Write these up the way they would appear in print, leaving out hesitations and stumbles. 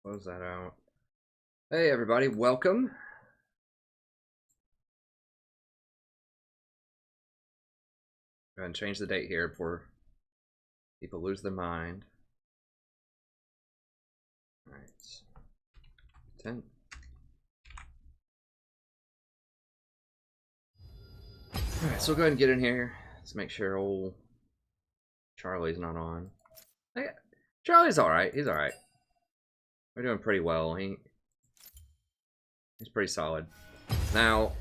Close that out. Hey everybody, welcome. Go ahead and change the date here before people lose their mind. Alright. 10. Alright, so we'll go ahead and get in here. Let's make sure old Charlie's not on. Hey, Charlie's alright, he's alright. We're doing pretty well. He's pretty solid. Now,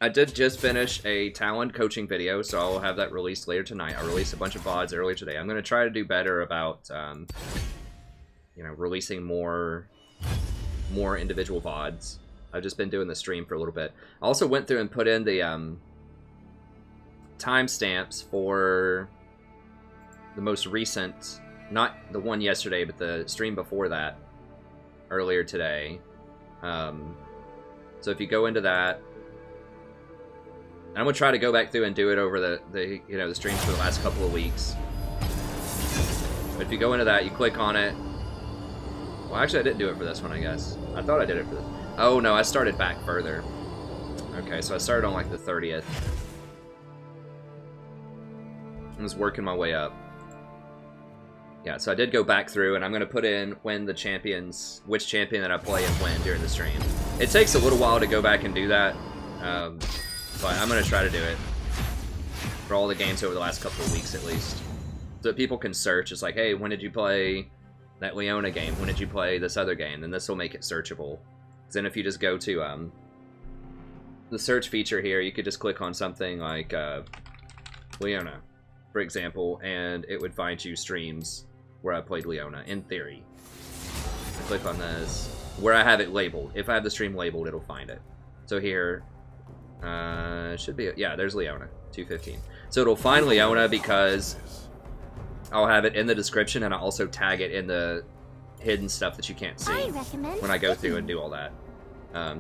I did just finish a talent coaching video, so I'll have that released later tonight. I released a bunch of VODs earlier today. I'm going to try to do better about, you know, releasing more individual VODs. I've just been doing the stream for a little bit. I also went through and put in the timestamps for the most recent, not the one yesterday, but the stream before that, earlier today. So if you go into that, and I'm gonna try to go back through and do it over the you know, the streams for the last couple of weeks. But if you go into that, you click on it. Well, actually, I didn't do it for this one, I guess. I thought I did it for this. Oh no, I started back further. Okay, so I started on like the 30th. I was working my way up. Yeah, so I did go back through, and I'm going to put in when the champions, which champion that I play and when during the stream. It takes a little while to go back and do that, but I'm going to try to do it for all the games over the last couple of weeks at least. So that people can search. It's like, hey, when did you play that Leona game? When did you play this other game? And this will make it searchable. Then if you just go to the search feature here, you could just click on something like Leona, for example, and it would find you streams where I played Leona, in theory. I click on this, where I have it labeled. If I have the stream labeled, it'll find it. So here, should be, yeah, there's Leona, 2:15. So it'll find Leona because I'll have it in the description, and I'll also tag it in the hidden stuff that you can't see when I go through and do all that.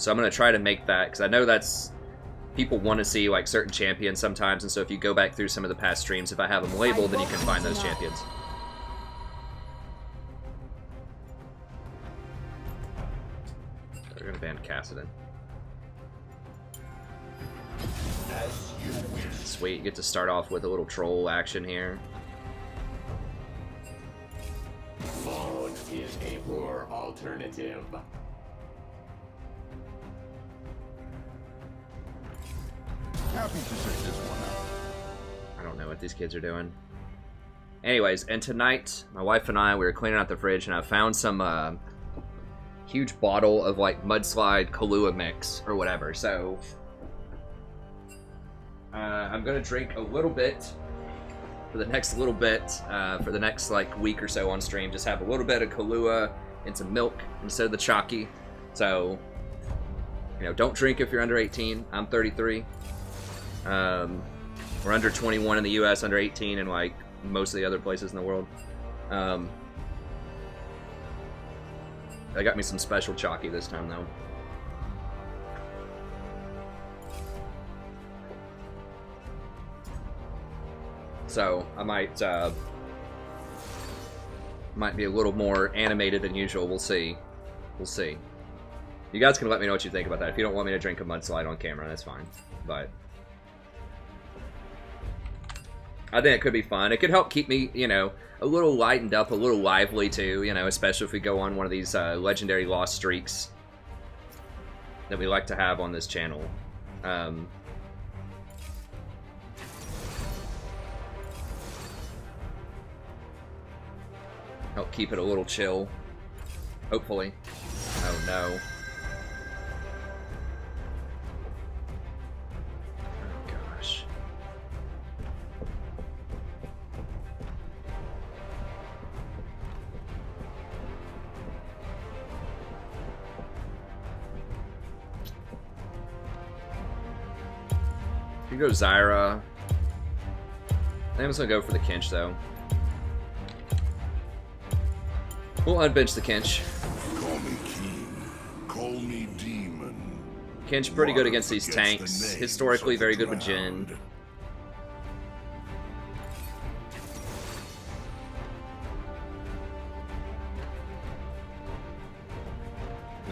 So I'm going to try to make that, because I know that's, people want to see like certain champions sometimes, and so if you go back through some of the past streams, if I have them labeled, then you can find those champions. We're gonna ban Cassidon. Sweet, you get to start off with a little troll action here. Phone is a poor alternative. Happy to check this one out. I don't know what these kids are doing. Anyways, and tonight, my wife and I, we were cleaning out the fridge, and I found some huge bottle of like mudslide Kahlua mix or whatever. So I'm gonna drink a little bit for the next little bit, for the next like week or so on stream. Just have a little bit of Kahlua and some milk instead of the chalky. So, you know, don't drink if you're under 18. I'm 33. We're under 21 in the US, under 18 in like most of the other places in the world. I got me some special chalky this time though. So I might be a little more animated than usual. We'll see. We'll see. You guys can let me know what you think about that. If you don't want me to drink a mudslide on camera, that's fine. But I think it could be fun. It could help keep me, you know, a little lightened up, a little lively too, you know, especially if we go on one of these legendary lost streaks that we like to have on this channel. Help keep it a little chill, hopefully. Oh no. You go Zyra. I think I'm just gonna go for the Kench though. We'll unbench the Kench. Call me king, call me demon. Kench pretty good against these tanks. Historically very good with Jhin.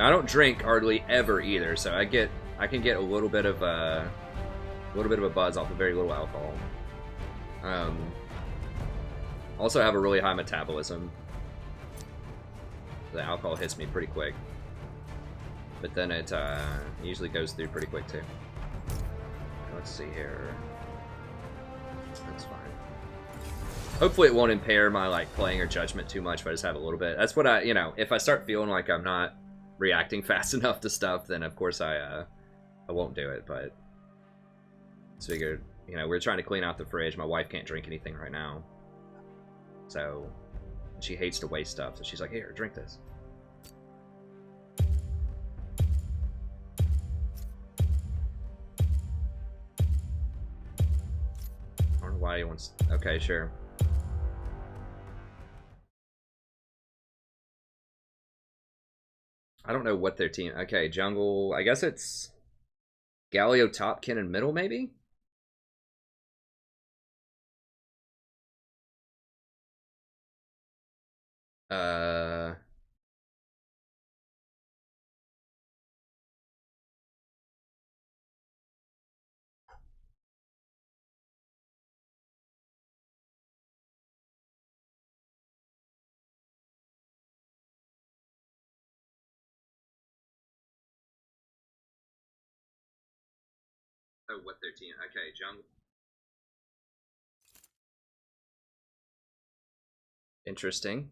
Now, I don't drink hardly ever either, so I can get a little bit of a buzz off of very little alcohol. Also have a really high metabolism. The alcohol hits me pretty quick, but then it usually goes through pretty quick too. Let's see here. That's fine. Hopefully it won't impair my like playing or judgment too much if I just have a little bit. That's what I, you know, if I start feeling like I'm not reacting fast enough to stuff, then of course I won't do it. But just figured, you know, we're trying to clean out the fridge. My wife can't drink anything right now, so she hates to waste stuff. So she's like, "Here, drink this." I don't know why he wants. Okay, sure. I don't know what their team. Okay, jungle. I guess it's Galio, Topkin, and middle, maybe? Oh, what their team. Okay, jungle. Interesting.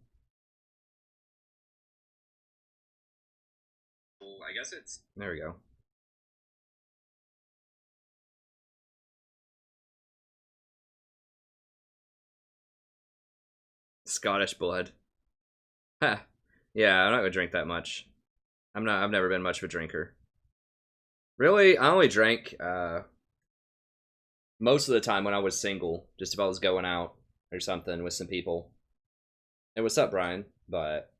Well, I guess it's. There we go. Scottish blood. Huh. Yeah, I'm not gonna drink that much. I've never been much of a drinker. Really, I only drank most of the time when I was single, just if I was going out or something with some people. Hey, what's up, Brian? But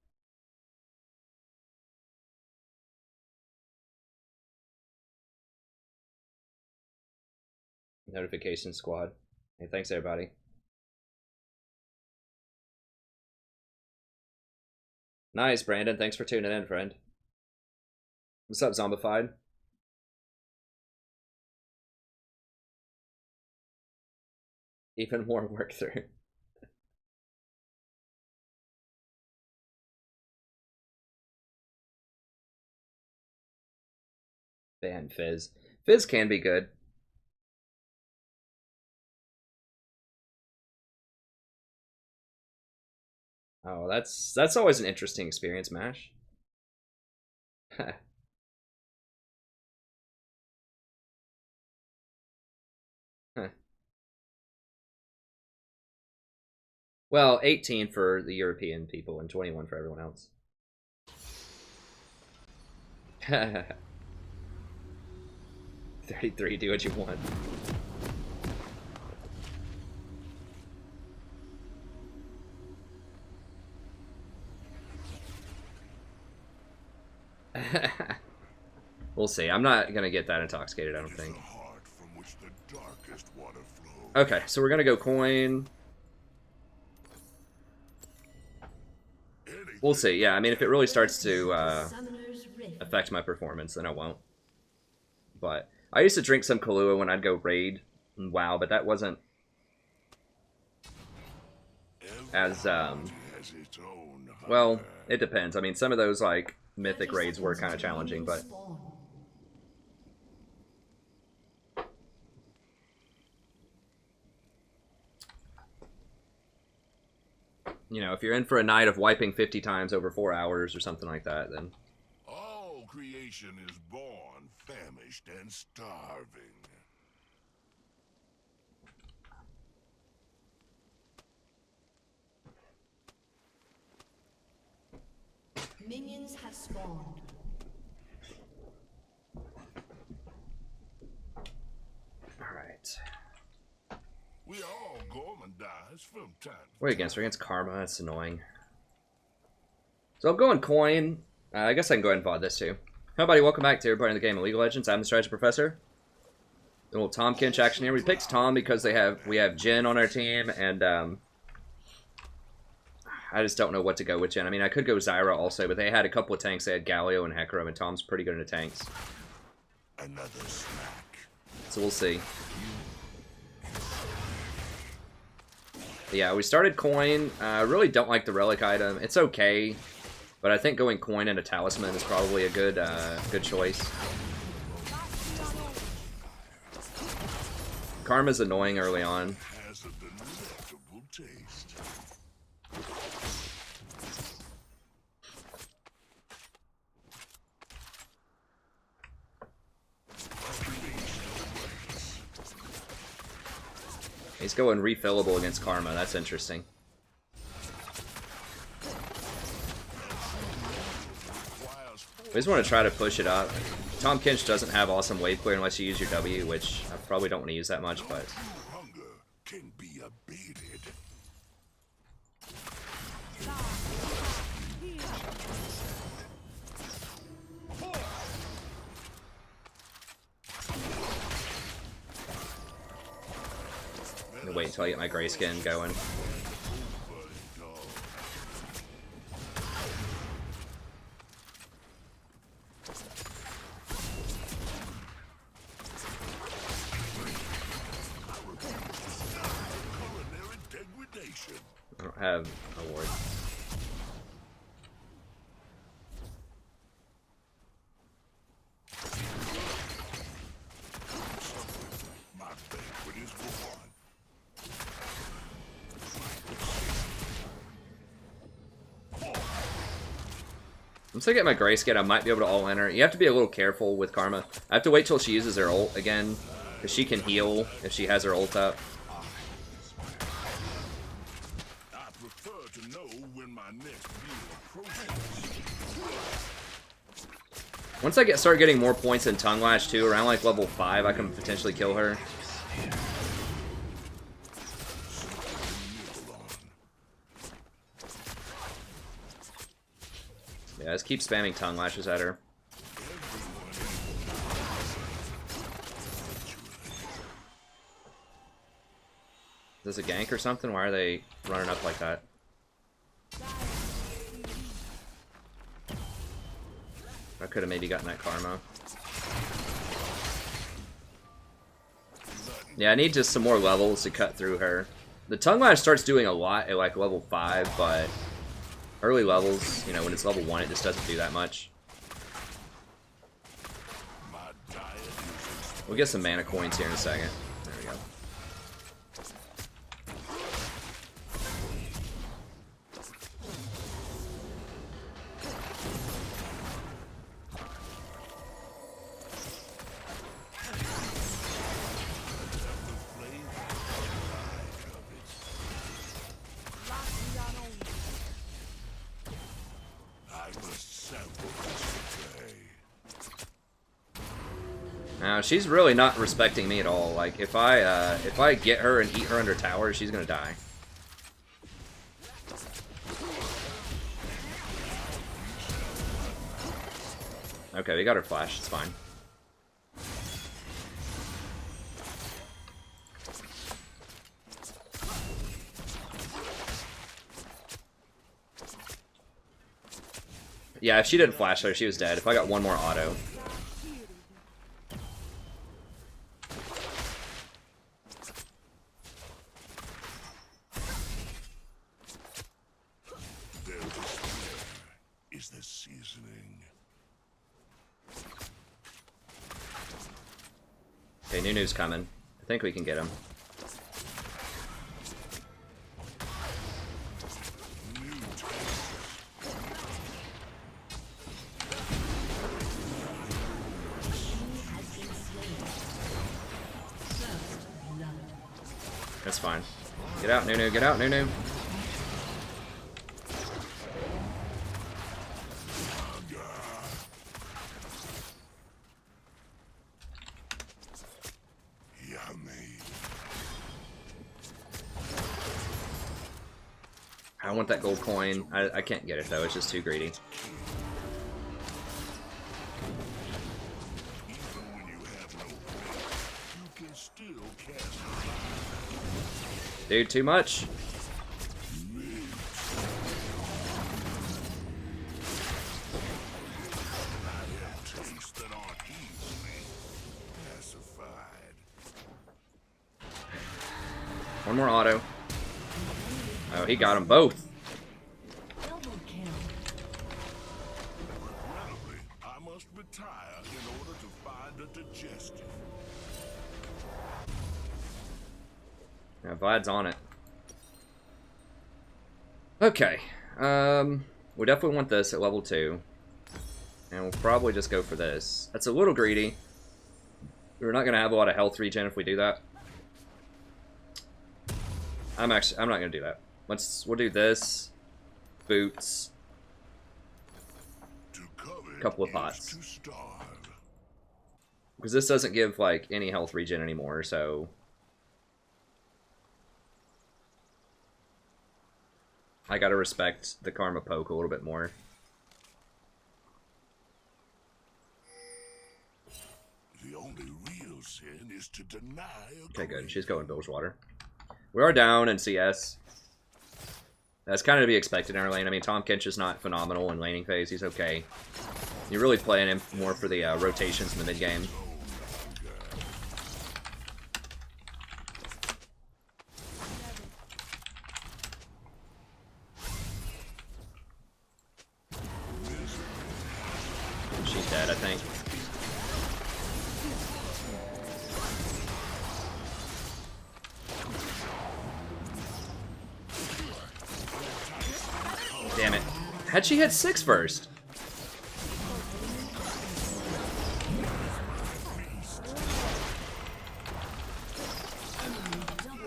notification squad. Hey, thanks everybody. Nice, Brandon. Thanks for tuning in, friend. What's up, Zombified? Even more work through. Ban Fizz. Fizz can be good. Oh, that's always an interesting experience, Mash. Well, 18 for the European people and 21 for everyone else. 33, do what you want. We'll see. I'm not gonna get that intoxicated, I don't think. Okay, so we're gonna go coin. We'll see. Yeah, I mean, if it really starts to affect my performance, then I won't. But I used to drink some Kahlua when I'd go raid and WoW, but that wasn't as well, it depends. I mean, some of those like mythic raids were kind of challenging, but you know, if you're in for a night of wiping 50 times over 4 hours or something like that, then all creation is born famished and starving. Minions have spawned. Alright. We all gormandize from time. We're against Karma, that's annoying. So I'm going coin. I guess I can go ahead and VOD this too. Hi buddy, welcome back to everybody in the game of League of Legends. I'm the Strategy Professor. A little Tom Kench action here. We picked Tom because we have Jin on our team, and I just don't know what to go with Jen. I mean, I could go Zyra also, but they had a couple of tanks. They had Galio and Hecarim, and Tom's pretty good in the tanks. Another snack. So we'll see. But yeah, we started Coin. I really don't like the Relic item. It's okay, but I think going Coin into Talisman is probably a good good choice. Karma's annoying early on. Has a delectable taste. He's going refillable against Karma. That's interesting. We just want to try to push it up. Tom Kench doesn't have awesome wave clear unless you use your W, which I probably don't want to use that much, but... Hunger can be abated. I'm gonna wait until I get my Grayskin going. I don't have a ward. My banquet is won. Once I get my Grayskin, I might be able to all enter. You have to be a little careful with Karma. I have to wait till she uses her ult again, because she can heal if she has her ult up. I prefer to know when my next meal approaches. Once I start getting more points in Tongue Lash too, around like level 5, I can potentially kill her. Yeah, just keep spamming Tongue Lashes at her. Is this a gank or something? Why are they running up like that? I could have maybe gotten that Karma. Yeah, I need just some more levels to cut through her. The Tongue Lash starts doing a lot at like level 5, but early levels, you know, when it's level 1, it just doesn't do that much. We'll get some mana coins here in a second. There we go. Now, she's really not respecting me at all. Like, if I get her and eat her under tower, she's gonna die. Okay, we got her flash. It's fine. Yeah, if she didn't flash her, she was dead. If I got one more auto. Is the seasoning? Okay, Nunu's coming. I think we can get him. That's fine. Get out, Nunu. Get out, Nunu. I want that gold coin. I can't get it though, it's just too greedy. Dude, too much. One more auto. Oh, he got them both. Double kill. Regrettably, I must retire in order to find a digestive. Yeah, Vlad's on it. Okay. We definitely want this at level 2. And we'll probably just go for this. That's a little greedy. We're not going to have a lot of health regen if we do that. I'm not going to do that. We'll do this. Boots. A couple of pots. Because this doesn't give, like, any health regen anymore, so... I gotta respect the Karma poke a little bit more. The only real sin is to deny a Okay, good. grace. She's going Bilgewater. We are down in CS. That's kind of to be expected in our lane. I mean, Tom Kench is not phenomenal in laning phase. He's okay. You're really playing him more for the rotations in the mid game. She's dead, I think. Damn it. How'd she hit 6 first?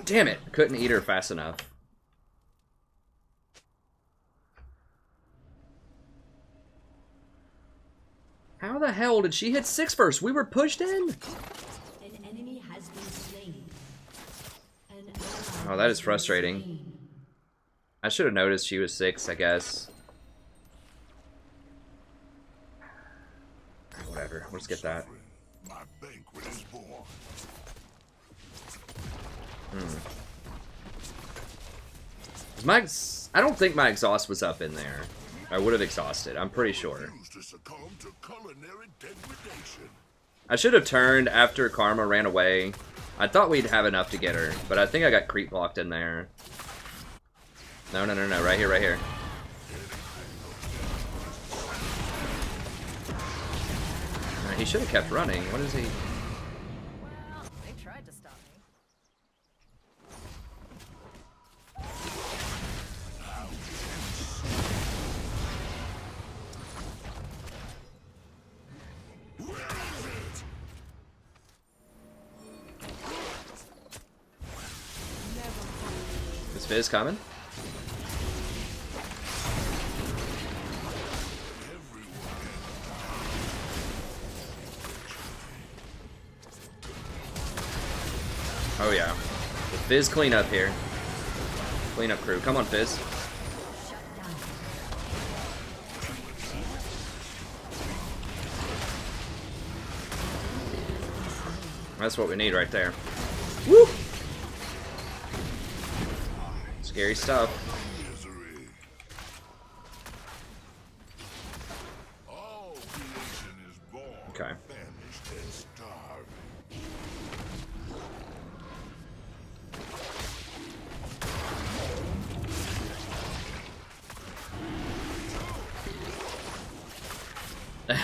Damn it. Couldn't eat her fast enough. How the hell did she hit 6 first? We were pushed in. An enemy has been slain. Oh, that is frustrating. I should have noticed she was 6, I guess. Whatever, let's get that. My banquet is born. I don't think my exhaust was up in there. I would have exhausted, I'm pretty sure. Used to succumb to culinary degradation. I should have turned after Karma ran away. I thought we'd have enough to get her, but I think I got creep blocked in there. No, no, no, no, right here, right here. He should have kept running. What is he? Well, they tried to stop me. Is Fizz coming? Oh yeah. The Fizz cleanup here. Cleanup crew. Come on, Fizz. That's what we need right there. Woo! Scary stuff. Misery. All creation is born, Okay. famished and starving. And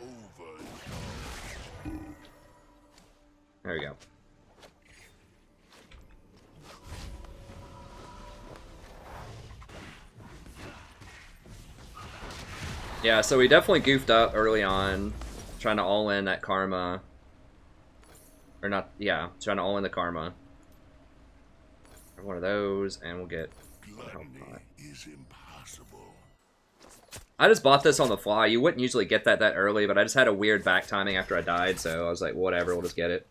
overcharged. There we go. Yeah, so we definitely goofed up early on, trying to all in that Karma. Or not, yeah, trying to all in the Karma. One of those, and we'll get a health Gluttony pot. is impossible. I just bought this on the fly. You wouldn't usually get that early, but I just had a weird back timing after I died, so I was like, whatever, we'll just get it.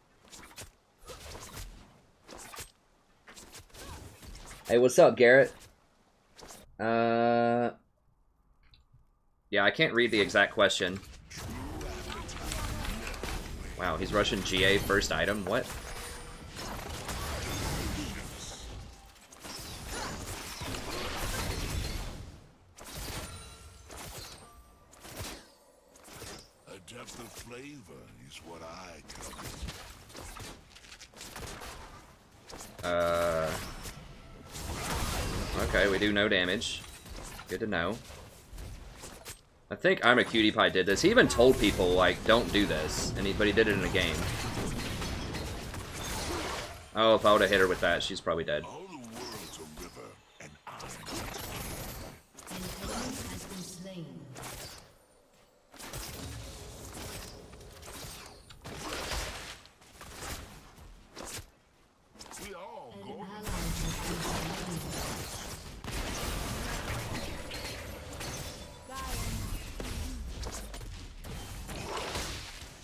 Hey, what's up, Garrett? Yeah, I can't read the exact question. Wow, he's rushing GA first item? What? A depth of flavor is what I Okay, we do no damage. Good to know. I think I'm a Cutie Pie did this. He even told people, like, don't do this. But he did it in a game. Oh, if I would have hit her with that, she's probably dead. All the world's a river, and I'm An enemy has been slain. we all An go. ally has been slain.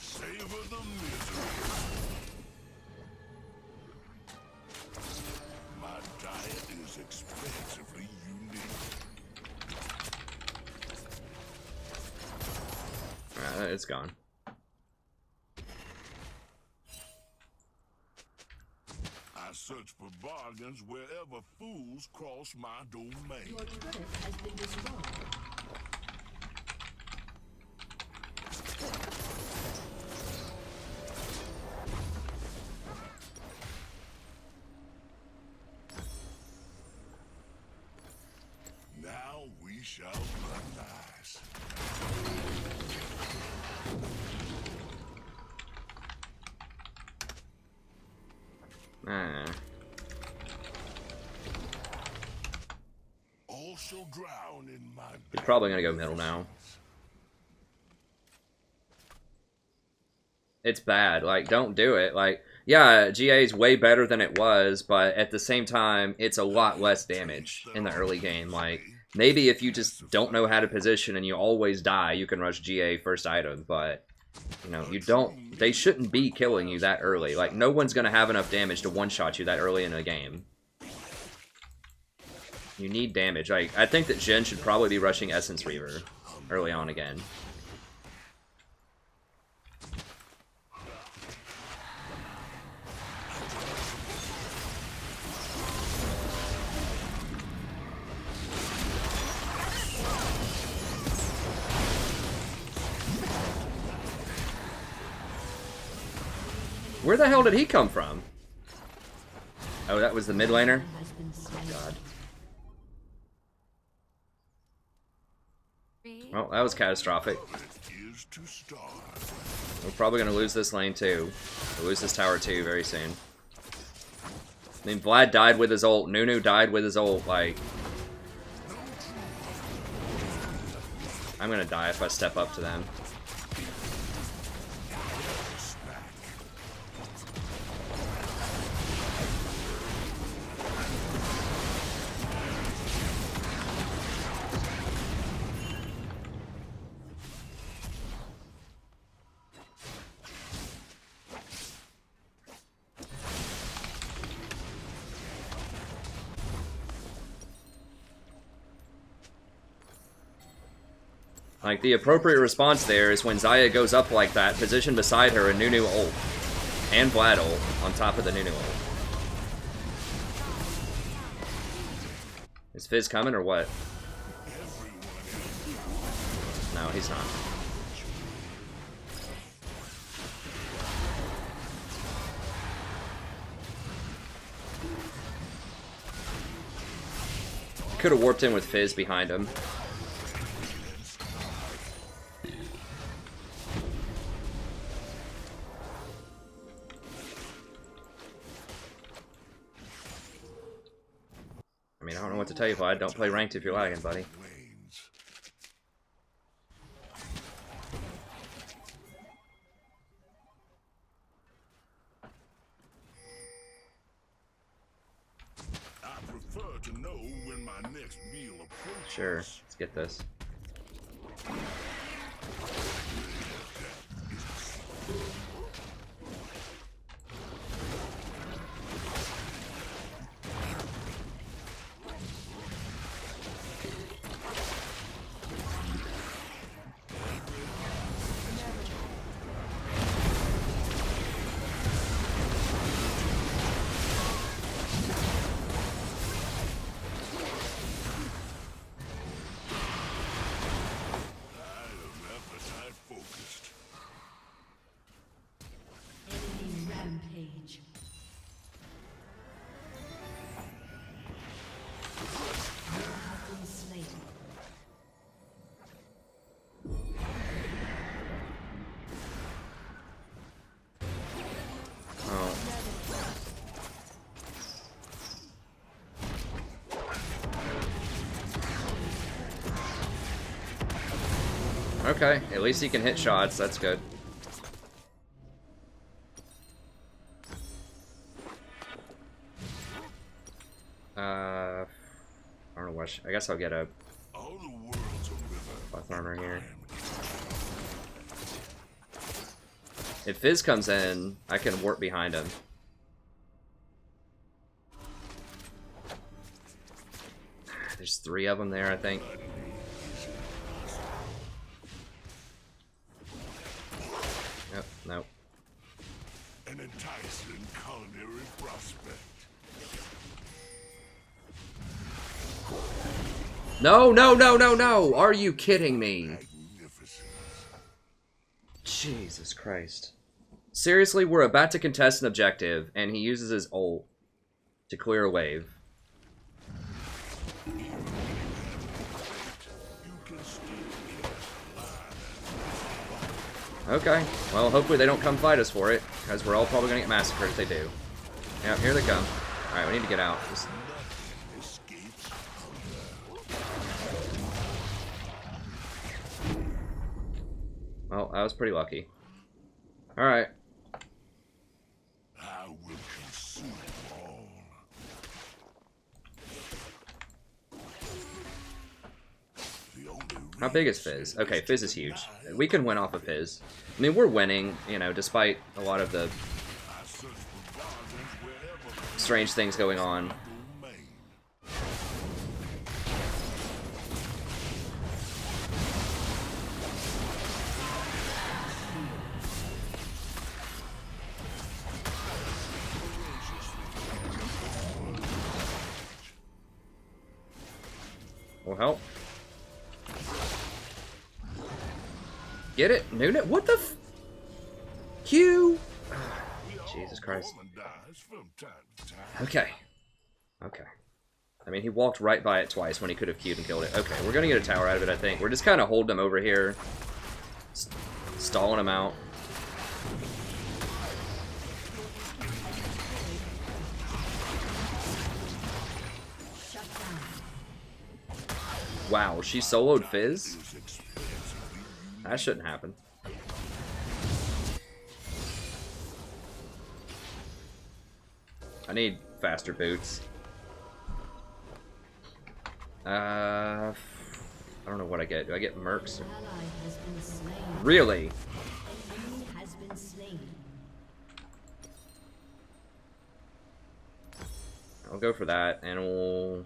Savor the misery. My diet is expensively unique. It's gone. I search for bargains wherever fools cross my domain. Your turret has been destroyed. Now we shall recognize. All shall drown in my He's probably gonna go middle now. It's bad. Like, don't do it. Like, yeah, GA is way better than it was, but at the same time, it's a lot less damage in the early game. Like, maybe if you just don't know how to position and you always die, you can rush GA first item, but, you know, you don't... They shouldn't be killing you that early. Like, no one's gonna have enough damage to one-shot you that early in a game. You need damage. Like, I think that Jhin should probably be rushing Essence Reaver early on again. Where the hell did he come from? Oh, that was the mid laner? Has been slain. God. Well, that was catastrophic. it is to start. We're probably going to lose this lane too. We'll lose this tower too very soon. I mean, Vlad died with his ult. Nunu died with his ult. Like, I'm going to die if I step up to them. Like, the appropriate response there is when Zyra goes up like that, position beside her, and Nunu ult. And Vlad ult on top of the Nunu ult. Is Fizz coming or what? No, he's not. Could have warped in with Fizz behind him. I mean, I don't know what to tell you, Vlad. Don't play ranked if you're lagging, buddy. I prefer to know when my next meal approaches. Sure, let's get this. Okay, at least he can hit shots. That's good. I don't know what. I guess I'll get a All the world's a river. buff armor here. If Fizz comes in, I can warp behind him. There's 3 of them there, I think. Yep, nope. An enticing culinary prospect. No, no, no, no, no! Are you kidding me? Magnificent. Jesus Christ. Seriously, we're about to contest an objective, and he uses his ult to clear a wave. Okay, well, hopefully they don't come fight us for it, because we're all probably gonna get massacred if they do. Yeah, here they come. Alright, we need to get out. Well, I was pretty lucky. Alright. I will consume all. How big is Fizz? Okay, Fizz is huge. We can win off of Fizz. I mean, we're winning, you know, despite a lot of the strange things going on. Will help. Get it? Noonan? What the f- Q? Jesus Christ. Okay. Okay. I mean, he walked right by it twice when he could have Q'd and killed it. Okay, we're gonna get a tower out of it, I think. We're just kind of holding him over here. Stalling him out. Wow, she soloed Fizz? That shouldn't happen. I need faster boots. I don't know what I get. Do I get Mercs? Really? I'll go for that, and we'll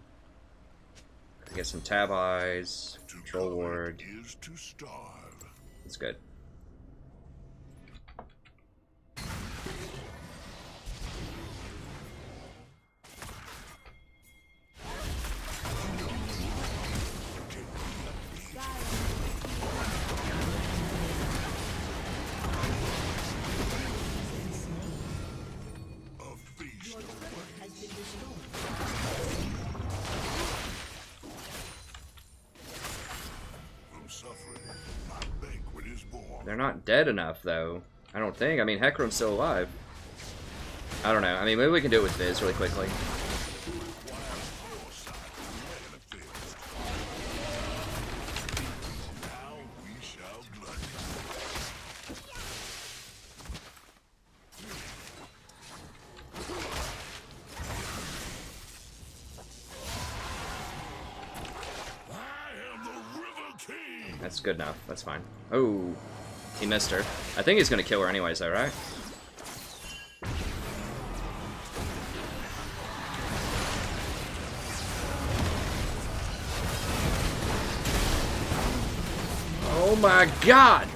get some tab eyes, control ward. That's good. They're not dead enough, though. I don't think. I mean, Hecarim's still alive. I don't know. I mean, maybe we can do it with Fizz really quickly. That's good enough. That's fine. Oh, he missed her. I think he's gonna kill her anyways, though, right? Oh my god!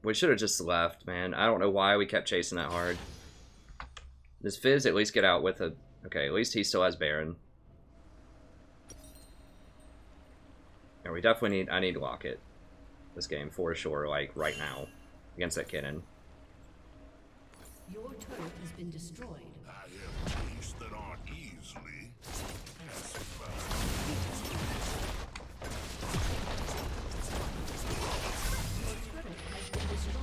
We should have just left, man. I don't know why we kept chasing that hard. Does Fizz at least get out with a... Okay, at least he still has Baron. Yeah, we definitely need... I need to lock it. This game, for sure, like, right now. Against that Kennen. Your turret has been destroyed. I have tastes that aren't easily pacified. Your turret has been destroyed.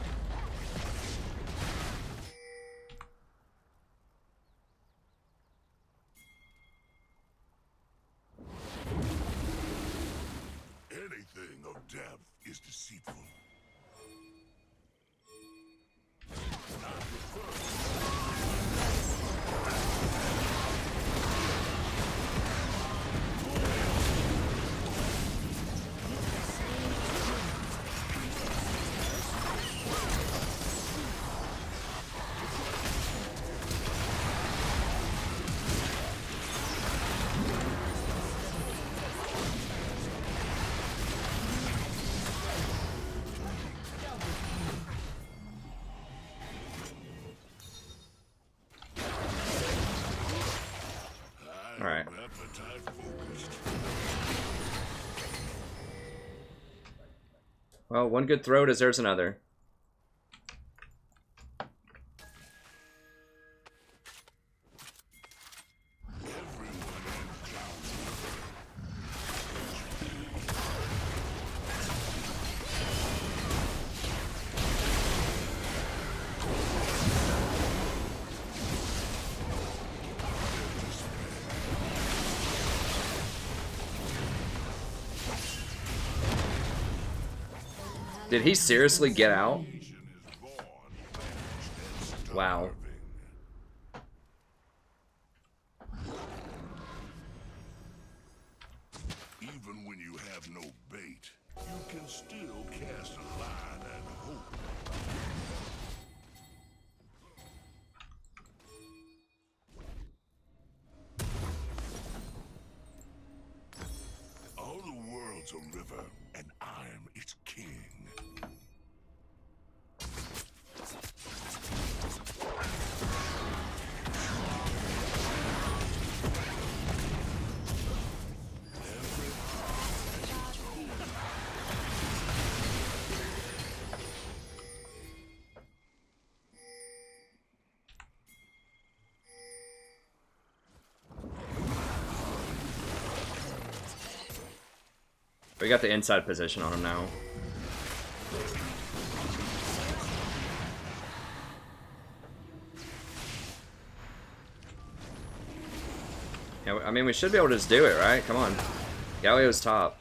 Alright. Appetite focused. Well, one good throw deserves another. Did he seriously get out? Wow. Even when you have no bait, you can still cast a line and hope. All the world's a river, and I'm its king. We got the inside position on him now. Yeah, I mean, we should be able to just do it, right? Come on. Galio's top.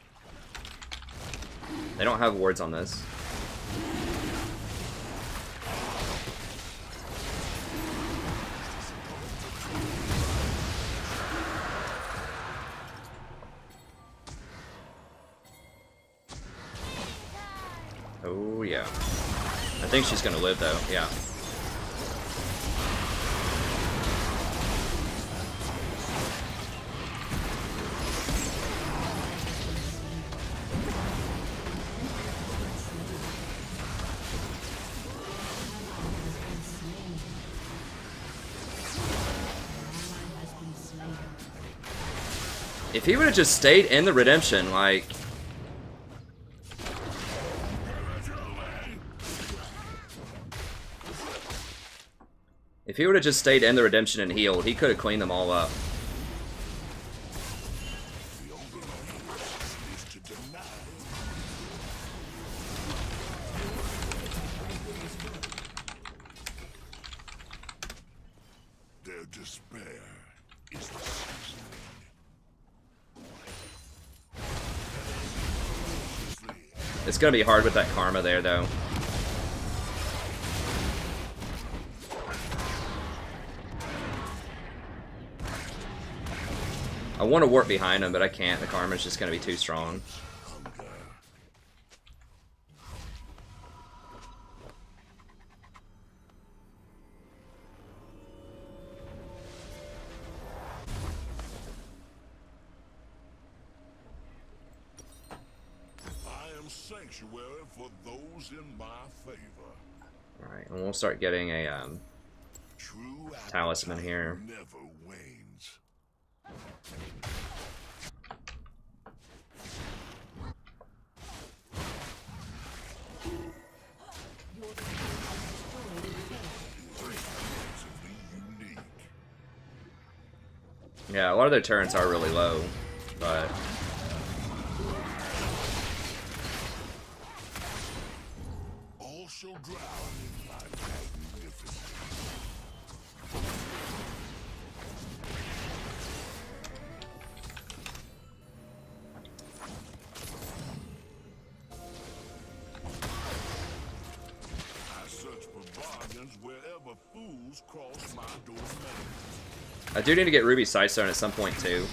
They don't have wards on this. Oh, yeah. I think she's gonna live, though. Yeah. If he would have just stayed in the redemption, like... If he would have just stayed in the redemption and healed, he could have cleaned them all up. Their despair is the seasoning. It's gonna be hard with that karma there, though. I want to warp behind him, but I can't. The karma's just gonna be too strong. I am sanctuary for those in my favor. Alright, and we'll start getting a True talisman here. never wanes. Unique. Yeah, a lot of their turrets are really low, but... All shall drown in my magnificence. I search for bargains wherever fools cross my domain. I do need to get Ruby Sightstone at some point, too.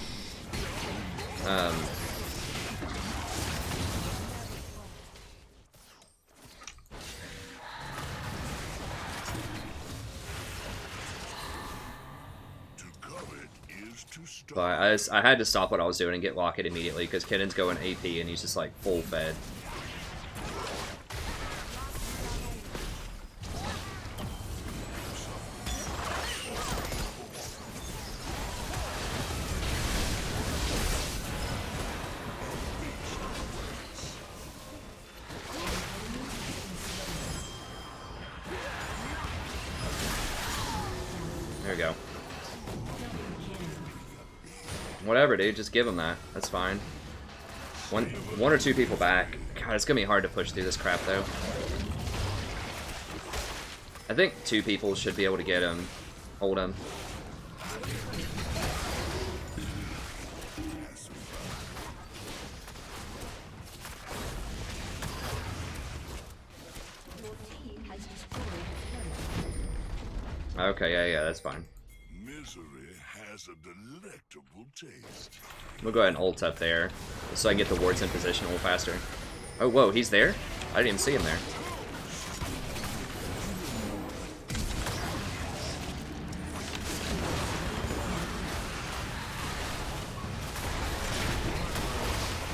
But I had to stop what I was doing and get Locket immediately because Kinnon's going AP and he's just like full fed. Whatever, dude. Just give him that. That's fine. One or two people back. God, it's gonna be hard to push through this crap, though. I think 2 people should be able to get him. Hold him. Okay, yeah, that's fine. Misery has a delectable taste. We'll go ahead and ult up there, so I can get the wards in position a little faster. Oh, whoa, he's there? I didn't even see him there.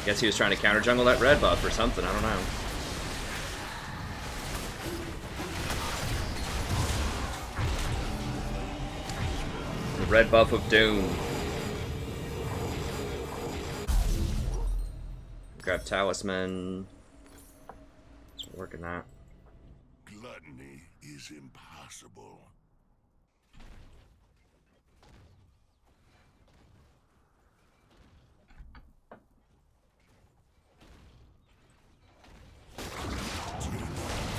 Guess he was trying to counter jungle that red buff or something, I don't know. The red buff of doom. Grab talisman. Just working that. Gluttony is impossible.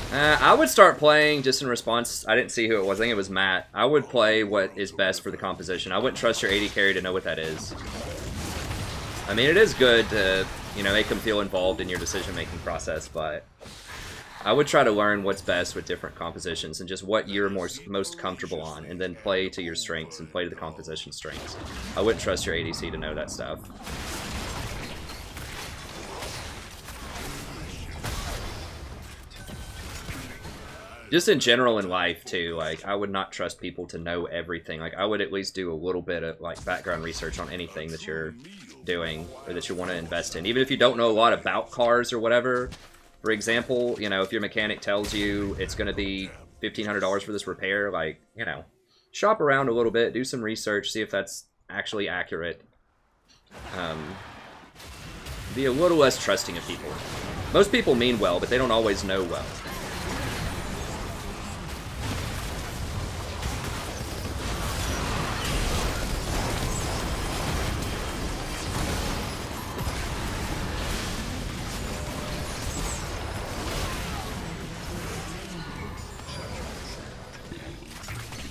I would start playing just in response. I didn't see who it was. I think it was Matt. I would play what is best for the composition. I wouldn't trust your AD carry to know what that is. I mean, it is good to, you know, make them feel involved in your decision-making process, but I would try to learn what's best with different compositions and just what you're most comfortable on, and then play to your strengths and play to the composition strengths. I wouldn't trust your ADC to know that stuff. Just in general in life, too, like, I would not trust people to know everything. Like, I would at least do a little bit of, like, background research on anything that you're doing or that you want to invest in. Even if you don't know a lot about cars or whatever. For example, you know, if your mechanic tells you it's going to be $1,500 for this repair, like, you know, shop around a little bit, do some research, see if that's actually accurate. Be a little less trusting of people. Most people mean well, but they don't always know well.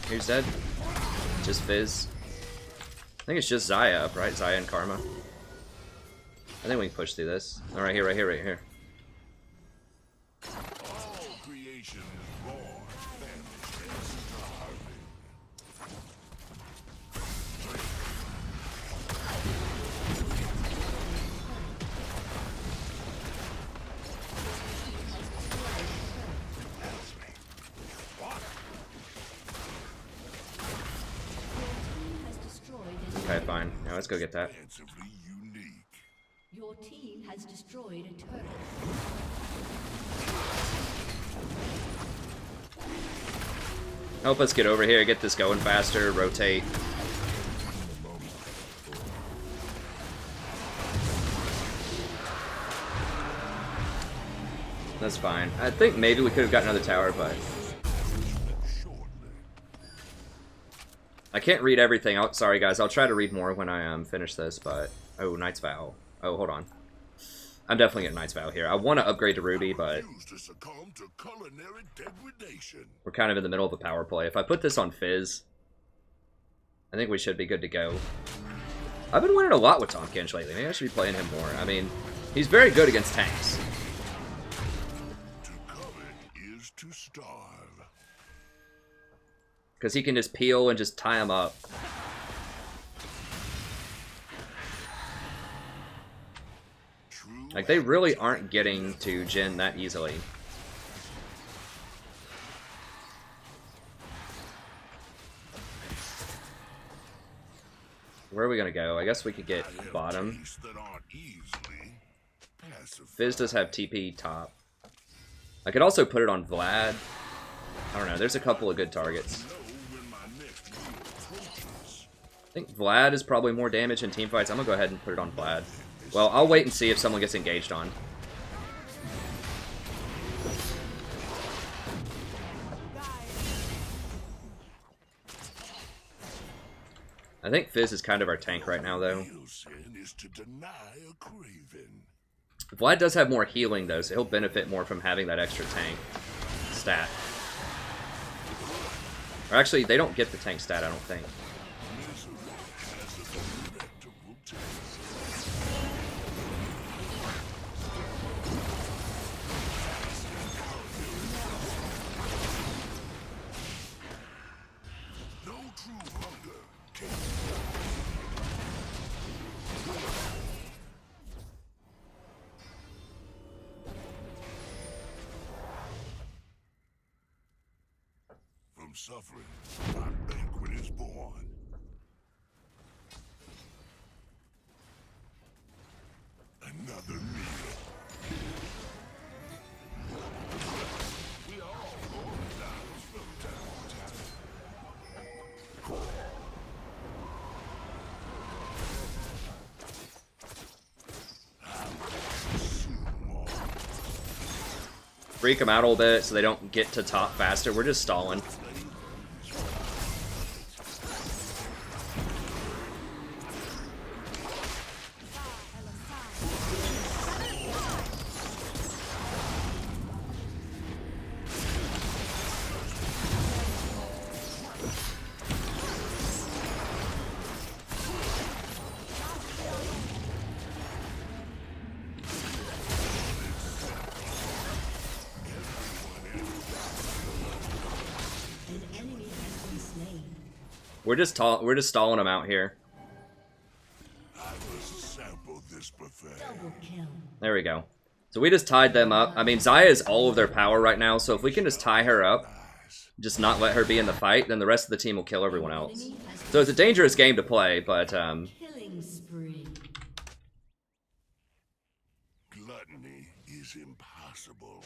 Who's dead? Just Fizz. I think it's just Zyra up, right? Zyra and Karma. I think we can push through this. Oh, right here, right here, right here. All creation is born, famished, and starving. Okay, fine. Now let's go get that. Fancifully unique. Your team has destroyed a turret. Help us get over here, get this going faster, rotate. That's fine. I think maybe we could have got another tower, but I can't read everything. Sorry, guys. I'll try to read more when I finish this, but... Oh, Knight's Vow. Oh, hold on. I'm definitely getting Knight's Vow here. I want to upgrade to Ruby, but... We're kind of in the middle of a power play. If I put this on Fizz, I think we should be good to go. I've been winning a lot with Tom Kench lately. Maybe I should be playing him more. I mean, he's very good against tanks. To covet is to starve. Because he can just peel and just tie him up. Like, they really aren't getting to Jhin that easily. Where are we going to go? I guess we could get bottom. Fizz does have TP top. I could also put it on Vlad. I don't know. There's a couple of good targets. I think Vlad is probably more damage in teamfights. I'm going to go ahead and put it on Vlad. Well, I'll wait and see if someone gets engaged on. I think Fizz is kind of our tank right now, though. Real sin is to deny a craving. Vlad does have more healing, though, so he'll benefit more from having that extra tank stat. Or actually, they don't get the tank stat, I don't think. Misery has a delectable taste. No true hunger can From suffering, a banquet is born. Another meal. We all go down from time to time. Freak them out a little bit so they don't get to top faster. We're just stalling. We're just stalling them out here. I must sample this buffet. Double kill. There we go. So we just tied them up. I mean, Zyra is all of their power right now, so if we can just tie her up, just not let her be in the fight, then the rest of the team will kill everyone else. So it's a dangerous game to play, but Killing spree. Gluttony is impossible.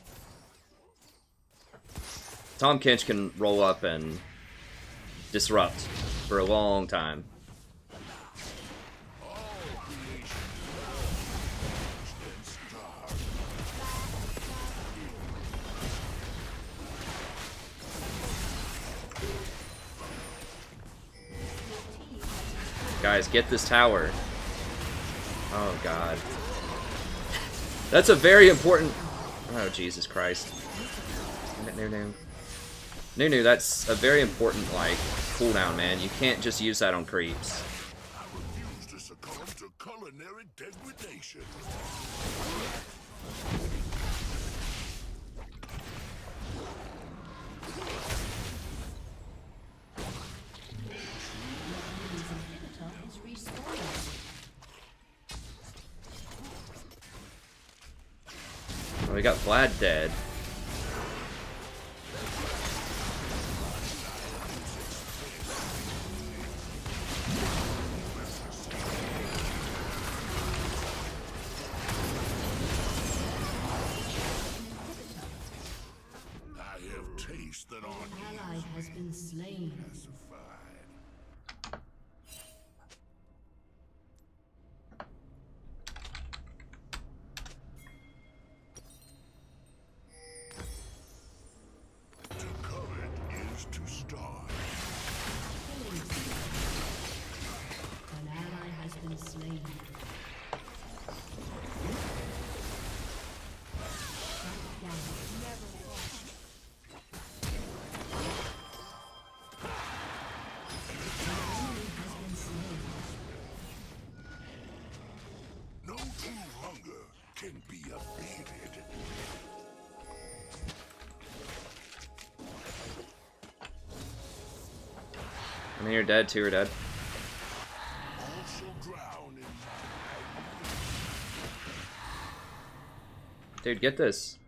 Tom Kench can roll up and disrupt for a long time. All creation and starve. Guys, get this tower. Oh, God. That's a very important... Oh, Jesus Christ. Nunu, that's a very important, like, cooldown, man. You can't just use that on creeps. I refuse to succumb to culinary degradation. Inhibitor is respawning. Oh, we got Vlad dead. That on Ally has been slain. to covet is to starve. An ally has been slain. Shut down. No true hunger can be abated. I mean, you're dead, two are dead. All shall drown in Dude, get this.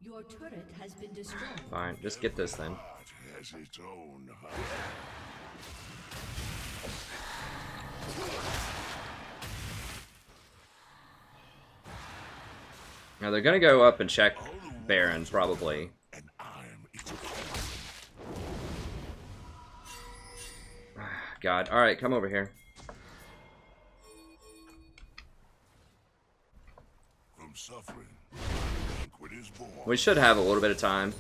Your turret has been destroyed. Fine, just get this then. heart has its own hunger. Now they're gonna go up and check Baron, probably. And I'm its God. Alright, come over here. from suffering. Banquet is born. We should have a little bit of time.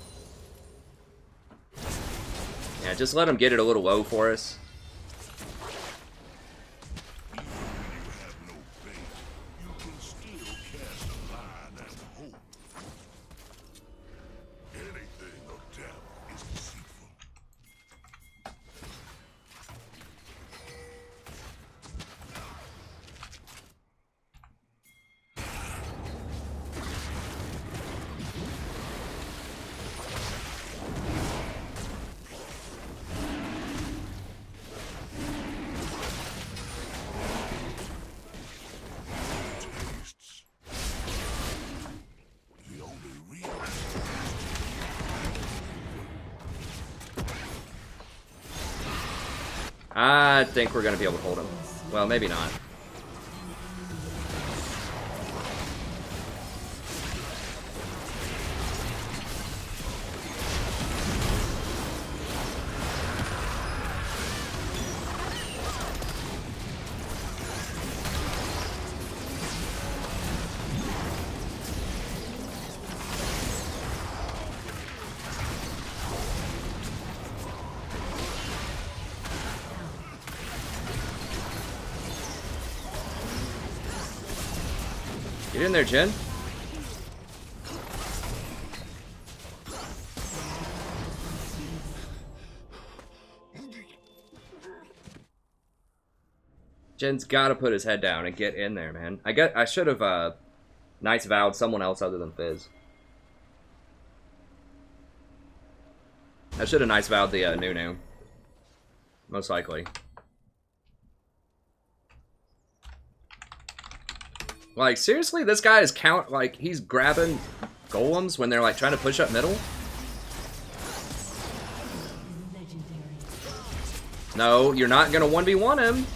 Yeah, just let him get it a little low for us. Even when you have no bait, you can still cast a line and hope. Anything of depth is deceitful. Tastes. The only real I think we're going to be able to hold him. Well, maybe not. Get in there, Jen. Jen's gotta put his head down and get in there, man. I should have Knights Vowed someone else other than Fizz. I should have Knights Vowed the Nunu. Most likely. Like, seriously? This guy is he's grabbing golems when they're, like, trying to push up middle? No, you're not gonna 1v1 him.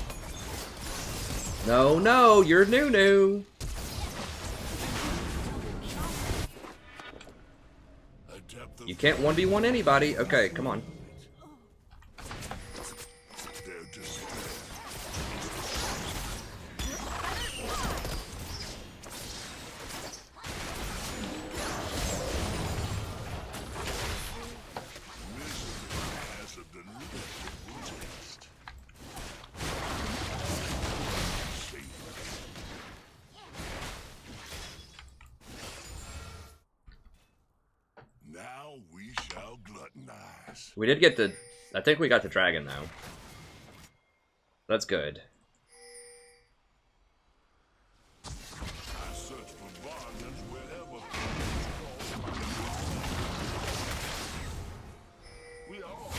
No, no, you're Nunu. You can't 1v1 anybody. Okay, come on. Now we shall gluttonize. We did get the... I think we got the dragon, though. That's good. I search for bargains wherever we all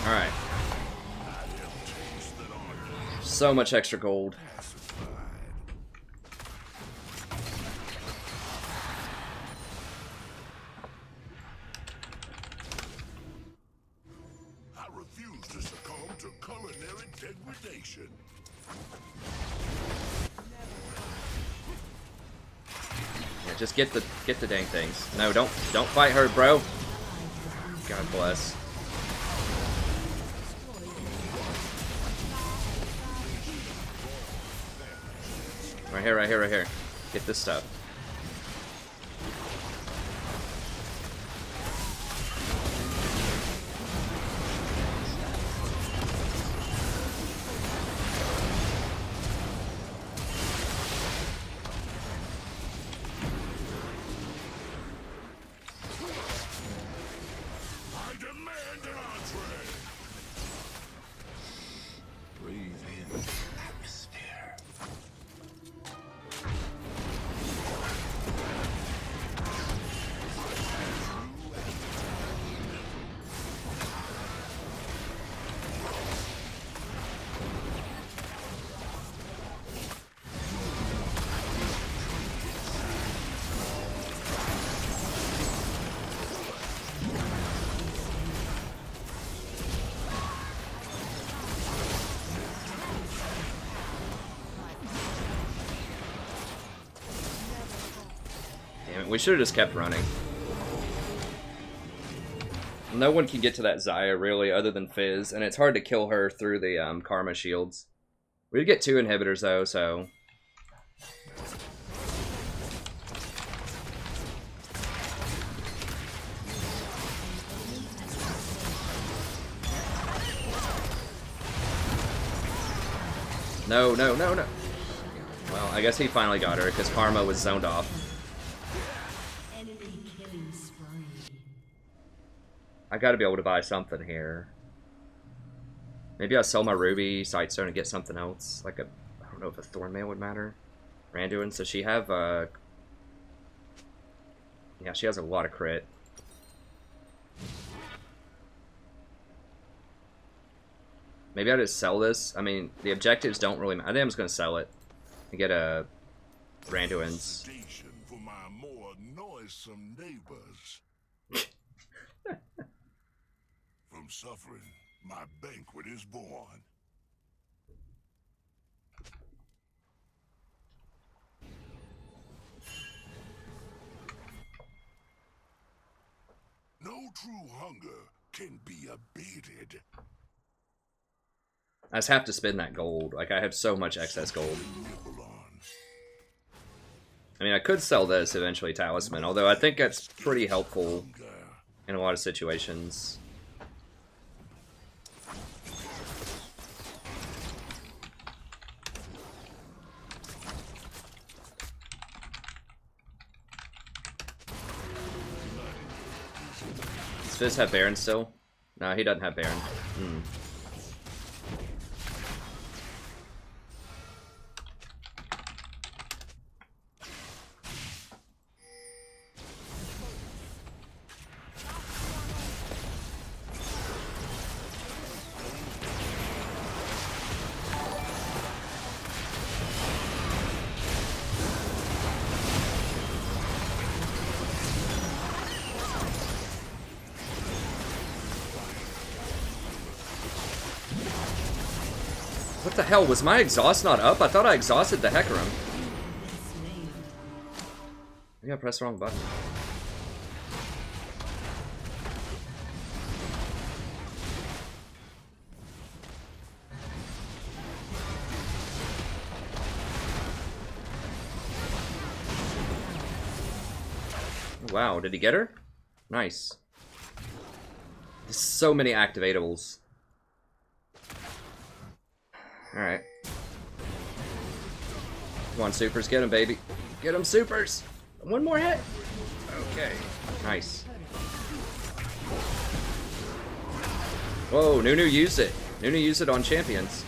Alright. So much extra gold. I refuse to succumb to culinary degradation. Yeah, just get the dang things. No, don't fight her, bro. God bless. Right here, right here, right here. Get this stuff. I demand an entree. Breathe in atmosphere. Damn it, we should have just kept running. No one can get to that Zyra, really, other than Fizz, and it's hard to kill her through the Karma shields. We did get 2 inhibitors, though, so... No, no, no, no. Well, I guess he finally got her, because Karma was zoned off. Enemy killing spree. I gotta be able to buy something here. Maybe I'll sell my Ruby Sightstone and get something else. Like a, I don't know if a Thornmail would matter. Randuin, so she have, yeah, she has a lot of crit. Maybe I just sell this. I mean, the objectives don't really matter. I think I'm just gonna sell it and get a Randuin's. Station for my more noisome neighbors. From suffering, my banquet is born. No true hunger can be abated. I just have to spend that gold. Like, I have so much excess gold. I mean, I could sell this eventually, Talisman, although I think that's pretty helpful in a lot of situations. Does Fizz have Baron still? No, he doesn't have Baron. Hmm. What the hell? Was my exhaust not up? I thought I exhausted the heck of him. Maybe I pressed the wrong button. Wow, did he get her? Nice. There's so many activatables. Alright. Come on, supers. Get him, baby. Get him, supers. One more hit. Okay. Nice. Whoa, Nunu used it. Nunu used it on champions.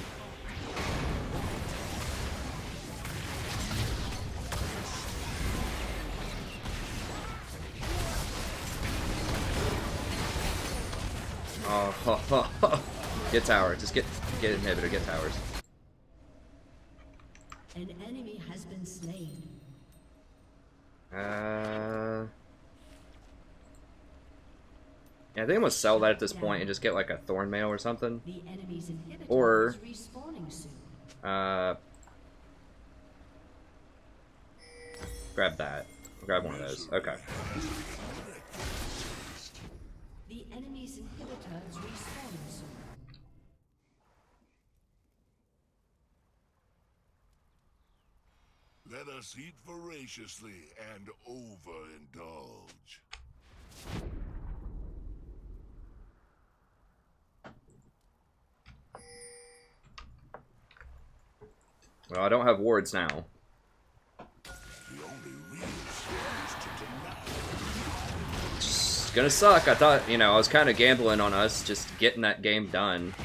Oh, get tower. Just get inhibitor. Get towers. An enemy has been slain. Yeah, I think I'm gonna sell that at this point and just get like a Thornmail or something. The enemy's inhibitor Or is respawning soon. Grab that. Grab one of those. Okay. The enemy's inhibitor is respawning soon. Let us eat voraciously and overindulge. Well, I don't have wards now. The only real sin is to deny. It's gonna suck. I thought, you know, I was kind of gambling on us just getting that game done.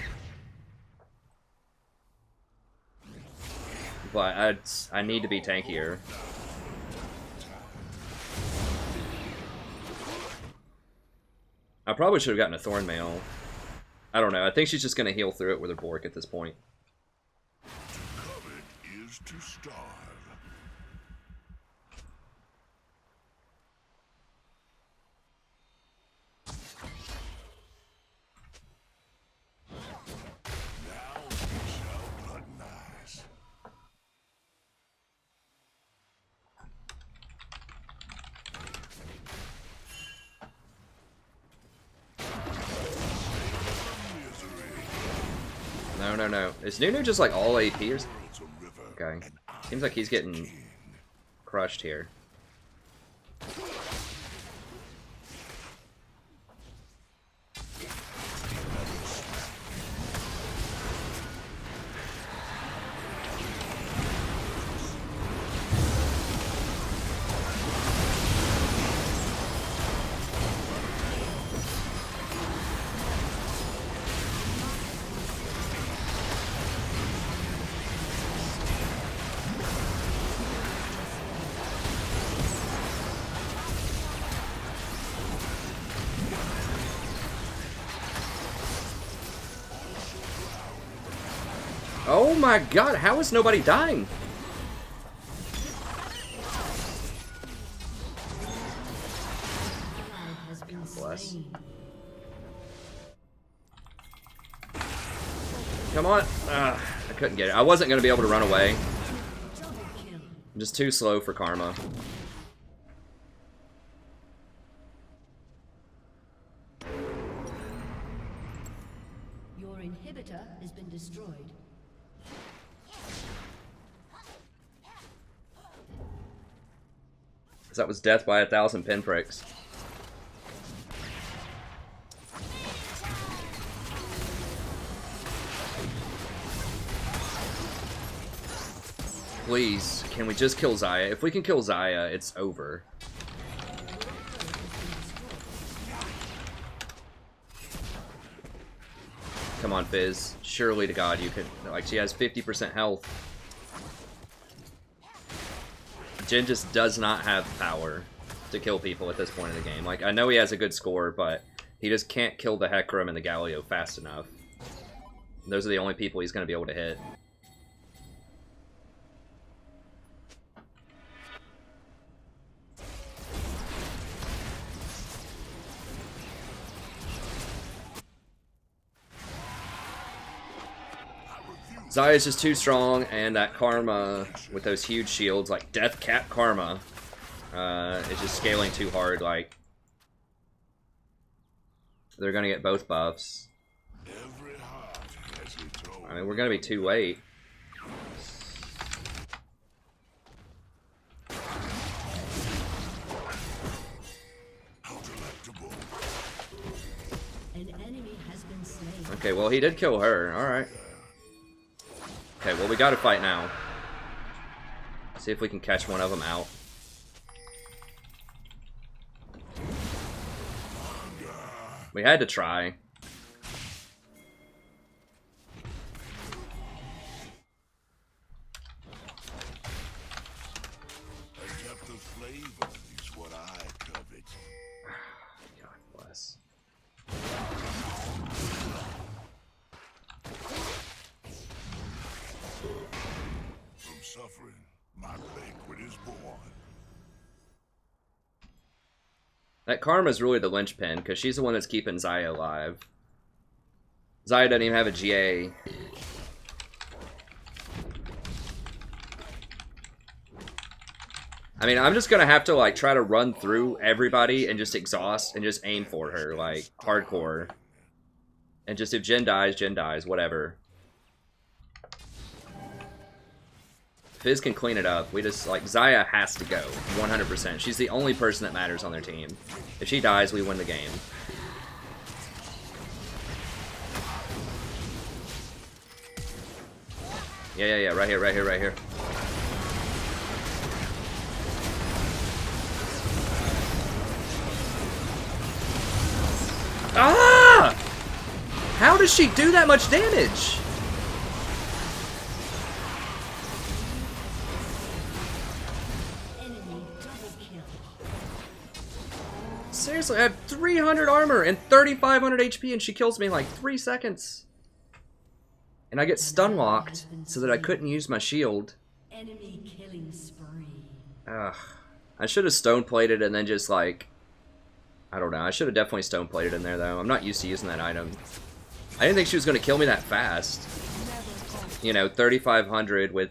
But I need to be tankier. I probably should have gotten a Thornmail. I don't know. I think she's just gonna heal through it with her Bork at this point. To covet is to starve. Now we shall gluttonize. No. Is Nunu just like all AP or something? Okay. Seems like he's getting crushed here. Oh my god, how is nobody dying? God bless. Come on. I couldn't get it. I wasn't going to be able to run away. I'm just too slow for Karma. Your inhibitor has been destroyed. That was death by 1,000 pinpricks. Please, can we just kill Zyra? If we can kill Zyra, it's over. Come on, Fizz. Surely to God you can. Like, she has 50% health. Jhin just does not have power to kill people at this point in the game. Like, I know he has a good score, but he just can't kill the Hecarim and the Galio fast enough. Those are the only people he's going to be able to hit. Zyra's just too strong, and that Karma with those huge shields, like Death Cap Karma, is just scaling too hard. Like, they're gonna get both buffs. I mean, we're gonna be too late. Okay, well, he did kill her. Alright. Okay, well, we gotta fight now. See if we can catch one of them out. We had to try. God bless. Suffering, my banquet is born. That Karma's really the linchpin, because she's the one that's keeping Zyra alive. Zyra doesn't even have a GA. I mean, I'm just gonna have to, like, try to run through everybody and just exhaust and just aim for her, like, hardcore. And just if Jhin dies, whatever. Fizz can clean it up. We just, like, Zyra has to go, 100%. She's the only person that matters on their team. If she dies, we win the game. Yeah, right here. Ah! How does she do that much damage? Seriously, I have 300 armor and 3,500 HP and she kills me in like 3 seconds. And I get stun locked so that I couldn't use my shield. Enemy killing spree. Ugh. I should have stone plated and then just like, I don't know. I should have definitely stone plated in there though. I'm not used to using that item. I didn't think she was going to kill me that fast. You know, 3,500 with,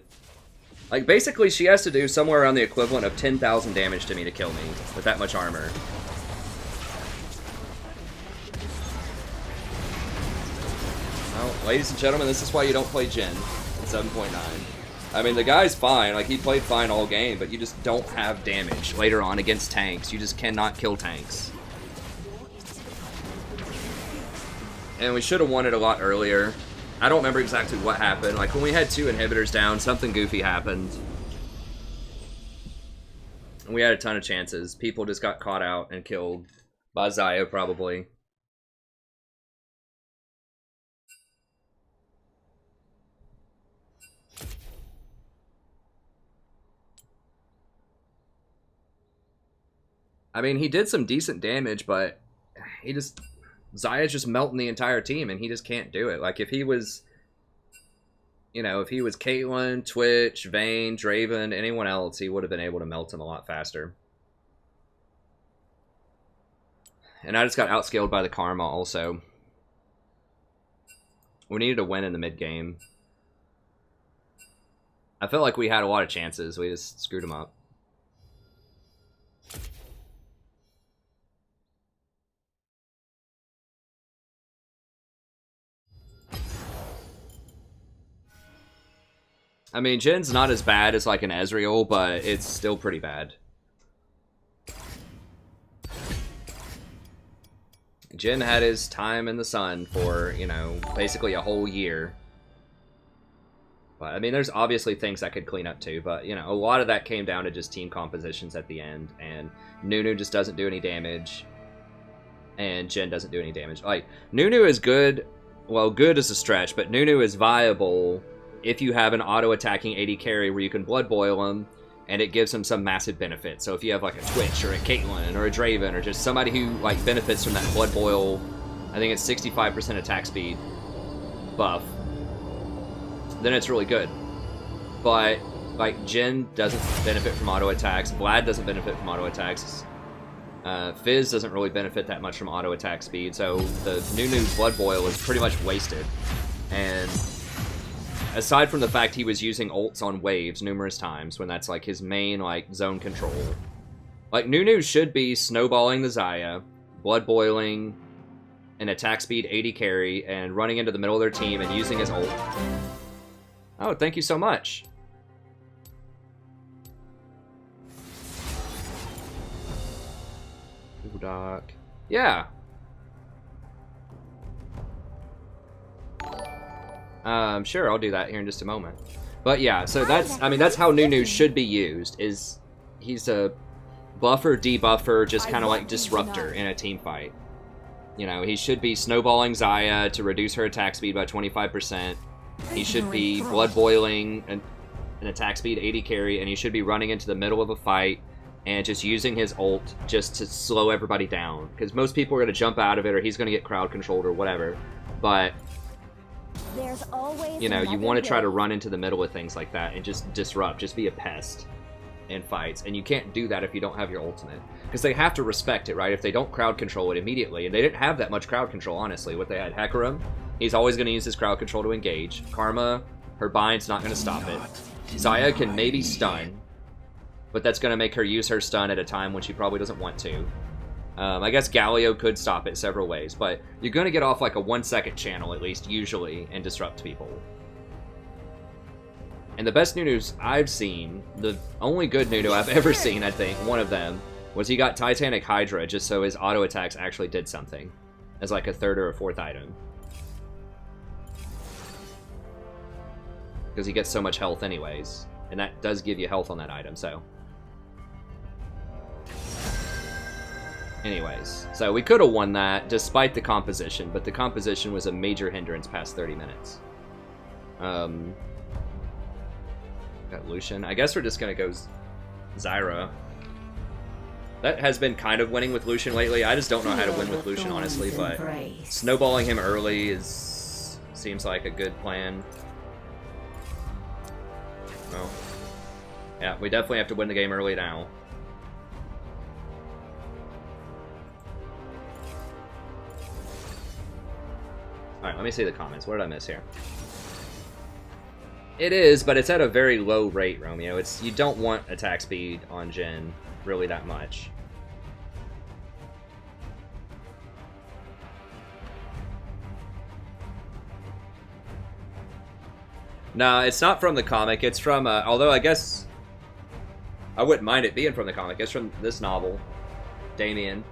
like, basically she has to do somewhere around the equivalent of 10,000 damage to me to kill me with that much armor. Well, ladies and gentlemen, this is why you don't play Jhin at 7.9. I mean, the guy's fine. Like, he played fine all game, but you just don't have damage later on against tanks. You just cannot kill tanks. And we should have won it a lot earlier. I don't remember exactly what happened. Like, when we had 2 inhibitors down, something goofy happened. And we had a ton of chances. People just got caught out and killed by Zyra, probably. I mean, he did some decent damage, but he just... Zyra's just melting the entire team, and he just can't do it. Like, if he was... You know, if he was Caitlyn, Twitch, Vayne, Draven, anyone else, he would have been able to melt him a lot faster. And I just got outscaled by the Karma, also. We needed to win in the mid-game. I felt like we had a lot of chances. We just screwed him up. I mean, Jin's not as bad as like an Ezreal, but it's still pretty bad. Jhin had his time in the sun for, you know, basically a whole year. But, I mean, there's obviously things I could clean up too, but, you know, a lot of that came down to just team compositions at the end, and Nunu just doesn't do any damage, and Jhin doesn't do any damage. Like, Nunu is good, well, good is a stretch, but Nunu is viable if you have an auto-attacking AD carry where you can Blood Boil him, and it gives him some massive benefit. So if you have like a Twitch or a Caitlyn or a Draven or just somebody who like benefits from that Blood Boil, I think it's 65% attack speed buff, then it's really good. But like Jhin doesn't benefit from auto attacks, Vlad doesn't benefit from auto attacks, Fizz doesn't really benefit that much from auto attack speed, so the Nunu Blood Boil is pretty much wasted. And aside from the fact he was using ults on waves numerous times when that's like his main like zone control, like Nunu should be snowballing the Zyra, blood boiling, an attack speed 80 carry, and running into the middle of their team and using his ult. Oh, thank you so much. Ooh, Doc. Yeah. Sure, I'll do that here in just a moment. But yeah, so that's, I mean, that's how Nunu should be used, is he's a buffer, debuffer, just kind of like disruptor in a team fight. You know, he should be snowballing Zyra to reduce her attack speed by 25%. He should be blood boiling an attack speed 80 carry, and he should be running into the middle of a fight and just using his ult just to slow everybody down. Because most people are going to jump out of it, or he's going to get crowd controlled or whatever. But there's always, you know, you want to try to run into the middle of things like that and just disrupt, just be a pest in fights. And you can't do that if you don't have your ultimate, because they have to respect it, right? If they don't crowd control it immediately, and they didn't have that much crowd control, honestly. What they had, Hecarim, he's always going to use his crowd control to engage. Karma, her bind's not going to stop it. Zyra can maybe stun, but that's going to make her use her stun at a time when she probably doesn't want to. I guess Galio could stop it several ways, but you're going to get off like a 1-second channel at least, usually, and disrupt people. And the best Nunus I've seen, the only good Nunu I've ever seen, I think, one of them, was he got Titanic Hydra just so his auto attacks actually did something, as like a 3rd or a 4th item. Because he gets so much health anyways, and that does give you health on that item, so. Anyways, so we could have won that despite the composition, but the composition was a major hindrance past 30 minutes. Got Lucian. I guess we're just going to go Zyra. That has been kind of winning with Lucian lately. I just don't know how to win with Lucian, honestly, but snowballing him early seems like a good plan. Well, yeah, we definitely have to win the game early now. Alright, let me see the comments. What did I miss here? It is, but it's at a very low rate, Romeo. You don't want attack speed on Jhin really that much. Nah, it's not from the comic. It's from, although I guess I wouldn't mind it being from the comic. It's from this novel, Damien,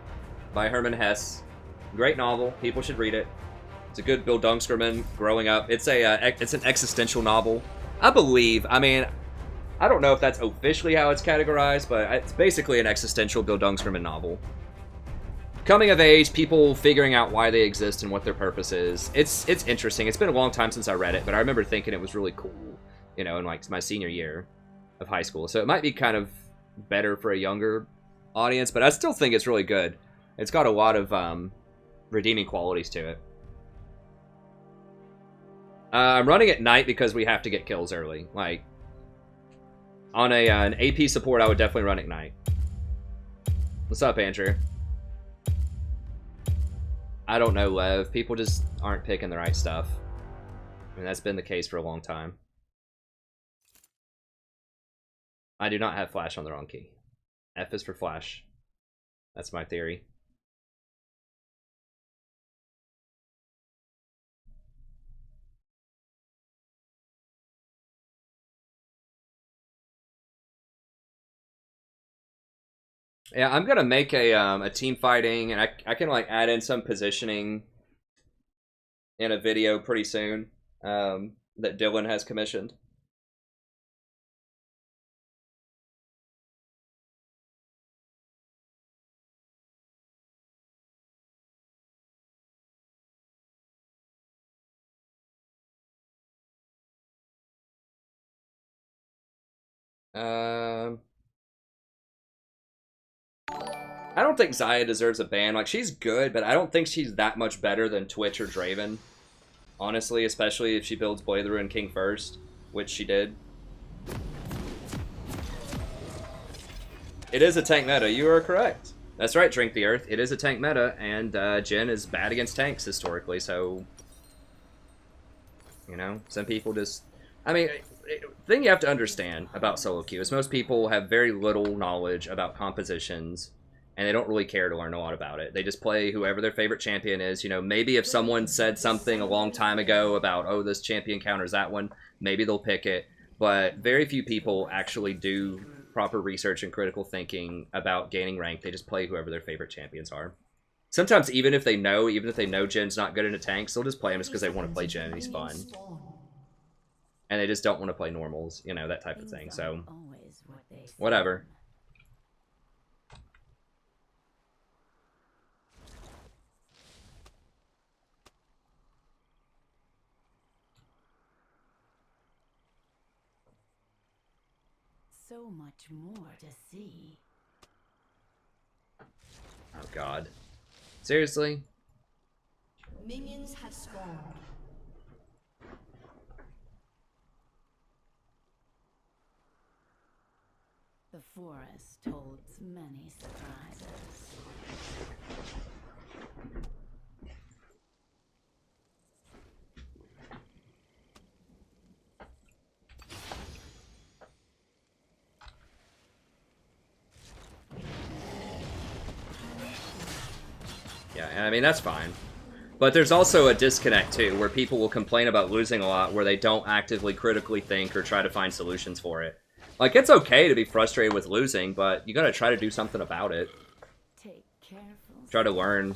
by Herman Hesse. Great novel. People should read it. It's a good Bill Dunkskerman growing up. It's an existential novel, I believe. I mean, I don't know if that's officially how it's categorized, but it's basically an existential Bill Dunkskerman novel. Coming of age, people figuring out why they exist and what their purpose is. It's interesting. It's been a long time since I read it, but I remember thinking it was really cool, you know, in like my senior year of high school. So it might be kind of better for a younger audience, but I still think it's really good. It's got a lot of redeeming qualities to it. I'm running at night because we have to get kills early. Like, on an AP support, I would definitely run at night. What's up, Andrew? I don't know, Lev. People just aren't picking the right stuff. I mean, that's been the case for a long time. I do not have flash on the wrong key. F is for flash. That's my theory. Yeah, I'm gonna make a team fighting, and I can like add in some positioning in a video pretty soon that Dylan has commissioned. I don't think Zyra deserves a ban. Like, she's good, but I don't think she's that much better than Twitch or Draven. Honestly, especially if she builds Blade and King first, which she did. It is a tank meta. You are correct. That's right, Drink the Earth. It is a tank meta, and Jhin is bad against tanks historically, so... You know, some people just... I mean, the thing you have to understand about solo queue is most people have very little knowledge about compositions, and they don't really care to learn a lot about it. They just play whoever their favorite champion is. You know, maybe if someone said something a long time ago about, oh, this champion counters that one, maybe they'll pick it. But very few people actually do proper research and critical thinking about gaining rank. They just play whoever their favorite champions are. Sometimes even if they know Jin's not good into tanks, they'll just play him just because they want to play Jhin and he's fun. And they just don't want to play normals, you know, that type of thing. So, whatever. So much more to see. Oh god. Seriously? Minions have spawned. The forest holds many surprises. Yeah, and I mean, that's fine. But there's also a disconnect, too, where people will complain about losing a lot where they don't actively critically think or try to find solutions for it. Like, it's okay to be frustrated with losing, but you gotta try to do something about it. Take careful. Try to learn.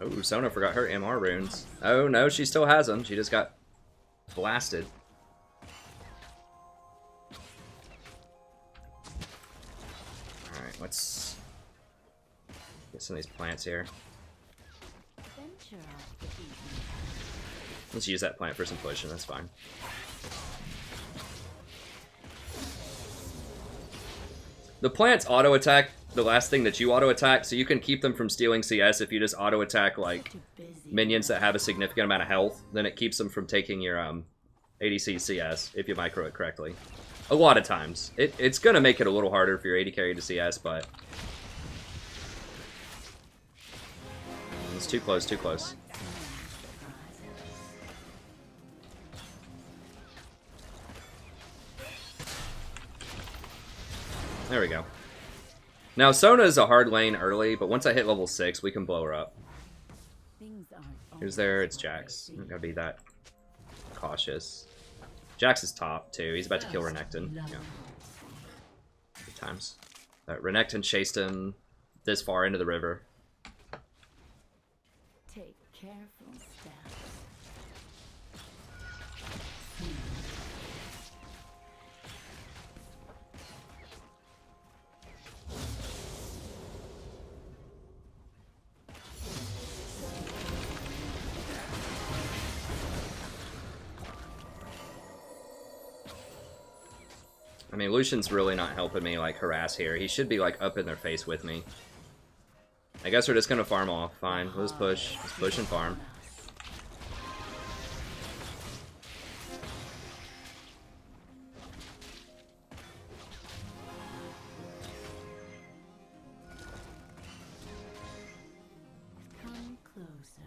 Oh, Sona forgot her MR runes. Oh no, she still has them. She just got blasted. Alright, let's get some of these plants here. Let's use that plant for some pushing, that's fine. The plants auto-attack the last thing that you auto-attack, so you can keep them from stealing CS if you just auto-attack, like, minions that have a significant amount of health. Then it keeps them from taking your ADC CS, if you micro it correctly. A lot of times. It's going to make it a little harder for your AD carry to CS, but... It's too close, too close. There we go. Now, Sona is a hard lane early, but once I hit level 6, we can blow her up. Who's there? It's Jax. I'm gonna be that cautious. Jax is top, too. He's about to kill Renekton. Yeah. Good times. Renekton chased him this far into the river. Take careful steps. I mean, Lucian's really not helping me, like, harass here. He should be, like, up in their face with me. I guess we're just gonna farm off. Fine, let's push. Let's push and farm. Come closer.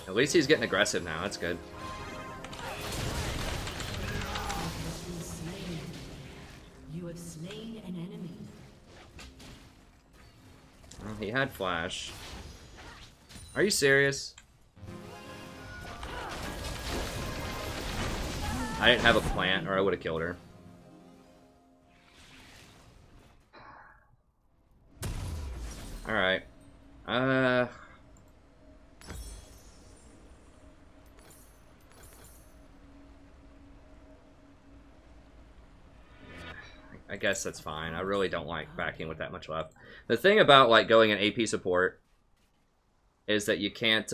At least he's getting aggressive now. That's good. You have slain an enemy. Well, he had flash. Are you serious? I didn't have a plant, or I would have killed her. Alright. I guess that's fine. I really don't like backing with that much left. The thing about like going in AP support is that you can't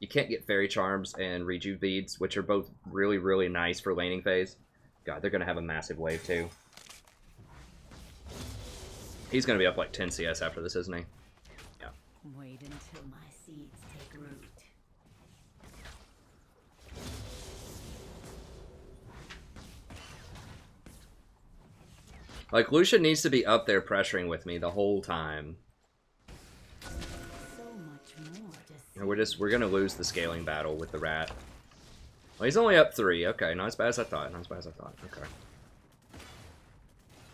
get fairy charms and rejuve beads, which are both really, really nice for laning phase. God, they're gonna have a massive wave too. He's gonna be up like 10 CS after this, isn't he? Yeah. Wait until my seeds take root. Like, Lucian needs to be up there pressuring with me the whole time. So much more to And we're gonna lose the scaling battle with the rat. Well, he's only up 3. Okay, not as bad as I thought. Not as bad as I thought. Okay.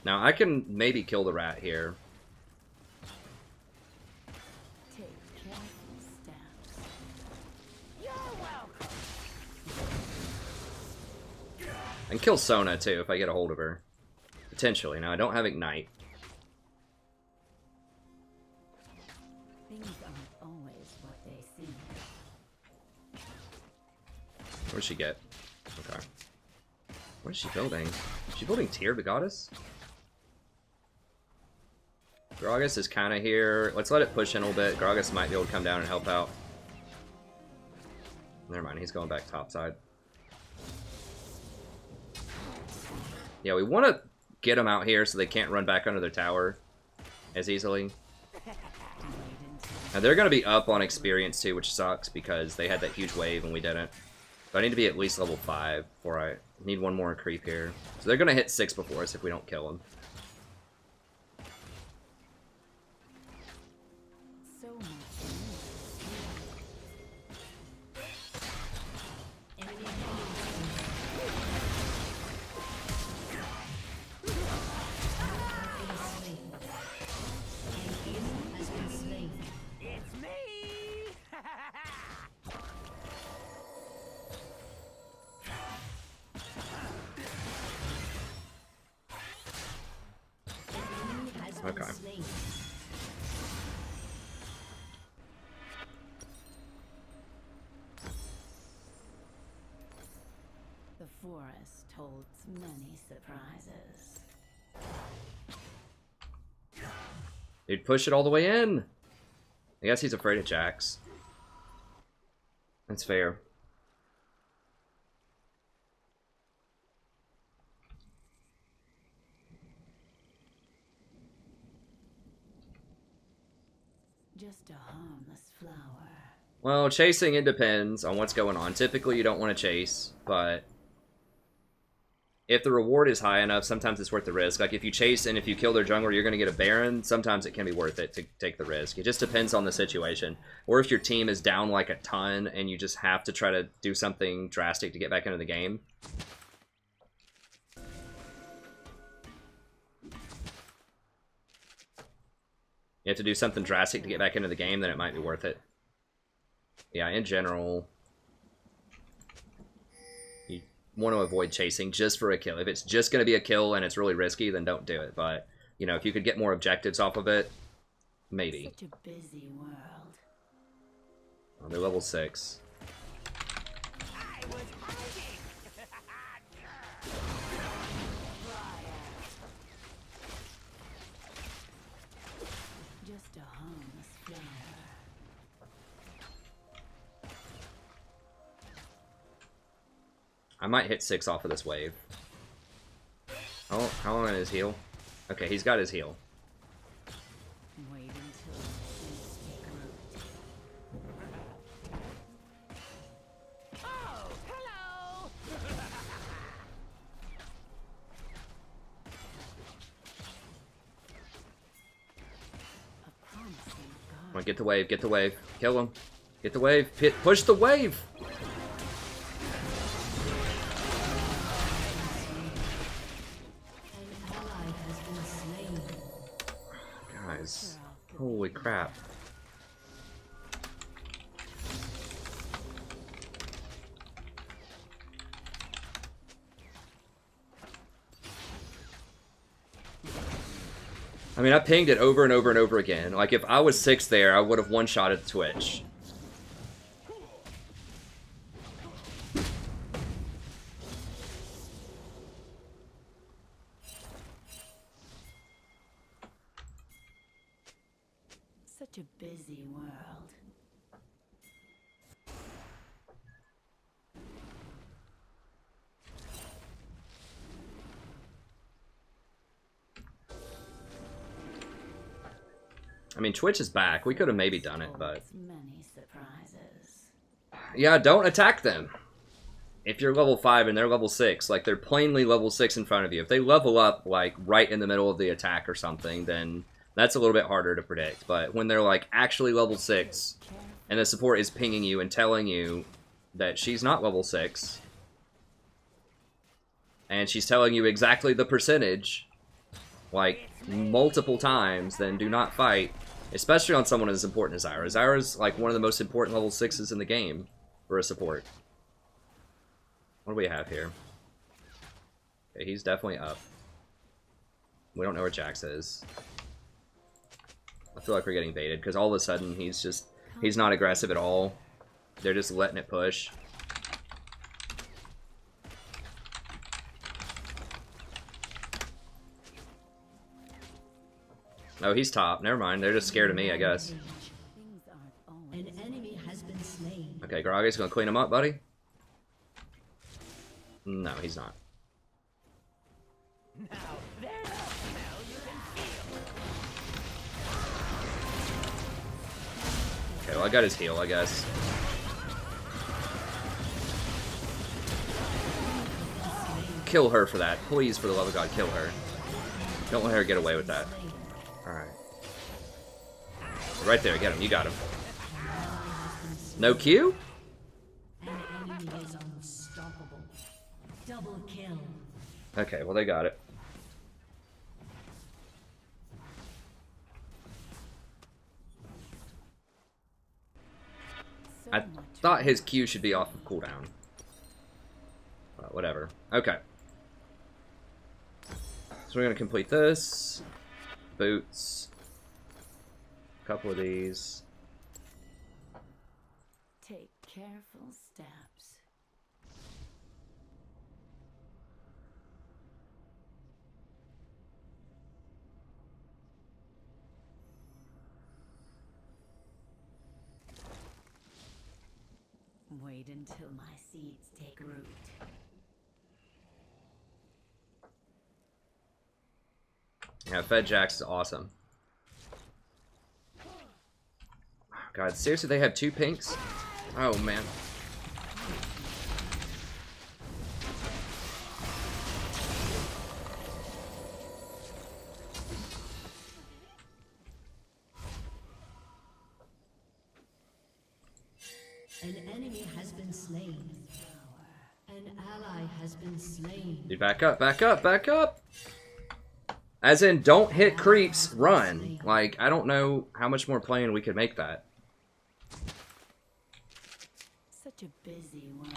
Now, I can maybe kill the rat here. take careful steps. And kill Sona, too, if I get a hold of her. Potentially. Now, I don't have Ignite. Things aren't always what they seem. What'd she get? Okay. What is she building? Is she building Tear the Goddess? Gragas is kind of here. Let's let it push in a little bit. Gragas might be able to come down and help out. Never mind, he's going back topside. Yeah, we want to get them out here so they can't run back under their tower as easily. Now they're going to be up on experience too, which sucks because they had that huge wave and we didn't. But I need to be at least level 5 before I need one more creep here. So they're going to hit 6 before us if we don't kill them. So much more. Enemy has been slain. It's me! Okay. The forest holds many surprises. Dude, push it all the way in. I guess he's afraid of Jax. That's fair. Just a harmless flower. Well, chasing, it depends on what's going on. Typically, you don't want to chase, but if the reward is high enough, sometimes it's worth the risk. Like, if you chase and if you kill their jungler, you're going to get a Baron. Sometimes it can be worth it to take the risk. It just depends on the situation. Or if your team is down, like, a ton, and you just have to try to do something drastic to get back into the game. You have to do something drastic to get back into the game, then it might be worth it. Yeah, in general, you want to avoid chasing just for a kill. If it's just going to be a kill and it's really risky, then don't do it. But, you know, if you could get more objectives off of it, maybe. Such a busy world. Oh, they're level 6. Just a harmless flower. I might hit 6 off of this wave. Oh, how long is his heal? Okay, he's got his heal. Wait until things take root. Oh, hello! A promising Come garden. on, get the wave, get the wave. Kill him. Get the wave. Push the wave! An ally has been slain. Guys, holy crap. I mean, I pinged it over and over and over again. Like, if I was 6 there, I would have one-shotted Twitch. Such a busy world. I mean, Twitch is back. We could have maybe done it, but... Always many surprises. Yeah, don't attack them. If you're level 5 and they're level 6, like, they're plainly level 6 in front of you. If they level up, like, right in the middle of the attack or something, then that's a little bit harder to predict. But when they're, like, actually level 6, and the support is pinging you and telling you that she's not level 6, and she's telling you exactly the percentage, like, multiple times, then do not fight. Especially on someone as important as Zyra. Zyra's, like, one of the most important level 6s in the game for a support. What do we have here? Okay, he's definitely up. We don't know where Jax is. I feel like we're getting baited, because all of a sudden he's not aggressive at all. They're just letting it push. Oh, he's top. Never mind. They're just scared of me, I guess. Things aren't always. An enemy has been slain. Okay, Gragas gonna clean him up, buddy? No, he's not. Okay, well, I got his heal, I guess. Kill her for that. Please, for the love of God, kill her. Don't let her get away with that. Alright. Right there, get him. You got him. No Q? An enemy is unstoppable. Double kill. Okay, well, they got it. So I much thought his Q should be off of cooldown. Whatever. Okay. So we're going to complete this. Boots. A couple of these. Take careful steps. Wait until my seeds take root. Yeah, Fed Jax is awesome. God, seriously, they have 2 pinks? Oh, man. An enemy has been slain. An ally has been slain. Dude, back up, back up, back up! As in, don't hit creeps, run. Like, I don't know how much more playing we could make that. Such a busy one.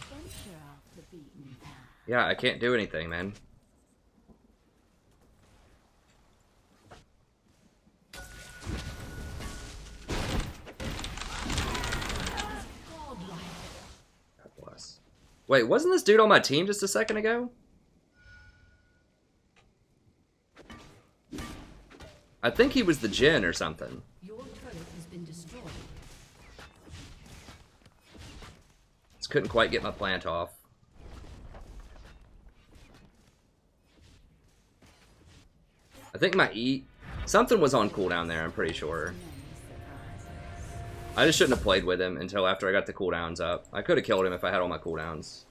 Venture off the beaten path. Yeah, I can't do anything, man. God bless. Wait, wasn't this dude on my team just a second ago? I think he was the Jinn or something. Your turret has been destroyed. Just couldn't quite get my plant off. I think my E... Something was on cooldown there, I'm pretty sure. I just shouldn't have played with him until after I got the cooldowns up. I could have killed him if I had all my cooldowns.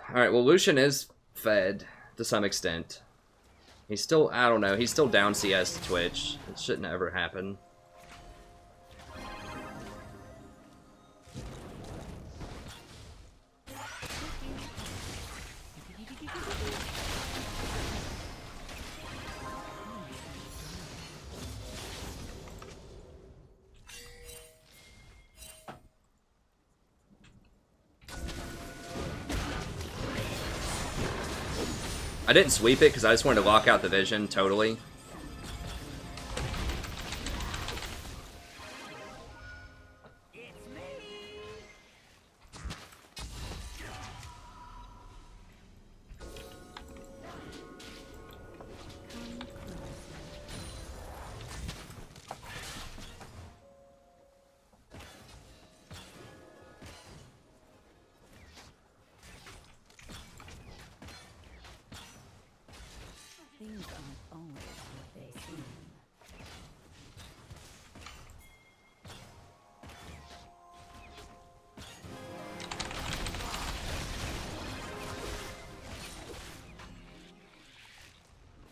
Alright, well, Lucian is fed to some extent. He's still, I don't know, he's still down CS to Twitch. It shouldn't ever happen. I didn't sweep it because I just wanted to lock out the vision totally. Things aren't always what they seem.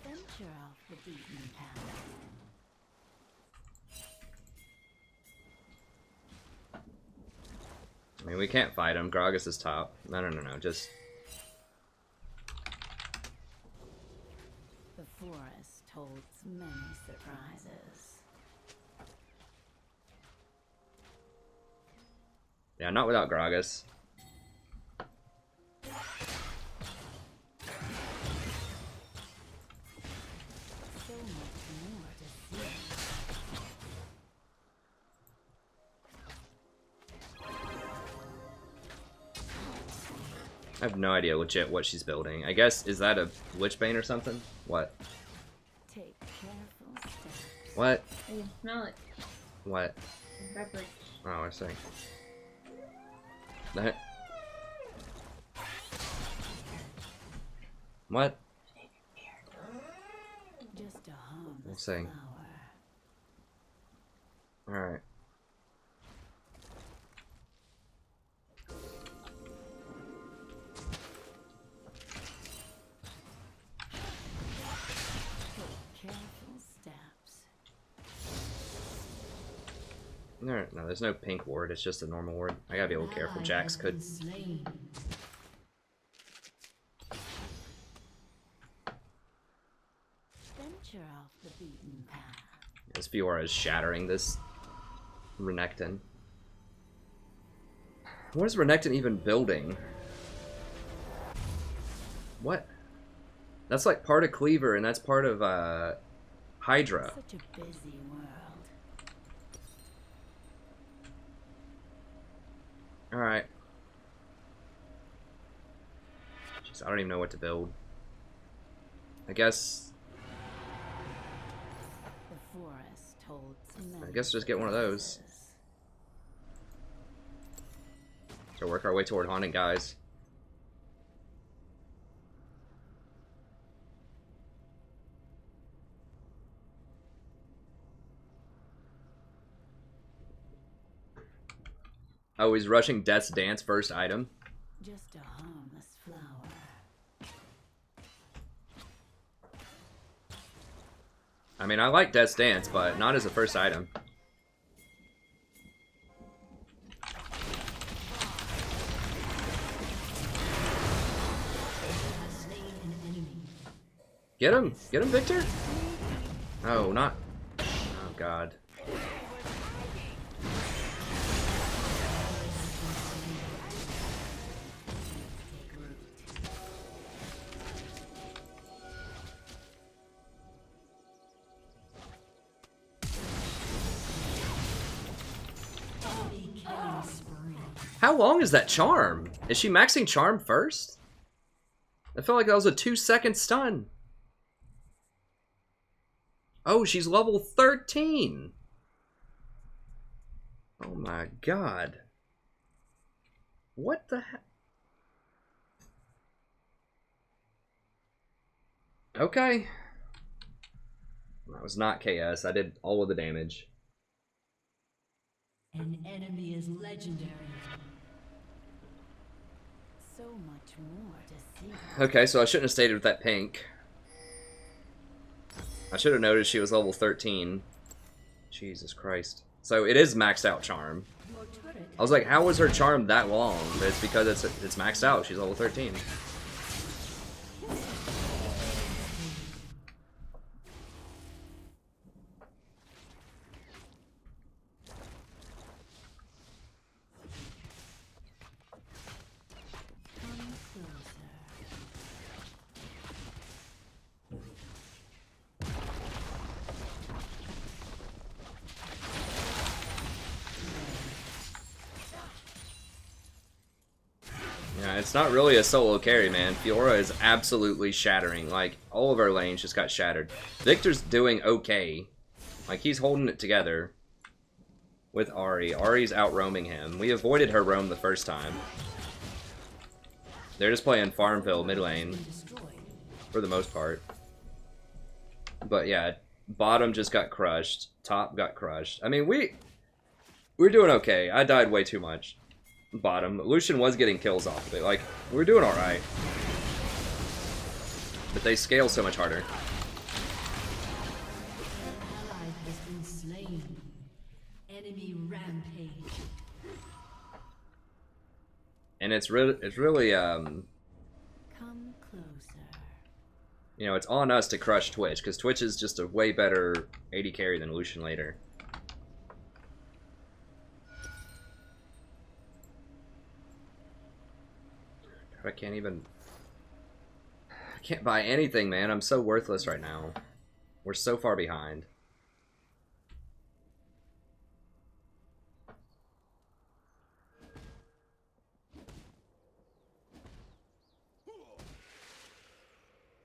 Venture off the beaten path. I mean, we can't fight him. Gragas is top. No, just... The forest holds many surprises. Yeah, not without Gragas. So much more to see. I have no idea legit what she's building. I guess, is that a Witchbane or something? What? Take careful steps. What? I can smell it. What? It's beverage. Oh, I see. That... What? Just a harmless We'll see. flower. Alright. Careful steps. No, there's no pink ward, it's just a normal ward. I gotta be a little careful. Jax could... Slain. Venture off the beaten path. This Fiora is shattering this Renekton. What is Renekton even building? What? That's like part of Cleaver, and that's part of Hydra. Such a busy world. Alright. Jeez, I don't even know what to build. I guess The forest holds many I guess just get one of those. surprises. So work our way toward haunting guys. Oh, he's rushing Death's Dance first item. Just a harmless flower. I mean, I like Death's Dance, but not as a first item. Get him! Get him, Victor! Oh, not... Oh, God. How long is that charm? Is she maxing charm first? I felt like that was a 2-second stun. Oh, she's level 13. Oh my god. What the heck? Okay. That was not KS. I did all of the damage. An enemy is legendary. So much more to see. Okay, so I shouldn't have stayed with that pink. I should have noticed she was level 13. Jesus Christ. So it is maxed out charm. Your turret I was like, how was her charm that long? But it's because it's maxed out. She's level 13. Come closer. Yeah, it's not really a solo carry, man. Fiora is absolutely shattering. Like, all of our lanes just got shattered. Victor's doing okay. Like, he's holding it together with Ahri. Ahri's out roaming him. We avoided her roam the first time. They're just playing Farmville mid lane for the most part. But yeah, bottom just got crushed. Top got crushed. I mean, we're doing okay. I died way too much. Bottom. Lucian was getting kills off of it. Like, we're doing alright. But they scale so much harder. ally has been slain. Enemy rampage. And it's really Come closer. you know, it's on us to crush Twitch, because Twitch is just a way better AD carry than Lucian later. I can't buy anything, man. I'm so worthless right now. We're so far behind.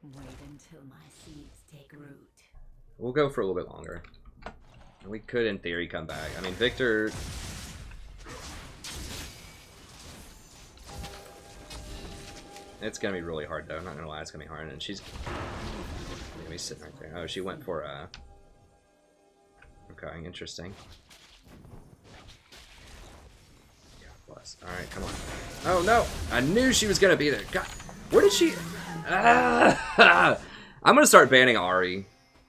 Wait until my seeds take root. We'll go for a little bit longer. We could, in theory, come back. I mean, Victor... It's gonna be really hard, though. I'm not gonna lie, it's gonna be hard. And she's gonna be sitting right there. Oh, she went for okay, interesting. God bless. All right, come on. Oh no! I knew she was gonna be there. God, where did she? Ah! I'm gonna start banning Ahri.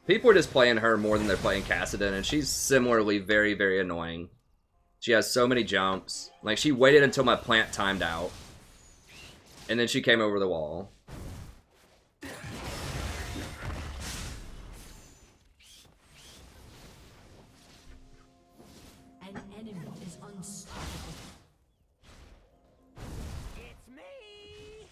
People are just playing her more than they're playing Kassadin, and she's similarly very, very annoying. She has so many jumps. Like, she waited until my plant timed out. And then she came over the wall. An enemy is unstoppable. It's me!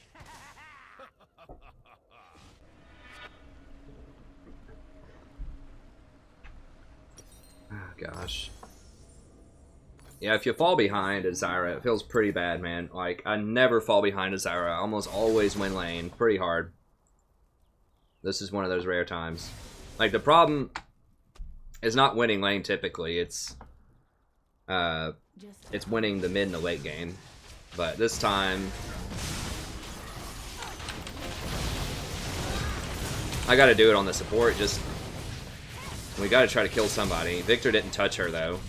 Oh, gosh. Yeah, if you fall behind a Zyra, it feels pretty bad, man. Like, I never fall behind a Zyra. I almost always win lane. Pretty hard. This is one of those rare times. Like, the problem is not winning lane typically. It's winning the mid and the late game. But this time, I gotta do it on the support. Just, we gotta try to kill somebody. Victor didn't touch her, though.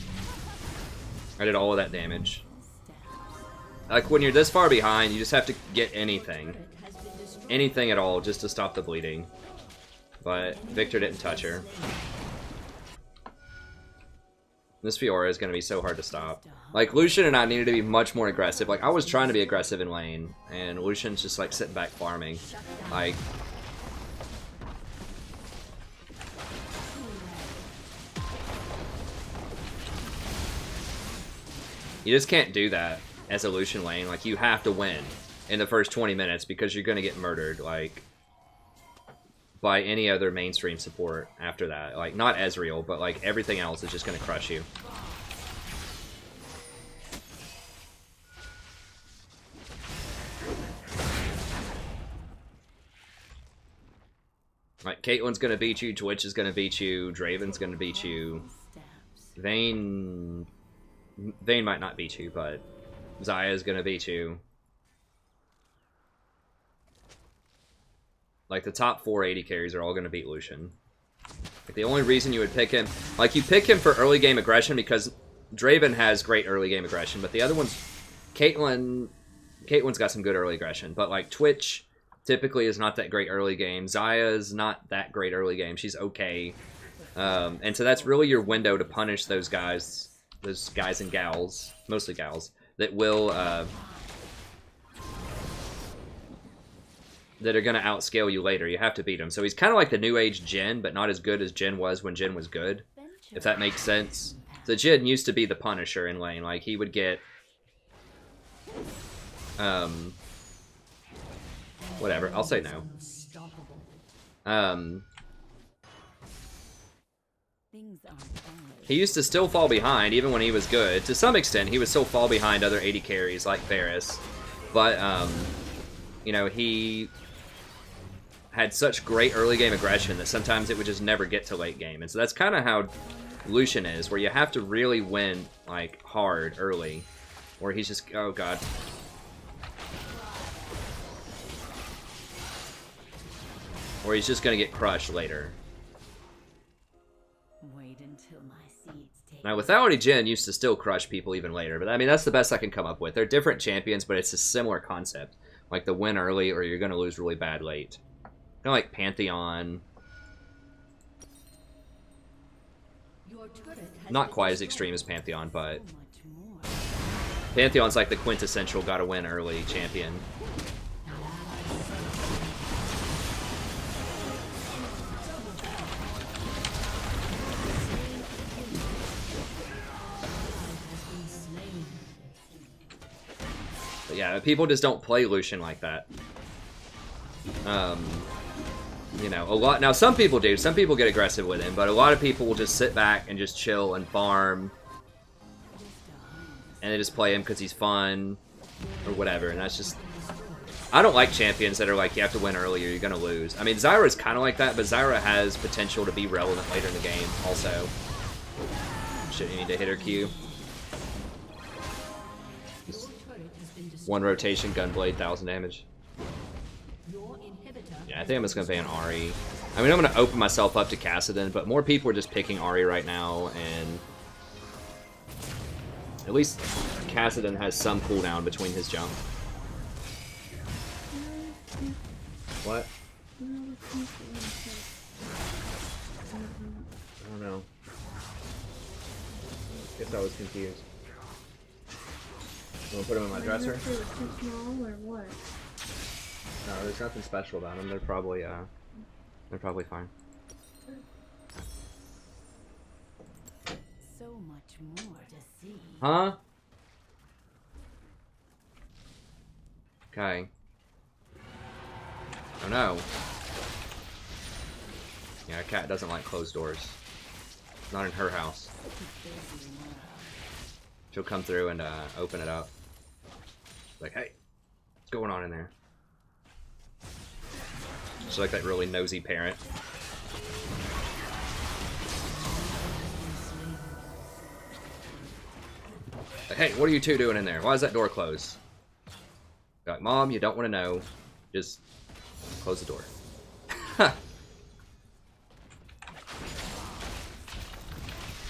I did all of that damage. Like, when you're this far behind, you just have to get anything. Anything at all, just to stop the bleeding. But Victor didn't touch her. This Fiora is going to be so hard to stop. Like, Lucian and I needed to be much more aggressive. Like, I was trying to be aggressive in lane, and Lucian's just, like, sitting back farming. Like, you just can't do that as a Lucian lane. Like, you have to win in the first 20 minutes because you're going to get murdered, like, by any other mainstream support after that. Like, not Ezreal, but, like, everything else is just going to crush you. Like, Caitlyn's going to beat you, Twitch is going to beat you, Draven's going to beat you, Vayne might not beat you, but Zaya's gonna beat you. Like, the top 4 AD carries are all gonna beat Lucian. Like, the only reason you would pick him... Like, you pick him for early game aggression because Draven has great early game aggression, but the other ones... Caitlyn's got some good early aggression, but, like, Twitch typically is not that great early game. Zaya's not that great early game. She's okay. And so that's really your window to punish those guys and gals, mostly gals, that will, that are going to outscale you later. You have to beat him. So he's kind of like the new age Jhin, but not as good as Jhin was when Jhin was good, if that makes sense. So Jhin used to be the Punisher in lane. Like, he would get, whatever, I'll say no. He used to still fall behind, even when he was good. To some extent, he would still fall behind other AD carries, like Varus. But, you know, he had such great early game aggression that sometimes it would just never get to late game. And so that's kind of how Lucian is, where you have to really win, like, hard early. Where he's just, oh god. Or he's just going to get crushed later. Now, Lethality Jhin used to still crush people even later, but I mean, that's the best I can come up with. They're different champions, but it's a similar concept. Like the win early, or you're going to lose really bad late. Kind of like Pantheon. Not quite as extreme as Pantheon, but Pantheon's like the quintessential gotta win early champion. Yeah, people just don't play Lucian like that. You know, a lot. Now, some people do. Some people get aggressive with him, but a lot of people will just sit back and just chill and farm, and they just play him because he's fun or whatever. And that's just, I don't like champions that are like, you have to win early or you're gonna lose. I mean, Zyra is kind of like that, but Zyra has potential to be relevant later in the game. Also, shit, you need to hit her Q. One rotation, gunblade, 1,000 damage. Yeah, I think I'm just gonna pay an Ahri. I mean, I'm gonna open myself up to Kassadin, but more people are just picking Ahri right now, and at least Kassadin has some cooldown between his jump. What? I don't know. Guess I was confused. You want to put them in my dresser? Too small or what? No, there's nothing special about them. They're probably fine. So much more to see. Huh? Okay. Oh no. Yeah, a cat doesn't like closed doors. Not in her house. She'll come through and open it up. Like, hey, what's going on in there? She's like that really nosy parent. Like, hey, what are you two doing in there? Why is that door closed? Like, Mom, you don't want to know. Just close the door.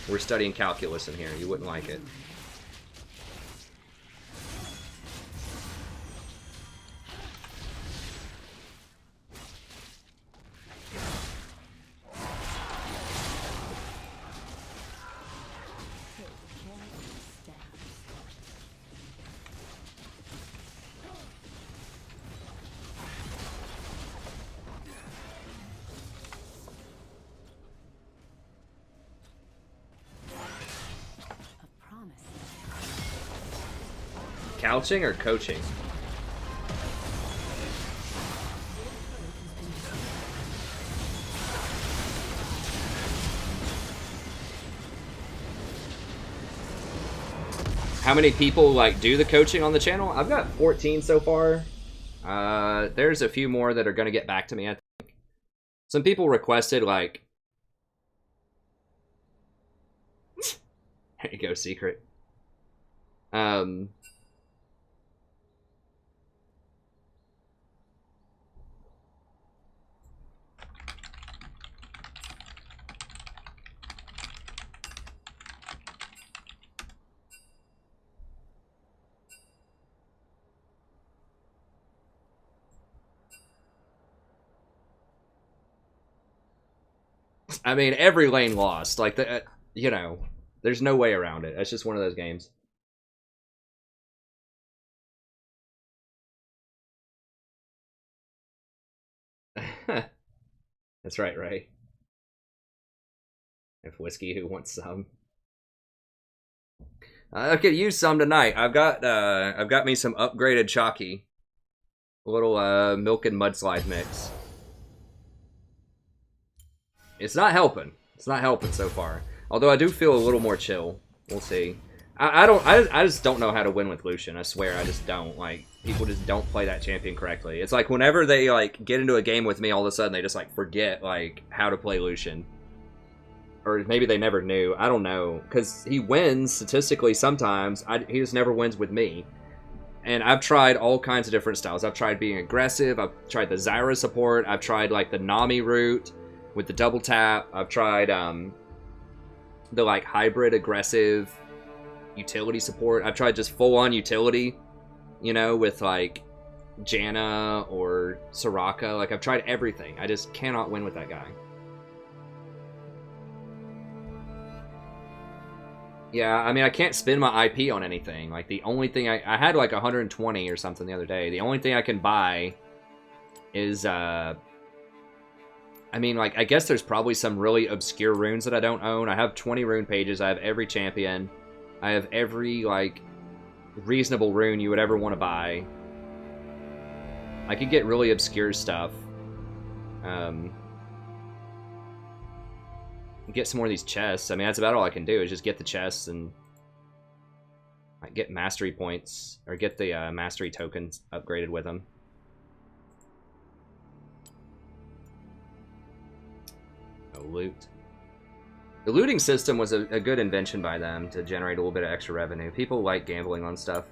We're studying calculus in here. You wouldn't like it. Couching or coaching? How many people like do the coaching on the channel? I've got 14 so far. There's a few more that are gonna get back to me, I think. Some people requested like there you go, secret. I mean, every lane lost. Like, you know, there's no way around it. It's just one of those games. That's right, Ray. If whiskey, who wants some? I could use some tonight. I've got me some upgraded chalky. A little milk and mudslide mix. It's not helping. It's not helping so far. Although I do feel a little more chill. We'll see. I just don't know how to win with Lucian. I swear, I just don't. Like, people just don't play that champion correctly. It's like whenever they like get into a game with me, all of a sudden they just like forget like how to play Lucian. Or maybe they never knew. I don't know. Because he wins statistically sometimes. He just never wins with me. And I've tried all kinds of different styles. I've tried being aggressive. I've tried the Zyra support. I've tried like the Nami route with the double tap. I've tried the like hybrid aggressive utility support. I've tried just full on utility, you know, with like Janna or Soraka. Like, I've tried everything. I just cannot win with that guy. Yeah, I mean, I can't spend my IP on anything. Like, the only thing I had like 120 or something the other day. The only thing I can buy is I mean, like, I guess there's probably some really obscure runes that I don't own. I have 20 rune pages. I have every champion. I have every, like, reasonable rune you would ever want to buy. I could get really obscure stuff. Get some more of these chests. I mean, that's about all I can do is just get the chests and like, get mastery points. Or get the mastery tokens upgraded with them. Loot. The looting system was a good invention by them to generate a little bit of extra revenue. People like gambling on stuff.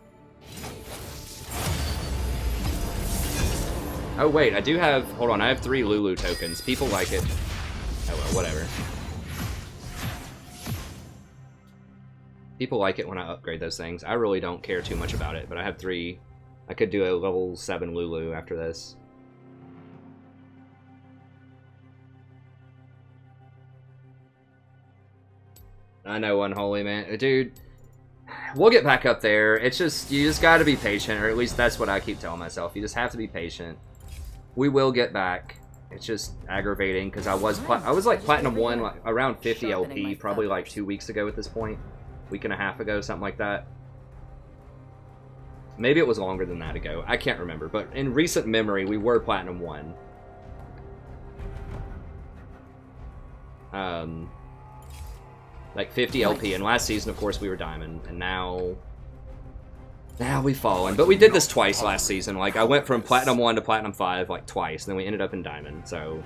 Oh wait, I do have, hold on, I have 3 Lulu tokens. People like it. Oh well, whatever. People like it when I upgrade those things. I really don't care too much about it, but I have 3. I could do a level 7 Lulu after this. I know, Unholy, man. Dude, we'll get back up there. It's just, you just gotta be patient, or at least that's what I keep telling myself. You just have to be patient. We will get back. It's just aggravating, because I was like Platinum 1, like, around 50 LP, probably like 2 weeks ago at this point. Week and a half ago, something like that. Maybe it was longer than that ago. I can't remember, but in recent memory, we were Platinum 1. Like 50 LP, and last season, of course, we were Diamond, and now we've fallen. But we did this twice last season. Like, I went from Platinum 1 to Platinum 5, like, twice, and then we ended up in Diamond, so...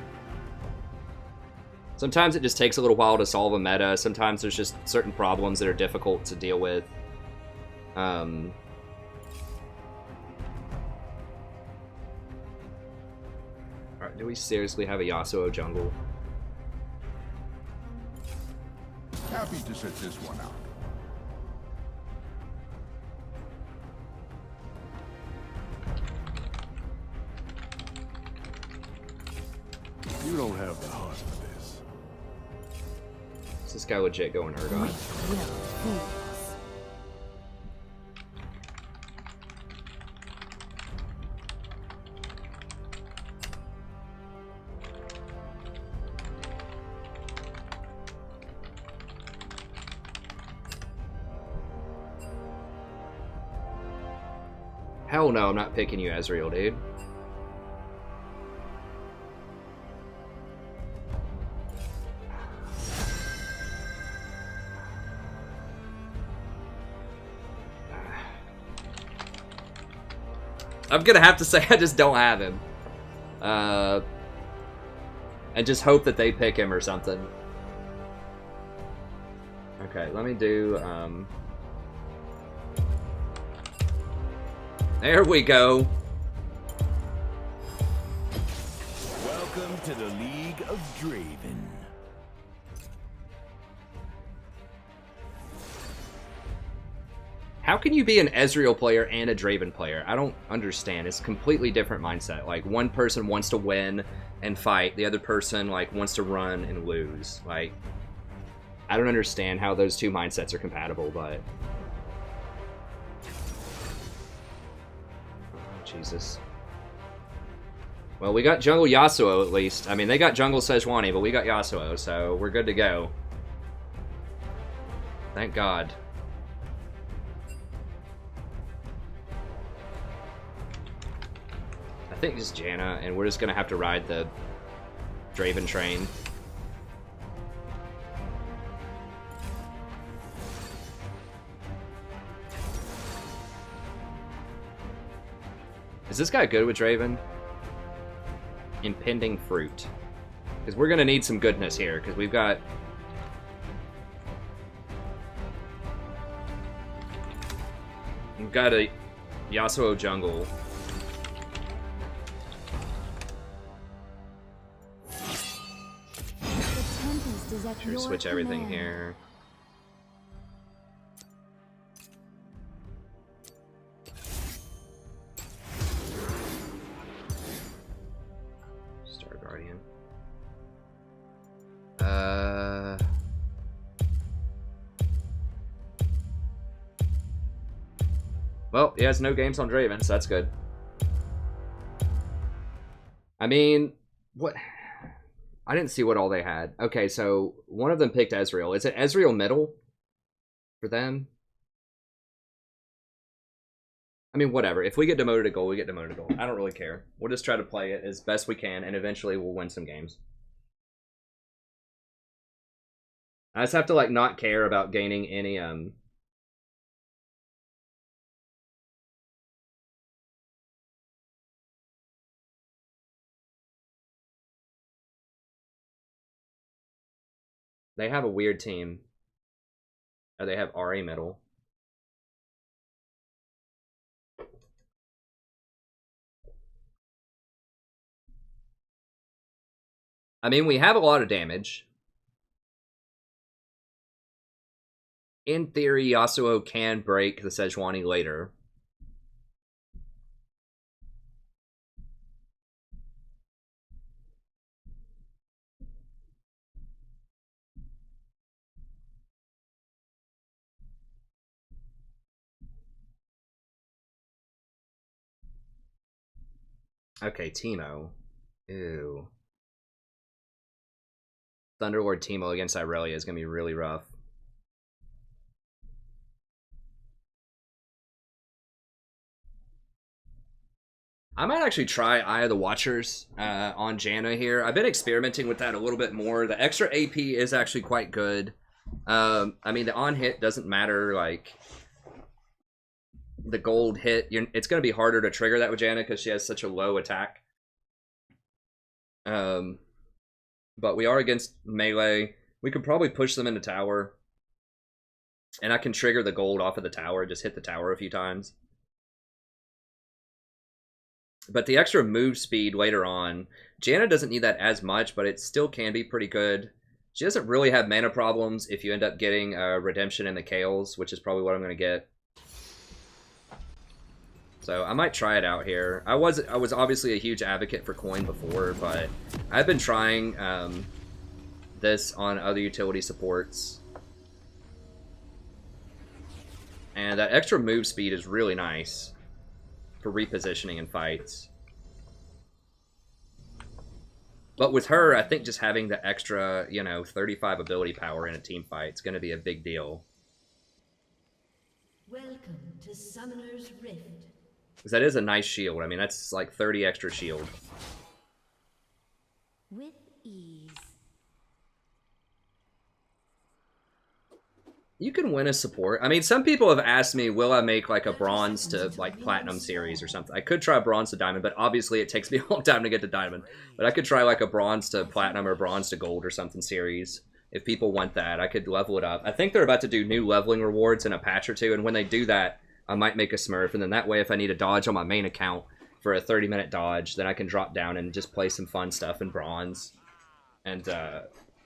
Sometimes it just takes a little while to solve a meta. Sometimes there's just certain problems that are difficult to deal with. Alright, do we seriously have a Yasuo jungle? Happy to set this one out. You don't have the heart for this. Is this guy legit going Ergon? Hell no, I'm not picking you, Ezreal, dude. I'm gonna have to say I just don't have him. And just hope that they pick him or something. Okay, let me do, there we go. Welcome to the League of Draven. How can you be an Ezreal player and a Draven player? I don't understand. It's a completely different mindset. Like, one person wants to win and fight. The other person, like, wants to run and lose. Like, I don't understand how those two mindsets are compatible, but... Jesus. Well, we got jungle Yasuo at least. I mean, they got jungle Sejuani, but we got Yasuo, so we're good to go. Thank God. I think it's Janna, and we're just gonna have to ride the Draven train. Is this guy good with Draven? Impending fruit. Because we're gonna need some goodness here, because we've got... We've got a Yasuo jungle. Sure, switch everything here. Star Guardian. Well, he has no games on Draven, so that's good. I mean, what... I didn't see what all they had. Okay, so one of them picked Ezreal. Is it Ezreal middle for them? I mean, whatever. If we get demoted to gold, we get demoted to gold. I don't really care. We'll just try to play it as best we can, and eventually we'll win some games. I just have to, like, not care about gaining any, They have a weird team. Oh, they have Ahri middle. I mean, we have a lot of damage. In theory, Yasuo can break the Sejuani later. Okay, Teemo. Ew. Thunderlord Teemo against Irelia is going to be really rough. I might actually try Eye of the Watchers on Janna here. I've been experimenting with that a little bit more. The extra AP is actually quite good. I mean, the on hit doesn't matter, like, the gold hit, it's going to be harder to trigger that with Janna because she has such a low attack. But we are against melee. We could probably push them into tower. And I can trigger the gold off of the tower, just hit the tower a few times. But the extra move speed later on, Janna doesn't need that as much, but it still can be pretty good. She doesn't really have mana problems if you end up getting Redemption in the Kales, which is probably what I'm going to get. So I might try it out here. I was obviously a huge advocate for coin before, but I've been trying this on other utility supports. And that extra move speed is really nice for repositioning in fights. But with her, I think just having the extra, 35 ability power in a team fight is going to be a big deal. Welcome to Summoner's Rift. Because that is a nice shield. I mean, that's like 30 extra shield. With ease. You can win a support. I mean, some people have asked me, will I make like a bronze to like platinum series or something? I could try bronze to diamond, but obviously it takes me a long time to get to diamond. But I could try like a bronze to platinum or bronze to gold or something series. If people want that, I could level it up. I think they're about to do new leveling rewards in a patch or two, and when they do that, I might make a smurf, and then that way if I need a dodge on my main account for a 30-minute dodge, then I can drop down and just play some fun stuff in bronze. And,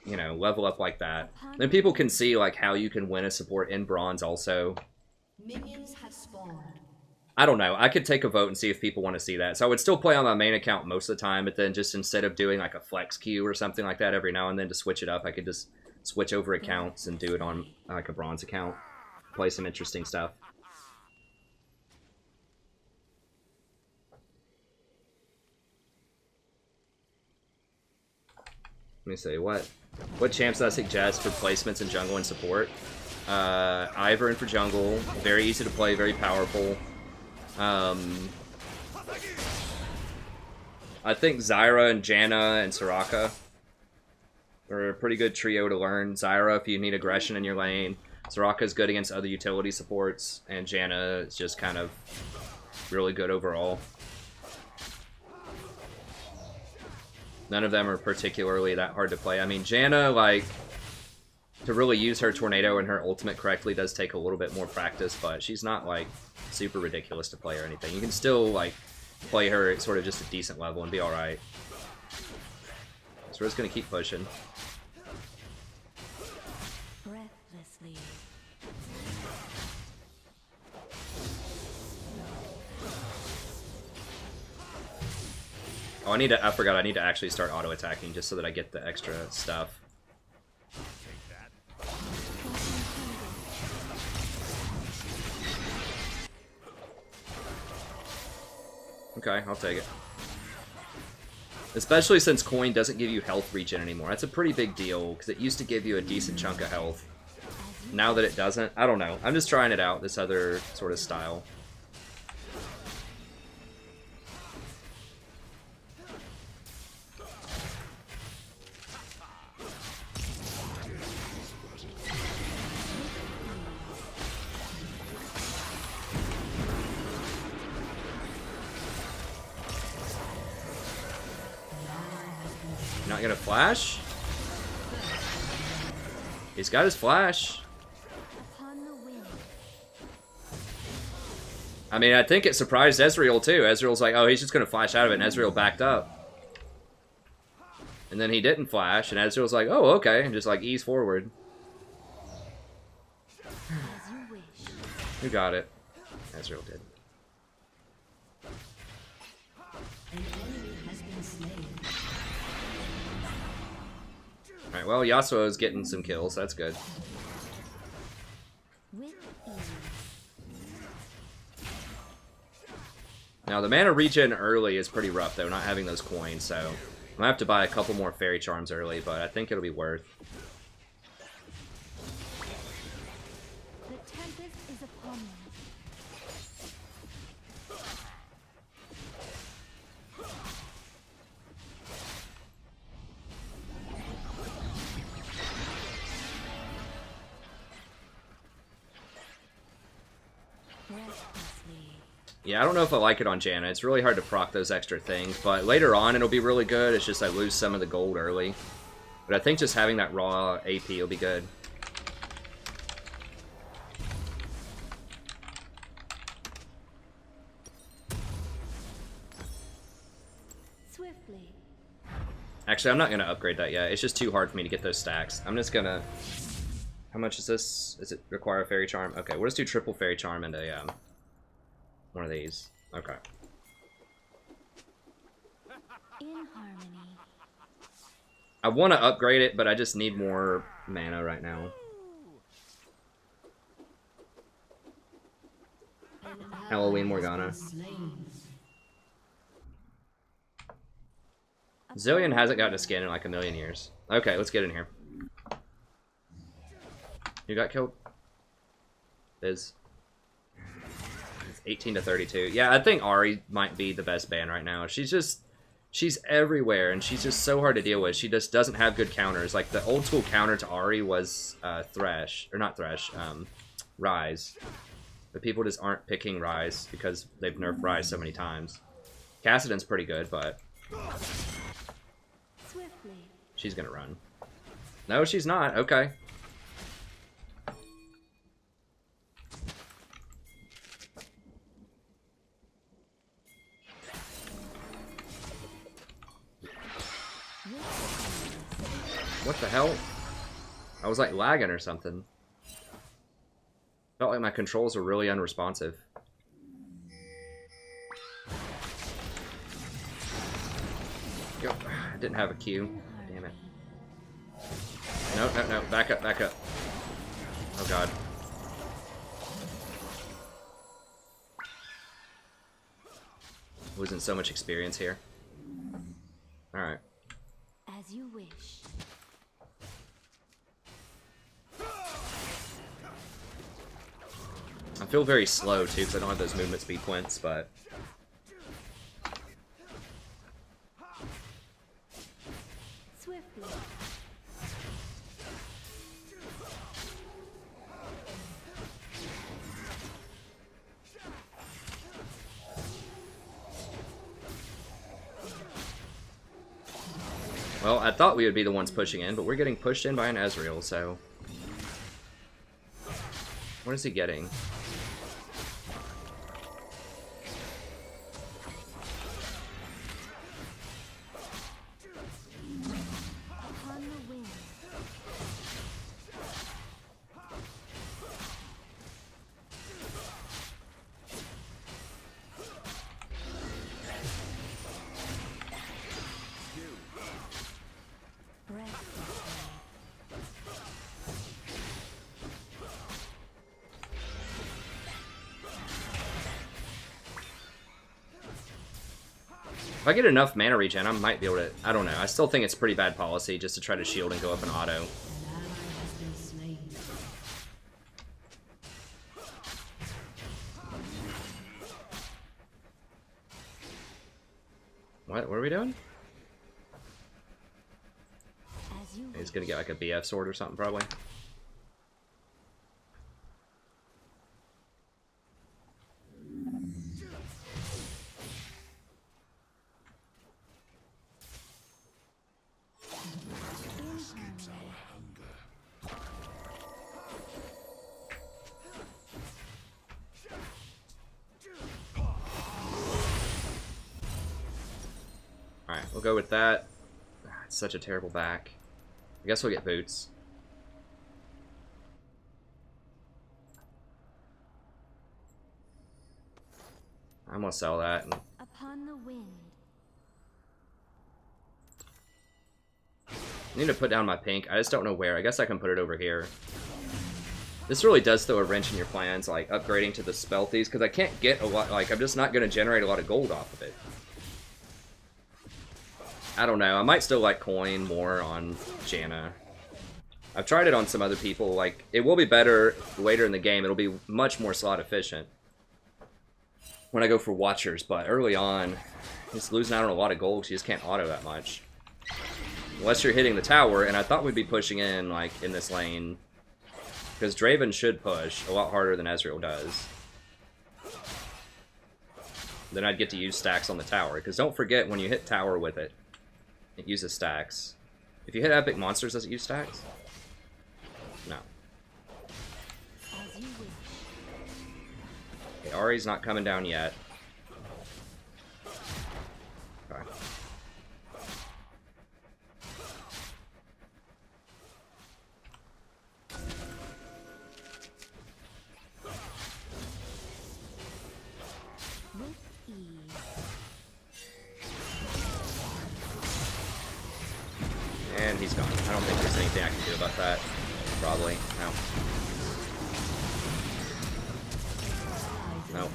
level up like that. Then people can see like how you can win a support in bronze also. Minions have spawned. I don't know. I could take a vote and see if people want to see that. So I would still play on my main account most of the time, but then just instead of doing like a flex queue or something like that every now and then to switch it up, I could just switch over accounts and do it on like a bronze account. Play some interesting stuff. Let me see, what champs do I suggest for placements in jungle and support? Ivern for jungle, very easy to play, very powerful. I think Zyra and Janna and Soraka are a pretty good trio to learn. Zyra if you need aggression in your lane. Soraka is good against other utility supports, and Janna is just kind of really good overall. None of them are particularly that hard to play. I mean, Janna, like, to really use her tornado and her ultimate correctly does take a little bit more practice, but she's not, like, super ridiculous to play or anything. You can still, like, play her at sort of just a decent level and be alright. So we're just going to keep pushing. Breathlessly. Oh, I forgot, I need to actually start auto-attacking just so that I get the extra stuff. Okay, I'll take it. Especially since coin doesn't give you health regen anymore. That's a pretty big deal, because it used to give you a decent chunk of health. Now that it doesn't, I don't know. I'm just trying it out, this other sort of style. Not gonna flash? He's got his flash. I mean, I think it surprised Ezreal too. Ezreal's like, oh, he's just gonna flash out of it, and Ezreal backed up. And then he didn't flash, and Ezreal's like, oh, okay, and just like ease forward. Who got it? Ezreal did. Alright, well, Yasuo's getting some kills. That's good. Now, the mana regen early is pretty rough, though, not having those coins, so I'm gonna have to buy a couple more fairy charms early, but I think it'll be worth. The tempest is upon me. Yeah, I don't know if I like it on Janna. It's really hard to proc those extra things, but later on it'll be really good. It's just I lose some of the gold early. But I think just having that raw AP will be good. Swiftly. Actually, I'm not going to upgrade that yet. It's just too hard for me to get those stacks. I'm just going to... How much is this? Does it require a Fairy Charm? Okay, we'll just do triple Fairy Charm and a, one of these. Okay. In harmony. I want to upgrade it, but I just need more mana right now. Halloween Morgana. Zillion hasn't gotten a skin in like a million years. Okay, let's get in here. You got killed? It's 18 to 32. Yeah, I think Ahri might be the best ban right now. She's everywhere, and she's just so hard to deal with. She just doesn't have good counters. Like, the old school counter to Ahri was Thresh. Or not Thresh, Rise. But people just aren't picking Rise because they've nerfed Rise so many times. Cassidon's pretty good, but... Swiftly. She's gonna run. No, she's not. Okay. What the hell? I was like lagging or something. Felt like my controls were really unresponsive. Yo, I didn't have a Q. Damn it. No, no, no. Back up, back up. Oh god. Losing so much experience here. Alright. As you wish. I feel very slow too because I don't have those movement speed points, but... Swiftly. Well, I thought we would be the ones pushing in, but we're getting pushed in by an Ezreal, so... What is he getting? Upon the wind. If I get enough mana regen, I might be able to... I don't know. I still think it's pretty bad policy just to try to shield and go up an auto. What are we doing? He's gonna get like a BF sword or something, probably. Alright, we'll go with that. It's such a terrible back. I guess we'll get boots. I'm gonna sell that. Upon the wind. I need to put down my pink. I just don't know where. I guess I can put it over here. This really does throw a wrench in your plans, like upgrading to the Spelthies, because I can't get a lot. Like, I'm just not going to generate a lot of gold off of it. I don't know. I might still like coin more on Janna. I've tried it on some other people. Like, it will be better later in the game. It'll be much more slot efficient when I go for Watchers. But early on, just losing out on a lot of gold because you just can't auto that much. Unless you're hitting the tower, and I thought we'd be pushing in, like, in this lane. Because Draven should push a lot harder than Ezreal does. Then I'd get to use stacks on the tower. Because don't forget, when you hit tower with it, it uses stacks. If you hit epic monsters, does it use stacks? No. Okay, Ari's not coming down yet. Okay. And he's gone. I don't think there's anything I can do about that. Probably. No. No.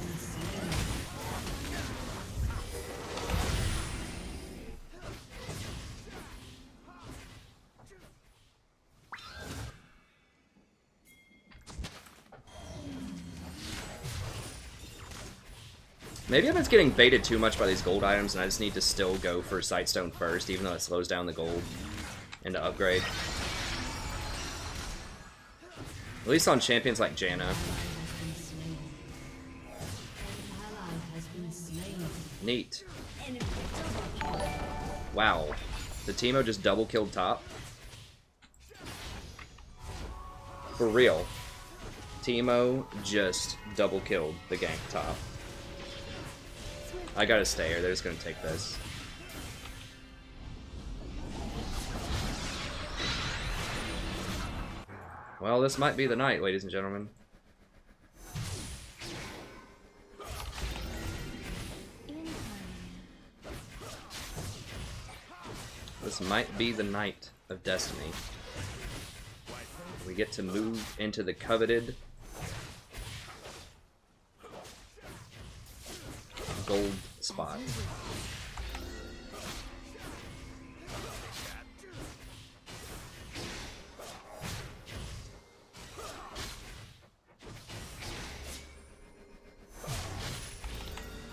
Maybe I'm just getting baited too much by these gold items and I just need to still go for Sightstone first, even though it slows down the gold into upgrade. At least on champions like Janna. Neat. Wow. The Teemo just double killed top? For real. Teemo just double killed the gank top. I gotta stay or they're just gonna take this. Well, this might be the night, ladies and gentlemen. This might be the night of destiny. We get to move into the coveted gold spot.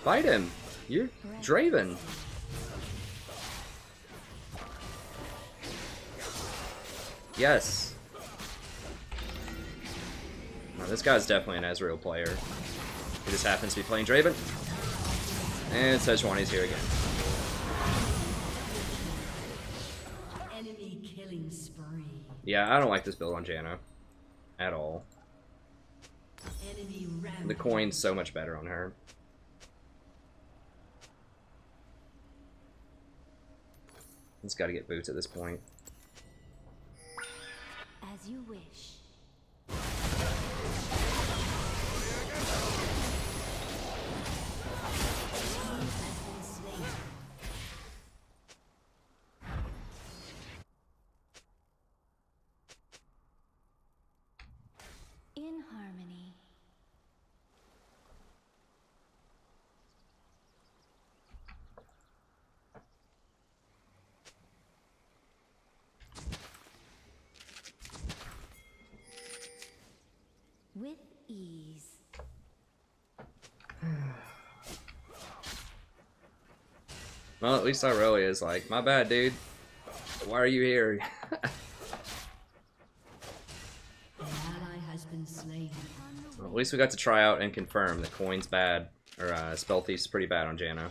Fight him! You're Draven! Yes! Now, this guy's definitely an Ezreal player. He just happens to be playing Draven. And Sejuani's here again. Enemy killing spree. Yeah, I don't like this build on Janna. At all. Enemy The coin's so much better on her. Just gotta get boots at this point. As you wish. In harmony. With ease. Well, at least Aurelia is like, my bad, dude. Why are you here? An ally has been slain. Well, at least we got to try out and confirm that coin's bad, or Spell Thief's pretty bad on Janna.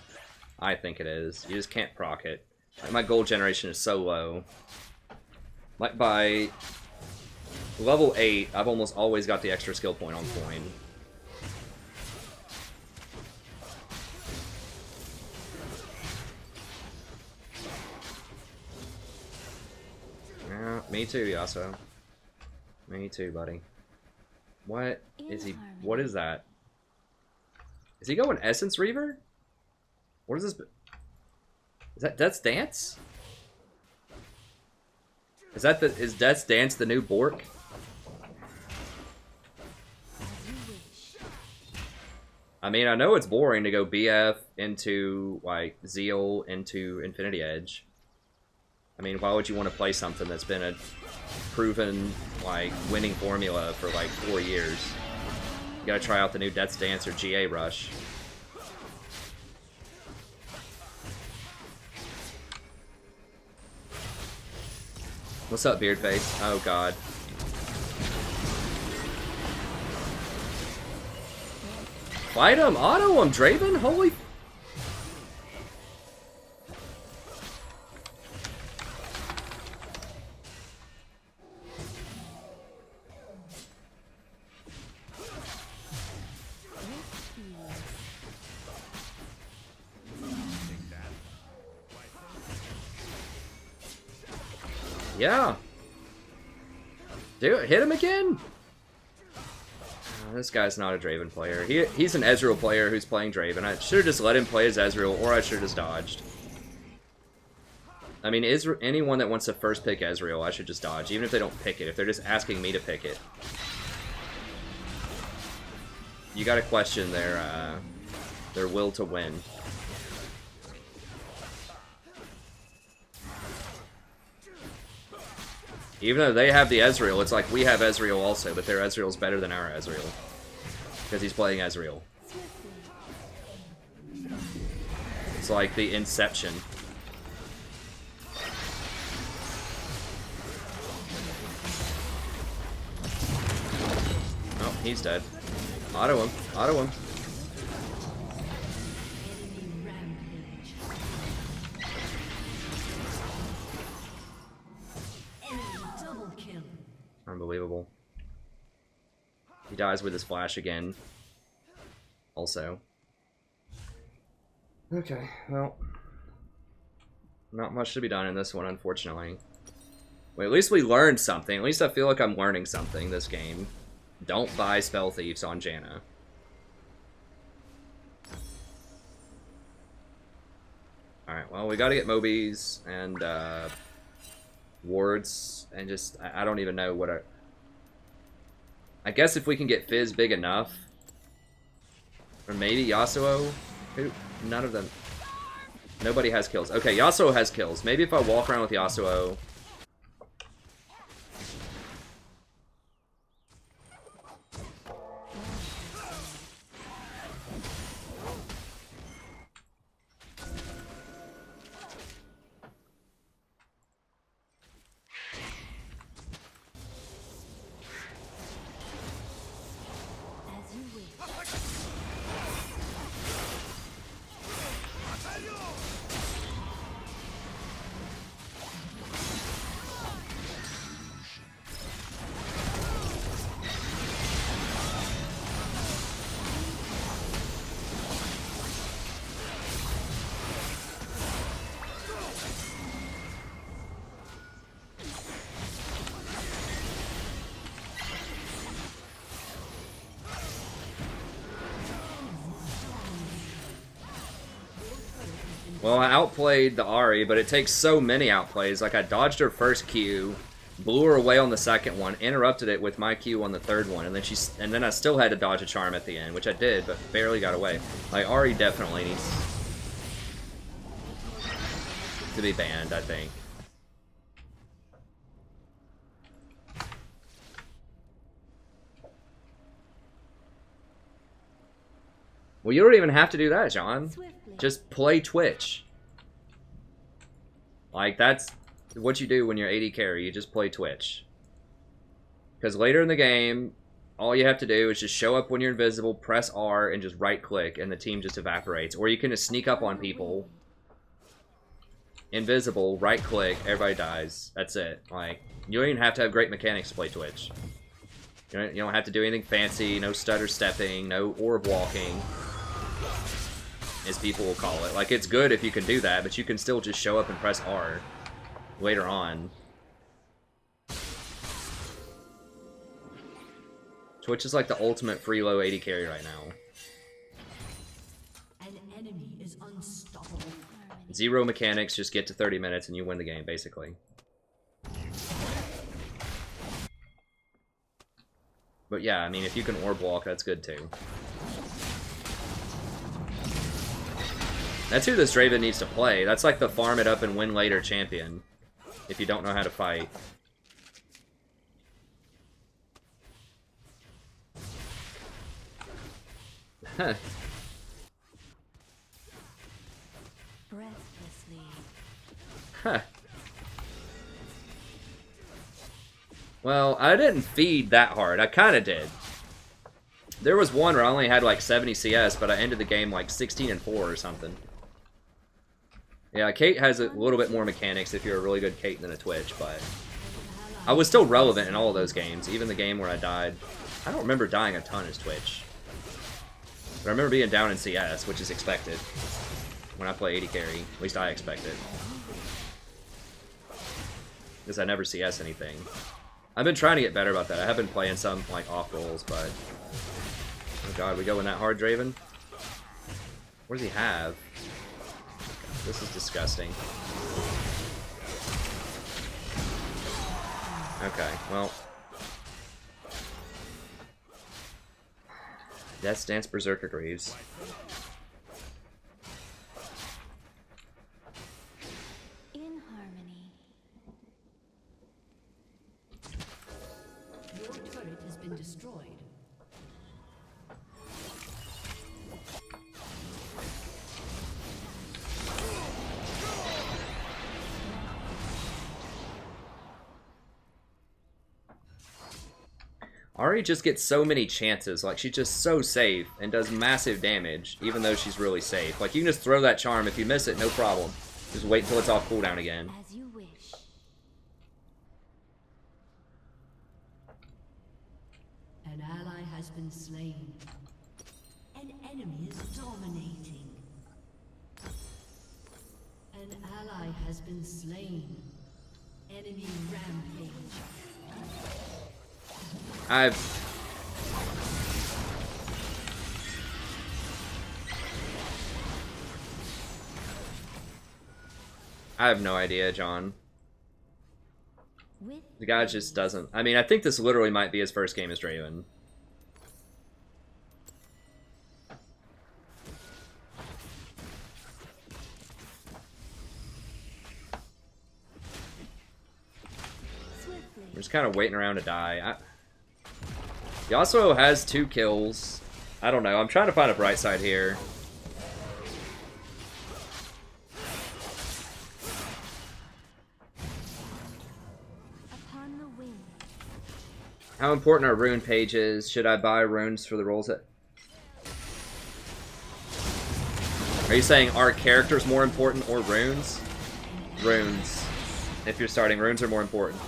I think it is. You just can't proc it. Like, my gold generation is so low. Like, by level 8, I've almost always got the extra skill point on coin. Yeah, me too, Yasuo. Me too, buddy. What is he? What is that? Is he going Essence Reaver? What is this? Is that Death's Dance? Is Death's Dance the new Bork? I mean, I know it's boring to go BF into, like, Zeal into Infinity Edge. I mean, why would you want to play something that's been a proven, like, winning formula for, like, 4 years? You gotta try out the new Death's Dance or GA Rush. What's up, Beardface? Oh, God. Fight him! Auto him, Draven! Holy Yeah. Do it. Hit him again. This guy's not a Draven player. He's an Ezreal player who's playing Draven. I should have just let him play as Ezreal, or I should have just dodged. I mean, anyone that wants to first pick Ezreal, I should just dodge, even if they don't pick it. If they're just asking me to pick it, you got to question their will to win. Even though they have the Ezreal, it's like we have Ezreal also, but their Ezreal's better than our Ezreal. Because he's playing Ezreal. It's like the Inception. Oh, he's dead. Auto him. Auto him. Unbelievable. He dies with his flash again. Also. Okay, well. Not much to be done in this one, unfortunately. Well, at least we learned something. At least I feel like I'm learning something this game. Don't buy Spell Thieves on Janna. Alright, well, we gotta get Mobies and, wards, and just, I don't even know what I guess if we can get Fizz big enough, or maybe Yasuo, none of them, nobody has kills. Okay, Yasuo has kills. Maybe if I walk around with Yasuo. Well, I outplayed the Ahri, but it takes so many outplays. Like, I dodged her first Q, blew her away on the second one, interrupted it with my Q on the third one, and then I still had to dodge a charm at the end, which I did, but barely got away. Like, Ahri definitely needs to be banned, I think. Well, you don't even have to do that, John. Just play Twitch. Like, that's what you do when you're AD carry. You just play Twitch. Because later in the game, all you have to do is just show up when you're invisible, press R, and just right-click, and the team just evaporates. Or you can just sneak up on people. Invisible, right-click, everybody dies. That's it. Like, you don't even have to have great mechanics to play Twitch. You don't have to do anything fancy, no stutter stepping, no orb walking, as people will call it. Like, it's good if you can do that, but you can still just show up and press R later on. Twitch is like the ultimate free low AD carry right now. An enemy is unstoppable. Zero mechanics, just get to 30 minutes and you win the game, basically. But yeah, I mean, if you can orb walk, that's good too. That's who this Draven needs to play. That's like the farm it up and win later champion, if you don't know how to fight. Huh. Breathlessly. Huh. Well, I didn't feed that hard. I kind of did. There was one where I only had like 70 CS, but I ended the game like 16-4 or something. Yeah, Kate has a little bit more mechanics if you're a really good Kate than a Twitch, but I was still relevant in all of those games, even the game where I died. I don't remember dying a ton as Twitch. But I remember being down in CS, which is expected when I play AD carry. At least I expect it. because I never CS anything. I've been trying to get better about that. I have been playing some like off roles, but oh god, we going that hard, Draven? What does he have? This is disgusting. Okay, well. Death's Dance Berserker Greaves. In harmony. Your turret has been destroyed. Ari just gets so many chances. Like, she's just so safe and does massive damage, even though she's really safe. Like, you can just throw that charm. If you miss it, no problem. Just wait until it's off cooldown again. As you wish. An ally has been slain. An enemy is dominating. An ally has been slain. Enemy rampage. I have no idea, John. With The guy just doesn't. I mean, I think this literally might be his first game as Draven. swiftly. We're just kind of waiting around to die. Yasuo has 2 kills. I don't know. I'm trying to find a bright side here. Upon the wind. How important are rune pages? Should I buy runes for the roles that... Are you saying are characters more important or runes? Runes. If you're starting, runes are more important.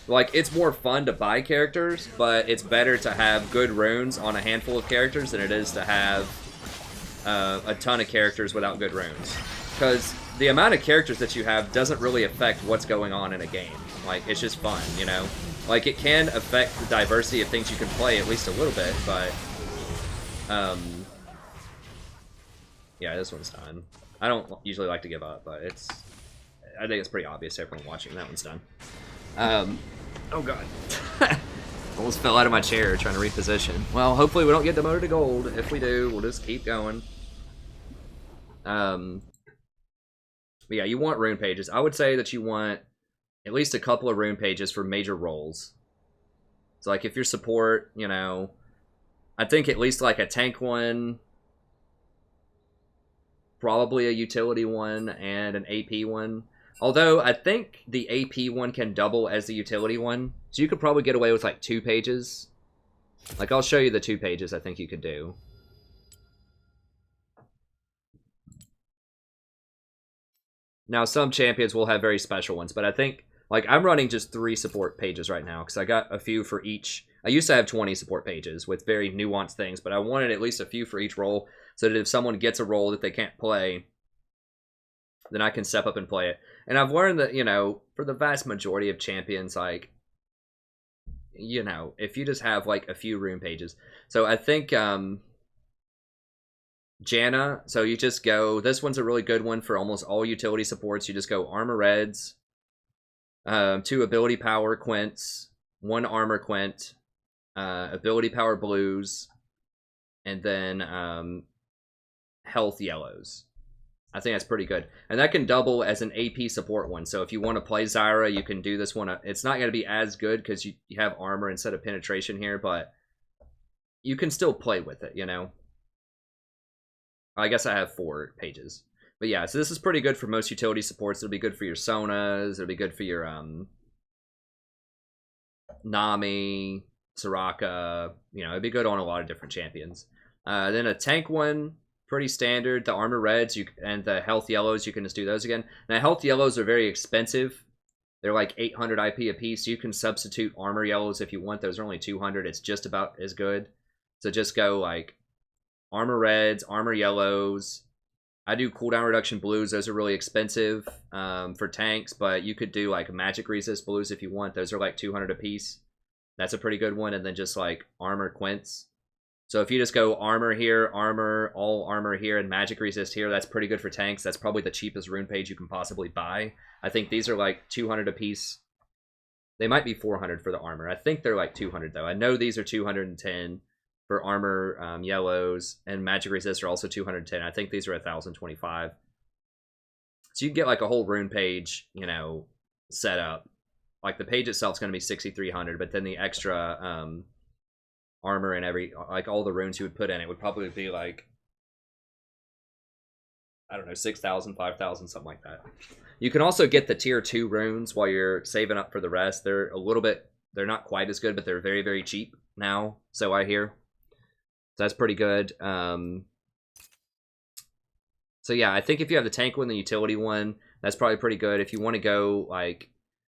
Like, it's more fun to buy characters, but it's better to have good runes on a handful of characters than it is to have a ton of characters without good runes. Because the amount of characters that you have doesn't really affect what's going on in a game. Like, it's just fun, you know? Like, it can affect the diversity of things you can play at least a little bit, but... yeah, this one's done. I don't usually like to give up, but it's... I think it's pretty obvious to everyone watching. That one's done. Oh god. Almost fell out of my chair trying to reposition. Well, hopefully we don't get demoted to gold. If we do, we'll just keep going. But yeah, you want rune pages. I would say that you want at least a couple of rune pages for major roles. So like if you're support, you know, I think at least like a tank one, probably a utility one, and an AP one. Although, I think the AP one can double as the utility one. So you could probably get away with, like, 2 pages. Like, I'll show you the 2 pages I think you could do. Now, some champions will have very special ones. But I think, like, I'm running just 3 support pages right now. Because I got a few for each. I used to have 20 support pages with very nuanced things. But I wanted at least a few for each role. So that if someone gets a role that they can't play, then I can step up and play it. And I've learned that, you know, for the vast majority of champions, like, you know, if you just have, like, a few rune pages. So I think, Janna, so you just go, this one's a really good one for almost all utility supports. You just go armor reds, 2 ability power quints, 1 armor quint, ability power blues, and then, health yellows. I think that's pretty good. And that can double as an AP support one. So if you want to play Zyra, you can do this one. It's not going to be as good because you have armor instead of penetration here, but you can still play with it, you know? I guess I have 4 pages. But yeah, so this is pretty good for most utility supports. It'll be good for your Sonas. It'll be good for your Nami, Soraka. You know, it'd be good on a lot of different champions. Then a tank one. Pretty standard. The armor reds and the health yellows, you can just do those again. Now, health yellows are very expensive. They're like 800 IP a piece. You can substitute armor yellows if you want. Those are only 200. It's just about as good. So just go like armor reds, armor yellows. I do cooldown reduction blues. Those are really expensive for tanks, but you could do like magic resist blues if you want. Those are like 200 a piece. That's a pretty good one. And then just like armor quints. So if you just go armor here, armor, all armor here, and magic resist here, that's pretty good for tanks. That's probably the cheapest rune page you can possibly buy. I think these are like 200 a piece. They might be 400 for the armor. I think they're like 200 though. I know these are 210 for armor yellows, and magic resist are also 210. I think these are 1,025. So you can get like a whole rune page, you know, set up. Like the page itself is going to be 6,300, but then the extra armor and like all the runes you would put in it would probably be like, I don't know, 6,000, 5,000, something like that. You can also get the tier 2 runes while you're saving up for the rest. They're a little bit, they're not quite as good, but they're very, very cheap now, so I hear. So that's pretty good. So yeah, I think if you have the tank one, the utility one, that's probably pretty good. If you want to go, like,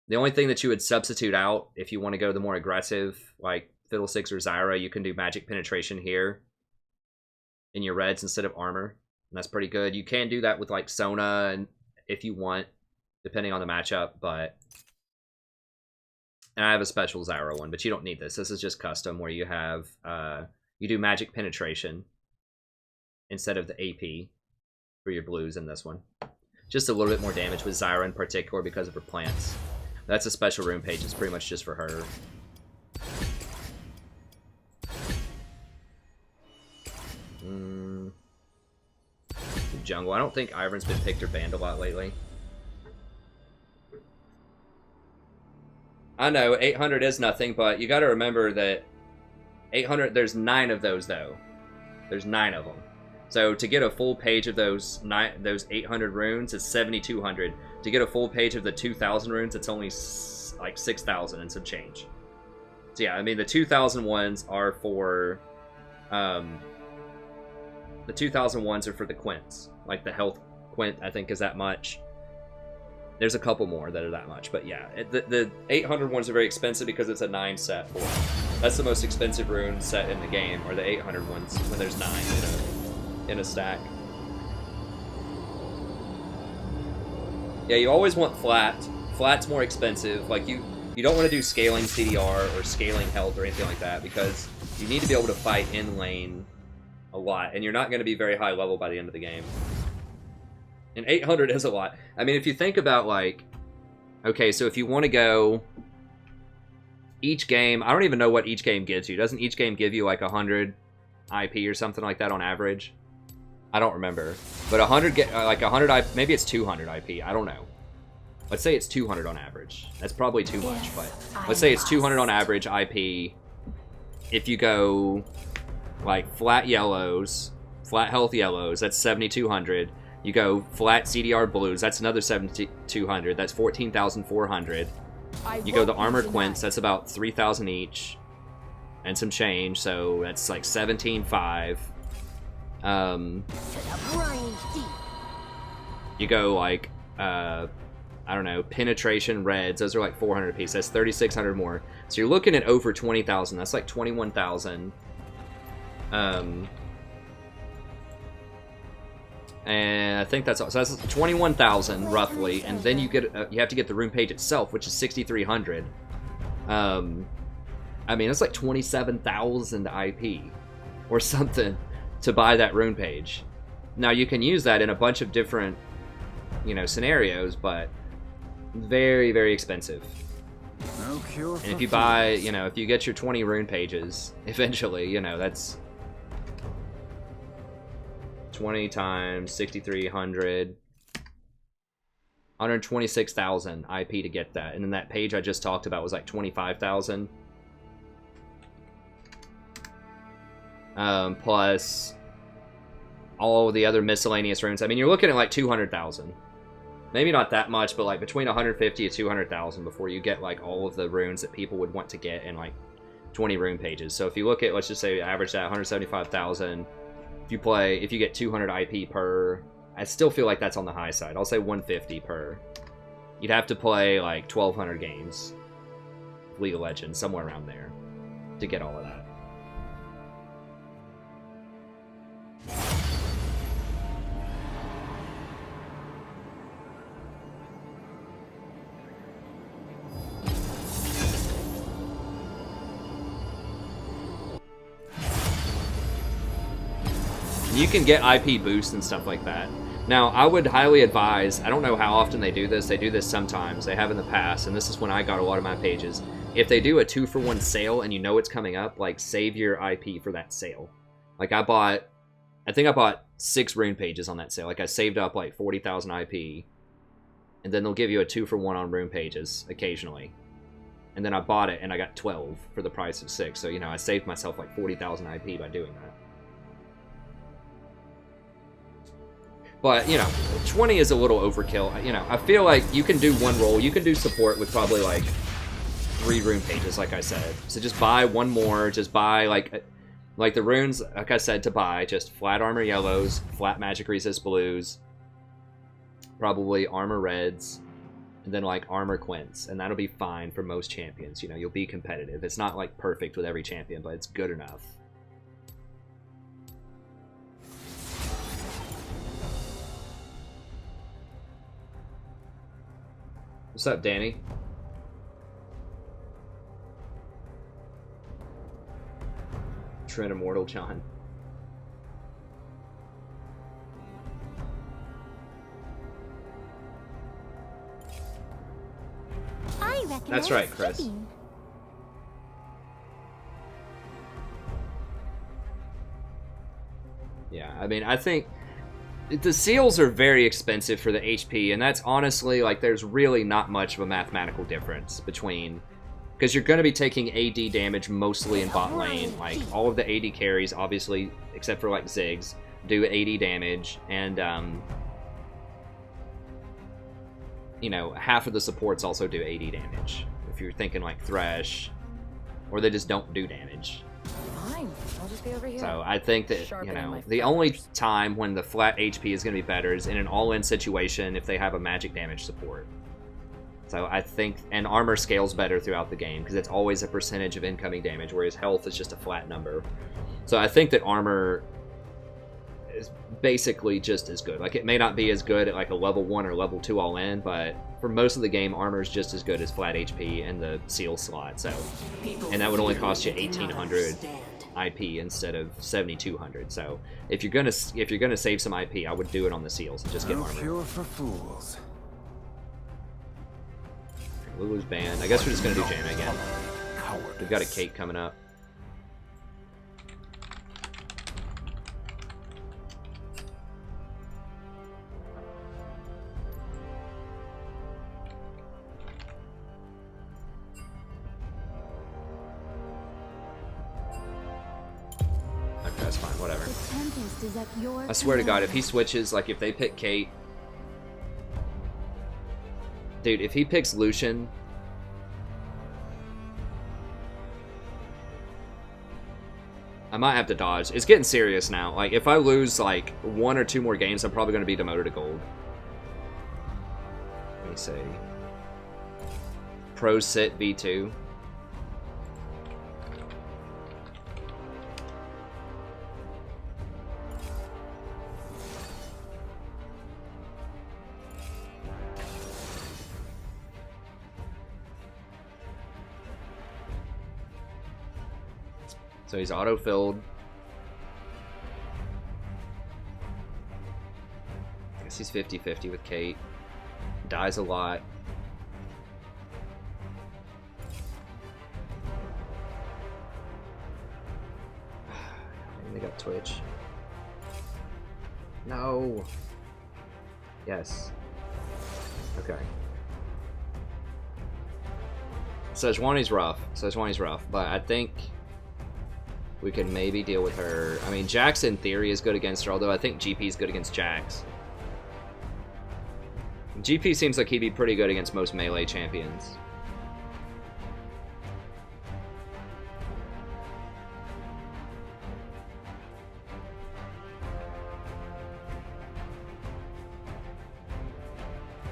the only thing that you would substitute out, if you want to go the more aggressive, like Fiddlesticks or Zyra, you can do magic penetration here in your reds instead of armor. And that's pretty good. You can do that with like Sona and if you want, depending on the matchup, but and I have a special Zyra one, but you don't need this. This is just custom where you have you do magic penetration instead of the AP for your blues in this one. Just a little bit more damage with Zyra in particular because of her plants. That's a special rune page. It's pretty much just for her. Jungle. I don't think Ivern's been picked or banned a lot lately. I know 800 is nothing, but you got to remember that 800. There's 9 of those though. There's 9 of them. So to get a full page of those 800 runes, it's 7,200. To get a full page of the 2,000 runes, it's only like 6,000 and some change. So yeah, I mean the 2,000 ones are for the 2,000 ones are for the quints. Like the health quint, I think, is that much. There's a couple more that are that much, but yeah, the 800 ones are very expensive because it's a 9 set for them. That's the most expensive rune set in the game, or the 800 ones when there's 9 in a stack. Yeah, you always want flat. Flat's more expensive. Like you don't want to do scaling CDR or scaling health or anything like that because you need to be able to fight in lane a lot, and you're not going to be very high level by the end of the game. And 800 is a lot. I mean, if you think about, like, okay, so if you want to go each game, I don't even know what each game gives you. Doesn't each game give you like 100 IP or something like that on average? I don't remember. But 100, like 100 IP, maybe it's 200 IP. I don't know. Let's say it's 200 on average. That's probably too much, but let's say it's 200 on average IP. If you go like flat yellows, flat health yellows, that's 7,200. You go flat CDR blues, that's another 7,200. That's 14,400. You go the armor quints, that's about 3,000 each, and some change. So that's like 17,500. You go like I don't know, penetration reds. Those are like 400 a piece. That's 3,600 more. So you're looking at over 20,000. That's like 21,000. And I think that's all. So that's 21,000 roughly, and then you get you have to get the rune page itself, which is 6,300. I mean, it's like 27,000 IP or something to buy that rune page. Now you can use that in a bunch of different, you know, scenarios, but very, very expensive. No cure. And if you buy, you know, if you get your 20 rune pages, eventually, you know, that's 20 times 6,300, 126,000 IP to get that. And then that page I just talked about was like 25,000. Plus all the other miscellaneous runes. I mean, you're looking at like 200,000. Maybe not that much, but like between 150 to 200,000 before you get like all of the runes that people would want to get in like 20 rune pages. So if you look at, let's just say average that 175,000. If you get 200 IP per, I still feel like that's on the high side. I'll say 150 per. You'd have to play like 1,200 games, League of Legends, somewhere around there, to get all of that. You can get IP boosts and stuff like that. Now, I would highly advise, I don't know how often they do this sometimes, they have in the past, and this is when I got a lot of my pages. If they do a 2-for-1 sale and you know it's coming up, like, save your IP for that sale. Like, I think I bought 6 rune pages on that sale. Like, I saved up, like, 40,000 IP, and then they'll give you a 2-for-1 on rune pages, occasionally. And then I bought it, and I got 12 for the price of 6, so, you know, I saved myself, like, 40,000 IP by doing that. But, you know, 20 is a little overkill. You know, I feel like you can do one roll. You can do support with probably, like, 3 rune pages, like I said. So just buy one more. Just buy, like the runes, like I said, to buy. Just flat armor yellows, flat magic resist blues, probably armor reds, and then, like, armor quints. And that'll be fine for most champions. You know, you'll be competitive. It's not, like, perfect with every champion, but it's good enough. What's up, Danny? Trent Immortal John. I recommend That's right, Chris. skipping. Yeah, I mean, I think the seals are very expensive for the HP, and that's honestly, like, there's really not much of a mathematical difference between, because you're going to be taking AD damage mostly in bot lane. Like, all of the AD carries, obviously, except for, like, Ziggs, do AD damage, and, you know, half of the supports also do AD damage. If you're thinking, like, Thresh, or they just don't do damage. Fine, I'll just be over here. So I think that, you Sharpening know, my the only feathers. time when the flat HP is going to be better is in an all-in situation if they have a magic damage support. So I think, and armor scales better throughout the game because it's always a percentage of incoming damage, whereas health is just a flat number. So I think that armor is basically just as good. Like, it may not be as good at, like, a level 1 or level 2 all-in, but for most of the game, armor is just as good as flat HP and the seal slot. So, and that would only cost you 1,800 IP instead of 7,200. So if you're gonna save some IP, I would do it on the seals and just get No armor. cure for fools. Lulu's banned. I guess we're just gonna do Janna again. Cowardice. We've got a Kate coming up. Okay, that's fine. Whatever. The Tempest is at your I swear to God, if he command. switches, like, if they pick Kate... Dude, if he picks Lucian... I might have to dodge. It's getting serious now. Like, if I lose, like, 1 or 2 more games, I'm probably going to be demoted to gold. Let me see. Pro sit V2. So he's auto-filled. I guess he's 50-50 with Kate. Dies a lot. They got Twitch. No. Yes. Okay. Sejuani's rough. Sejuani's rough, but I think we can maybe deal with her. I mean, Jax in theory is good against her, although I think GP is good against Jax. GP seems like he'd be pretty good against most melee champions.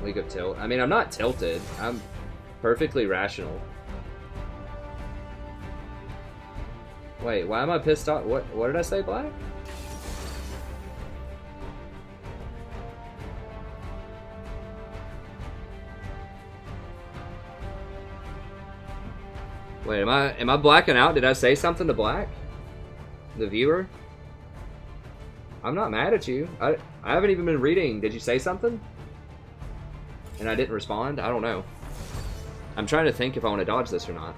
League of Tilt. I mean, I'm not tilted. I'm perfectly rational. Wait, why am I pissed off? What did I say, Black? Wait, am I blacking out? Did I say something to Black? The viewer? I'm not mad at you. I haven't even been reading. Did you say something? And I didn't respond? I don't know. I'm trying to think if I want to dodge this or not.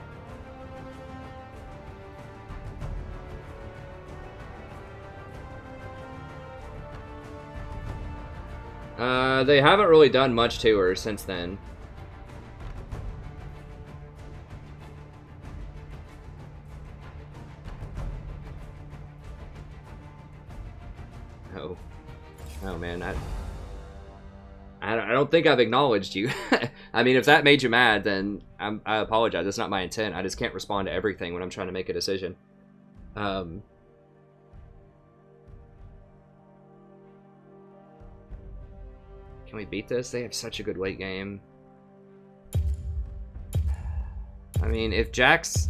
They haven't really done much to her since then. Oh. Oh, man. I don't think I've acknowledged you. I mean, if that made you mad, then I apologize. That's not my intent. I just can't respond to everything when I'm trying to make a decision. Can we beat this? They have such a good late game. I mean, if Jax...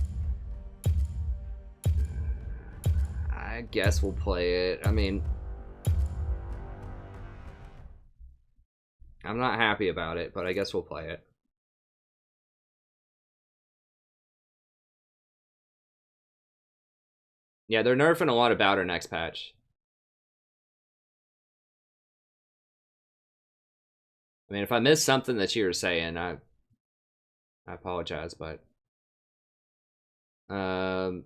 I guess we'll play it. I mean... I'm not happy about it, but I guess we'll play it. Yeah, they're nerfing a lot about her next patch. I mean, if I missed something that you were saying, I apologize, but... I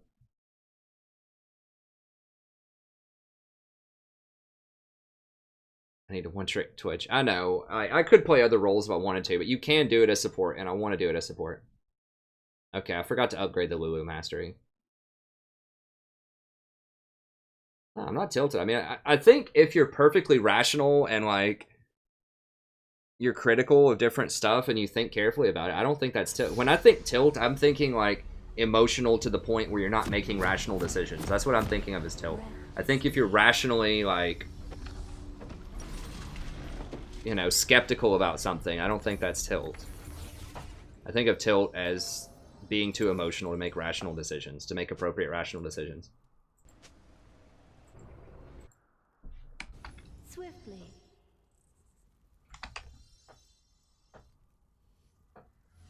need a one-trick Twitch. I know. I could play other roles if I wanted to, but you can do it as support, and I want to do it as support. Okay, I forgot to upgrade the Lulu Mastery. No, I'm not tilted. I mean, I think if you're perfectly rational and, like, you're critical of different stuff and you think carefully about it, I don't think that's tilt. When I think tilt, I'm thinking, like, emotional to the point where you're not making rational decisions. That's what I'm thinking of as tilt. I think if you're rationally, like... you know, skeptical about something, I don't think that's tilt. I think of tilt as being too emotional to make rational decisions, to make appropriate rational decisions. Swiftly.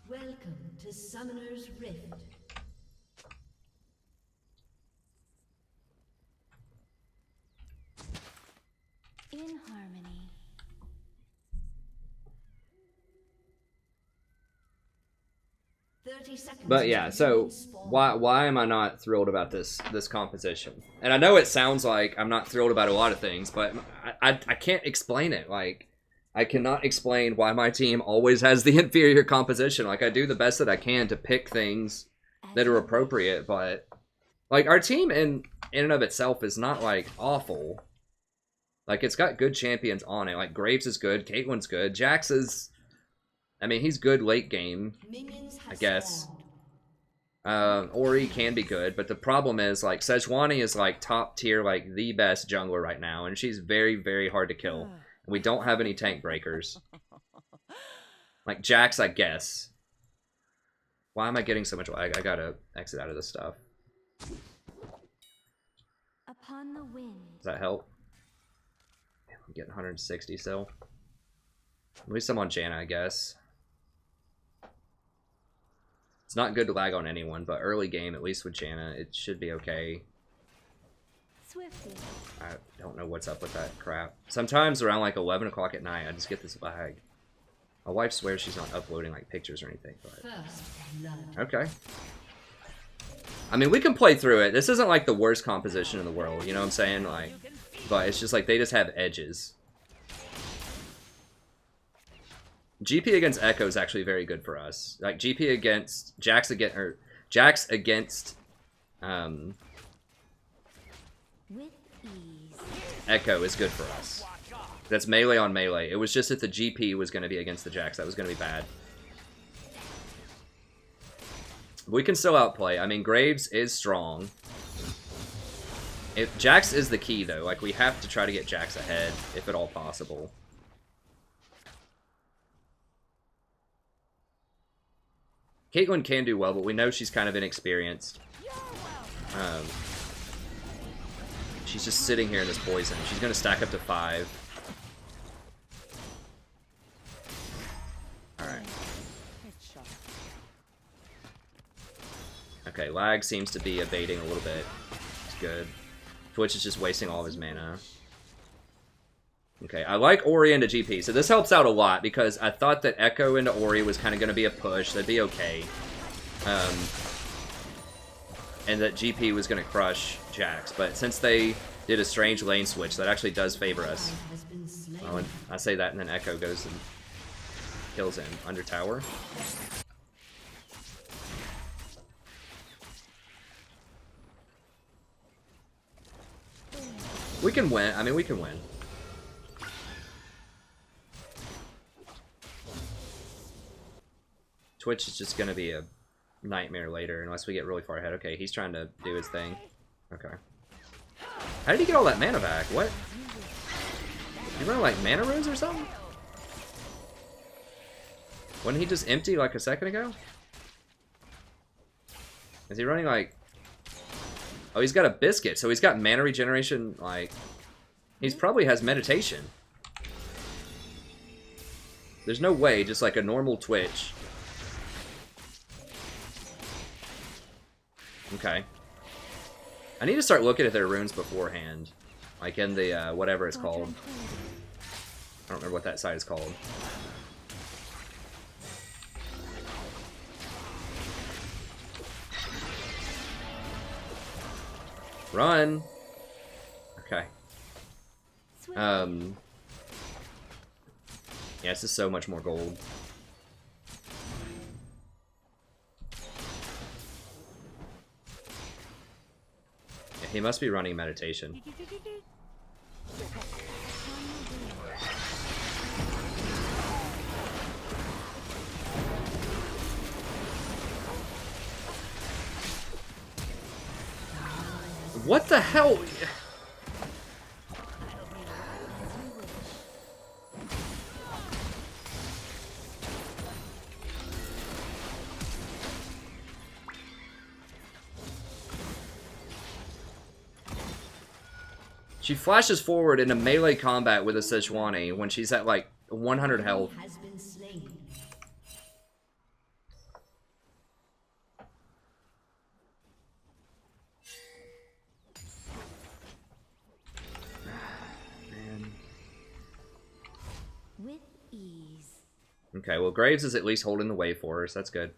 Welcome to Summoner's Rift. In harmony. But yeah, so why am I not thrilled about this composition? And I know it sounds like I'm not thrilled about a lot of things, but I can't explain it. Like, I cannot explain why my team always has the inferior composition. Like, I do the best that I can to pick things that are appropriate, but like, our team in and of itself is not like awful. Like, it's got good champions on it. Like, Graves is good, Caitlyn's good, Jax is, I mean, he's good late game, I guess. Ori can be good, but the problem is, like, Sejuani is, like, top tier, like, the best jungler right now, and she's very, very hard to kill. And we don't have any tank breakers. Like, Jax, I guess. Why am I getting so much? I gotta exit out of this stuff. Upon the wind. Does that help? I'm getting 160 still. At least I'm on Janna, I guess. It's not good to lag on anyone, but early game, at least with Janna, it should be okay. Swiftly. I don't know what's up with that crap. Sometimes around like 11 o'clock at night, I just get this lag. My wife swears she's not uploading like pictures or anything, but... Okay. I mean, we can play through it. This isn't like the worst composition in the world, you know what I'm saying? Like, but it's just like they just have edges. GP against Echo is actually very good for us. Like, GP against Jax against With ease. Echo is good for us. That's melee on melee. It was just that the GP was going to be against the Jax. That was going to be bad. We can still outplay. I mean, Graves is strong. If Jax is the key, though. Like, we have to try to get Jax ahead, if at all possible. Caitlyn can do well, but we know she's kind of inexperienced. She's just sitting here in this poison. She's going to stack up to 5. Alright. Okay, lag seems to be abating a little bit. It's good. Twitch is just wasting all of his mana. Okay, I like Ori into GP, so this helps out a lot because I thought that Echo into Ori was kind of going to be a push. That'd be okay. And that GP was going to crush Jax, but since they did a strange lane switch, that actually does favor us. Oh, and I say that, and then Echo goes and kills him under tower. We can win. I mean, we can win. Twitch is just going to be a nightmare later unless we get really far ahead. Okay, he's trying to do his thing. Okay. How did he get all that mana back? What? You running like mana runes or something? Wasn't he just empty like a second ago? Is he running like... Oh, he's got a biscuit, so he's got mana regeneration, like... He's probably has meditation. There's no way, just like a normal Twitch. Okay. I need to start looking at their runes beforehand. Like in the, whatever it's called. I don't remember what that site is called. Run! Okay. Yeah, this is so much more gold. Yeah, he must be running meditation. What the hell? She flashes forward into melee combat with a Sejuani when she's at like 100 health. With ease. Okay, well Graves is at least holding the wave for us. That's good.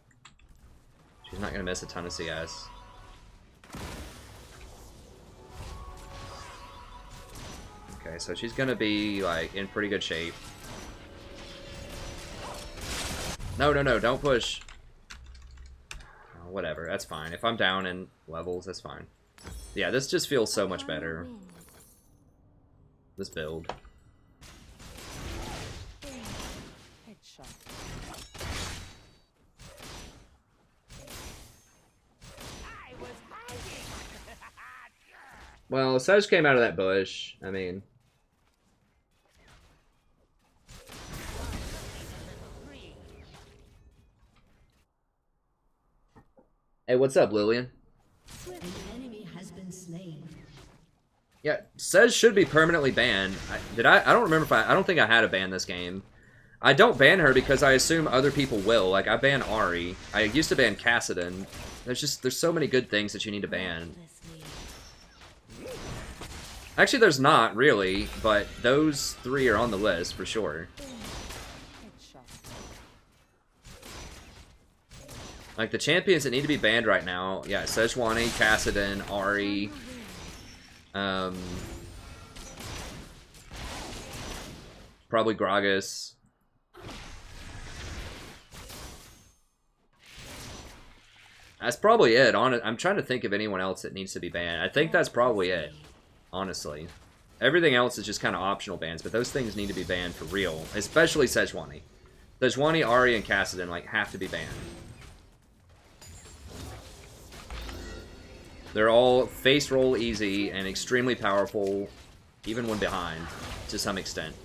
She's not gonna miss a ton of CS. Okay, so she's gonna be like in pretty good shape. No, no, no, don't push. Oh, whatever, that's fine. If I'm down in levels, that's fine. Yeah, this just feels so much better. This build. Well, Sej came out of that bush. I mean... Hey, what's up, Lillian? An enemy has been slain. Yeah, Sej should be permanently banned. I don't remember if I don't think I had a ban this game. I don't ban her because I assume other people will. Like, I ban Ahri. I used to ban Kassadin. There's so many good things that you need to ban. Actually, there's not, really, but those three are on the list, for sure. Like, the champions that need to be banned right now, yeah, Sejuani, Kassadin, Ahri, probably Gragas. That's probably it. I'm trying to think of anyone else that needs to be banned. I think that's probably it. Honestly. Everything else is just kind of optional bans, but those things need to be banned for real. Especially Sejuani. Sejuani, Ahri, and Kassadin, like, have to be banned. They're all face roll easy and extremely powerful, even when behind, to some extent.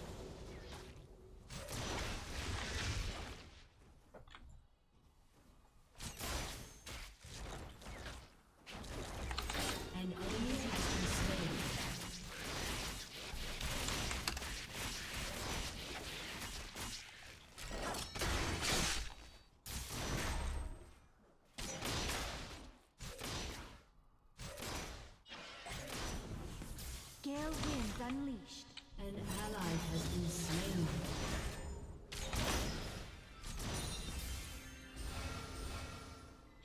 Gale winds unleashed. An ally has been slain.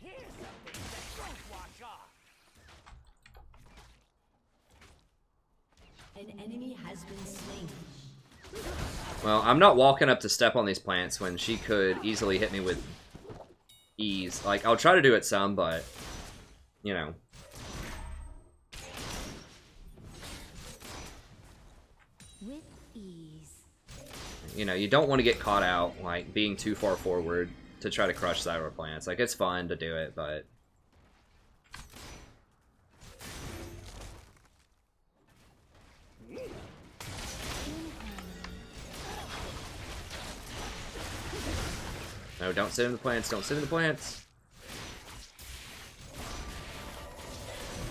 Here's something that won't wash off. An enemy has been slain. Well, I'm not walking up to step on these plants when she could easily hit me with ease. Like, I'll try to do it some, but, you know. With ease. You know, you don't want to get caught out, like, being too far forward to try to crush Zyra plants. Like, it's fun to do it, but... No, don't sit in the plants, don't sit in the plants.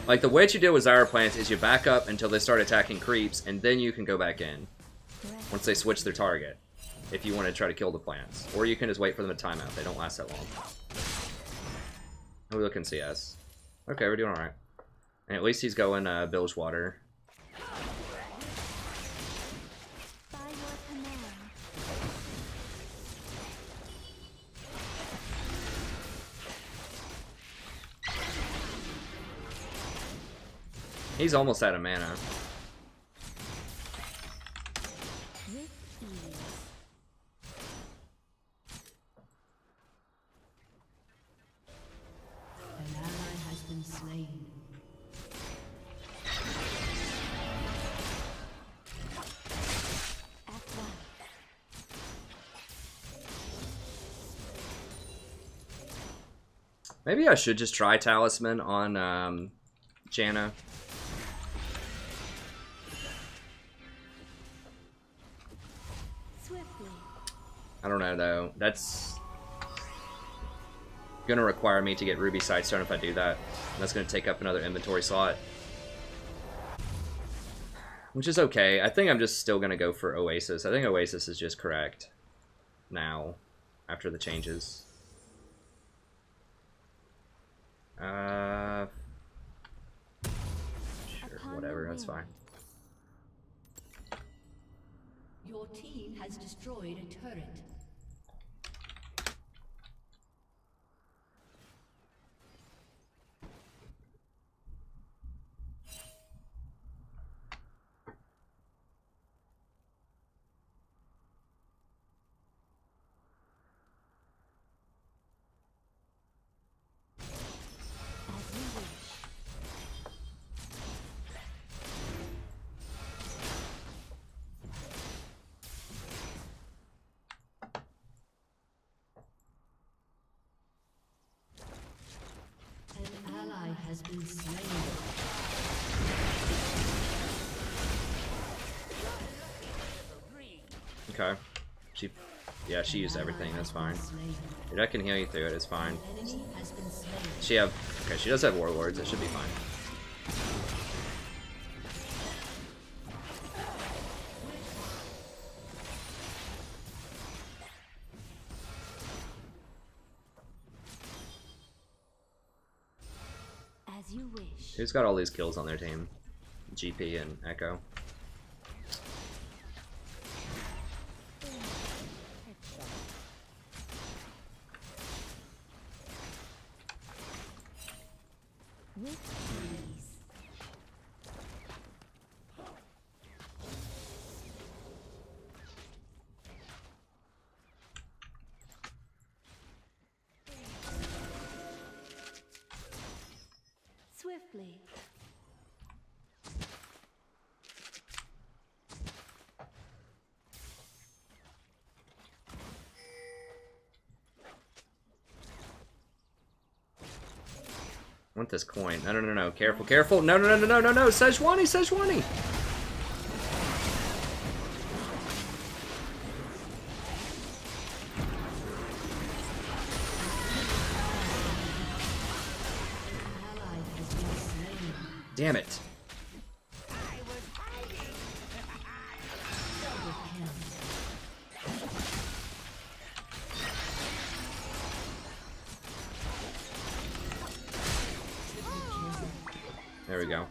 Like, the way you deal with Zyra plants is you back up until they start attacking creeps, and then you can go back in. Once they switch their target. If you want to try to kill the plants. Or you can just wait for them to time out. They don't last that long. Oh, we look in CS. Okay, we're doing alright. And at least he's going Bilge Water. By your command. He's almost out of mana. With ease. An ally has been slain. At once. Maybe I should just try Talisman on Janna. Swiftly. I don't know though. That's gonna require me to get Ruby Sightstone if I do that. That's gonna take up another inventory slot. Which is okay. I think I'm just still gonna go for Oasis. I think Oasis is just correct now, after the changes. Sure, whatever, that's fine. Your team has destroyed a turret. As you wish. An ally has been slain. Okay. Yeah, she used everything, that's fine. Slain. Dude, I can heal you through it, it's fine. Enemy has been slain. Okay, she does have Warlords, it should be fine. As you wish. Who's got all these kills on their team? GP and Echo. With ease. Swiftly. I want this coin. No, no, no, no. Careful, careful. No, no, no, no, no, no, no. Sejuani, Sejuani. Ally has been slain. Damn it. Double kill. There we go.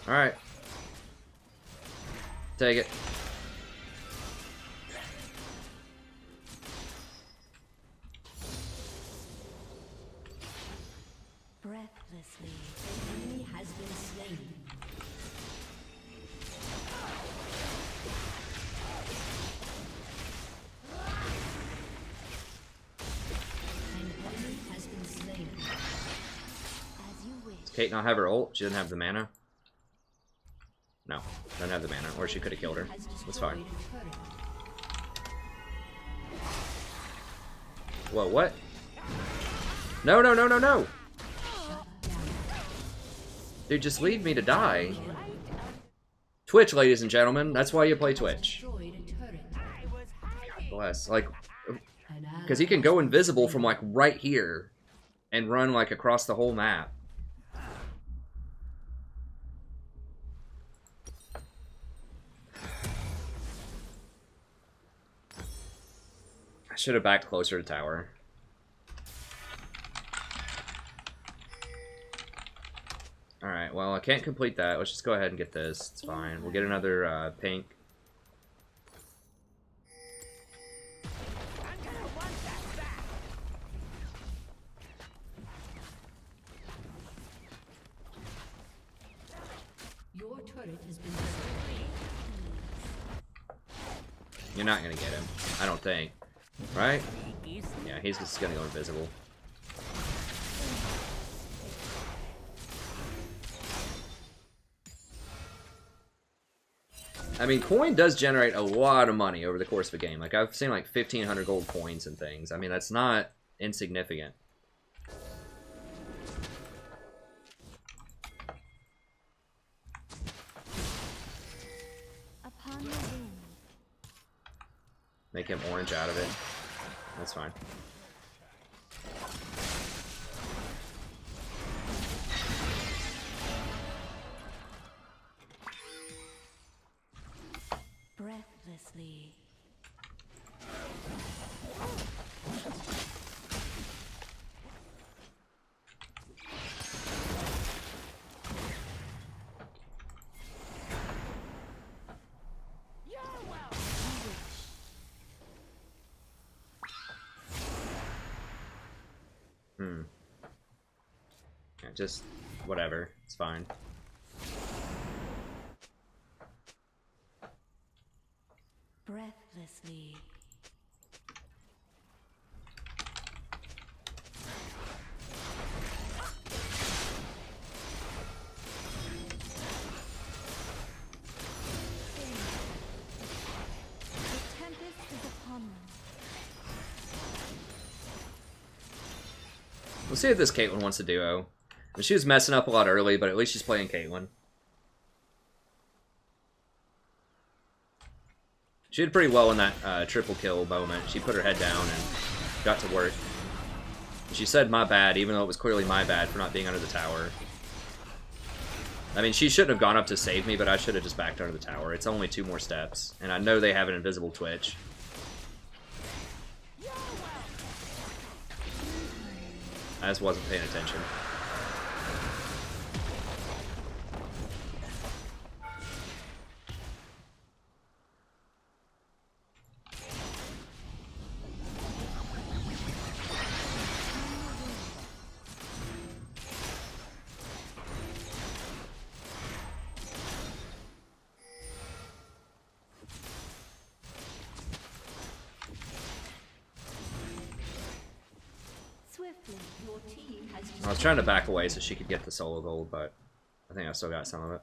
Alright. Take it. Breathlessly. An enemy has been slain. An enemy has been slain. As you wish. Does Kate not have her ult? She doesn't have the mana? No, doesn't have the mana, or she could have killed her. Has That's fine. destroyed a turret. Whoa, what? No, no, no, no, no! Dude, just leave me to die. Twitch, ladies and gentlemen, that's why you play Twitch. Destroyed a turret. Bless. Like, An because he can go invisible from, like, right here and run, like, across the whole map. I should have backed closer to tower. Alright, well, I can't complete that. Let's just go ahead and get this. It's fine. We'll get another pink. I'm gonna want that back. Your turret has been destroyed. You're not going to get him. I don't think. Right? Yeah, he's just going to go invisible. I mean, coin does generate a lot of money over the course of a game. Like, I've seen like 1,500 gold coins and things. I mean, that's not insignificant. Upon the wind. Make him orange out of it. That's fine. Breathlessly. You're welcome. Yeah, just whatever. It's fine. Breathlessly. The tempest is upon them. We'll see if this Caitlyn wants a duo. I mean, she was messing up a lot early, but at least she's playing Caitlyn. She did pretty well in that triple kill moment. She put her head down and got to work. And she said, "My bad," even though it was clearly my bad for not being under the tower. I mean, she shouldn't have gone up to save me, but I should have just backed under the tower. It's only 2 more steps, and I know they have an invisible Twitch. I just wasn't paying attention. Swiftly. Your team has I was trying to back away so she could get the solo gold, but I think I still got some of it.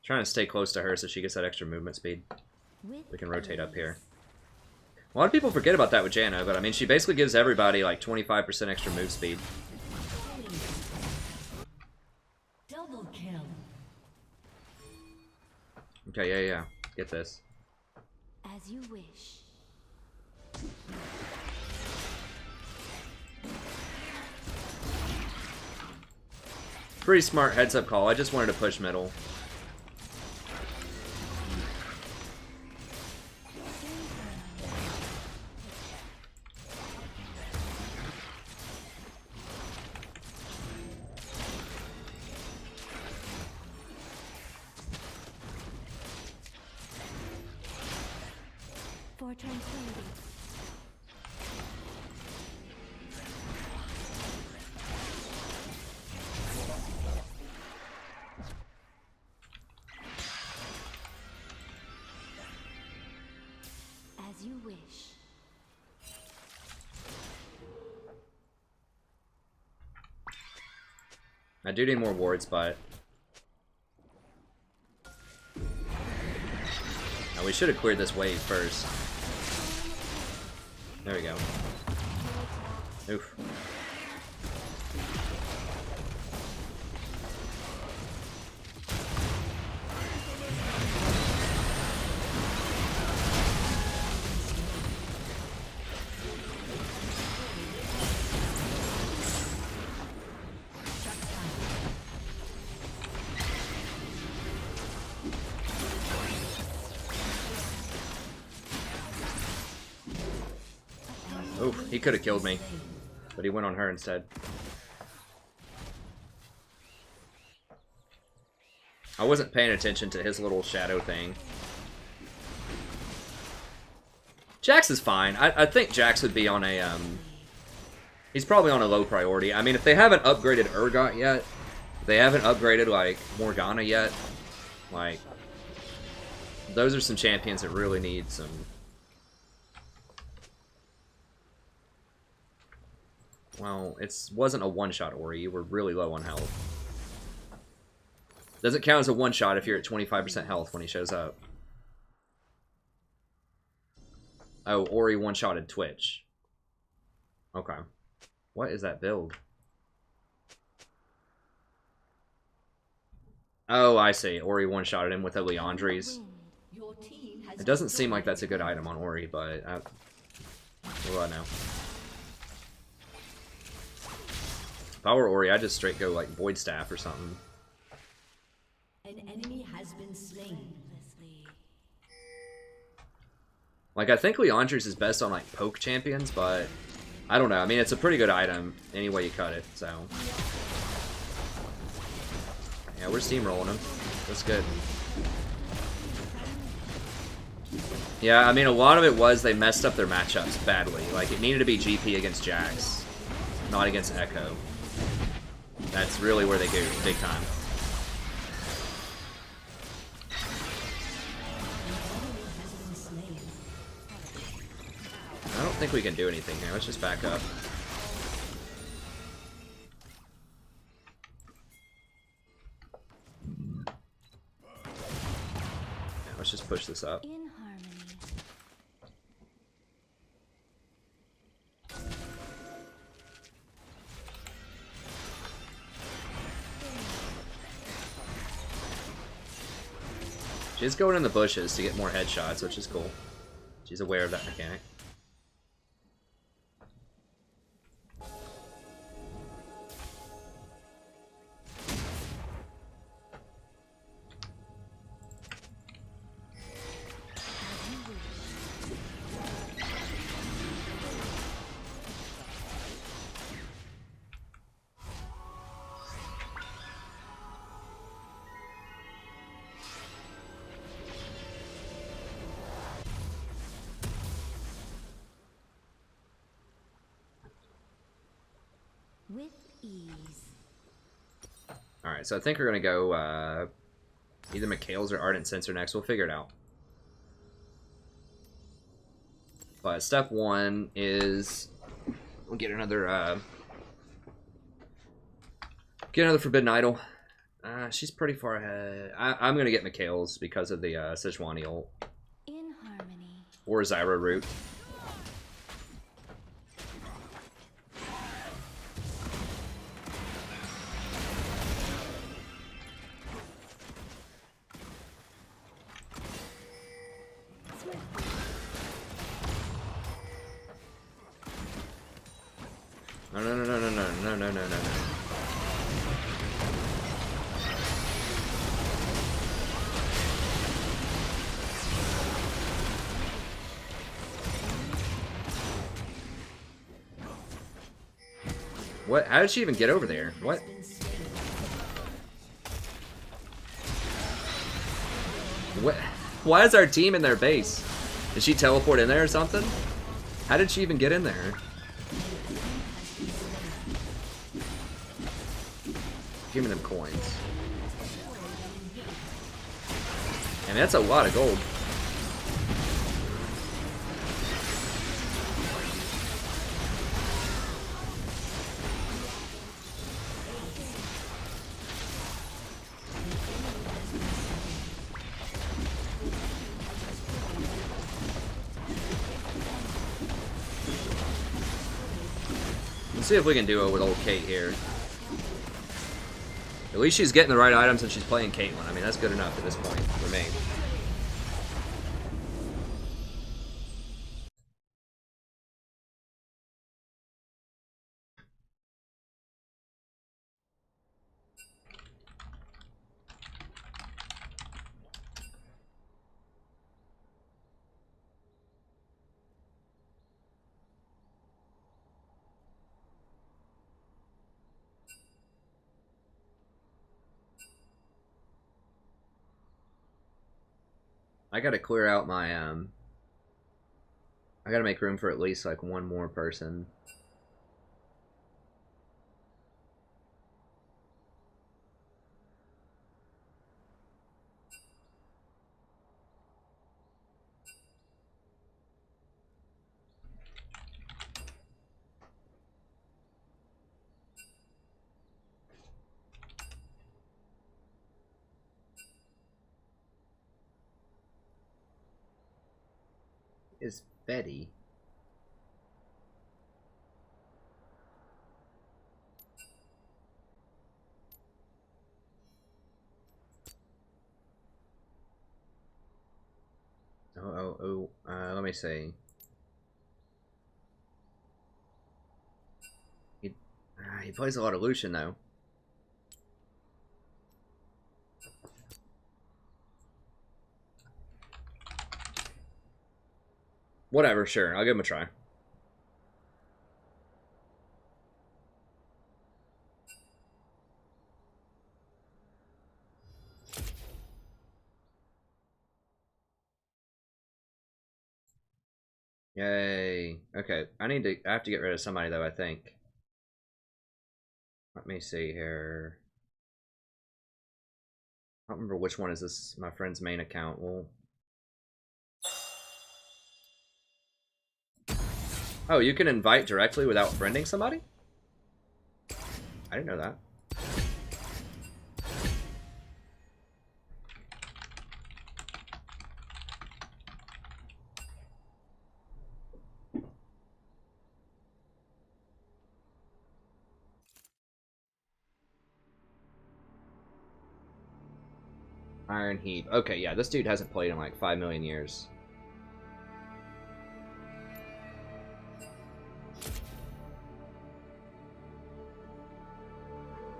Trying to stay close to her so she gets that extra movement speed. With We can rotate up ease. here. A lot of people forget about that with Janna, but I mean, she basically gives everybody like 25% extra move speed. double kill. Okay, yeah. Get this. As you wish. Pretty smart heads-up call. I just wanted to push middle. For tranquility. As you wish. I do need more wards, but now we should have cleared this wave first. There we go. Oof. Oof, he could have killed me, but he went on her instead. I wasn't paying attention to his little shadow thing. Jax is fine. I think Jax would be on a, he's probably on a low priority. I mean, if they haven't upgraded Urgot yet, they haven't upgraded, like, Morgana yet, like, those are some champions that really need some... Well, it wasn't a one-shot Ori. You were really low on health. Doesn't count as a one-shot if you're at 25% health when he shows up. Oh, Ori one-shotted Twitch. Okay. What is that build? Oh, I see. Ori one-shotted him with a Leandri's. It doesn't seem like that's a good item on Ori, but... what do I know? If I were Ori, I'd just straight go like Void Staff or something. An enemy has been slain. Like, I think Leandri's is best on like poke champions, but I don't know. I mean, it's a pretty good item any way you cut it, so. Yeah, we're steamrolling him. That's good. Yeah, I mean, a lot of it was they messed up their matchups badly. Like, it needed to be GP against Jax, not against Echo. That's really where they go big time. I don't think we can do anything here. Let's just back up. Yeah, let's just push this up. In harmony. She's going in the bushes to get more headshots, which is cool. She's aware of that mechanic. With ease. Alright, so I think we're going to go either Mikhail's or Ardent Sensor next. We'll figure it out. But step one is we'll get another Forbidden Idol. She's pretty far ahead. I'm going to get Mikhail's because of the Sejuani ult. In harmony. Or Zyra root. No. What? How did she even get over there? What? What? Why is our team in their base? Did she teleport in there or something? How did she even get in there? Give me them coins. I mean, that's a lot of gold. Let's see if we can do it with old Kate here. At least she's getting the right items and she's playing Caitlyn. I mean, that's good enough at this point for me. I gotta clear out my, I gotta make room for at least, like, one more person. Is Betty? Let me see. He plays a lot of Lucian though. Whatever, sure. I'll give him a try. Yay. Okay, I have to get rid of somebody though, I think. Let me see here. I don't remember which one is this, my friend's main account. Well, oh, you can invite directly without friending somebody? I didn't know that. Iron Heap. Okay, yeah, this dude hasn't played in like 5 million years.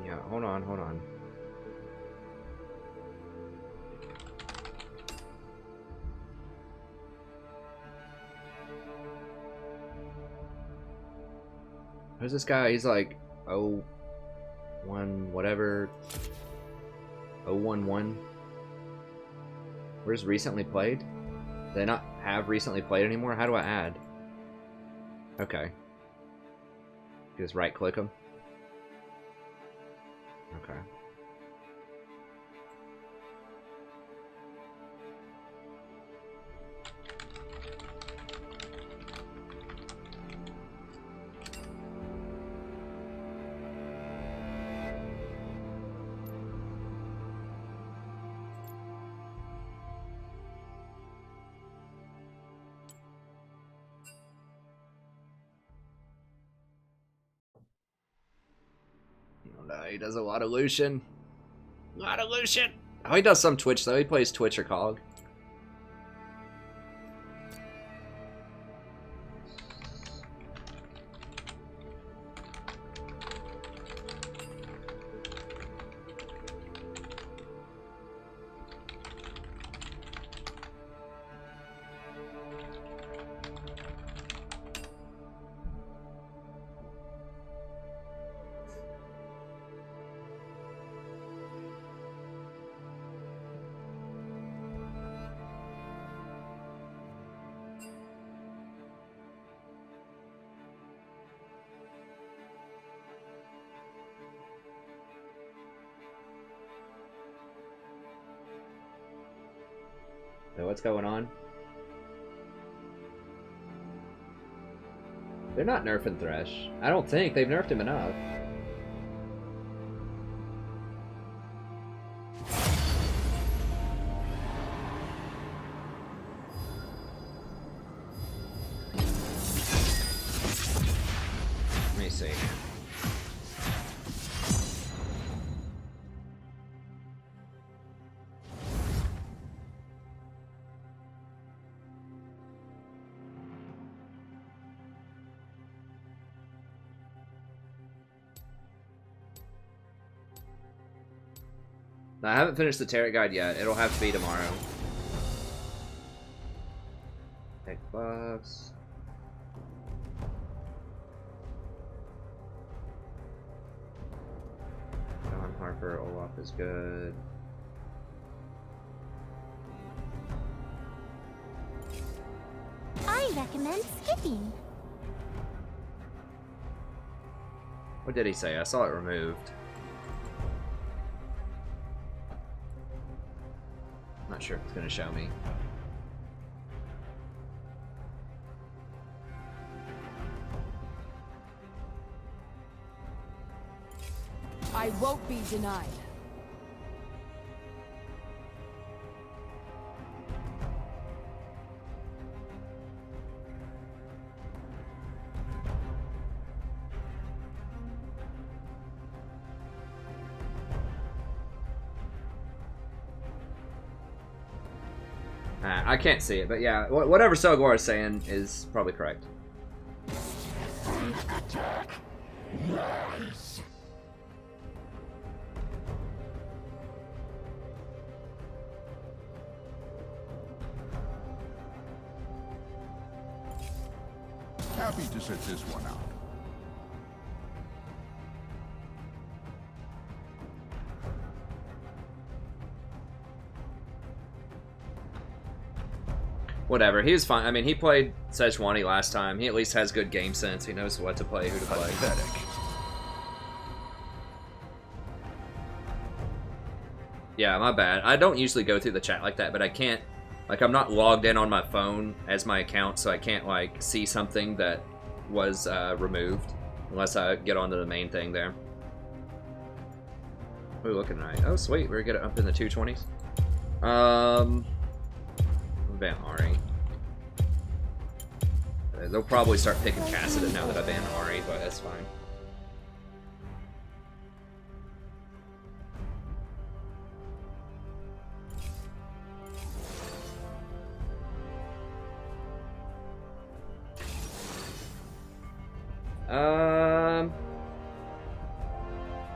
Yeah, hold on, hold on. Who's this guy? He's like, oh, 1 whatever. 011. Where's recently played? Do they not have recently played anymore? How do I add? Okay. Just right click them. Okay. No, he does a lot of Lucian. A lot of Lucian. Oh, he does some Twitch though. He plays Twitch or COG. So what's going on? They're not nerfing Thresh. I don't think they've nerfed him enough. Let me see. I haven't finished the Tarot Guide yet. It'll have to be tomorrow. Take buffs. John Harper, Olaf is good. I recommend skipping. What did he say? I saw it removed. Not sure if it's going to show me. I won't be denied. I can't see it, but yeah, whatever Sogor is saying is probably correct. Attack. Nice. Happy to set this one out. Whatever, he was fine. I mean, he played Sejuani last time. He at least has good game sense. He knows what to play, who to play. Pathetic. Yeah, my bad. I don't usually go through the chat like that, but I can't... Like, I'm not logged in on my phone as my account, so I can't, like, see something that was removed. Unless I get onto the main thing there. We're looking right. Oh, sweet. We're good up in the 220s. Ban Ari. They'll probably start picking Cassidy now that I ban Ari, but that's fine.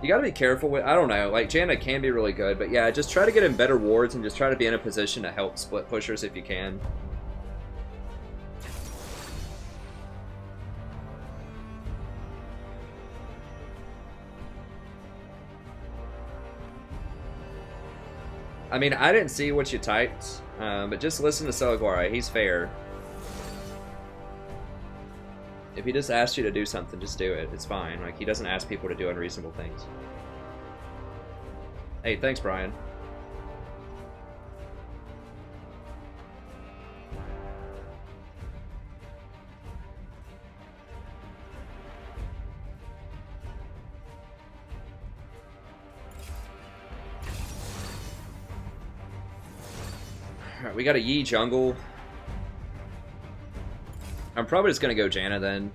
You gotta be careful with, I don't know, like, Janna can be really good, but yeah, just try to get in better wards and just try to be in a position to help split pushers if you can. I mean, I didn't see what you typed, but just listen to Selaguara, he's fair. If he just asks you to do something, just do it. It's fine. Like, he doesn't ask people to do unreasonable things. Hey, thanks, Brian. Alright, we got a Yi jungle. I'm probably just going to go Janna then.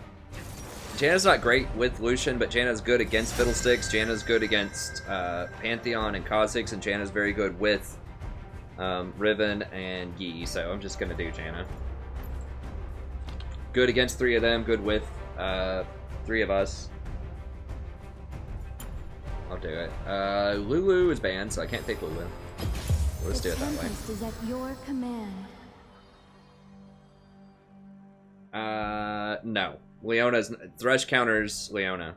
Janna's not great with Lucian, but Janna's good against Fiddlesticks. Janna's good against Pantheon and Kha'Zix, and Janna's very good with Riven and Yi, so I'm just going to do Janna. Good against three of them, good with three of us. I'll do it. Lulu is banned, so I can't pick Lulu. Let's do it that way. Tempest is at your command. No. Leona's... Thresh counters Leona.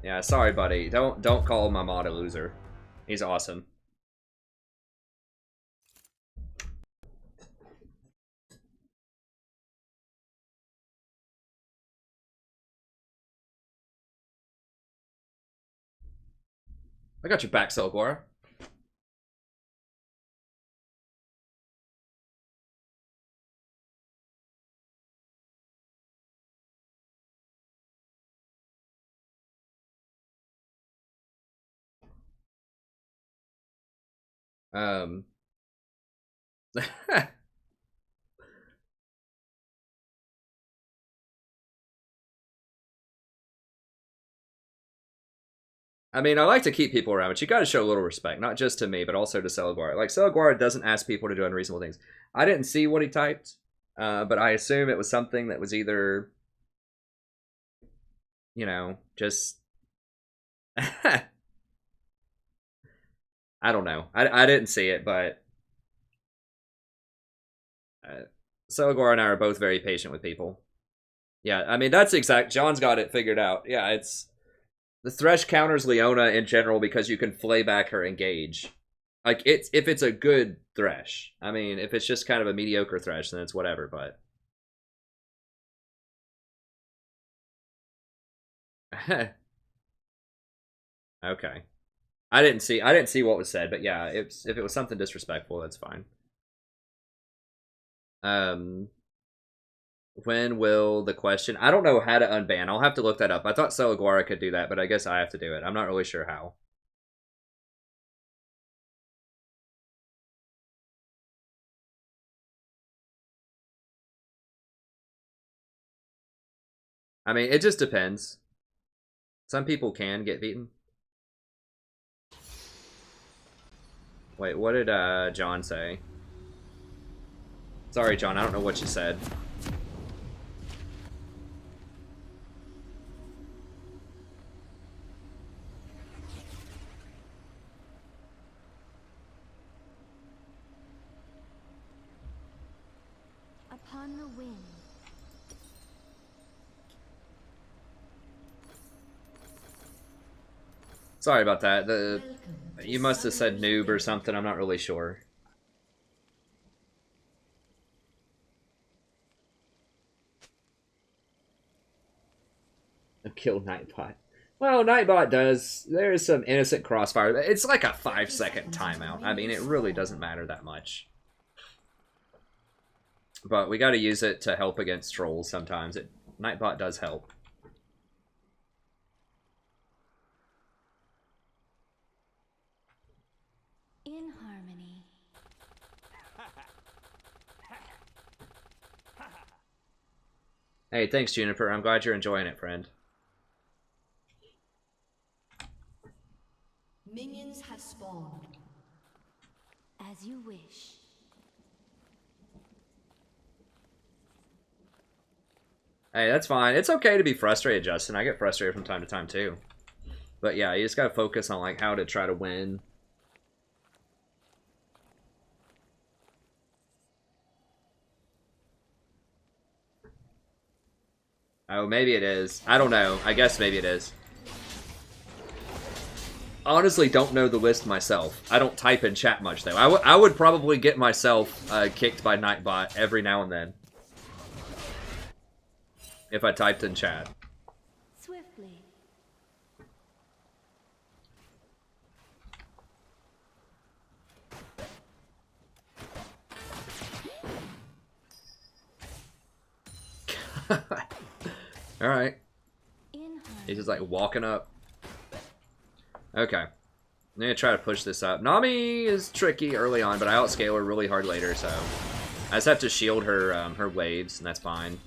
Yeah, sorry, buddy. Don't call my mod a loser. He's awesome. I got your back, Selguara. I mean, I like to keep people around, but you gotta show a little respect, not just to me, but also to Selguara. Like, Selguara doesn't ask people to do unreasonable things. I didn't see what he typed, but I assume it was something that was either, you know, just... I don't know. I didn't see it, but... Selguara and I are both very patient with people. Yeah, I mean, that's exact... John's got it figured out. Yeah, it's... The Thresh counters Leona in general because you can flay back her engage. Like, if it's a good Thresh. I mean, if it's just kind of a mediocre Thresh, then it's whatever, but... Okay. I didn't see what was said, but yeah, if it was something disrespectful, that's fine. When will the question... I don't know how to unban. I'll have to look that up. I thought Selguara could do that, but I guess I have to do it. I'm not really sure how. I mean, it just depends. Some people can get beaten. Wait, what did John say? Sorry, John, I don't know what you said. Upon the wind. Sorry about that. You must have said noob or something. I'm not really sure. Kill Nightbot. Well, Nightbot does. There's some innocent crossfire. It's like a 5-second timeout. I mean, it really doesn't matter that much. But we gotta use it to help against trolls sometimes. Nightbot does help. In harmony. Hey, thanks, Juniper. I'm glad you're enjoying it, friend. Minions have spawned. As you wish. Hey, that's fine. It's okay to be frustrated, Justin. I get frustrated from time to time, too. But yeah, you just gotta focus on, like, how to try to win. Oh, maybe it is. I don't know. I guess maybe it is. Honestly, don't know the list myself. I don't type in chat much, though. I would probably get myself kicked by Nightbot every now and then. If I typed in chat. Swiftly. Alright. He's just like walking up. Okay. I'm gonna try to push this up. Nami is tricky early on, but I outscale her really hard later, so I just have to shield her her waves, and that's fine.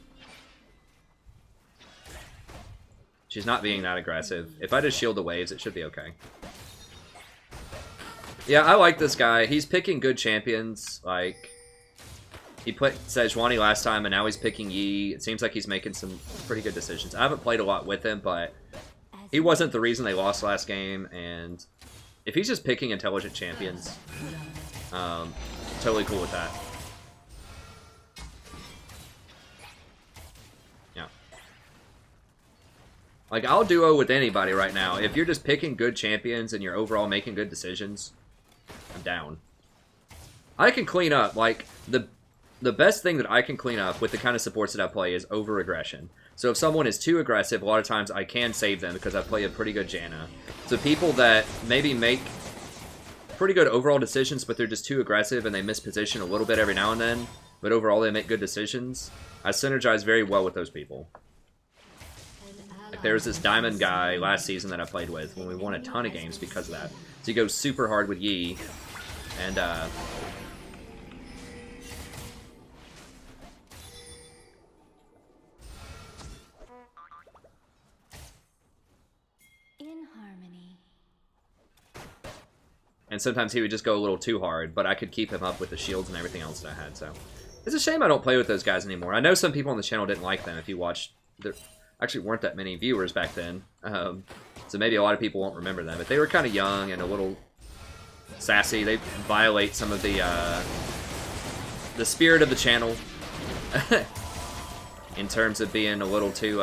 She's not being that aggressive. If I just shield the waves, it should be okay. Yeah, I like this guy. He's picking good champions. Like, he put Sejuani last time, and now he's picking Yi. It seems like he's making some pretty good decisions. I haven't played a lot with him, but he wasn't the reason they lost last game. And if he's just picking intelligent champions, totally cool with that. Yeah. Like, I'll duo with anybody right now. If you're just picking good champions and you're overall making good decisions, I'm down. I can clean up. Like, the best thing that I can clean up with the kind of supports that I play is over-aggression. So if someone is too aggressive, a lot of times I can save them because I play a pretty good Janna. So people that maybe make pretty good overall decisions, but they're just too aggressive and they miss position a little bit every now and then, but overall they make good decisions, I synergize very well with those people. Like there was this Diamond guy last season that I played with when we won a ton of games because of that. So he goes super hard with Yi, and In harmony. and sometimes he would just go a little too hard, but I could keep him up with the shields and everything else that I had, so. It's a shame I don't play with those guys anymore. I know some people on the channel didn't like them if you watched. There actually weren't that many viewers back then, so maybe a lot of people won't remember them, but they were kind of young and a little sassy. They violate some of the spirit of the channel in terms of being a little too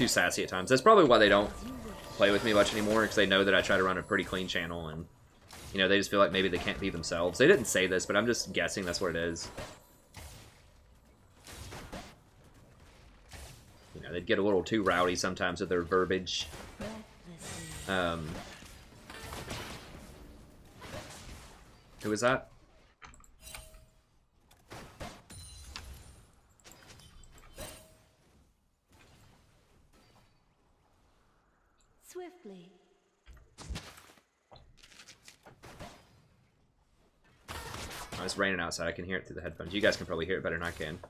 sassy at times. That's probably why they don't play with me much anymore, because they know that I try to run a pretty clean channel, and you know, they just feel like maybe they can't be themselves. They didn't say this, but I'm just guessing that's what it is. You know, they'd get a little too rowdy sometimes with their verbiage. Who was that? Swiftly. Oh, it's raining outside. I can hear it through the headphones. You guys can probably hear it better than I can.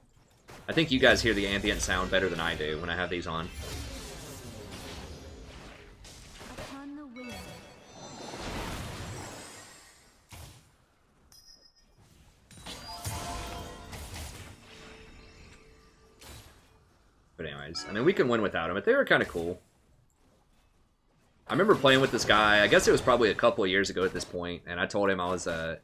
I think you guys hear the ambient sound better than I do when I have these on. Upon the wind. But anyways, I mean, we can win without them, but they were kind of cool. I remember playing with this guy. I guess it was probably a couple of years ago at this point, and I told him I was a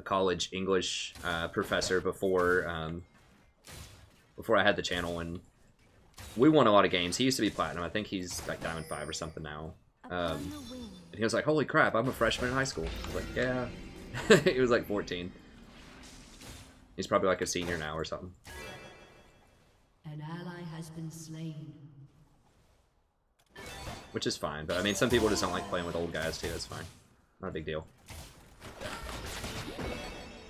college English professor before I had the channel, and we won a lot of games. He used to be platinum. I think he's like Diamond 5 or something now. And he was like, "Holy crap, I'm a freshman in high school." I was like, "Yeah." He was like 14. He's probably like a senior now or something. An ally has been slain. Which is fine, but I mean, some people just don't like playing with old guys too. That's fine. Not a big deal.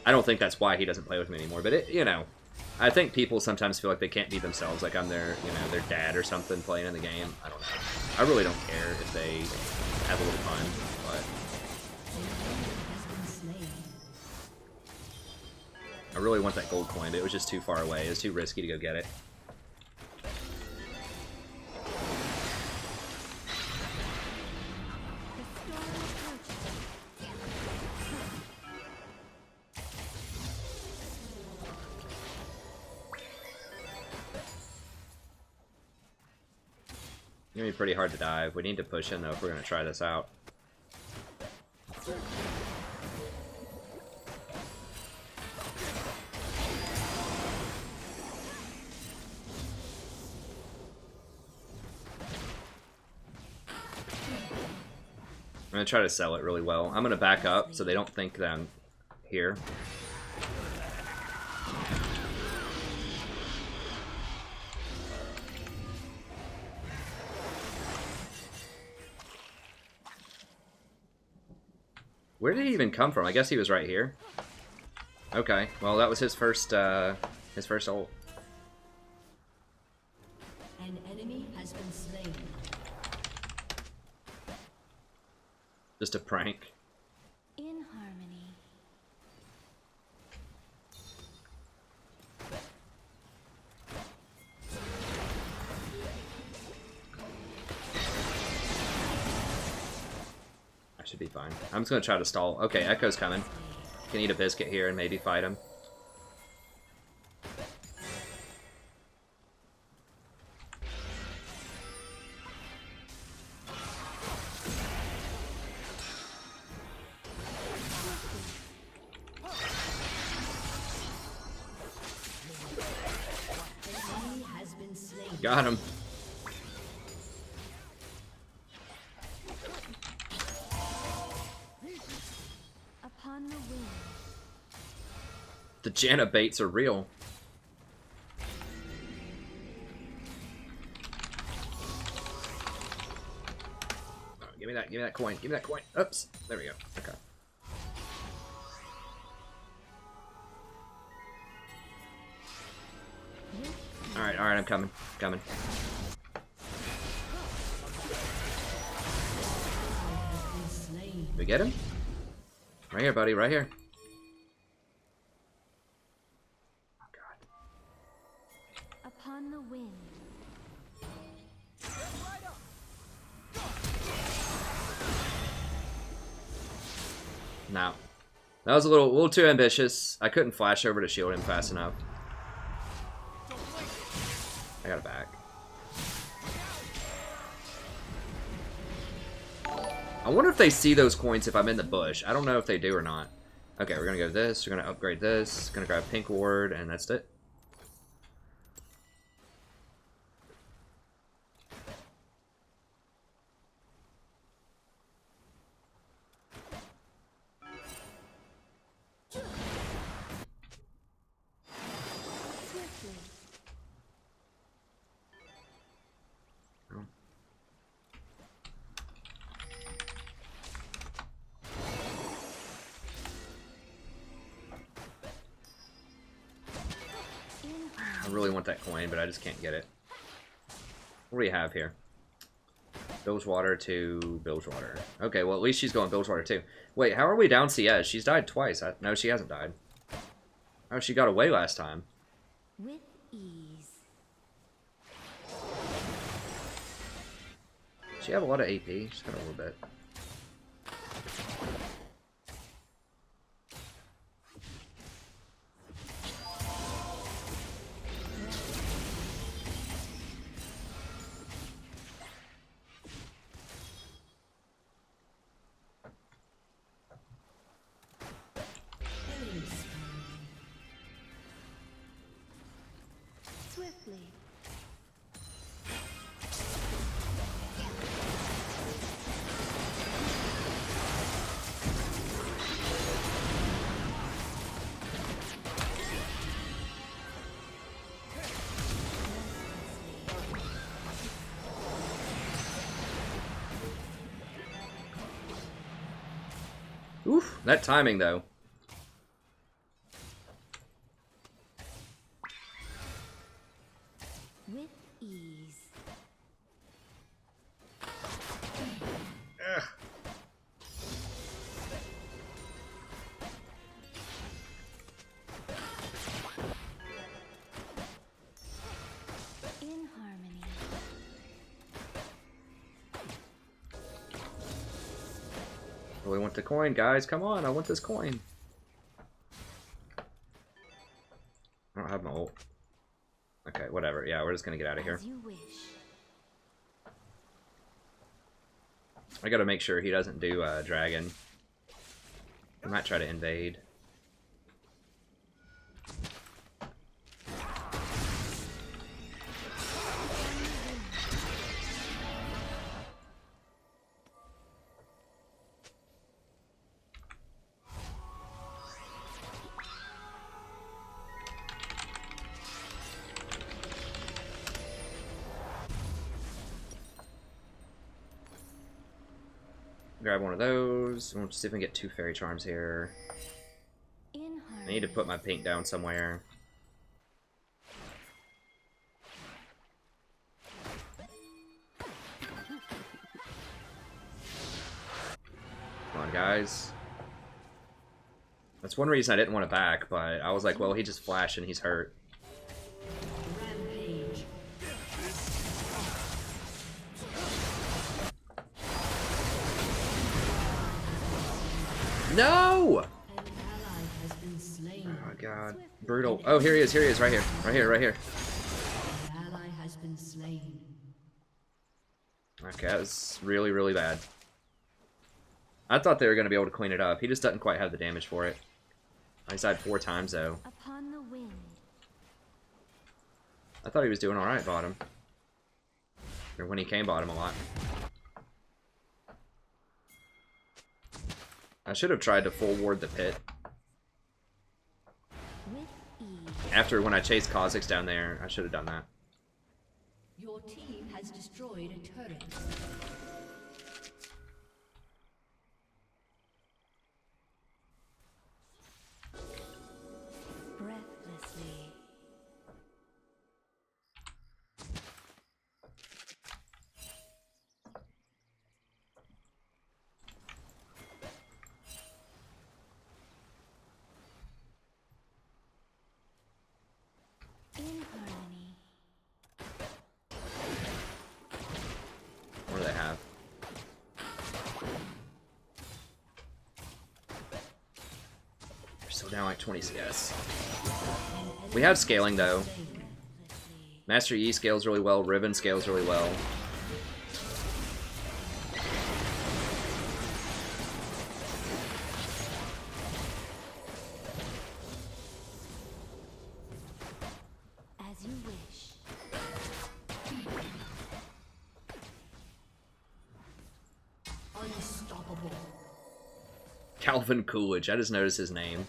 I don't think that's why he doesn't play with me anymore, but it, you know, I think people sometimes feel like they can't be themselves, like I'm their, you know, their dad or something playing in the game. I don't know. I really don't care if they have a little fun, but I really want that gold coin, but it was just too far away. It was too risky to go get it. It's gonna be pretty hard to dive. We need to push in though if we're gonna try this out. I'm gonna try to sell it really well. I'm gonna back up so they don't think that I'm here. Where did he even come from? I guess he was right here. Okay, well that was his first ult. An enemy has been slain. Just a prank. In harmony. I should be fine. I'm just gonna try to stall. Okay, Echo's coming. Can eat a biscuit here and maybe fight him. Got him. Upon the wind. The Janna baits are real. Oh, give me that coin, give me that coin. Oops, there we go. Okay. Alright, I'm coming. Coming. Did we get him? Right here, buddy, right here. Oh, God. Upon the wind. No. That was a little too ambitious. I couldn't flash over to shield him fast enough. I got it back. I wonder if they see those coins if I'm in the bush. I don't know if they do or not. Okay, we're gonna go this. We're gonna upgrade this. Gonna grab pink ward, and that's it. I really want that coin, but I just can't get it. What do we have here? Bilgewater to Bilgewater. Okay, well at least she's going Bilgewater too. Wait, how are we down CS? She's died twice. No, she hasn't died. Oh, she got away last time. With ease. She have a lot of AP. She's got a little bit. Swiftly. Oof, that timing though. With ease. Ugh. In harmony. We want the coin, guys. Come on, I want this coin. I don't have my ult. Okay, whatever. Yeah, we're just gonna get out of here. As you wish. I gotta make sure he doesn't do dragon. I might try to invade. Grab one of those. We'll see if we can get 2 fairy charms here. In I harmony. need to put my pink down somewhere. Come on, guys. That's one reason I didn't want to back, but I was like, well, he just flashed and he's hurt. Rampage. No! An ally has been slain. Oh my god. Brutal. Oh, here he is, right here. Right here, right here. An ally has been slain. Okay, that was really, really bad. I thought they were going to be able to clean it up. He just doesn't quite have the damage for it. He's died 4 times, though. Upon the wind. I thought he was doing alright bottom. Or when he came bottom a lot. I should have tried to full ward the pit. With After when I chased Kha'Zix down there, I should have done that. Your team has destroyed a turret. Breathlessly. In harmony. What do they have? They're still down like 20 CS. We have scaling though. Master Yi scales really well, Riven scales really well. As you wish. Unstoppable. Calvin Coolidge, I just noticed his name.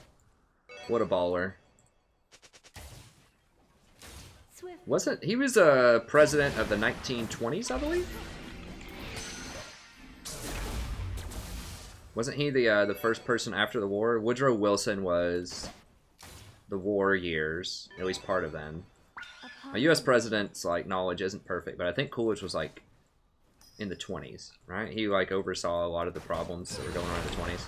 What a baller. Swift. He was a president of the 1920s, I believe? Wasn't he the first person after the war? Woodrow Wilson was the war years, at least part of them. A U.S. president's like knowledge isn't perfect, but I think Coolidge was like in the 20s, right? He like oversaw a lot of the problems that were going on in the 20s.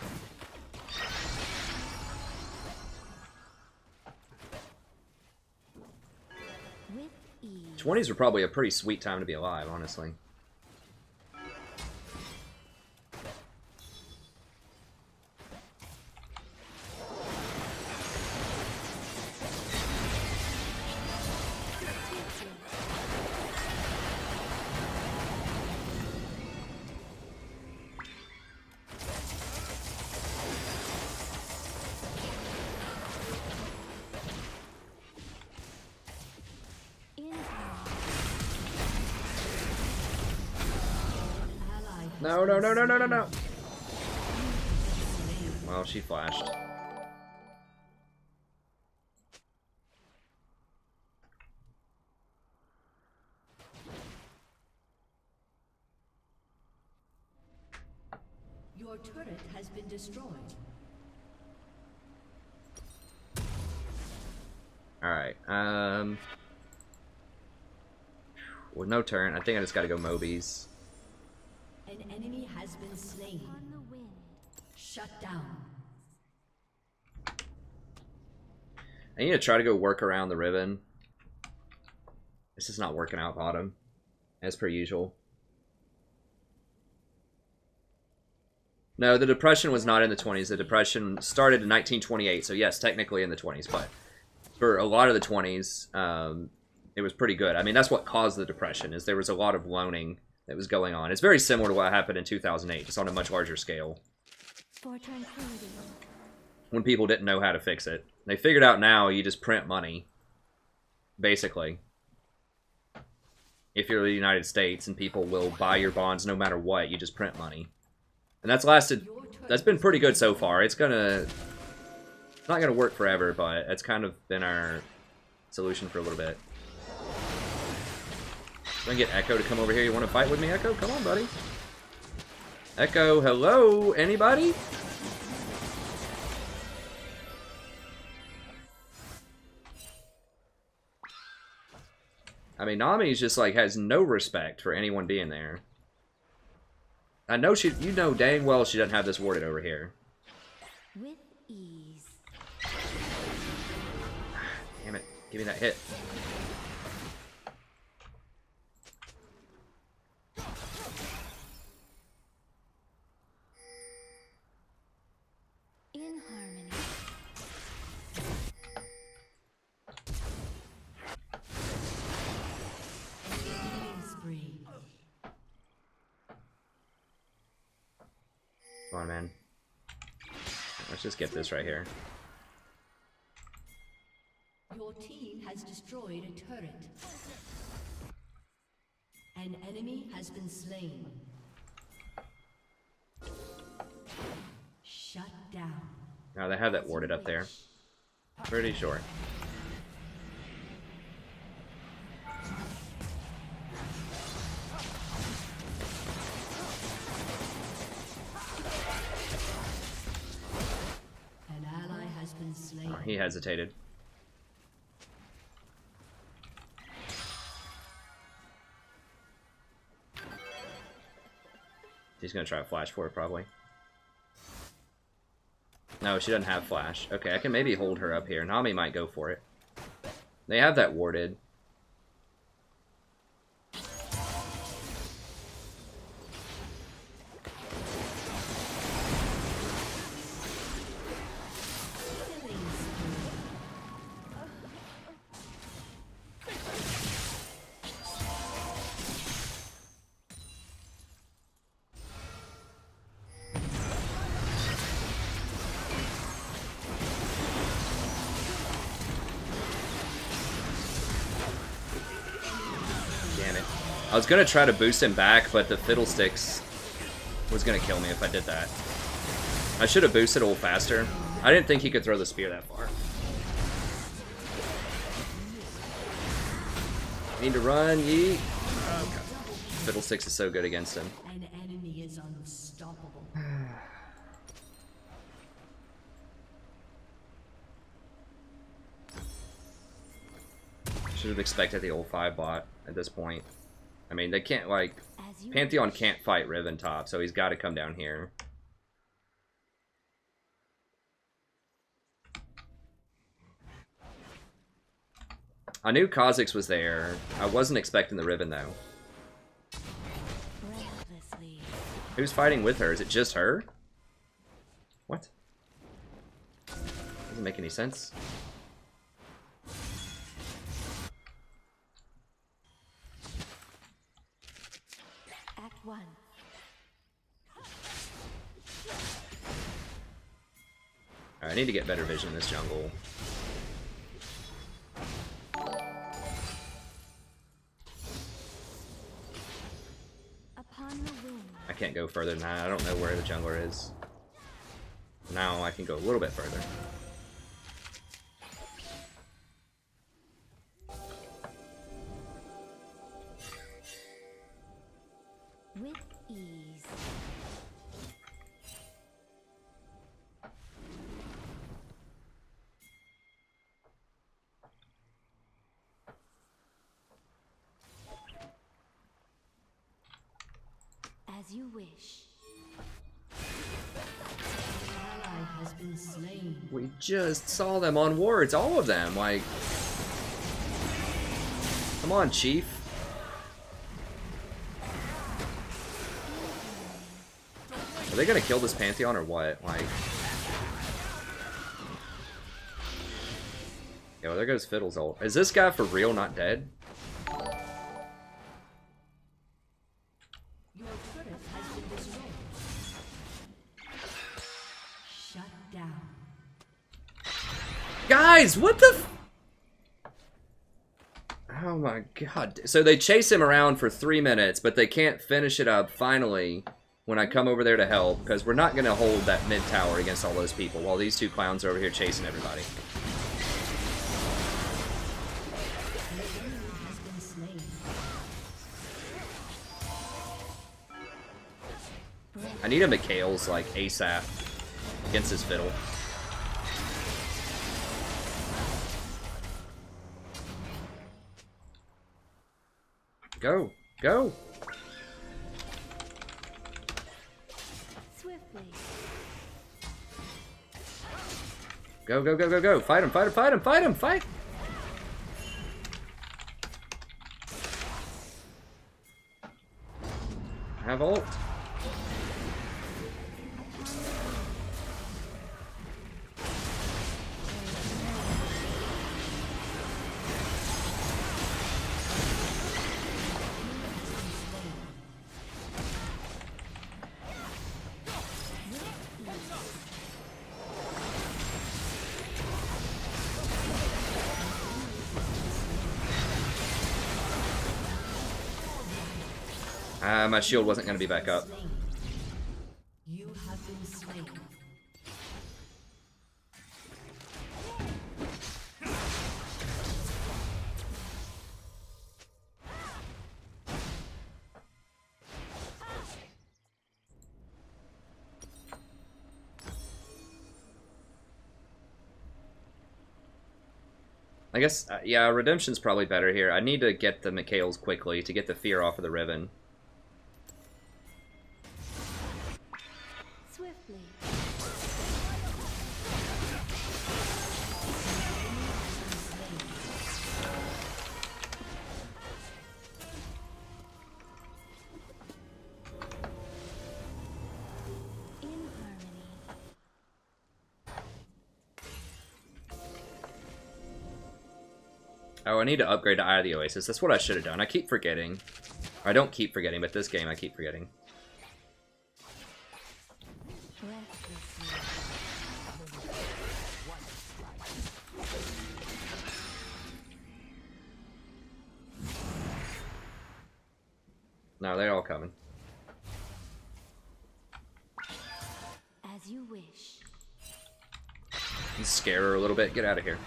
With ease. 20s were probably a pretty sweet time to be alive, honestly. In harmony. Ally has No, no, been no, no, no, no, slain. no. Well, she flashed. Your turret has been destroyed. Alright, with no turn, I think I just gotta go Mobies. An enemy has been slain. On the wind. Shut down. I need to try to go work around the Riven. This is not working out bottom, as per usual. No, the Depression was not in the 20s. The Depression started in 1928, so yes, technically in the 20s, but for a lot of the 20s, it was pretty good. I mean, that's what caused the Depression, is there was a lot of loaning that was going on. It's very similar to what happened in 2008, just on a much larger scale, For tranquility. when people didn't know how to fix it. They figured out now you just print money, basically. If you're the United States and people will buy your bonds no matter what, you just print money. And that's been pretty good so far. It's not gonna work forever, but it's kind of been our solution for a little bit. I'm gonna get Echo to come over here. You wanna fight with me, Echo? Come on, buddy. Echo, hello? Anybody? I mean, Nami's just like has no respect for anyone being there. I know you know dang well she doesn't have this warded over here. With ease. Damn it. Give me that hit. In harmony. Killing spree. Come on, man. Let's just get this right here. Your team has destroyed a turret. An enemy has been slain. Shut down. Now they have that warded up there. Pretty sure. slain. Oh, he hesitated. She's gonna try to flash for it, probably. No, she doesn't have flash. Okay, I can maybe hold her up here. Nami might go for it. They have that warded. I was gonna try to boost him back, but the Fiddlesticks was gonna kill me if I did that. I should have boosted a little faster. I didn't think he could throw the spear that far. Need to run, yeet. Okay. Fiddlesticks is so good against him. An enemy is unstoppable. Should have expected the old 5 bot at this point. I mean, they can't, like, Pantheon can't fight Riven top, so he's got to come down here. I knew Kha'Zix was there. I wasn't expecting the Riven, though. Who's fighting with her? Is it just her? What? Doesn't make any sense. One. Alright, I need to get better vision in this jungle. Upon the wind. I can't go further than that. I don't know where the jungler is. Now I can go a little bit further. With ease. As you wish. An ally has been slain. We just saw them on wards, all of them. Like, come on, Chief. Are they gonna kill this Pantheon or what? Like, yo, there goes Fiddle's ult. Is this guy for real not dead? Your turret has been destroyed. Shut down. Guys, what the f— oh my god. So they chase him around for 3 minutes, but they can't finish it up finally when I come over there to help, because we're not going to hold that mid tower against all those people while these two clowns are over here chasing everybody. Has been slain. I need a Mikhail's, like, ASAP against his Fiddle. Go! Go! Swiftly. Go, go, go, go, go! Fight him, fight him, fight him, fight him, fight! I have ult. My shield wasn't going to be back up. You have been slain. I guess, yeah, Redemption's probably better here. I need to get the Mikhails quickly to get the fear off of the Riven. Swiftly. In harmony. Oh, I need to upgrade to Eye of the Oasis. That's what I should have done. I keep forgetting. I don't keep forgetting, but this game I keep forgetting. No, they're all coming. As you wish. Scare her a little bit. Get out of here.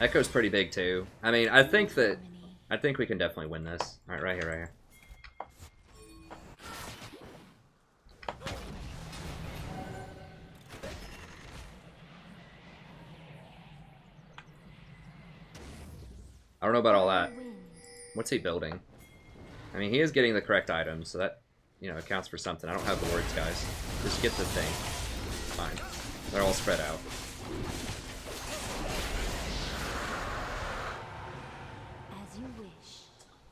Echo's pretty big too. I mean, I think we can definitely win this. All right, right here, right here. I don't know about all that. What's he building? I mean, he is getting the correct items, so that, you know, accounts for something. I don't have the words, guys. Just get the thing. Fine. They're all spread out. As you wish.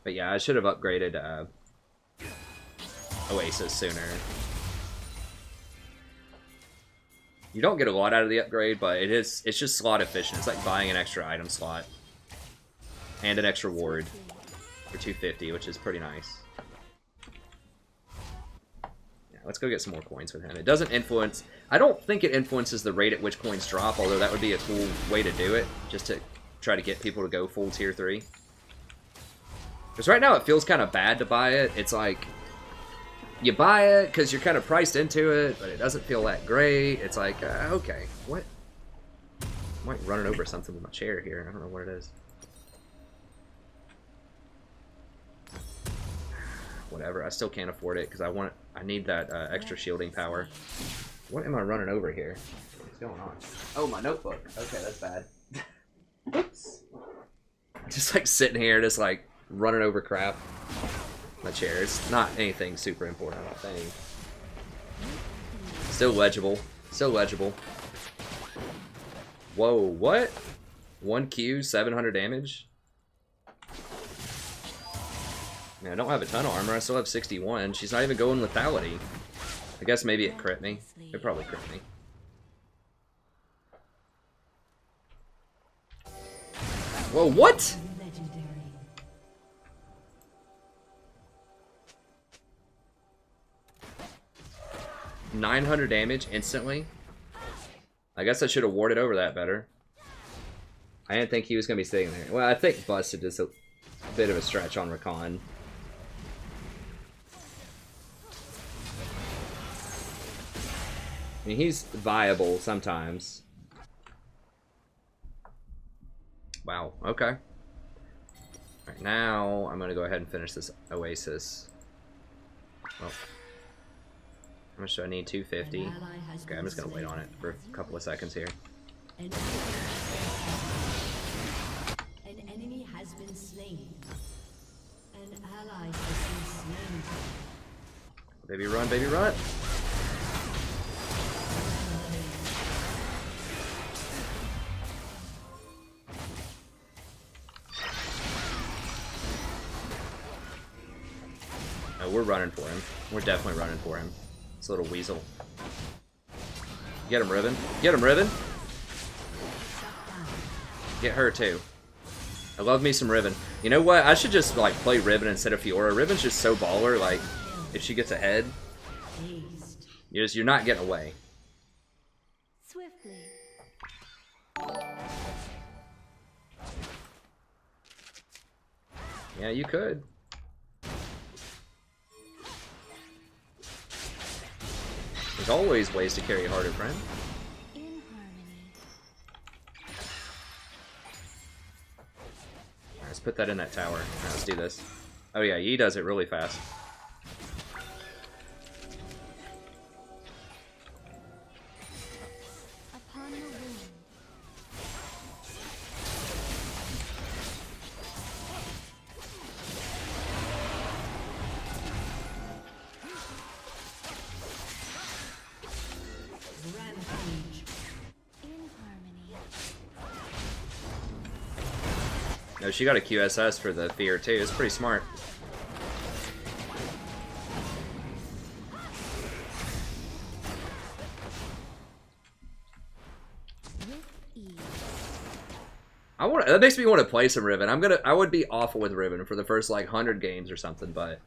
But yeah, I should have upgraded Oasis sooner. You don't get a lot out of the upgrade, but it's just slot efficient. It's like buying an extra item slot. And an extra ward for 250, which is pretty nice. Yeah, let's go get some more coins with him. It doesn't influence... I don't think it influences the rate at which coins drop, although that would be a cool way to do it, just to try to get people to go full tier 3. Because right now it feels kind of bad to buy it. It's like, you buy it because you're kind of priced into it, but it doesn't feel that great. It's like, okay, what? I'm like running over something with my chair here. I don't know what it is. Whatever, I still can't afford it because I need that extra shielding power. What am I running over here? What's going on? Oh, my notebook. Okay, that's bad. Oops. Just like sitting here, just like running over crap. My chair. It's not anything super important, I don't think. Still legible. Still legible. Whoa, what? 1Q, 700 damage? Man, I don't have a ton of armor. I still have 61. She's not even going lethality. I guess maybe it crit me. It probably crit me. Whoa, what? 900 damage instantly? I guess I should have warded over that better. I didn't think he was going to be staying there. Well, I think busted is a bit of a stretch on Rakan. I mean, he's viable sometimes. Wow, okay. Alright, now I'm gonna go ahead and finish this Oasis. Well, how much do I need? 250. Okay, I'm just gonna wait on it for a couple of seconds here. An enemy has been slain. An ally has been slain. Baby run, baby run! Oh, we're running for him. We're definitely running for him. It's a little weasel. Get him, Riven. Get him, Riven! Get her, too. I love me some Riven. You know what? I should just, like, play Riven instead of Fiora. Riven's just so baller, like, if she gets ahead, you're not getting away. Swiftly. Yeah, you could. There's always ways to carry harder, friend. In harmony. Alright, let's put that in that tower. Alright, let's do this. Oh yeah, he does it really fast. No, she got a QSS for the fear too. It's pretty smart. That makes me want to play some Riven. I would be awful with Riven for the first like 100 games or something, but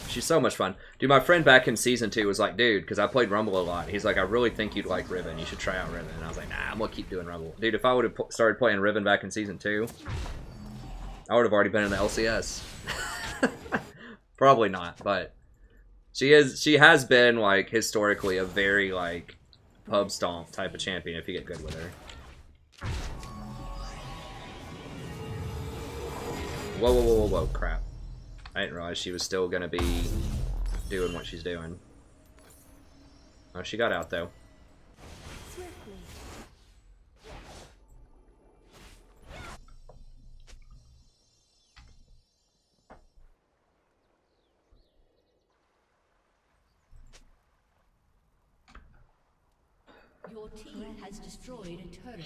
she's so much fun. Dude, my friend back in season 2 was like, dude, because I played Rumble a lot. He's like, I really think you'd like Riven. You should try out Riven. And I was like, nah, I'm gonna keep doing Rumble. Dude, if I would have started playing Riven back in season 2, I would have already been in the LCS. Probably not, but she has been like historically a very like pub stomp type of champion if you get good with her. Whoa, whoa, whoa, whoa, whoa, crap. I didn't realize she was still gonna be doing what she's doing. Oh, she got out though. Swiftly. Your team has destroyed a turret.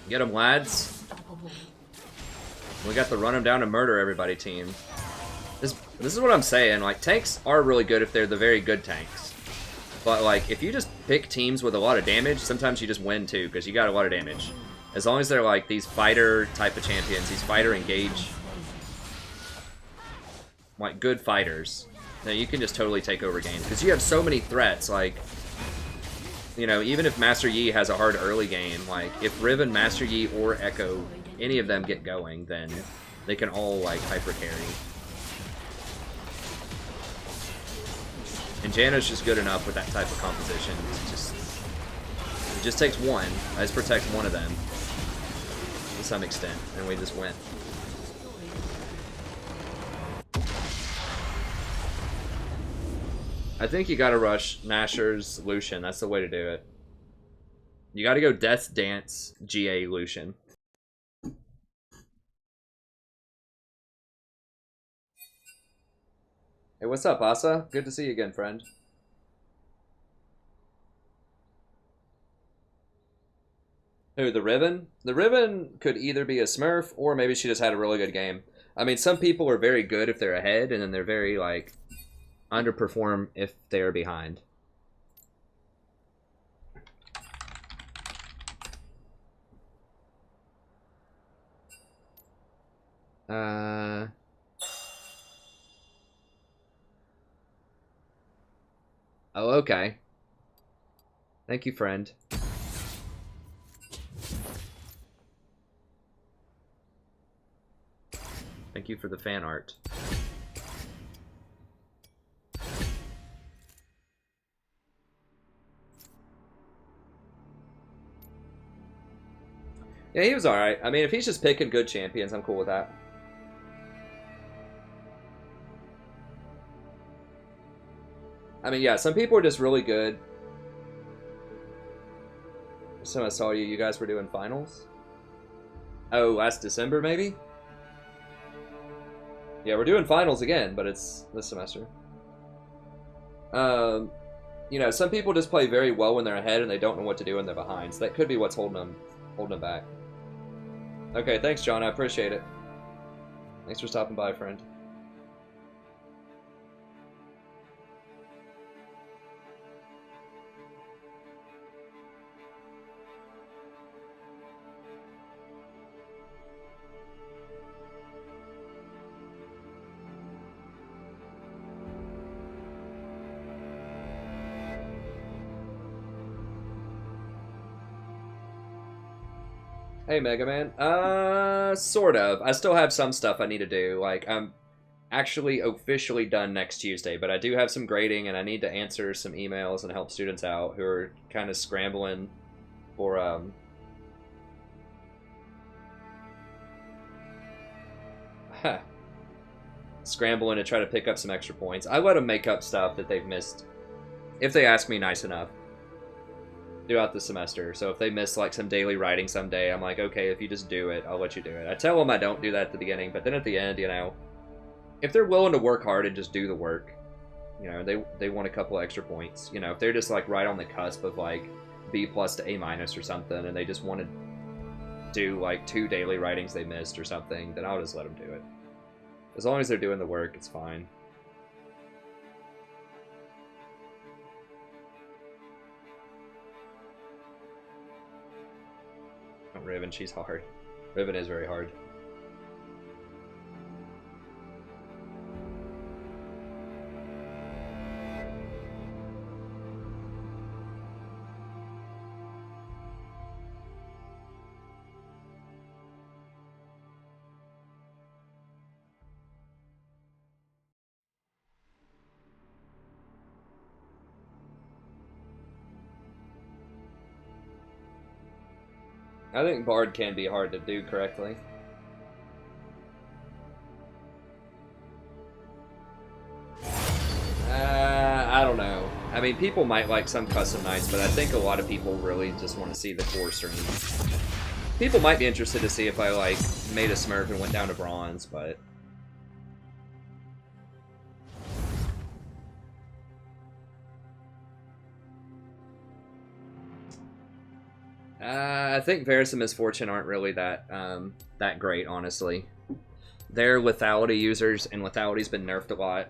Get them, lads. We got the run them down and murder everybody team. This is what I'm saying. Like, tanks are really good if they're the very good tanks. But, like, if you just pick teams with a lot of damage, sometimes you just win, too, because you got a lot of damage. As long as they're, like, these fighter type of champions, these fighter engage, like, good fighters, then you can just totally take over games. Because you have so many threats, like, you know, even if Master Yi has a hard early game, like, if Riven, Master Yi, or Echo, any of them get going, then they can all, like, hyper carry. And Janna's just good enough with that type of composition. It just takes one. I just protect one of them to some extent, and we just win. I think you gotta rush Nashor's Lucian. That's the way to do it. You gotta go Death's Dance GA Lucian. Hey, what's up, Asa? Good to see you again, friend. Who, the Riven? The Riven could either be a Smurf, or maybe she just had a really good game. I mean, some people are very good if they're ahead, and then they're very, like, underperform if they're behind. Oh, okay. Thank you, friend. Thank you for the fan art. Yeah, he was alright. I mean, if he's just picking good champions, I'm cool with that. I mean, yeah, some people are just really good. So I saw you guys were doing finals? Oh, last December, maybe? Yeah, we're doing finals again, but it's this semester. You know, some people just play very well when they're ahead and they don't know what to do when they're behind. So that could be what's holding them back. Okay, thanks, John. I appreciate it. Thanks for stopping by, friend. Hey, Mega Man. Sort of. I still have some stuff I need to do. Like, I'm actually officially done next Tuesday, but I do have some grading, and I need to answer some emails and help students out who are kind of scrambling for scrambling to try to pick up some extra points. I let them make up stuff that they've missed, if they ask me nice enough, throughout the semester. So if they miss like some daily writing someday, I'm like, okay, if you just do it, I'll let you do it. I tell them I don't do that at the beginning, but then at the end, you know, if they're willing to work hard and just do the work, you know, they want a couple extra points. You know, if they're just like right on the cusp of like B+ to A- or something, and they just want to do like 2 daily writings they missed or something, then I'll just let them do it. As long as they're doing the work, it's fine. Oh, Riven, she's hard. Riven is very hard. I think Bard can be hard to do correctly. I don't know. I mean, people might like some custom nights, but I think a lot of people really just want to see the core stream. People might be interested to see if I, like, made a Smurf and went down to Bronze, but... I think Varus and Misfortune aren't really that that great, honestly. They're lethality users, and lethality's been nerfed a lot.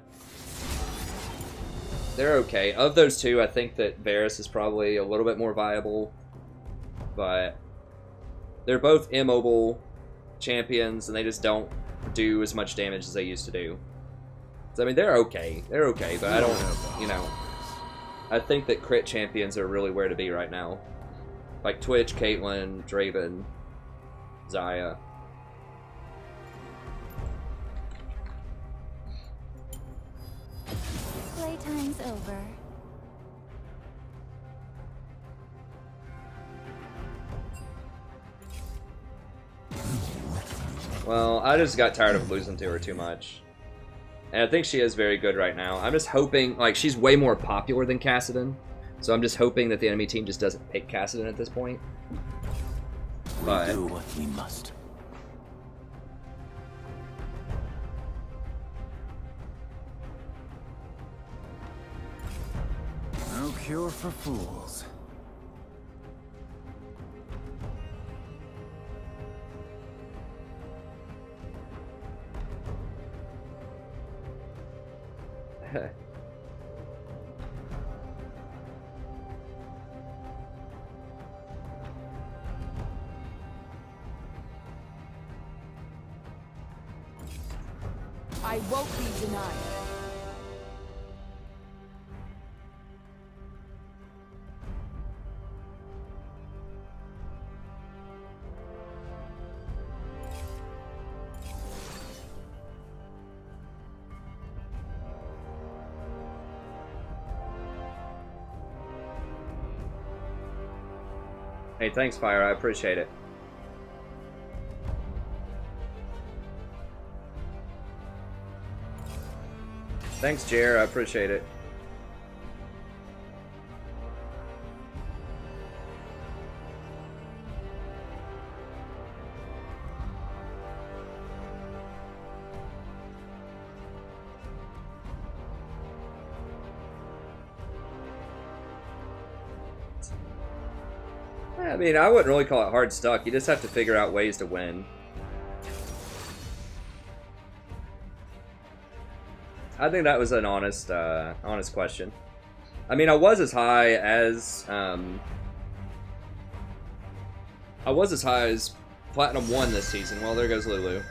They're okay. Of those two, I think that Varus is probably a little bit more viable, but they're both immobile champions, and they just don't do as much damage as they used to do. So, I mean, they're okay. They're okay, but I don't, you know... I think that crit champions are really where to be right now. Like Twitch, Caitlyn, Draven, Zyra. Playtime's over. Well, I just got tired of losing to her too much. And I think she is very good right now. I'm just hoping, like, she's way more popular than Kassadin. So I'm just hoping that the enemy team just doesn't pick Kassadin at this point. But We'll do what we must. No cure for fools. I won't be denied. hey, thanks, Fire. I appreciate it. Thanks, Jer. I appreciate it. I mean, I wouldn't really call it hard stuck. You just have to figure out ways to win. I think that was an honest question. I mean, I was as high as Platinum 1 this season. Well, there goes Lulu.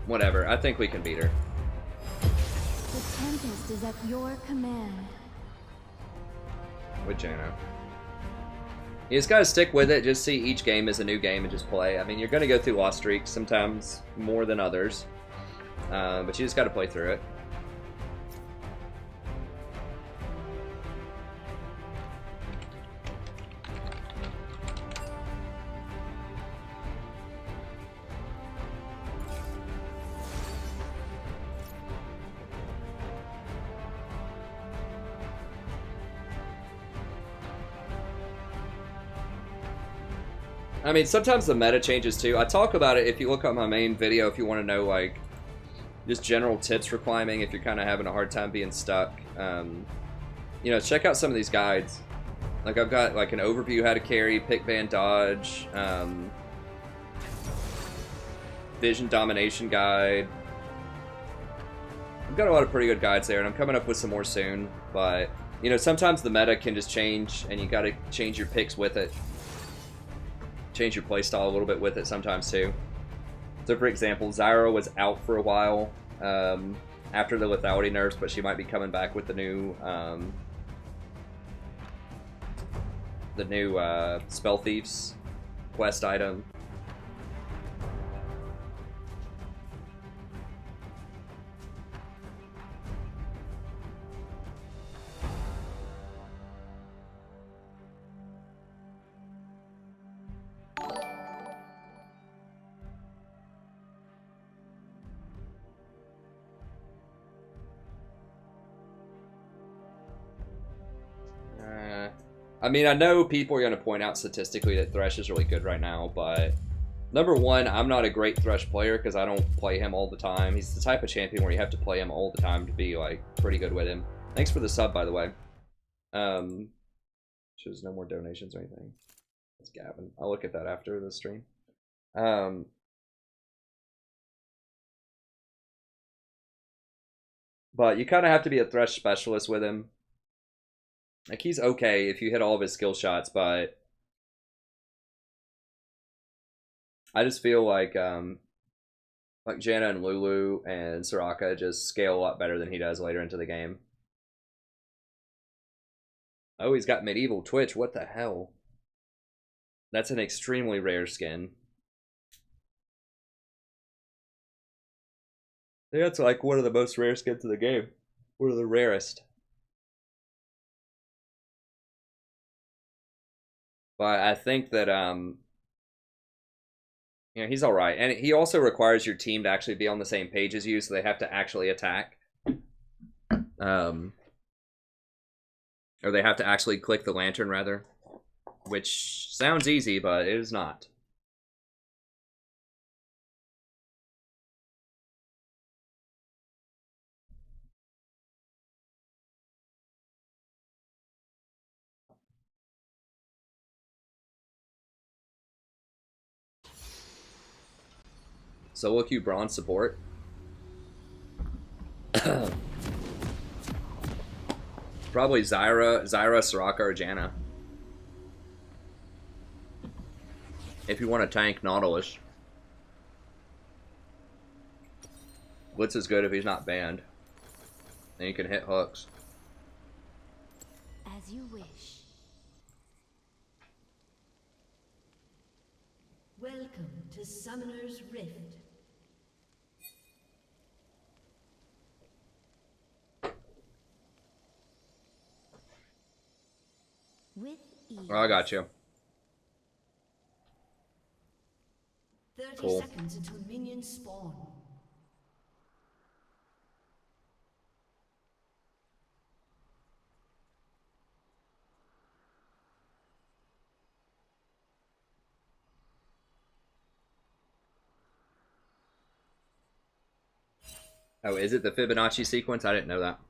Whatever, I think we can beat her. The Tempest is at your command. with Janna. You just gotta stick with it. Just see each game as a new game and just play. I mean, you're gonna go through loss streaks, sometimes more than others. But you just gotta play through it. I mean, sometimes the meta changes too. I talk about it if you look on my main video, if you want to know, like, just general tips for climbing if you're kind of having a hard time being stuck. You know, check out some of these guides. Like, I've got, like, an overview how to carry, pick, ban, dodge, vision domination guide. I've got a lot of pretty good guides there, and I'm coming up with some more soon. But, you know, sometimes the meta can just change, and you got to change your picks with it. Change your playstyle a little bit with it sometimes too. So for example, Zyra was out for a while after the lethality nerfs, but she might be coming back with the new Spell Thieves quest item. I mean, I know people are going to point out statistically that Thresh is really good right now, but number one, I'm not a great Thresh player because I don't play him all the time. He's the type of champion where you have to play him all the time to be, like, pretty good with him. Thanks for the sub, by the way. Shows no more donations or anything. That's Gavin. I'll look at that after the stream. But you kind of have to be a Thresh specialist with him. Like, he's okay if you hit all of his skill shots, but I just feel like Janna and Lulu and Soraka just scale a lot better than he does later into the game. Oh, he's got medieval Twitch. What the hell? That's an extremely rare skin. I think that's like one of the most rare skins in the game. One of the rarest. But I think that, you know, he's all right. And he also requires your team to actually be on the same page as you, so they have to actually attack. Or they have to actually click the lantern, rather. Which sounds easy, but it is not. Solo queue bronze support. Probably Zyra, Soraka, or Janna. If you want to tank Nautilus. Blitz is good if he's not banned. And you can hit hooks. As you wish. Welcome to Summoner's Rift. With ease. Oh, I got you. 30 Cool. seconds until minions spawn. Oh, is it the Fibonacci sequence? I didn't know that.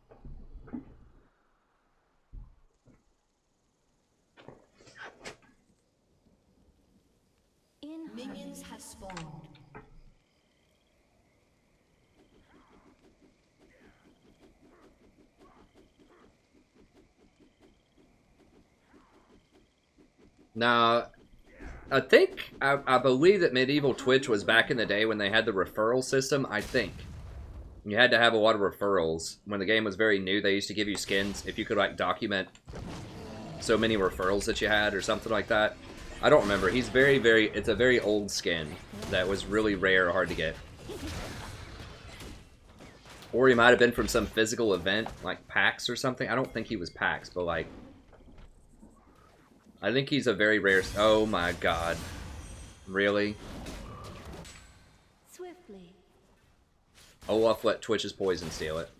Minions have spawned. Now, I think, I believe that medieval Twitch was back in the day when they had the referral system, I think. You had to have a lot of referrals. When the game was very new, they used to give you skins. If you could, like, document so many referrals that you had or something like that. I don't remember. He's it's a very old skin that was really rare or hard to get. Or he might have been from some physical event, like PAX or something. I don't think he was PAX, but like... I think he's a very rare... Oh my god. Really? Swiftly. Olaf let Twitch's poison steal it.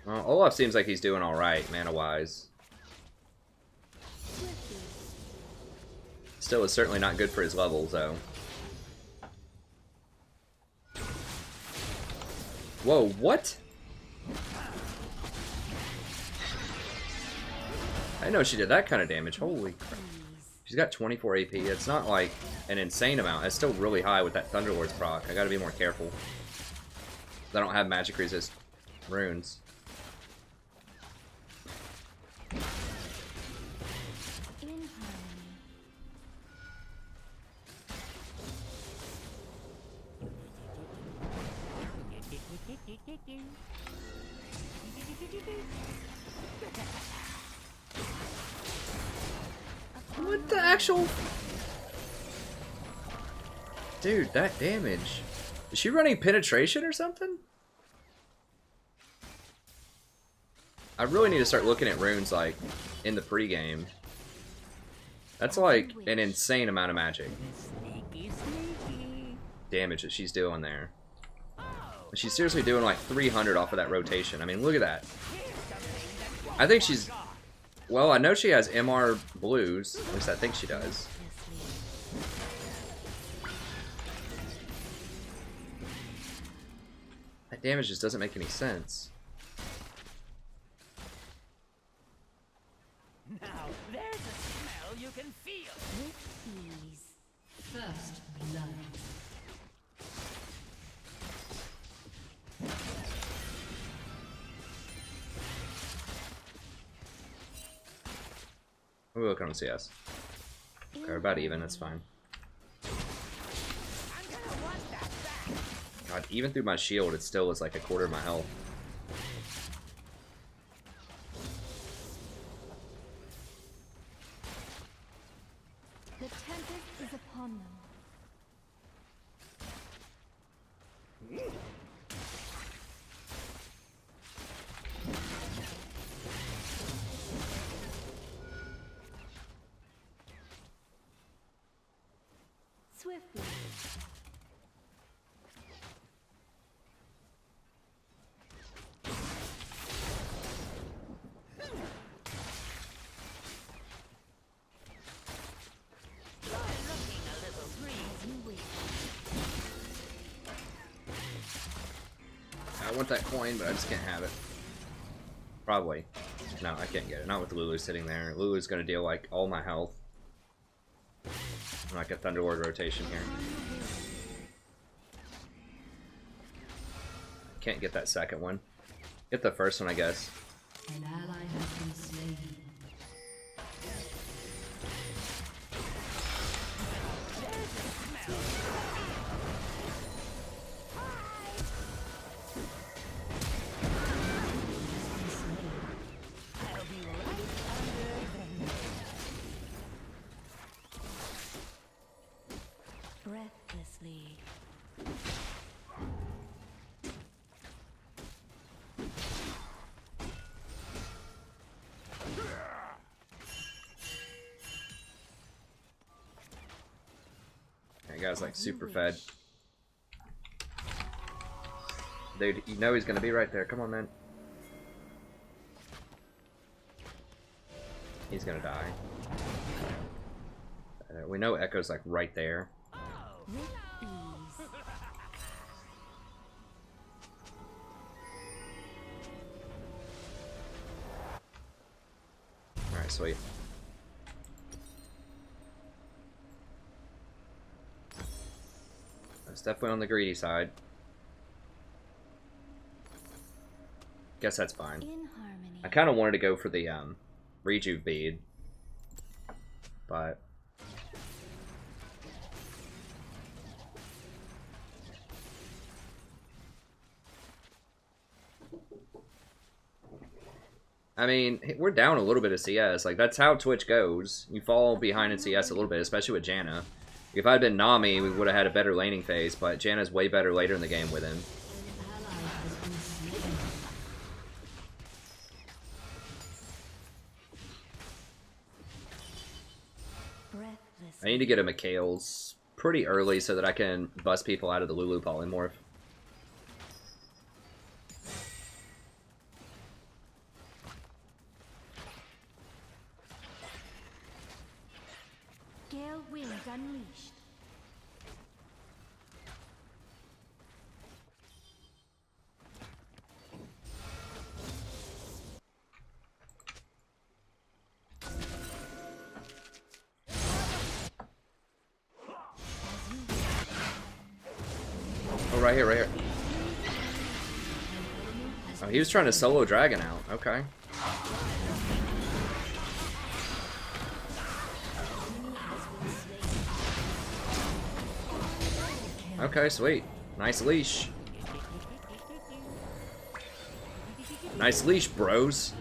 Well, Olaf seems like he's doing alright, mana-wise. Still is certainly not good for his levels, though. Whoa, what? I didn't know she did that kind of damage. Holy crap. She's got 24 AP. It's not like an insane amount. It's still really high with that Thunderlord's proc. I gotta be more careful. I don't have magic resist runes. What the actual... Dude, that damage. Is she running penetration or something? I really need to start looking at runes, like, in the pregame. That's like an insane amount of magic. Damage that she's doing there. She's seriously doing like 300 off of that rotation. I mean, look at that. I think she's... Well, I know she has MR blues. At least I think she does. That damage just doesn't make any sense. Now, there's a smell you can feel. With ease. First blood. We'll come see us. Okay, we're about even, that's fine. God, even through my shield, it still is like a quarter of my health. The tempest is upon them. Swiftly. I want that coin, but I just can't have it. Probably. No, I can't get it. Not with Lulu sitting there. Lulu's gonna deal like all my health. Like a Thunderlord rotation here. Can't get that second one. Get the first one, I guess. An ally has been slain. Breathlessly. That guy's like super fed. Dude, you know he's gonna be right there. Come on, man. He's gonna die. We know Echo's like right there. With ease. Alright, sweet. That's definitely on the greedy side. Guess that's fine. In harmony. I kind of wanted to go for the rejuve bead, but I mean, we're down a little bit of CS. Like, that's how Twitch goes. You fall behind in CS a little bit, especially with Janna. If I'd been Nami, we would have had a better laning phase, but Janna's way better later in the game with him. An ally has been slain. Breathless. I need to get a Mikhail's pretty early so that I can bust people out of the Lulu polymorph. Gale wings unleashed. Oh, right here, right here. Oh, he was trying to solo Dragon out. Okay. Okay, sweet. Nice leash. Nice leash, bros.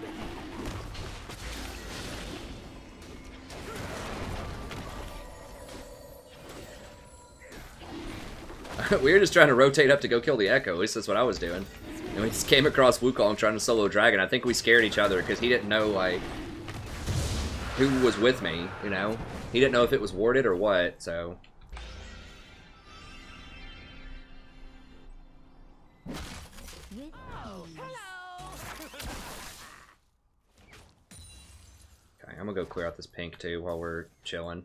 We were just trying to rotate up to go kill the Echo. At least that's what I was doing. And we just came across Wukong trying to solo Dragon. I think we scared each other because he didn't know, like, who was with me, you know? He didn't know if it was warded or what, so... With ease. Okay, I'm gonna go clear out this pink too while we're chilling.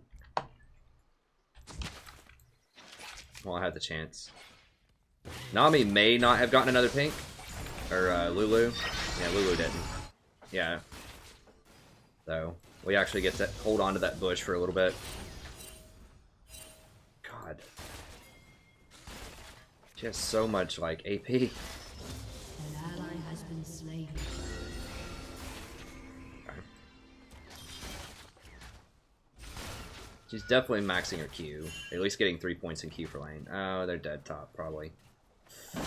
While I had the chance. Nami may not have gotten another pink. Or Lulu. Yeah, Lulu didn't. Yeah. So, we actually get to hold on to that bush for a little bit. God. Just so much, like, AP. An ally has been slain. She's definitely maxing her Q. At least getting 3 points in Q for lane. Oh, they're dead top, probably. An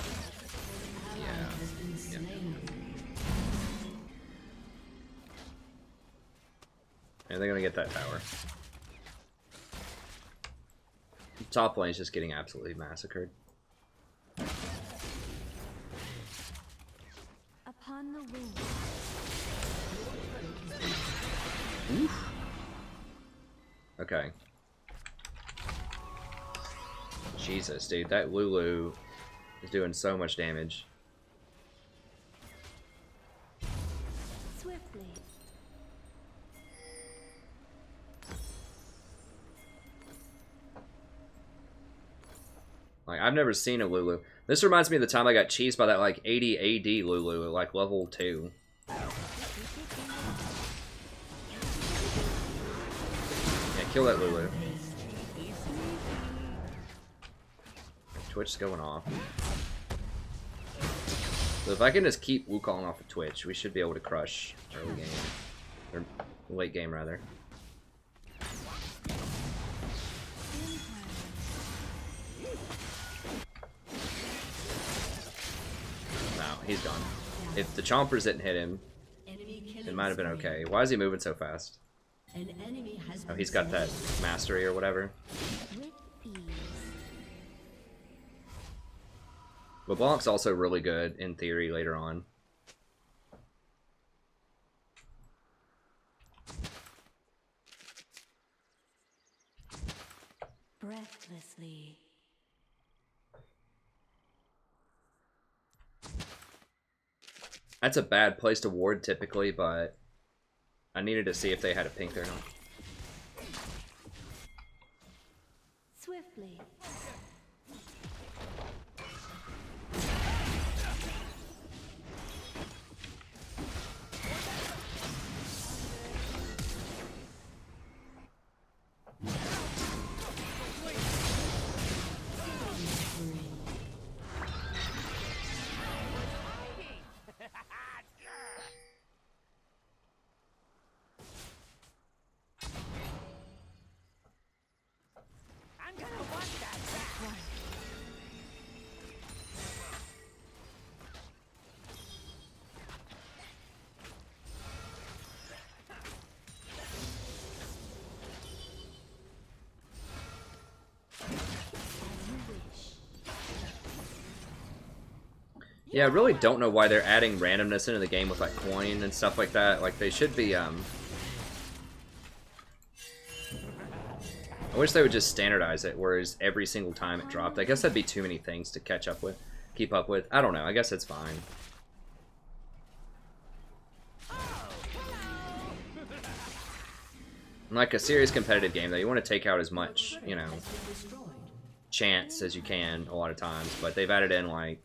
ally has been slain. And they're gonna get that tower. Top lane is just getting absolutely massacred. Upon the wing. Oof. Okay. Jesus, dude, that Lulu is doing so much damage. Swiftly. Like, I've never seen a Lulu. This reminds me of the time I got cheesed by that, like, 80 AD Lulu at, like, level 2. Yeah, kill that Lulu. Twitch's going off. So if I can just keep Wukong off of Twitch, we should be able to crush early game. Or late game, rather. No, he's gone. If the Chompers didn't hit him, it might have been okay. Why is he moving so fast? An enemy has Oh, he's got that mastery or whatever. With ease. LeBlanc's also really good, in theory, later on. Breathlessly. That's a bad place to ward, typically, but I needed to see if they had a pink there or not. Swiftly. Yeah, I really don't know why they're adding randomness into the game with like coin and stuff like that. Like they should be I wish they would just standardize it, whereas every single time it dropped. I guess that'd be too many things to catch up with, keep up with. I don't know. I guess it's fine. In like a serious competitive game, though, you want to take out as much, you know, chance as you can a lot of times. But they've added in like,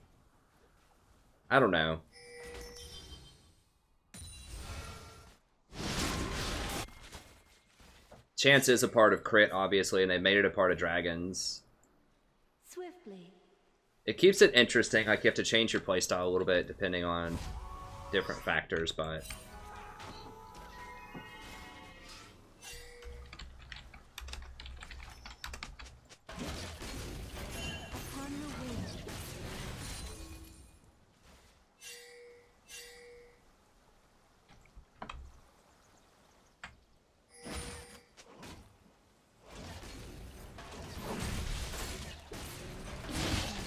I don't know. Chance is a part of crit, obviously, and they made it a part of dragons. Swiftly. It keeps it interesting. Like, you have to change your playstyle a little bit depending on different factors, but... Upon the wind.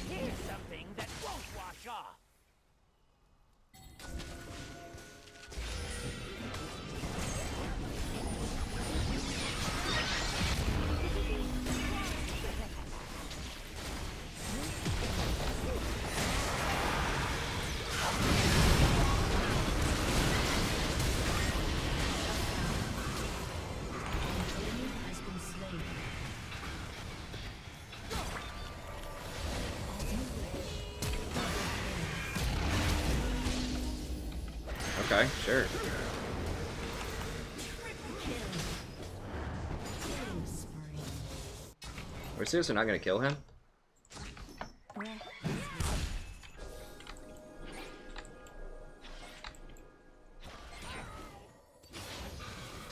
Here's something that won't wash off. Has been slain. Okay, sure. Killing spree. We're seriously not going to kill him?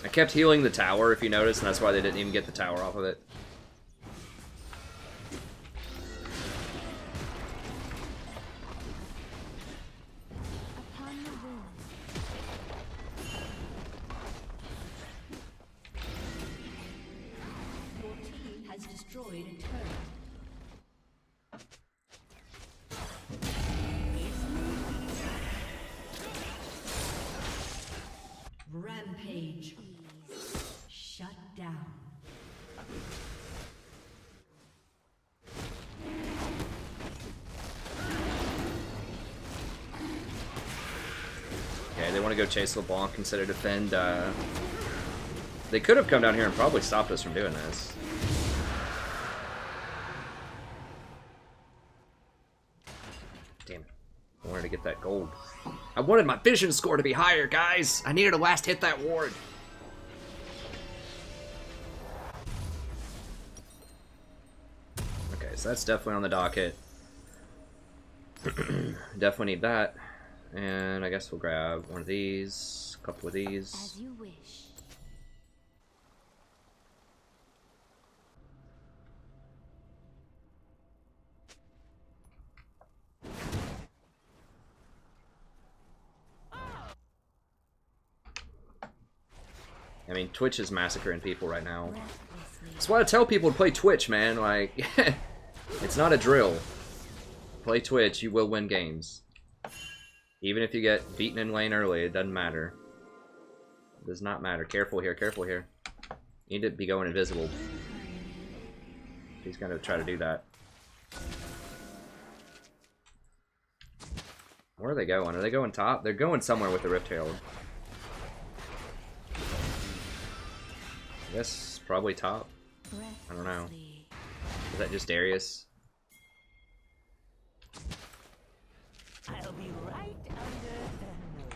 I kept healing the tower, if you notice, and that's why they didn't even get the tower off of it. Upon the wind. Your team has destroyed a turret. Rampage. Shut down. Okay, they want to go chase LeBlanc instead of defend. They could have come down here and probably stopped us from doing this. Damn it. I wanted to get that gold. I wanted my vision score to be higher, guys! I needed to last hit that ward. Okay, so that's definitely on the docket. Definitely need that. And I guess we'll grab one of these, a couple of these. As you wish. I mean, Twitch is massacring people right now. Breathlessly. That's why I tell people to play Twitch, man. Like, it's not a drill. Play Twitch, you will win games. Even if you get beaten in lane early, it doesn't matter. It does not matter. Careful here, careful here. You need to be going invisible. He's gonna try to do that. Where are they going? Are they going top? They're going somewhere with the Rift Herald. I guess probably top. I don't know. Breathlessly. Is that just Darius? I'll be right under the nose.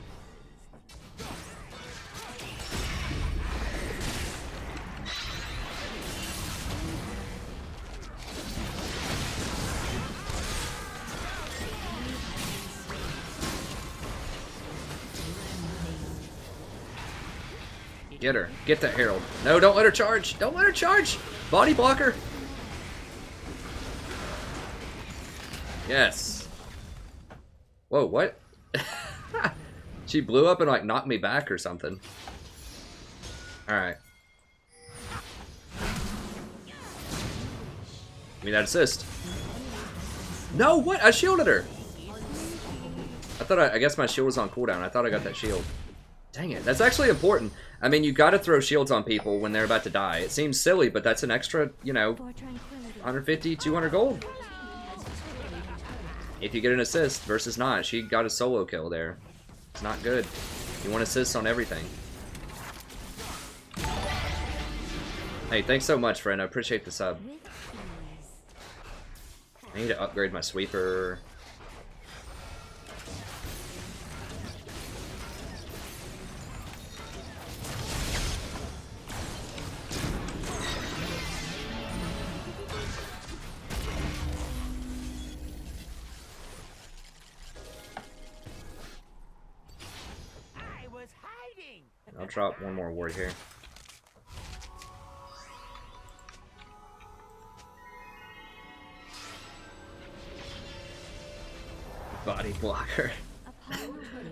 Get her. Get that Herald. No, don't let her charge. Don't let her charge. Body blocker. Yes. Whoa, what? She blew up and like knocked me back or something. Alright. Give me that assist. No, what? I shielded her. I guess my shield was on cooldown. I thought I got that shield. Dang it. That's actually important. I mean, you gotta throw shields on people when they're about to die. It seems silly, but that's an extra, you know, 150, 200 gold. If you get an assist versus not. She got a solo kill there. It's not good. You want assists on everything. Hey, thanks so much, friend. I appreciate the sub. I need to upgrade my sweeper. I was hiding. I'll drop one more ward here. Body blocker.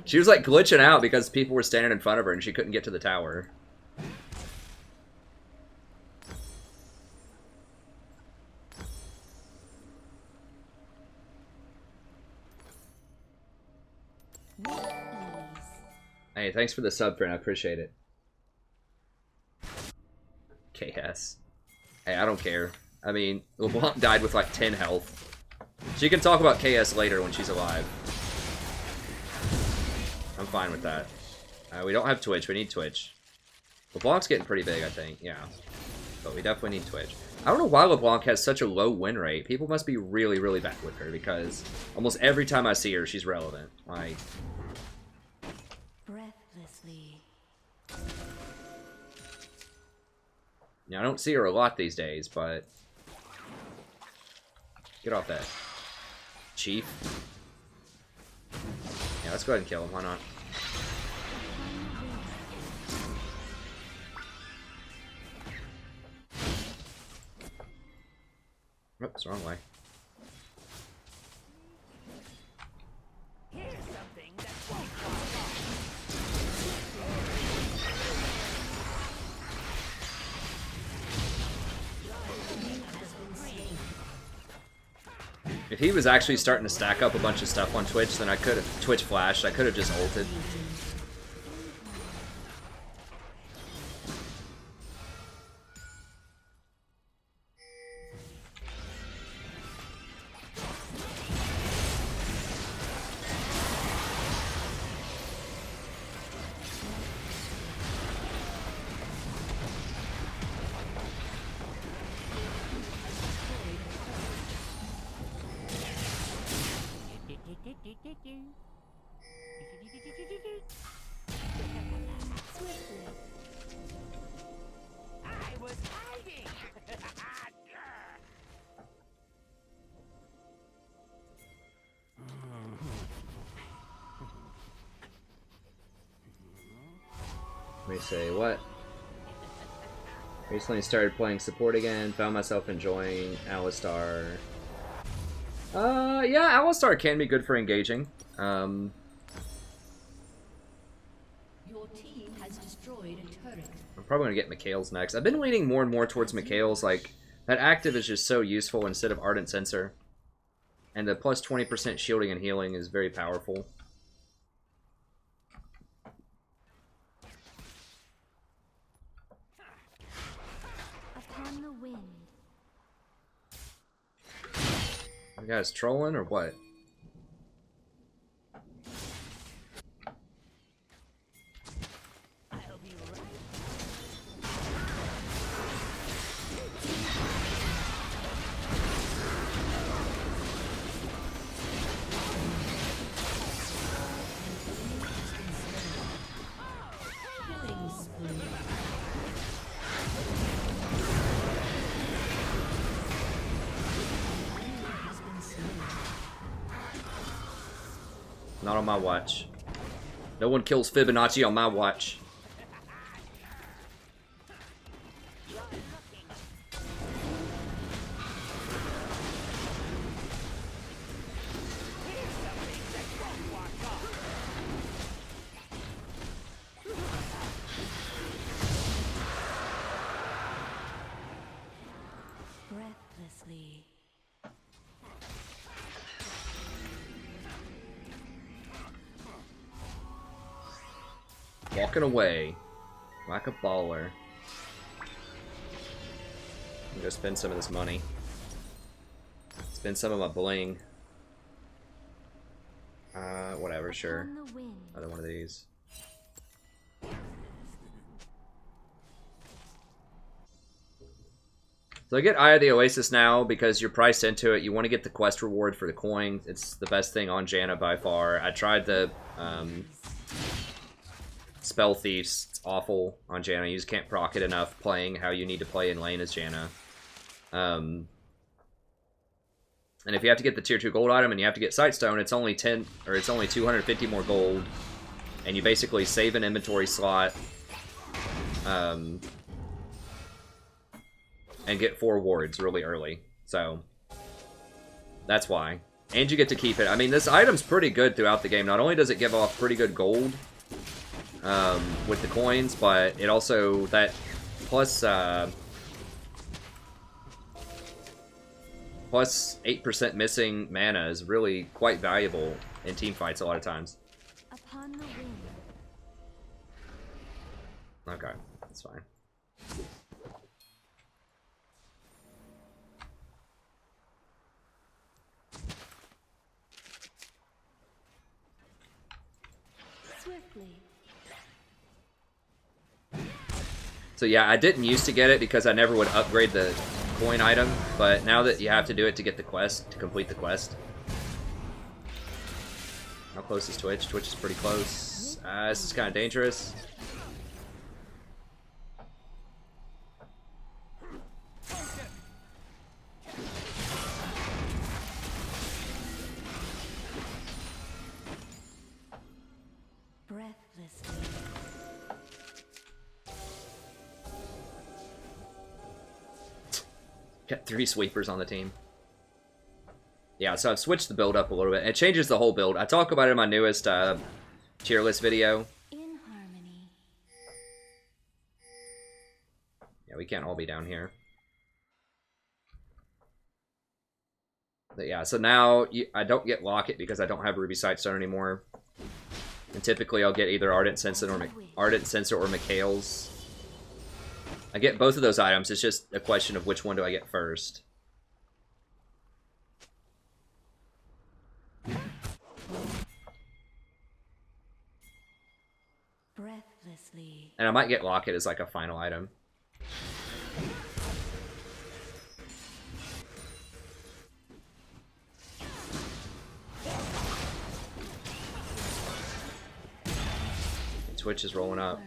She was like glitching out because people were standing in front of her and she couldn't get to the tower. Hey, thanks for the sub, friend. I appreciate it. KS. Hey, I don't care. I mean, LeBlanc died with like 10 health. She can talk about KS later when she's alive. I'm fine with that. We don't have Twitch. We need Twitch. LeBlanc's getting pretty big, I think. Yeah. But we definitely need Twitch. I don't know why LeBlanc has such a low win rate. People must be really, really bad with her because almost every time I see her, she's relevant. Like... Breathlessly. Yeah, I don't see her a lot these days, but... Get off that. Chief. Yeah, let's go ahead and kill him. Why not? Oops, wrong way. Here's something that won't fall If he was actually starting to stack up a bunch of stuff on Twitch, then I could have Twitch flashed. I could have just ulted. I was hiding. Let me say what? Recently started playing support again. Found myself enjoying Alistar. Yeah, Alistar can be good for engaging. Your team has destroyed a turret. I'm probably gonna get Mikhail's next. I've been leaning more and more towards Mikhail's. Like, that active is just so useful instead of Ardent Sensor. And the plus 20% shielding and healing is very powerful. Upon the wind. You guys trolling or what? I'll be right. Killing spree. Has been slain. Not on my watch. No one kills Fibonacci on my watch. Breathlessly. Walking away. Like a baller. I'm gonna spend some of this money. Spend some of my bling. Whatever, sure. On the wind. Another one of these. So I get Eye of the Oasis now because you're priced into it. You want to get the quest reward for the coin. It's the best thing on Janna by far. I tried the Spell Thieves. It's awful on Janna. You just can't proc it enough playing how you need to play in lane as Janna. And if you have to get the tier 2 gold item and you have to get Sightstone, it's only 250 more gold. And you basically save an inventory slot. And get 4 wards really early. So, that's why. And you get to keep it. I mean, this item's pretty good throughout the game. Not only does it give off pretty good gold with the coins, but it also, that plus 8% missing mana is really quite valuable in team fights a lot of times. Upon the wind. Okay, that's fine. Swiftly. So yeah, I didn't used to get it because I never would upgrade the coin item, but now that you have to do it to get the quest, to complete the quest. How close is Twitch? Twitch is pretty close. This is kind of dangerous. Breathlessly. Got 3 sweepers on the team. Yeah, so I've switched the build up a little bit. It changes the whole build. I talk about it in my newest tier list video. In harmony. Yeah, we can't all be down here. But yeah, so now I don't get Locket because I don't have Ruby Sightstone anymore. And typically I'll get either Ardent Censer or Mikhail's. I get both of those items. It's just a question of which one do I get first. Breathlessly. And I might get Locket as like a final item. Twitch is rolling up.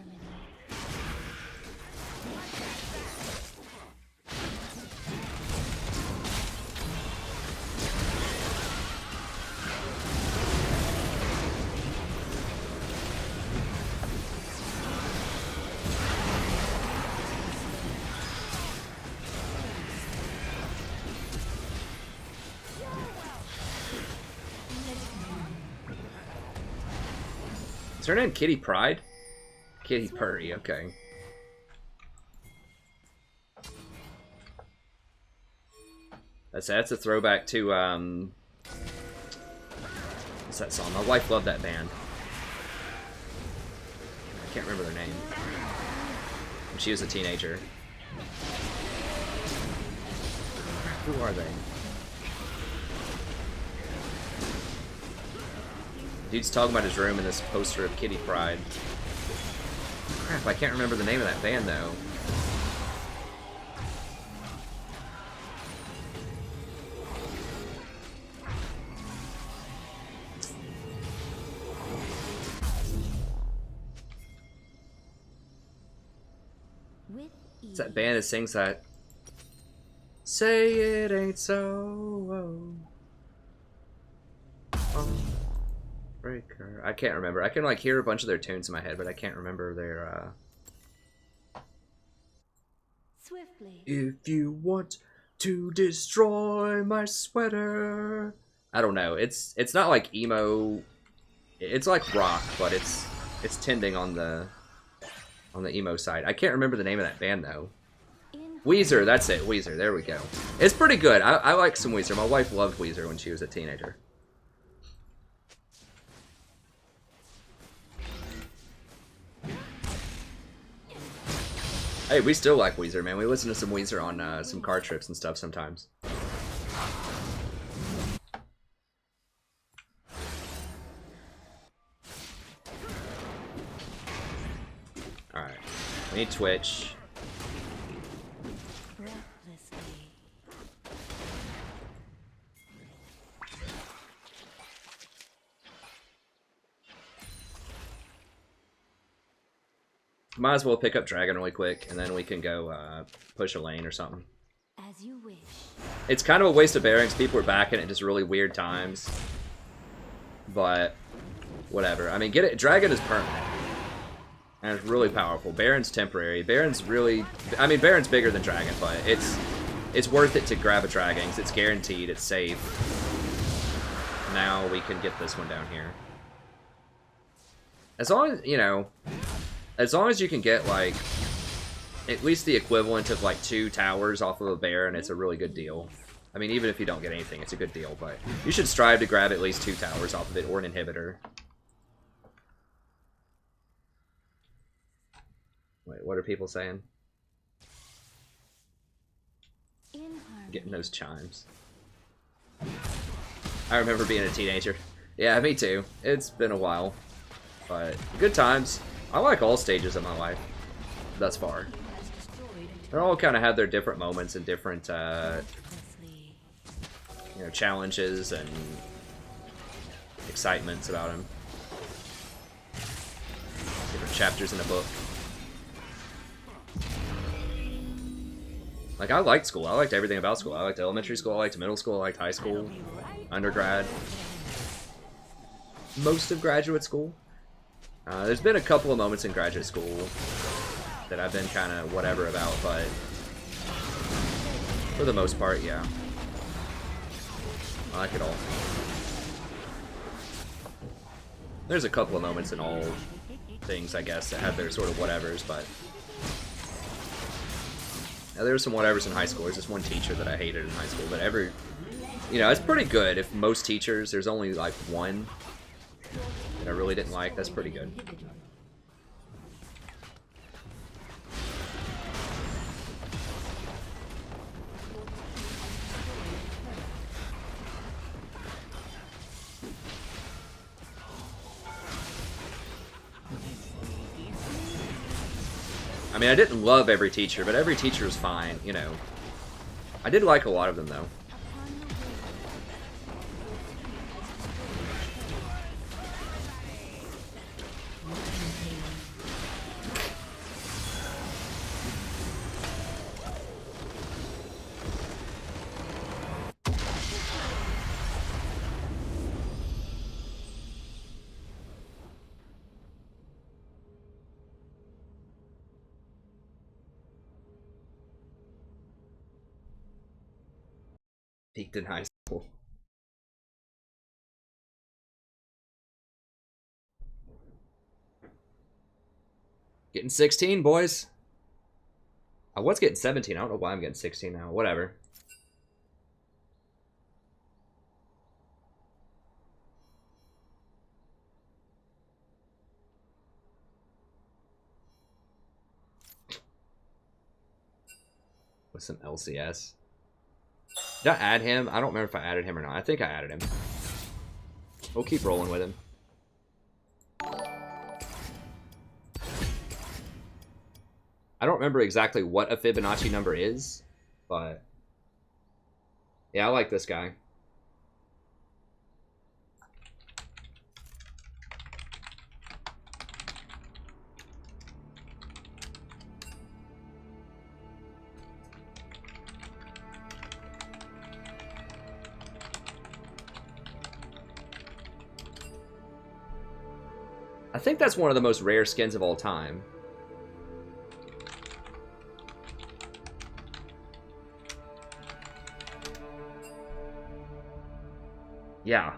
Is her name Kitty Pride? Kitty Purry, okay. That's a throwback to, what's that song? My wife loved that band. I can't remember their name. When she was a teenager. Who are they? Dude's talking about his room in this poster of Kitty Pride. Crap, I can't remember the name of that band, though. It's that band that sings that. Say it ain't so. Oh. Breaker. I can't remember. I can like hear a bunch of their tunes in my head, but I can't remember their Swiftly. If you want to destroy my sweater. I don't know. It's not like emo. It's like rock, but it's tending on the emo side. I can't remember the name of that band though. Weezer, that's it. Weezer. There we go. It's pretty good. I like some Weezer. My wife loved Weezer when she was a teenager. Hey, we still like Weezer, man. We listen to some Weezer on some car trips and stuff sometimes. Alright. We need Twitch. Breathlessly. Might as well pick up Dragon really quick, and then we can go push a lane or something. As you wish. It's kind of a waste of bearings. People are backing at just really weird times. But, whatever. I mean, get it. Dragon is permanent. And it's really powerful. Baron's temporary. Baron's really... I mean, Baron's bigger than Dragon, but it's worth it to grab a Dragon, because it's guaranteed, it's safe. Now we can get this one down here. As long as, you know... As long as you can get, like, at least the equivalent of, like, 2 towers off of a Baron, it's a really good deal. I mean, even if you don't get anything, it's a good deal, but you should strive to grab at least 2 towers off of it, or an inhibitor. Wait, what are people saying? Getting those chimes. I remember being a teenager. Yeah, me too. It's been a while. But, good times. I like all stages of my life, thus far. They all kind of have their different moments and different, you know, challenges and excitements about them. Different chapters in a book. Like, I liked school. I liked everything about school. I liked elementary school, I liked middle school, I liked high school, undergrad. Most of graduate school. There's been a couple of moments in graduate school that I've been kind of whatever about, but for the most part, yeah. I like it all. There's a couple of moments in all things, I guess, that have their sort of whatevers, but... Now, there were some whatevers in high school. There's this one teacher that I hated in high school, but you know, it's pretty good if most teachers, there's only like one that I really didn't like. That's pretty good. I mean, I didn't love every teacher, but every teacher was fine, you know. I did like a lot of them, though. Peaked in high school. Getting 16, boys. I was getting 17. I don't know why I'm getting 16 now. Whatever. With some LCS. Did I add him? I don't remember if I added him or not. I think I added him. We'll keep rolling with him. I don't remember exactly what a Fibonacci number is, but yeah, I like this guy. I think that's one of the most rare skins of all time. Yeah.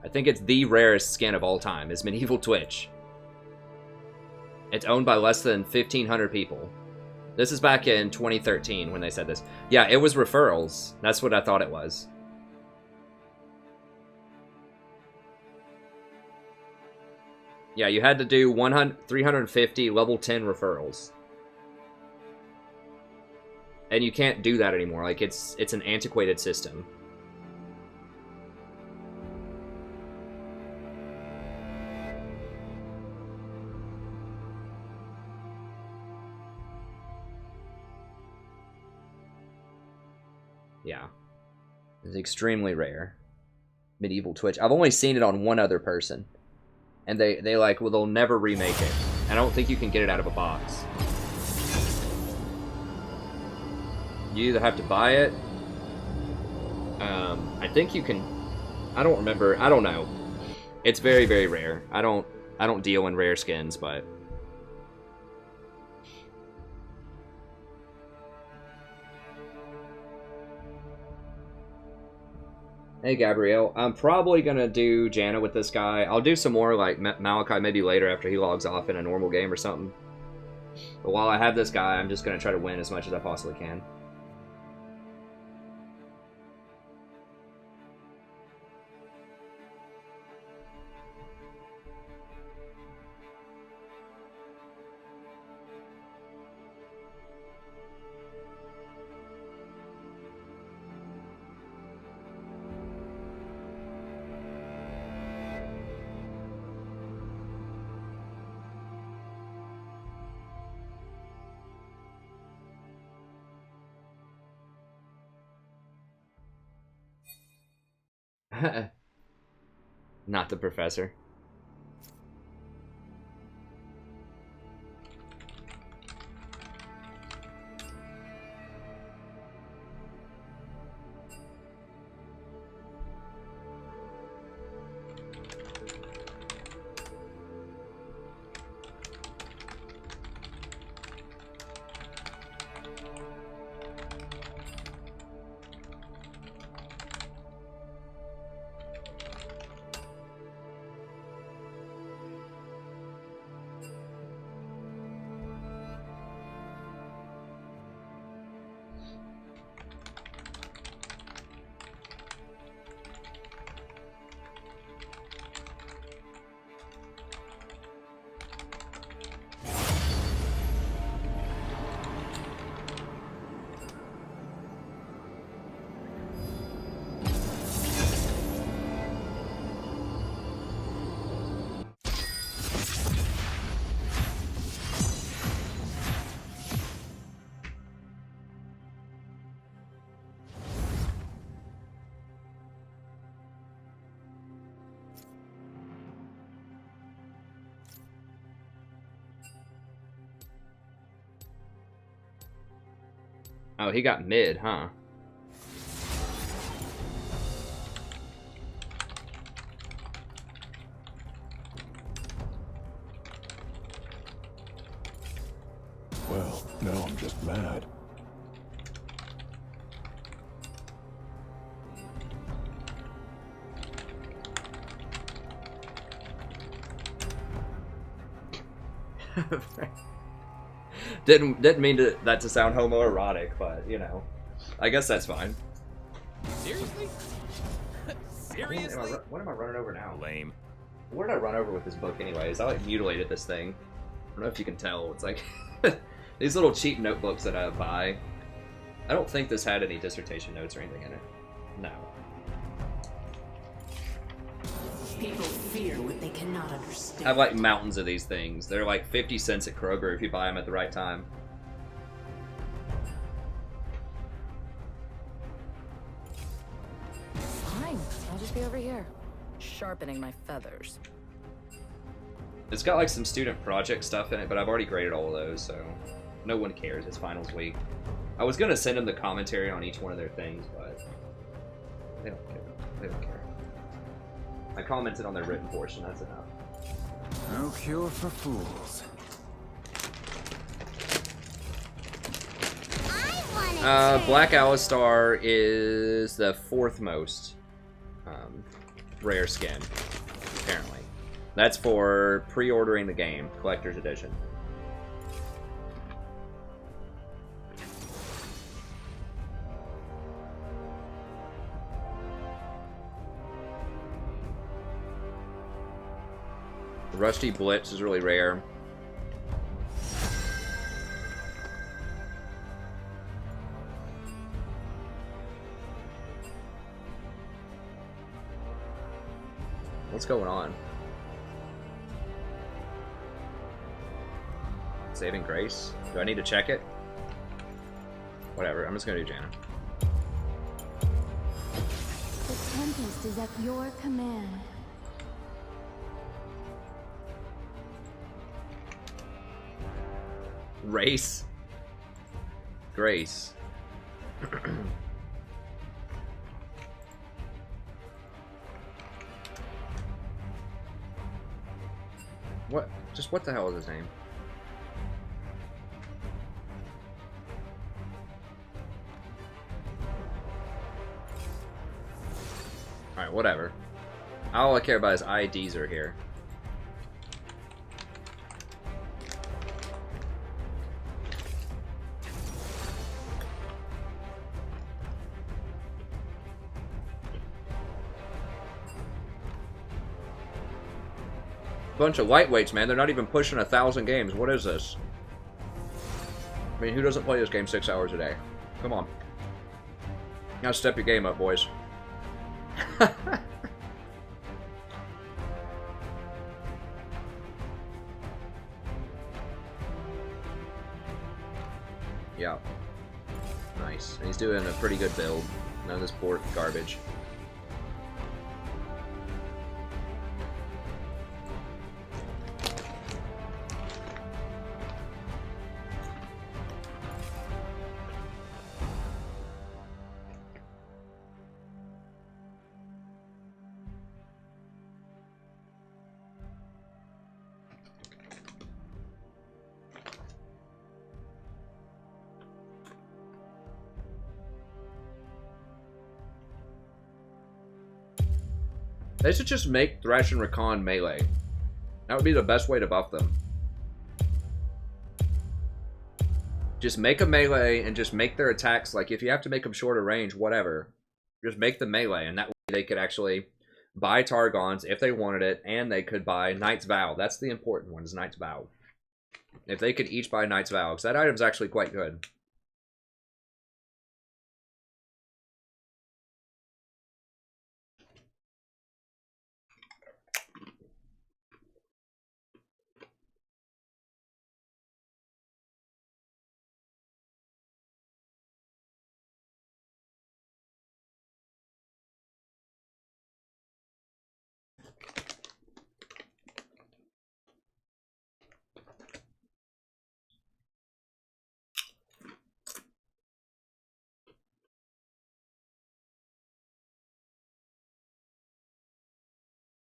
I think it's the rarest skin of all time, is Medieval Twitch. It's owned by less than 1,500 people. This is back in 2013 when they said this. Yeah, it was referrals. That's what I thought it was. Yeah, you had to do 350 level 10 referrals. And you can't do that anymore. Like, it's an antiquated system. Yeah. It's extremely rare. Medieval Twitch. I've only seen it on one other person. And they like, well, they'll never remake it. I don't think you can get it out of a box. You either have to buy it. I think you can. I don't remember. I don't know. It's very, very rare. I don't deal in rare skins, but. Hey, Gabrielle. I'm probably going to do Janna with this guy. I'll do some more, like, Malachi maybe later after he logs off in a normal game or something. But while I have this guy, I'm just going to try to win as much as I possibly can. Not the professor. Oh, he got mid, huh? Well, now I'm just mad. Didn't mean that to sound homoerotic, but you know, I guess that's fine. Seriously? Seriously? What am I running over now? Lame. What did I run over with this book anyways? I like mutilated this thing. I don't know if you can tell. It's like these little cheap notebooks that I buy. I don't think this had any dissertation notes or anything in it. No. People fear what they cannot understand. I have like mountains of these things. They're like 50 cents at Kroger if you buy them at the right time. Fine, I'll just be over here, sharpening my feathers. It's got like some student project stuff in it, but I've already graded all of those, so no one cares. It's finals week. I was gonna send them the commentary on each one of their things, but they don't care. They don't care. I commented on their written portion. That's enough. No cure for fools. Black Alistar is the 4th most rare skin, apparently. That's for pre-ordering the game, Collector's Edition. Rusty Blitz is really rare. What's going on? Saving Grace? Do I need to check it? Whatever, I'm just gonna do Janna. The Tempest is at your command. Race? Grace. What? Just what the hell is his name? Alright, whatever. All I care about is IDs are here. Bunch of lightweights, man. They're not even pushing 1,000 games. What is this? I mean, who doesn't play this game 6 hours a day? Come on. You gotta step your game up, boys. Yeah. Nice. And he's doing a pretty good build. None of this port garbage. They should just make Thresh and Rakan melee. That would be the best way to buff them. Just make a melee and just make their attacks, like if you have to make them shorter range, whatever. Just make them melee, and that way they could actually buy Targons if they wanted it, and they could buy Knight's Vow. That's the important one, is Knight's Vow. If they could each buy Knight's Vow, because that item's actually quite good.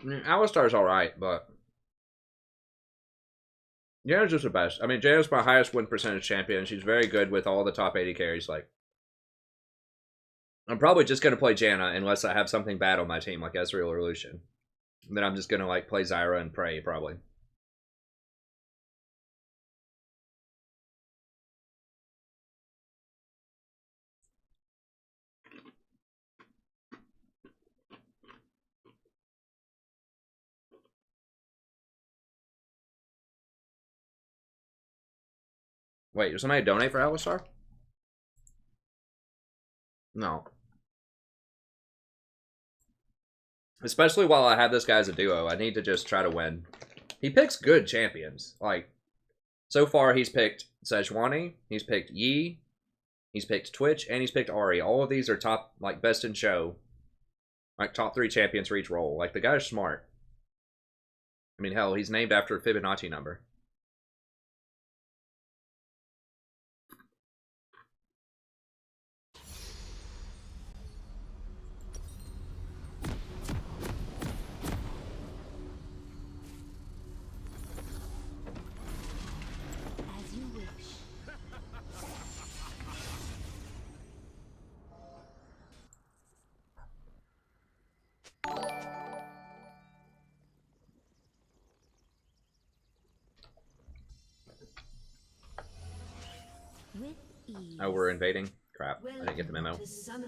I mean, Alistar's alright, but Janna's just the best. I mean, Janna's my highest win percentage champion. She's very good with all the top 80 carries. Like, I'm probably just going to play Janna unless I have something bad on my team, like Ezreal or Lucian. Then I'm just going to, like, play Zyra and pray, probably. Wait, did somebody donate for Alistar? No. Especially while I have this guy as a duo, I need to just try to win. He picks good champions. Like, so far he's picked Sejuani, he's picked Yi, he's picked Twitch, and he's picked Ahri. All of these are top, like, best in show. Like, top 3 champions for each role. Like, the guy's smart. I mean, hell, he's named after a Fibonacci number. Oh, we're invading? Crap, I didn't get the memo. Sorry,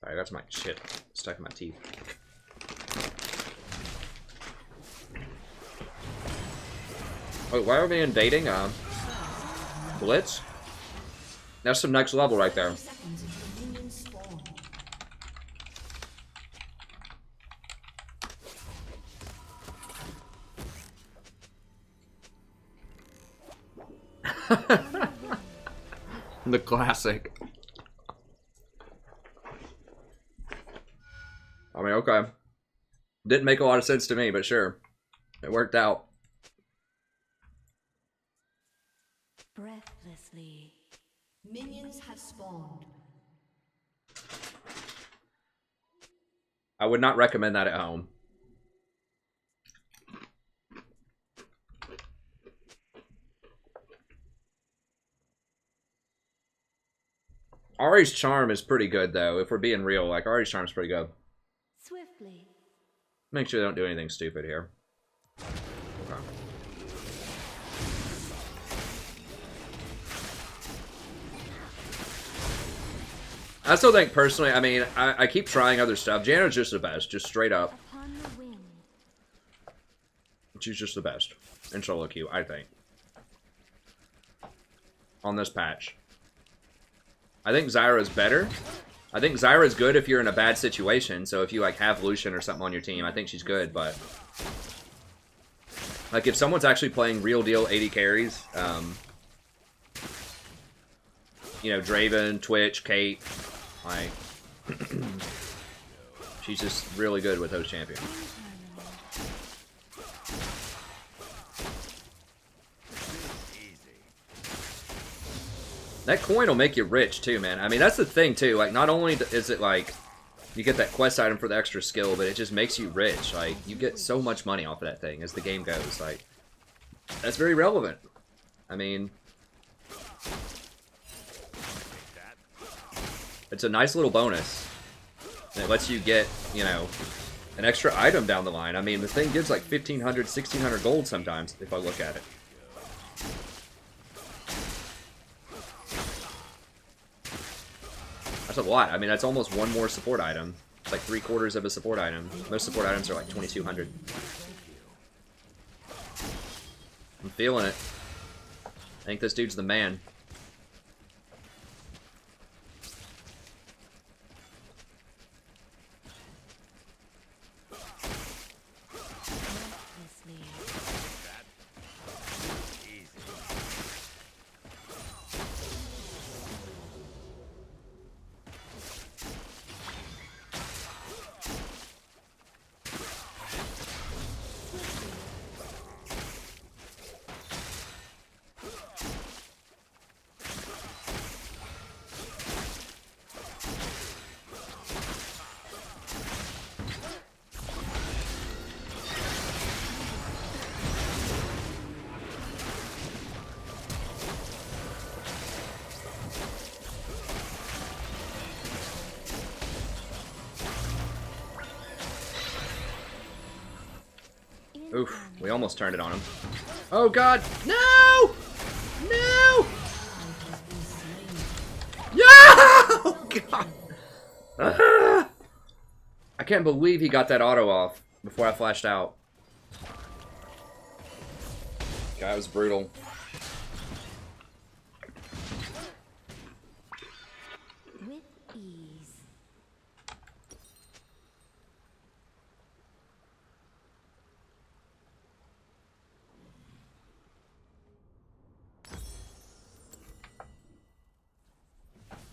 I got some shit stuck in my teeth. Wait, why are we invading? Blitz? That's some next level right there. The classic. I mean, okay. Didn't make a lot of sense to me, but sure. It worked out. Breathlessly. Minions have spawned. I would not recommend that at home. Ari's charm is pretty good, though. If we're being real, like, Ari's charm is pretty good. Swiftly. Make sure they don't do anything stupid here. Okay. I still think, personally, I mean, I keep trying other stuff. Janna's just the best, just straight up. Upon the wind. She's just the best in solo queue, I think. On this patch. I think Zyra's better. I think Zyra's good if you're in a bad situation. So if you like have Lucian or something on your team, I think she's good. But like if someone's actually playing real deal 80 carries, you know, Draven, Twitch, Kate, like she's just really good with those champions. That coin will make you rich, too, man. I mean, that's the thing, too. Like, not only is it, like, you get that quest item for the extra skill, but it just makes you rich. Like, you get so much money off of that thing as the game goes. Like, that's very relevant. I mean, it's a nice little bonus. And it lets you get, you know, an extra item down the line. I mean, the thing gives, like, 1,500, 1,600 gold sometimes, if I look at it. That's a lot. I mean, that's almost one more support item. It's like 3/4 of a support item. Most support items are like 2,200. I'm feeling it. I think this dude's the man. Oof, we almost turned it on him. Oh god, no! No! Yeah! Oh god! I can't believe he got that auto off before I flashed out. Guy was brutal. With ease.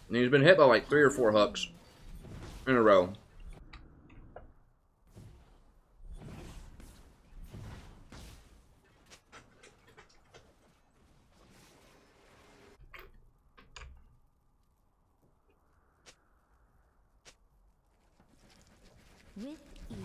And he's been hit by like 3 or 4 hooks in a row. With ease.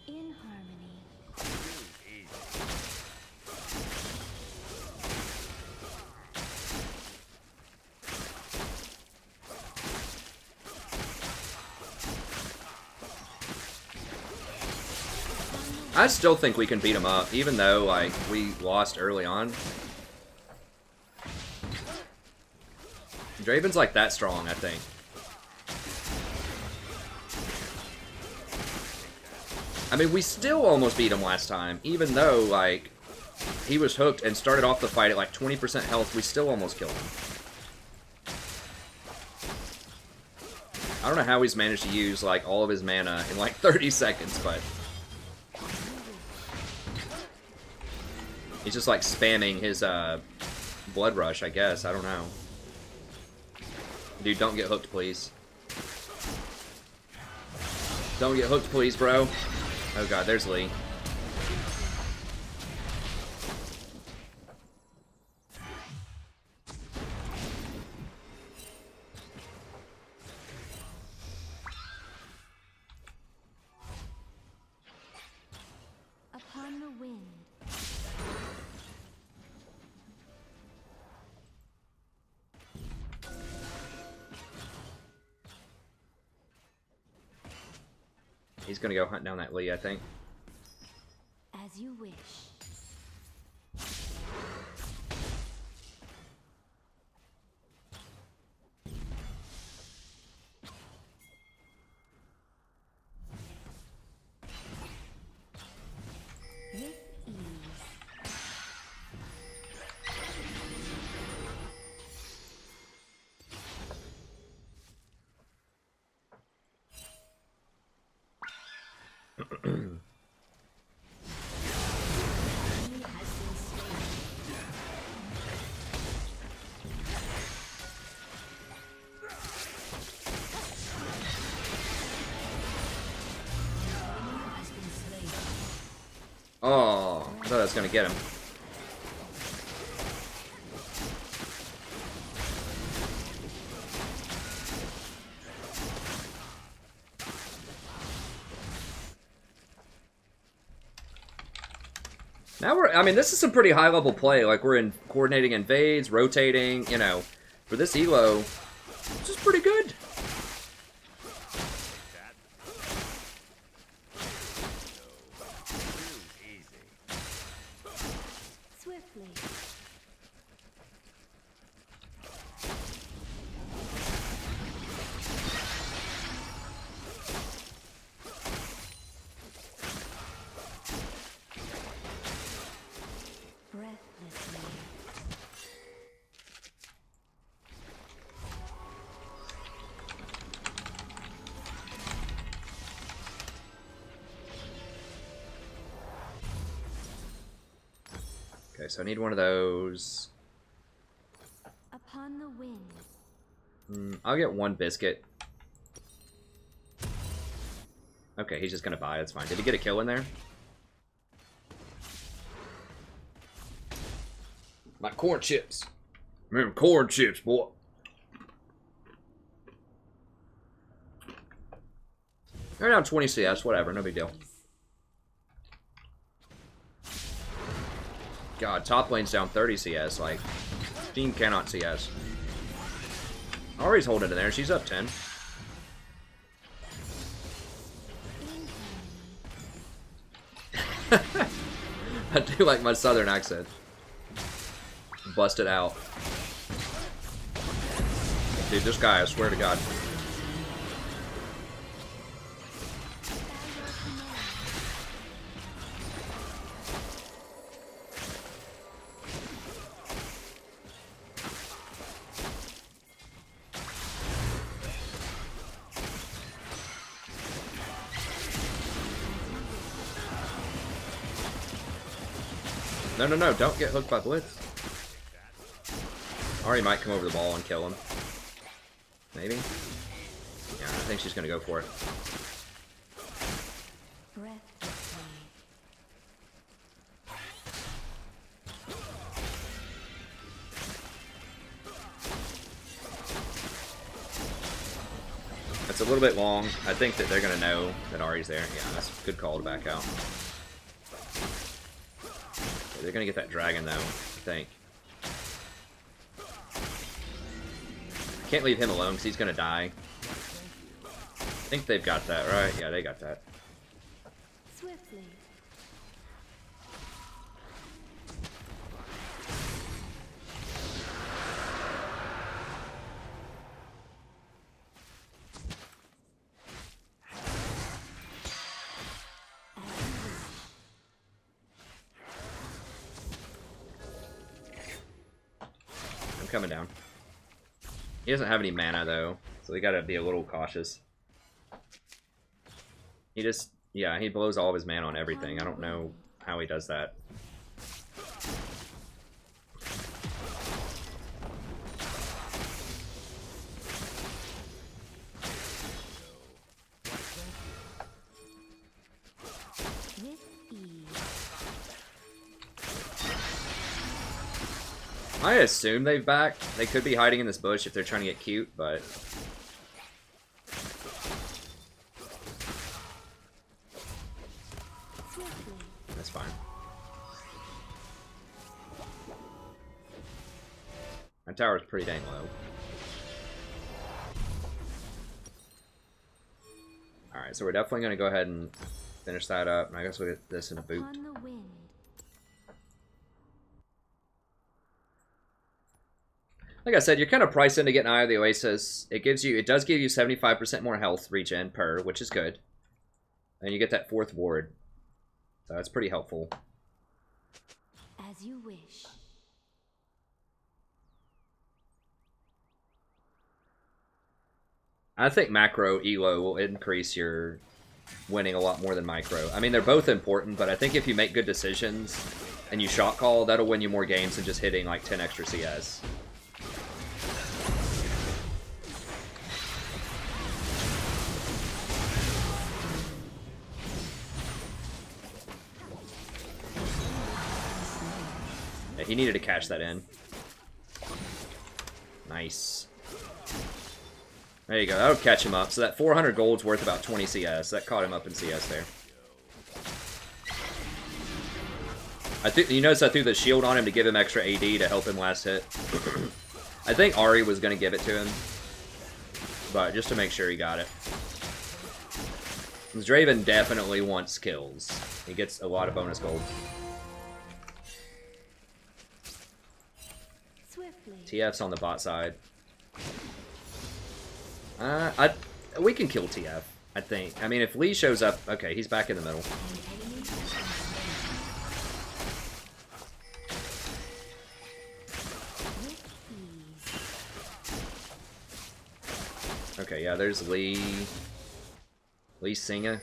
In harmony. I still think we can beat him up, even though, like, we lost early on. Draven's, like, that strong, I think. I mean, we still almost beat him last time, even though, like, he was hooked and started off the fight at, like, 20% health. We still almost killed him. I don't know how he's managed to use, like, all of his mana in, like, 30 seconds, but... He's just, like, spamming his, Blood Rush, I guess. I don't know. Dude, don't get hooked, please. Don't get hooked, please, bro. Oh god, there's Lee. Upon the wind. He's gonna go hunt down that Lee, I think. As you wish. With ease. Oh, I thought I was gonna get him. Now I mean, this is some pretty high level play. Like, we're in coordinating invades, rotating, you know. For this elo, this is pretty good. Swiftly. Breathlessly. Okay, so I need one of those. Upon the wind. I'll get one biscuit. Okay, he's just gonna buy. That's fine. Did he get a kill in there? My corn chips. Remember corn chips, boy. They're down 20 CS, whatever, no big deal. God, top lane's down 30 CS, like, team cannot CS. Ari's holding it in there, she's up 10. I do like my southern accent. Bust it out. Dude, this guy, I swear to God. No, no, no, don't get hooked by Blitz. Ari might come over the ball and kill him. Maybe? Yeah, I think she's gonna go for it. Breathlessly. It's a little bit long. I think that they're gonna know that Ari's there. Yeah, that's a good call to back out. Okay, they're gonna get that dragon though, I think. Can't leave him alone because he's gonna die. I think they've got that, right? Yeah, they got that. Swiftly. I'm coming down. He doesn't have any mana though. So we gotta be a little cautious. He just, yeah, he blows all of his mana on everything. I don't know how he does that. I assume they've backed. They could be hiding in this bush if they're trying to get cute, but... that's fine. My tower's pretty dang low. Alright, so we're definitely going to go ahead and finish that up. And I guess we'll get this in a boot. On the wind. Like I said, you're kind of priced into getting Eye of the Oasis. It does give you 75% more health regen per, which is good. And you get that 4th ward. So that's pretty helpful. As you wish. I think macro elo will increase your winning a lot more than micro. I mean, they're both important, but I think if you make good decisions and you shot call, that'll win you more games than just hitting like 10 extra CS. Yeah, he needed to cash that in. Nice. There you go. That'll catch him up. So that 400 gold's worth about 20 CS. That caught him up in CS there. You notice I threw the shield on him to give him extra AD to help him last hit. I think Ari was going to give it to him. But just to make sure he got it. Draven definitely wants kills. He gets a lot of bonus gold. Swiftly. TF's on the bot side. We can kill TF, I think. I mean, if Lee shows up... okay, he's back in the middle. Okay, yeah, there's Lee. Lee Singer.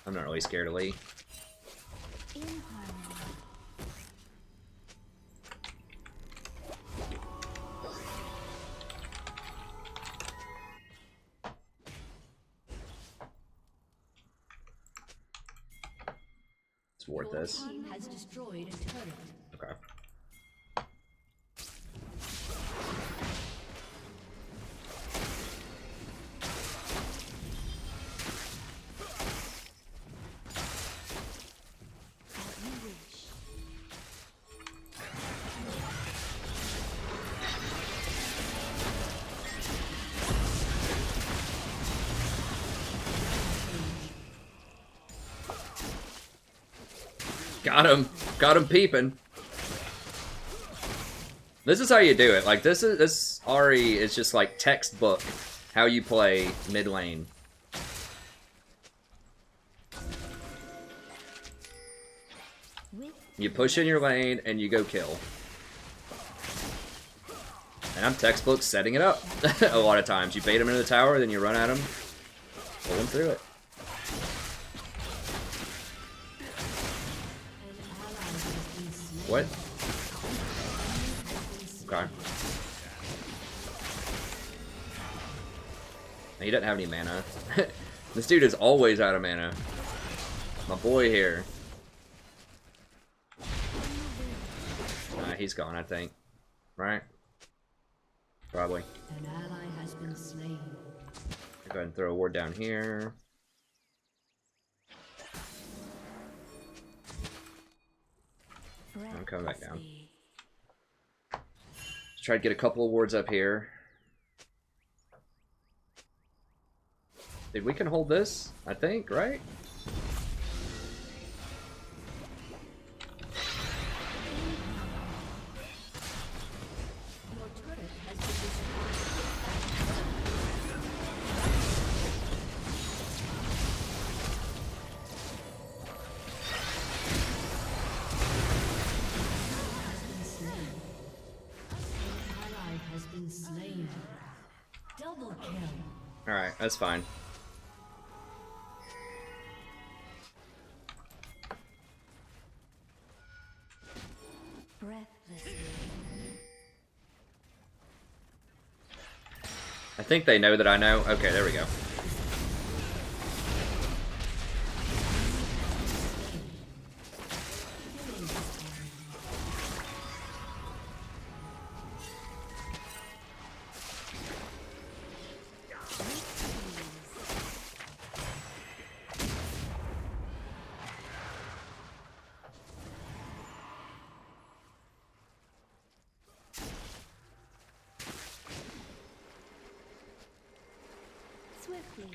I'm not really scared of Lee. In harmony. It's worth Your this. team has destroyed a turret. Okay. As you wish. Got him. Got him peeping. This is how you do it. Like, this Ari is just like textbook how you play mid lane. You push in your lane and you go kill. And I'm textbook setting it up a lot of times. You bait him into the tower, then you run at him, pull him through it. What? Okay. He doesn't have any mana. This dude is always out of mana. My boy here. He's gone, I think. Right? Probably. An ally has been slain. Go ahead and throw a ward down here. I'm coming back down. Let's try to get a couple of wards up here. Dude, we can hold this, I think, right? Your turret has been destroyed. Has been slain. That's fine. I think they know that I know. Okay, there we go. Swiftly.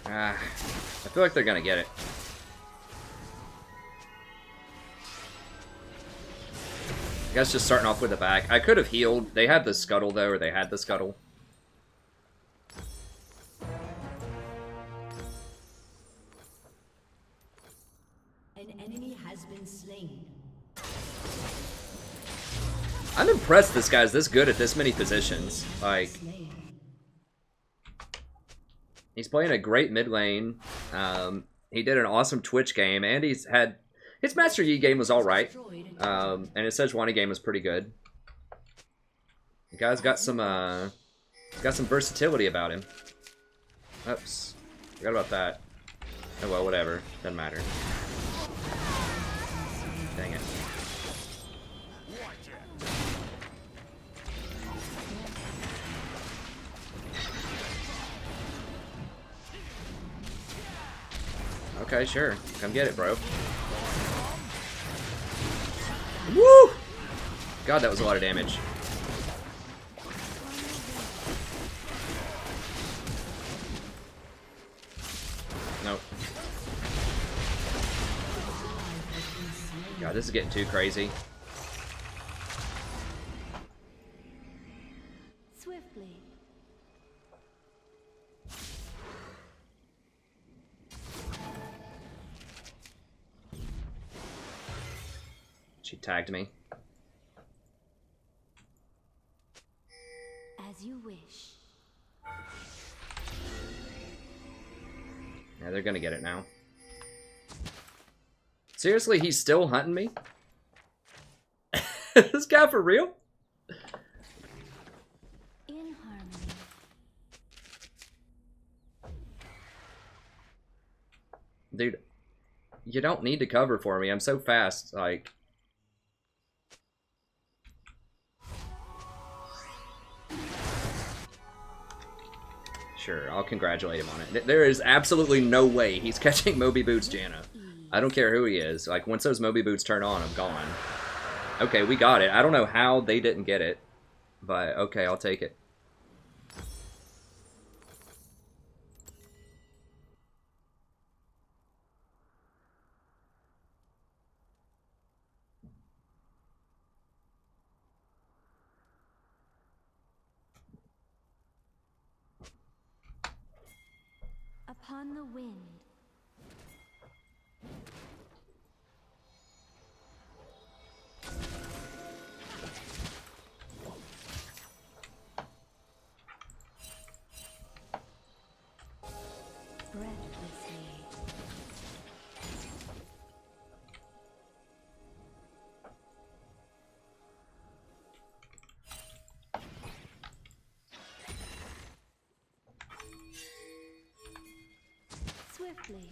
I feel like they're gonna get it. I guess just starting off with the back. I could have healed. They had the scuttle though, or they had the scuttle. An enemy has been slain. I'm impressed this guy's this good at this many positions. Like, he's playing a great mid lane. He did an awesome Twitch game, and he's had his Master Yi game was all right, and his Sejuani game was pretty good. The guy's got some versatility about him. Oops, forgot about that. Oh well, whatever. Doesn't matter. Dang it. Okay, sure. Come get it, bro. Woo! God, that was a lot of damage. Nope. God, this is getting too crazy. Swiftly. She tagged me. As you wish. Yeah, they're gonna get it now. Seriously, he's still hunting me? This guy for real? In harmony. Dude, you don't need to cover for me. I'm so fast, like... Sure, I'll congratulate him on it. There is absolutely no way he's catching Moby Boots Janna. I don't care who he is. Like, once those Moby Boots turn on, I'm gone. Okay, we got it. I don't know how they didn't get it. But, okay, I'll take it. Upon the wind. Breathlessly. Swiftly.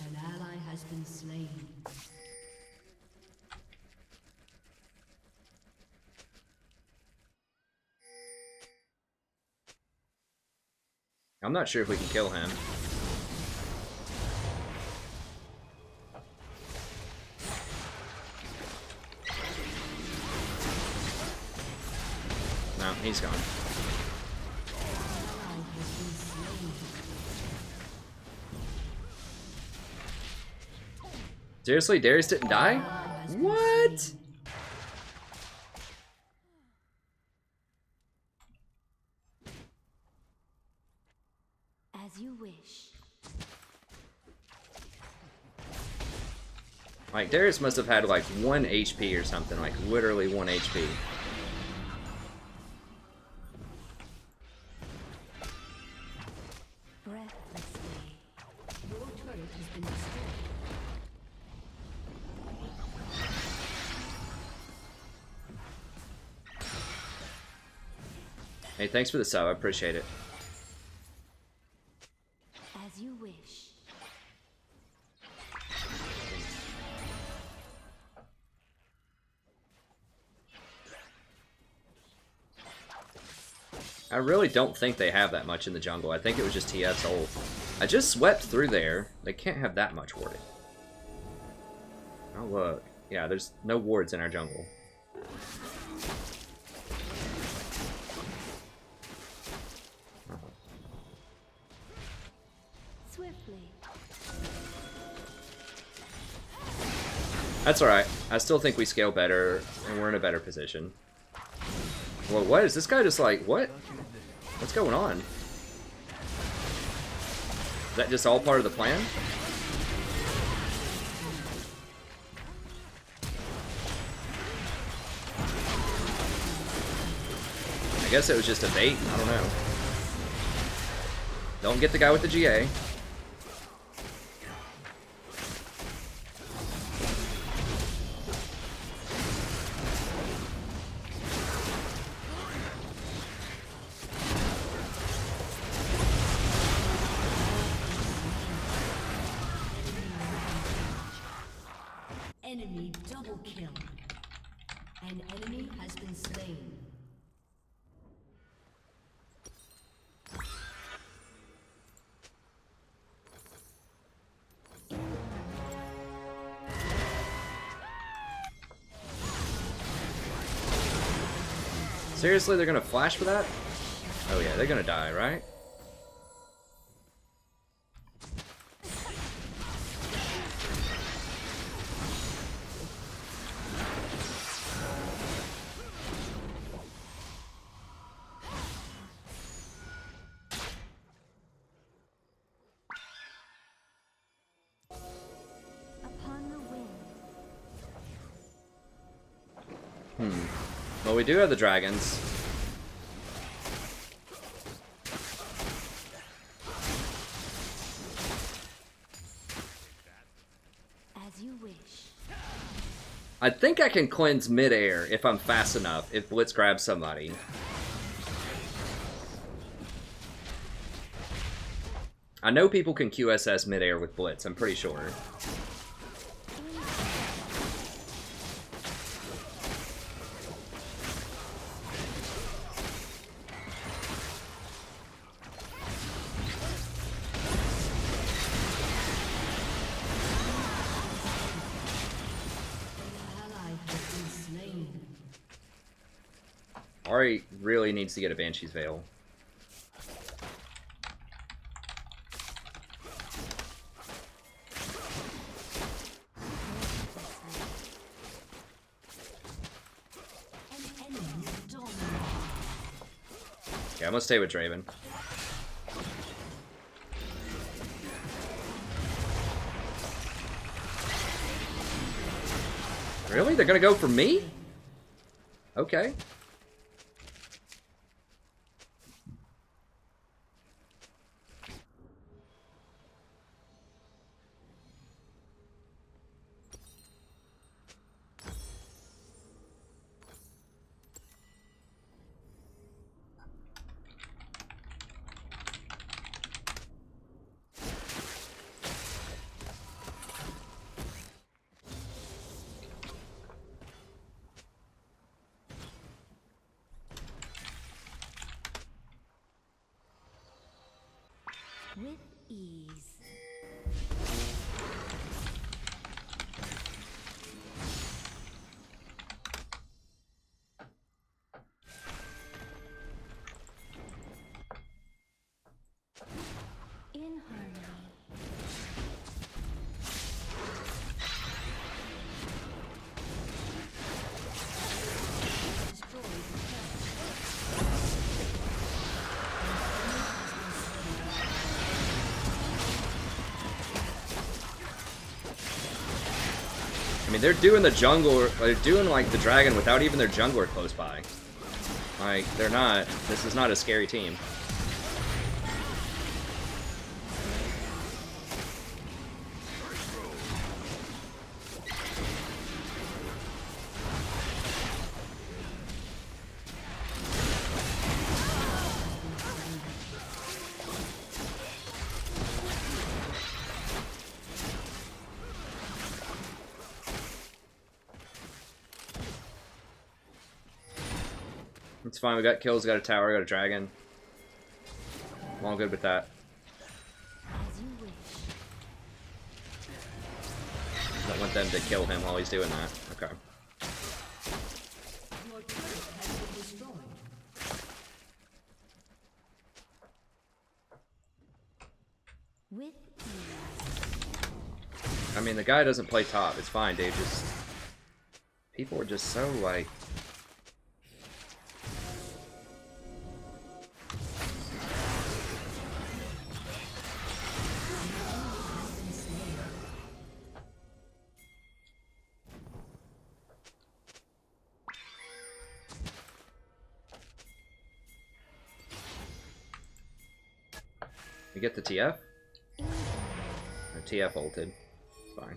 An ally has been slain. I'm not sure if we can kill him. No, he's gone. Seriously, Darius didn't die? What? Like, Darius must have had like 1 HP or something, like literally 1 HP. Breathlessly. Your turret has been destroyed. Hey, thanks for the sub. I appreciate it. As you wish. I really don't think they have that much in the jungle. I think it was just TF's ult. I just swept through there. They can't have that much warding. Oh, look. Yeah, there's no wards in our jungle. Swiftly. That's alright. I still think we scale better, and we're in a better position. Well, what is this guy just like, what? What's going on? Is that just all part of the plan? I guess it was just a bait. I don't know. Don't get the guy with the GA. Enemy double kill. An enemy has been slain. Seriously, they're gonna flash for that? Oh yeah, they're gonna die, right? Upon the wind. Well, we do have the dragons. As you wish. I think I can cleanse mid-air if I'm fast enough, if Blitz grabs somebody. I know people can QSS mid-air with Blitz, I'm pretty sure. Ari really needs to get a Banshee's Veil. Yeah, I'm gonna stay with Draven. Really? They're gonna go for me? Okay. With ease. In harmony. mean, they're doing the jungle, they're doing like the dragon without even their jungler close by. Like, they're not, this is not a scary team. It's fine, we got kills, got a tower, got a dragon. I'm all good with that. As you wish. I don't want them to kill him while he's doing that. Okay. Your turret has been destroyed. With ease. I mean, the guy doesn't play top. It's fine, dude. Just... people are just so, like... You get the TF? Or TF ulted. It's fine.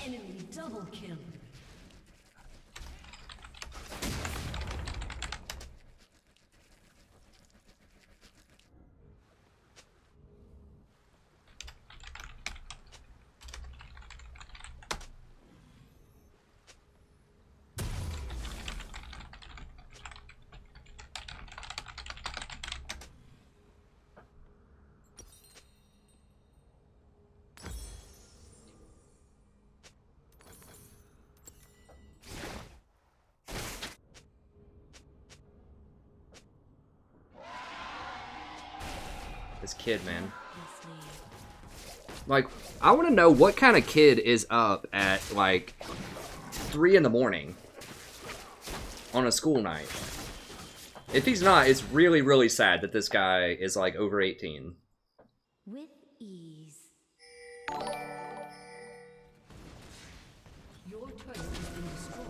Enemy double kill. This kid, man. Like, I want to know what kind of kid is up at, like, 3 in the morning on a school night. If he's not, it's really, really sad that this guy is, like, over 18. With ease. Your turret has been destroyed.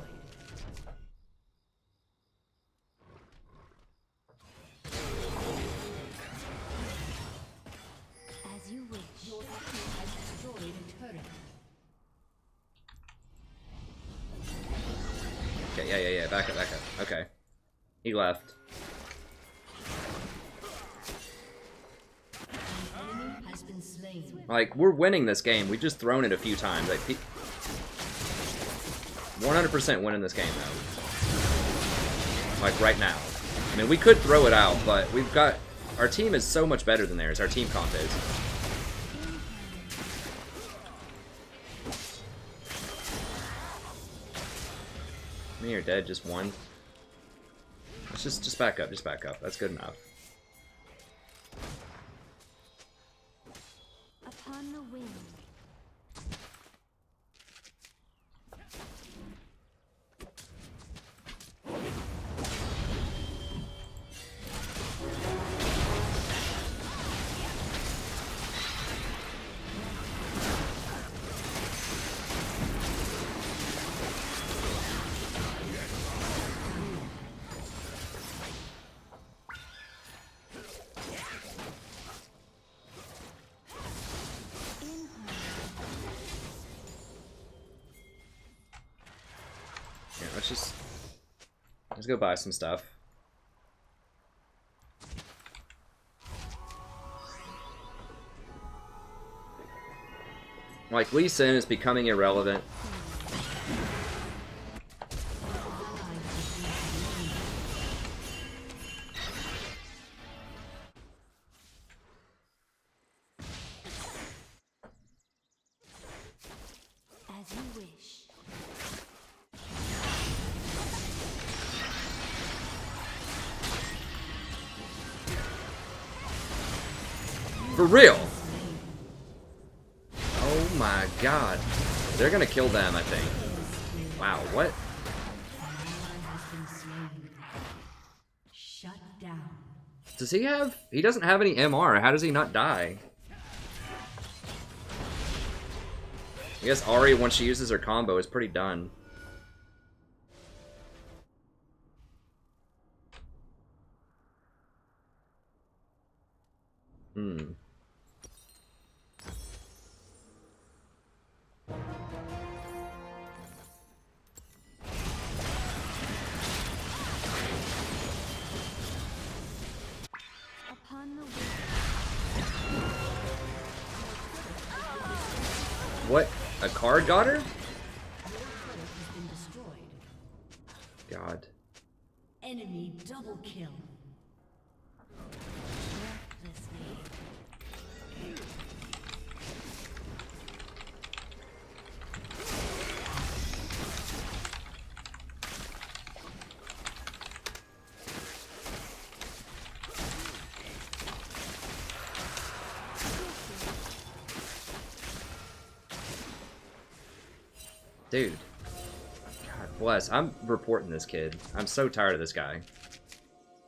As you wish. Your team has destroyed a turret. Okay, yeah. Back up. Okay. He left. An enemy has been slain. Like, we're winning this game. We've just thrown it a few times. Like, 100% winning this game, though. Like, right now. I mean, we could throw it out, but we've got... our team is so much better than theirs. Our team comp is. Me, you're dead. Just one. Let's just back up. Just back up. That's good enough. Upon the wind. Yeah, let's go buy some stuff. Like, Lee Sin is becoming irrelevant. As you wish. For real? Oh my god. They're gonna kill them, I think. Wow, what? Shut down. Does he have... He doesn't have any MR. How does he not die? I guess Ahri, once she uses her combo, is pretty done. Upon the wind. What? A card got her? Your turret has been destroyed. God. Enemy double kill. Dude. God bless. I'm reporting this kid. I'm so tired of this guy.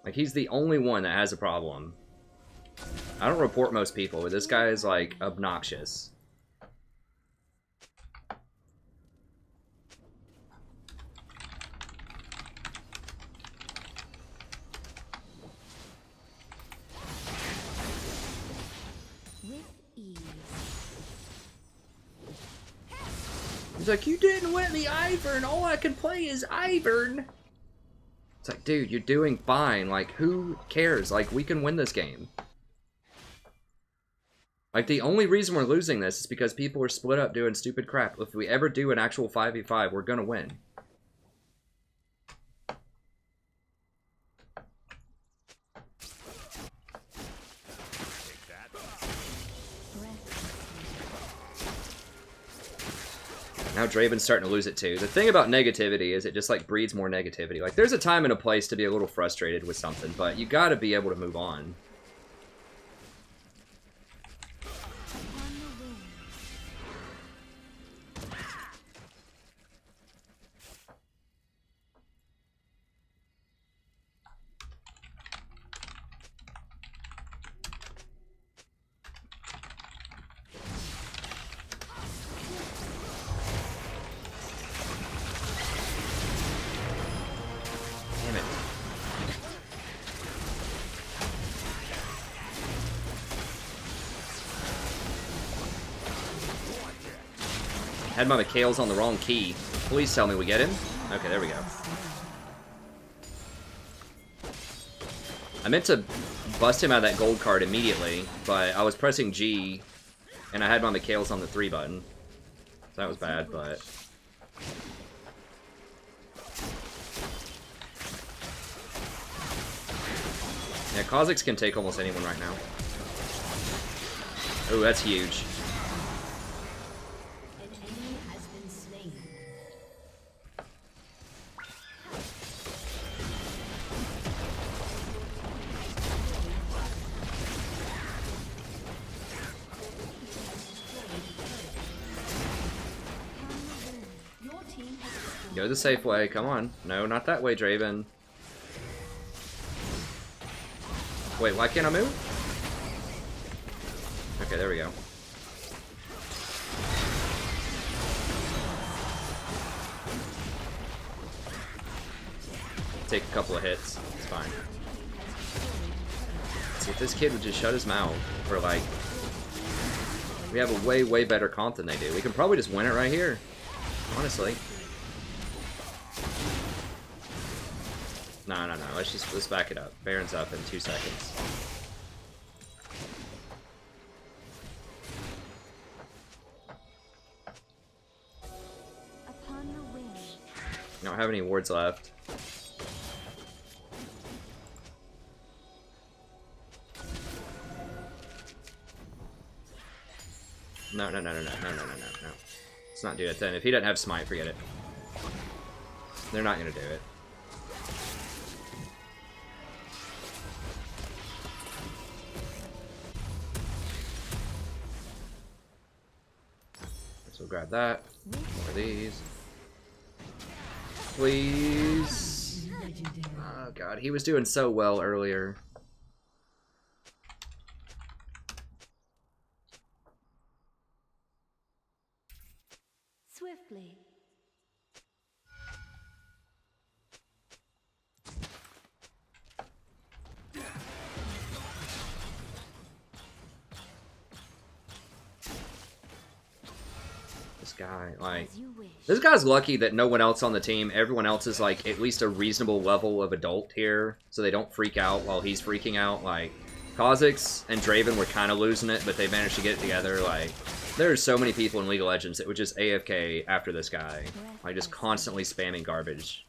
Like, he's the only one that has a problem. I don't report most people, but this guy is, like, obnoxious. With ease. He's like, you didn't win the Ivern. All I can play is Ivern. It's like, dude, you're doing fine. Like, who cares? Like, we can win this game. Like, the only reason we're losing this is because people are split up doing stupid crap. If we ever do an actual 5v5, we're gonna win. Now Draven's starting to lose it too. The thing about negativity is it just like breeds more negativity. Like there's a time and a place to be a little frustrated with something, but you gotta be able to move on. Had my McHale's on the wrong key. Please tell me we get him. Okay, there we go. I meant to bust him out of that gold card immediately, but I was pressing G, and I had my McHale's on the 3 button. So that was bad, but... Yeah, Kha'Zix can take almost anyone right now. Oh, that's huge. An enemy has been slain. Your team has destroyed. Go the safe way, come on. No, not that way, Draven. Wait, why can't I move? Okay, there we go. Take a couple of hits. It's fine. See, if this kid would just shut his mouth for, like... We have a way, way better comp than they do. We can probably just win it right here. Honestly. No. Let's back it up. Baron's up in 2 seconds. Upon the wing. I don't have any wards left. No. Let's not do it then. If he doesn't have smite, forget it. They're not gonna do it. We'll grab that. More of these. Please. Oh god, he was doing so well earlier. Swiftly. This guy, like, As you wish. this guy's lucky that no one else on the team, everyone else is like at least a reasonable level of adult here, so they don't freak out while he's freaking out. Like, Kha'Zix and Draven were kind of losing it, but they managed to get it together. Like, there's so many people in League of Legends that would just AFK after this guy, like just constantly spamming garbage.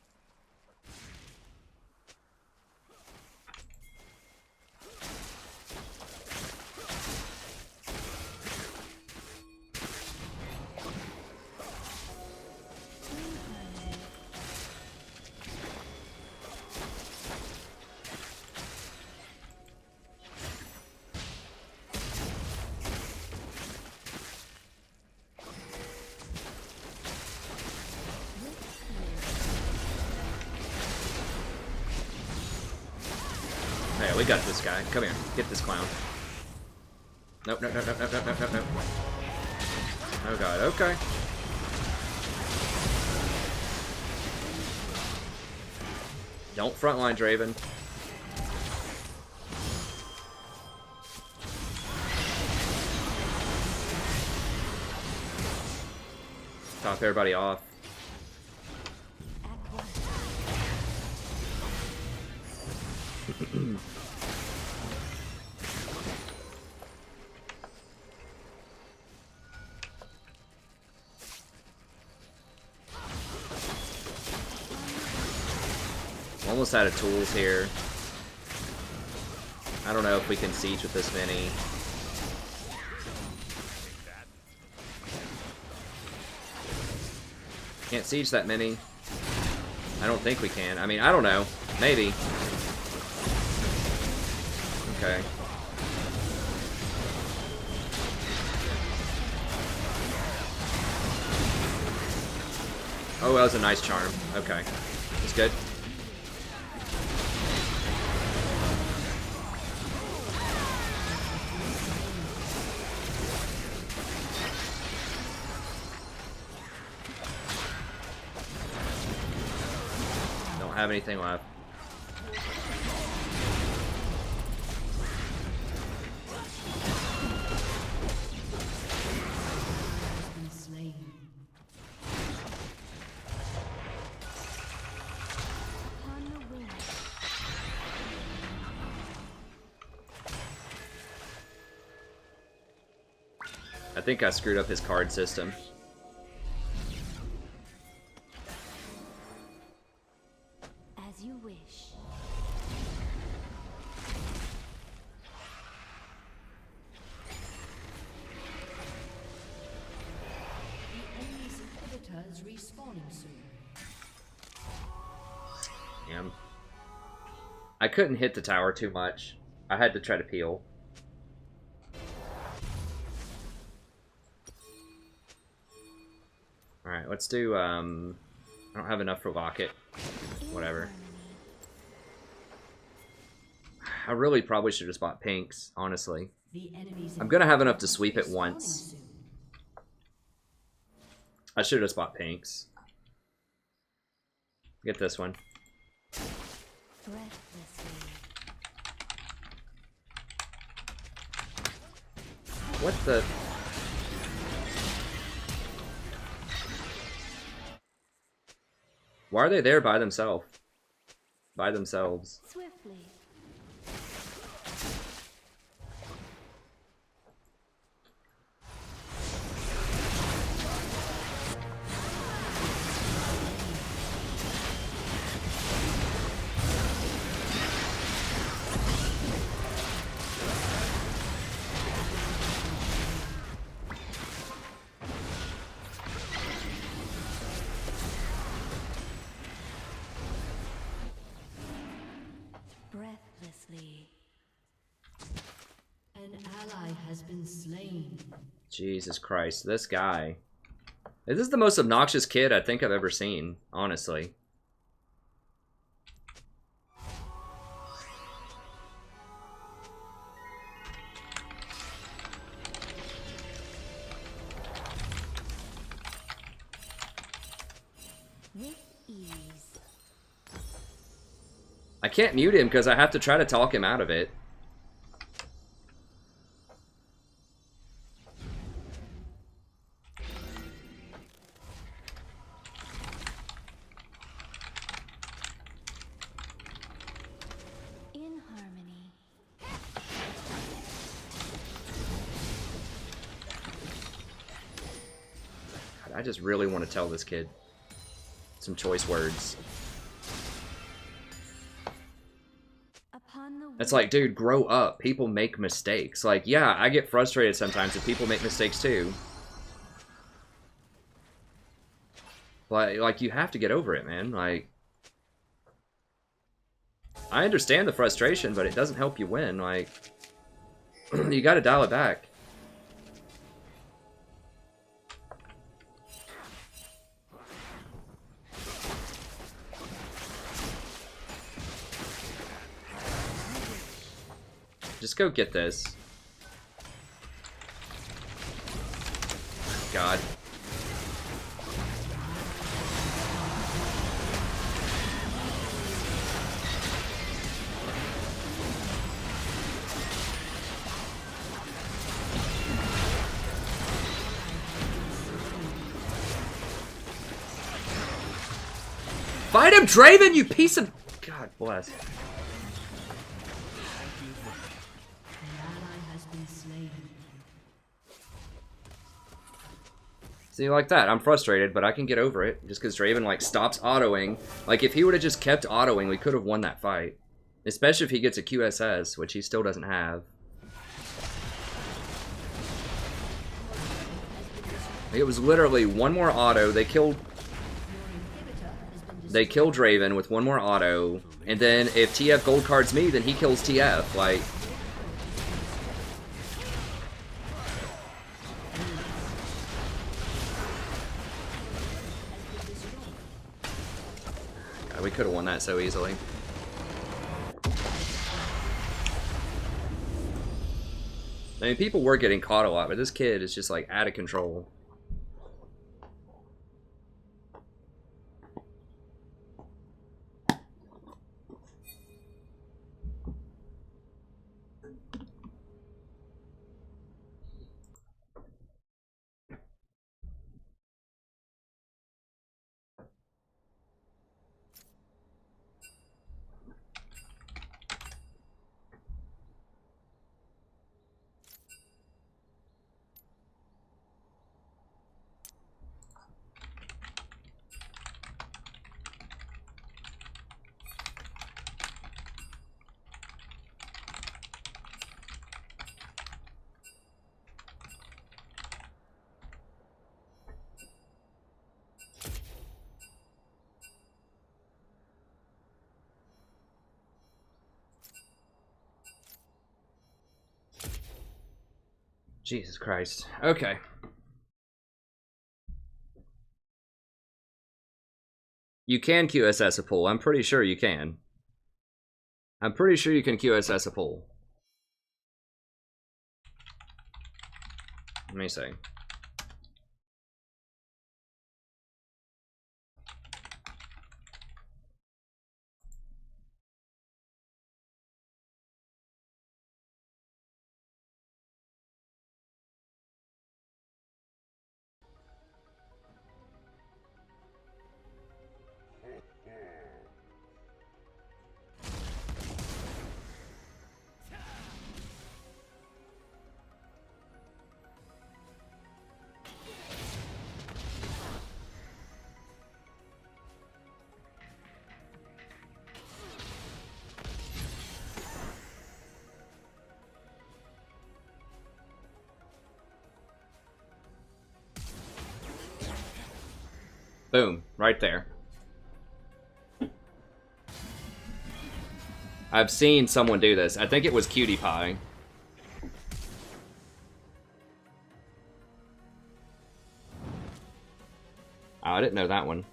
Hey, we got this guy. Come here. Get this clown. Nope, nope, nope, nope, nope, nope, nope, nope. Oh god, okay. Don't frontline, Draven. Top everybody off. Almost out of tools here. I don't know if we can siege with this many. Can't siege that many. I don't think we can. I mean, I don't know. Maybe. Okay. Oh, that was a nice charm. Okay. It's good. Don't have anything left. I think I screwed up his card system. As you wish. The enemy's inhibitor is respawning soon. Yeah. I couldn't hit the tower too much. I had to try to peel. Alright, let's do, I don't have enough for Locket. Whatever. I really probably should have just bought pinks, honestly. I'm gonna have enough to sweep it once. I should have just bought pinks. Get this one. What the... Why are they there by themselves? By themselves. Swiftly. Breathlessly. An ally has been slain. Jesus Christ, this guy. This is the most obnoxious kid I think I've ever seen, honestly. With ease. I can't mute him because I have to try to talk him out of it. In harmony. I just really want to tell this kid some choice words. Upon the It's like, dude, grow up. People make mistakes. Like, yeah, I get frustrated sometimes if people make mistakes too. But, like, you have to get over it, man. Like, I understand the frustration, but it doesn't help you win. Like, you gotta dial it back. Just go get this. God. Fight him, Draven, you piece of... God bless. An ally has been slain. See, like that, I'm frustrated, but I can get over it. Just because Draven, like, stops autoing. Like, if he would have just kept autoing, we could have won that fight. Especially if he gets a QSS, which he still doesn't have. It was literally one more auto. They killed Draven with one more auto. And then if TF gold cards me, then he kills TF. Like... God, we could have won that so easily. I mean, people were getting caught a lot, but this kid is just, like, out of control. Jesus Christ. Okay. You can QSS a pull. I'm pretty sure you can. I'm pretty sure you can QSS a pull. Let me see. Boom, right there. I've seen someone do this. I think it was Cutie Pie. Oh, I didn't know that one.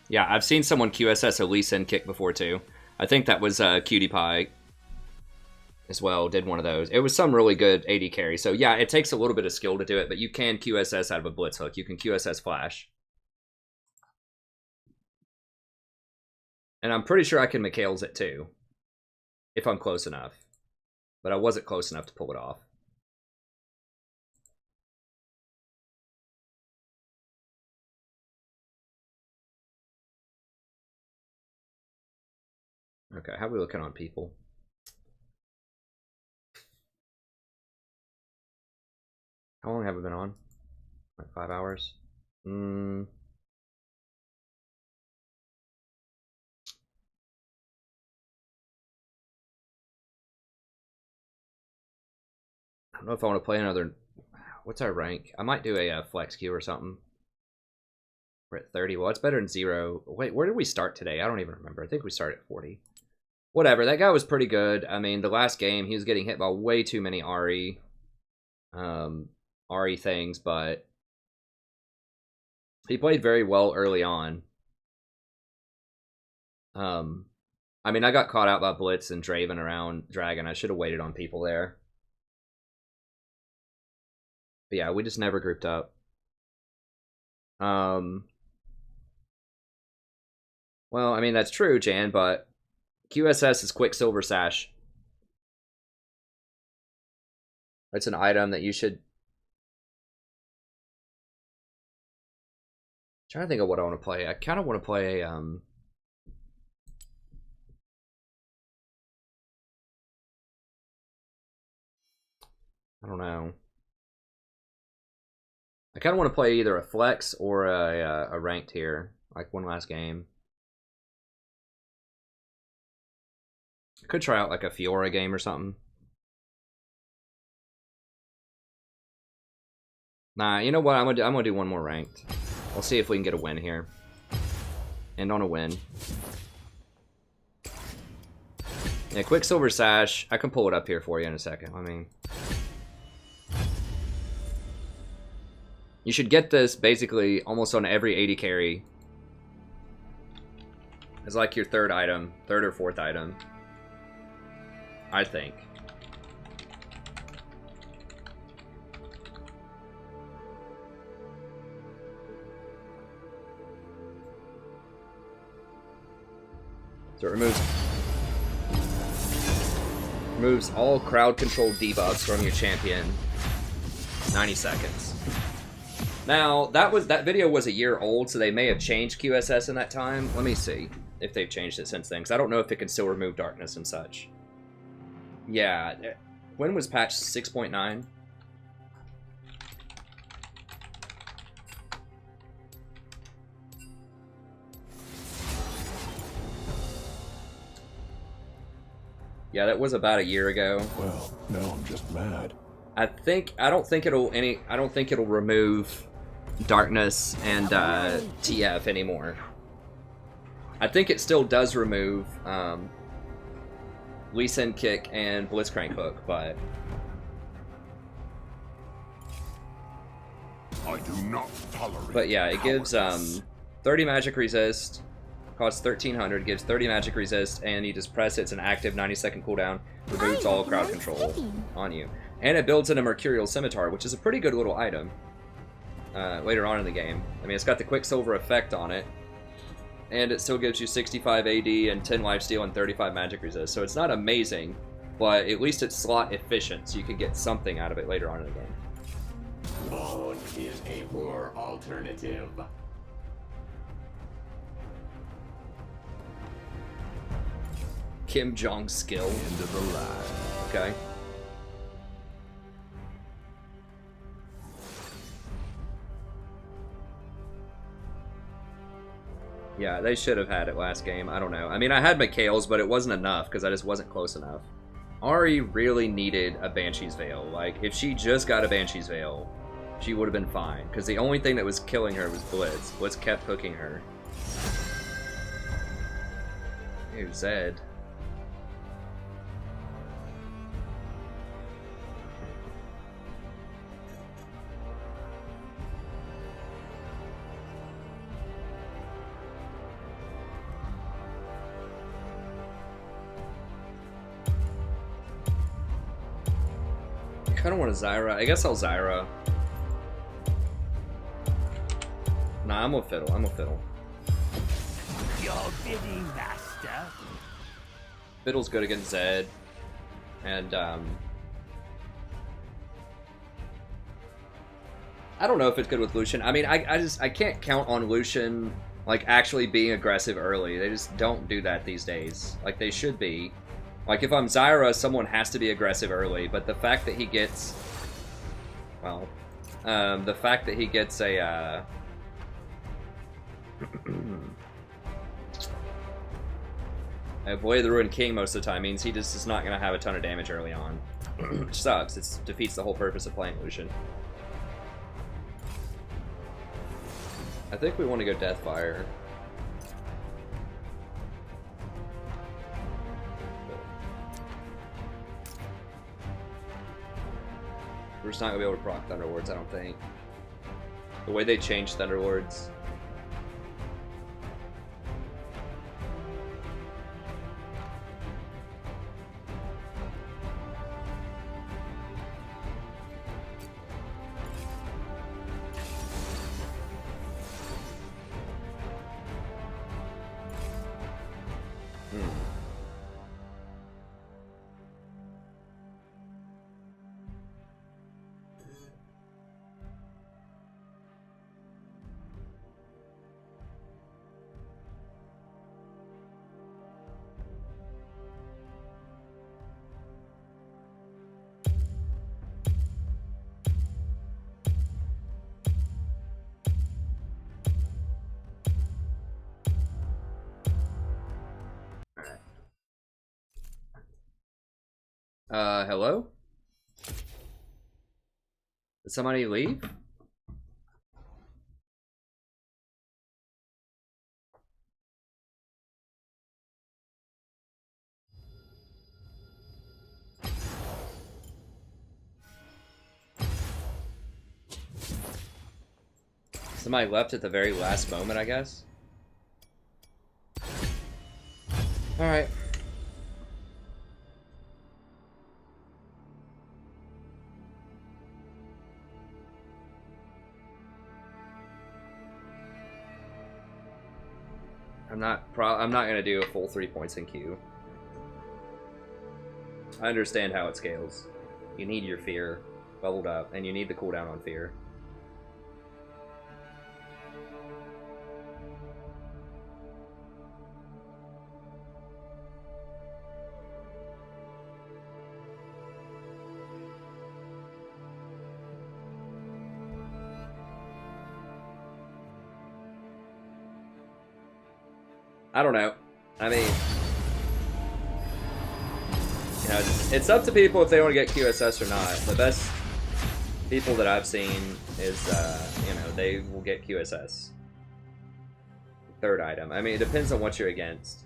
Yeah, I've seen someone QSS a Lee Sin kick before too. I think that was Cutie Pie as well, did one of those. It was some really good AD carry. So yeah, it takes a little bit of skill to do it, but you can QSS out of a Blitz hook. You can QSS Flash. And I'm pretty sure I can Mikhail's it too, if I'm close enough. But I wasn't close enough to pull it off. Okay, how are we looking on people? How long have we been on? Like 5 hours? I don't know if I want to play another... What's our rank? I might do a flex queue or something. We're at 30. Well, it's better than 0. Wait, where did we start today? I don't even remember. I think we started at 40. Whatever, that guy was pretty good. I mean, the last game, he was getting hit by way too many RE things, but he played very well early on. I mean, I got caught out by Blitz and Draven around Dragon. I should have waited on people there. But yeah, we just never grouped up. Well, I mean, that's true, Jan, but QSS is Quicksilver Sash. It's an item that you should... I'm trying to think of what I want to play. I kind of want to play I don't know. I kind of want to play either a flex or a ranked here, like one last game. I could try out like a Fiora game or something. Nah, you know what? I'm gonna do one more ranked. We'll see if we can get a win here. End on a win. Yeah, Quicksilver Sash. I can pull it up here for you in a second. I mean, you should get this basically almost on every 80 carry. It's like your third item, third or fourth item, I think. So it removes all crowd control debuffs from your champion. 90 seconds. Now, that video was a year old, so they may have changed QSS in that time. Let me see if they've changed it since then, because I don't know if it can still remove darkness and such. Yeah, when was patch 6.9? Yeah, that was about a year ago. Well, now I'm just mad. I don't think it'll remove darkness and TF anymore. I think it still does remove Lee Sin Kick and Blitzcrank Hook, but I do not tolerate. But yeah, it gives 30 magic resist, costs 1300, gives 30 magic resist, and you just press it. It's an active 90-second cooldown, removes all crowd control on you. And it builds in a Mercurial Scimitar, which is a pretty good little item later on in the game. I mean, it's got the Quicksilver effect on it, and it still gives you 65 AD and 10 lifesteal and 35 magic resist. So it's not amazing, but at least it's slot efficient, so you can get something out of it later on in the game. Bone is a poor alternative. Kim Jong skill. End of the line. Okay. Yeah, they should have had it last game. I don't know. I mean, I had Mikhail's, but it wasn't enough because I just wasn't close enough. Ari really needed a Banshee's Veil. Like, if she just got a Banshee's Veil, she would have been fine. Because the only thing that was killing her was Blitz. Blitz kept hooking her. Ew, Zed. I kind of want a Zyra. I guess I'll Zyra. Nah, I'm gonna fiddle. I'm gonna fiddle. Your bidding, master. Fiddle's good against Zed. And, I don't know if it's good with Lucian. I mean, I can't count on Lucian, like, actually being aggressive early. They just don't do that these days. Like, they should be. Like, if I'm Zyra, someone has to be aggressive early, but the fact that he gets... Well, the fact that he gets a, a Void of the Ruined King most of the time means he just is not going to have a ton of damage early on. Which sucks. It defeats the whole purpose of playing Lucian. I think we want to go Deathfire. We're just not going to be able to proc Thunderlords, I don't think. The way they changed Thunderlords. Hello? Did somebody leave? Somebody left at the very last moment, I guess. Alright. I'm not gonna do a full 3 points in Q. I understand how it scales. You need your fear bubbled up, and you need the cooldown on fear. I don't know. I mean, you know, it's up to people if they want to get QSS or not. The best people that I've seen is, you know, they will get QSS. Third item. I mean, it depends on what you're against.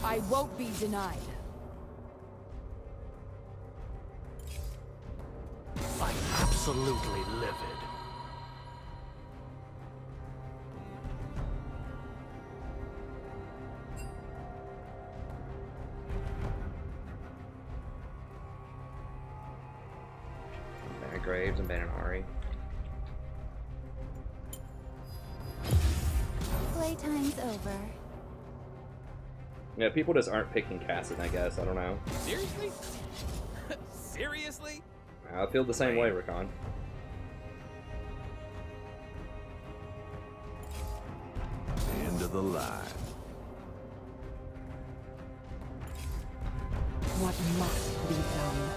I won't be denied. I'm absolutely livid. Banner Graves and Banner Ari. Playtime's over. Yeah, people just aren't picking Cassid, I guess. I don't know. Seriously? Seriously? I feel the same way, Rakan. End of the line. What must be done?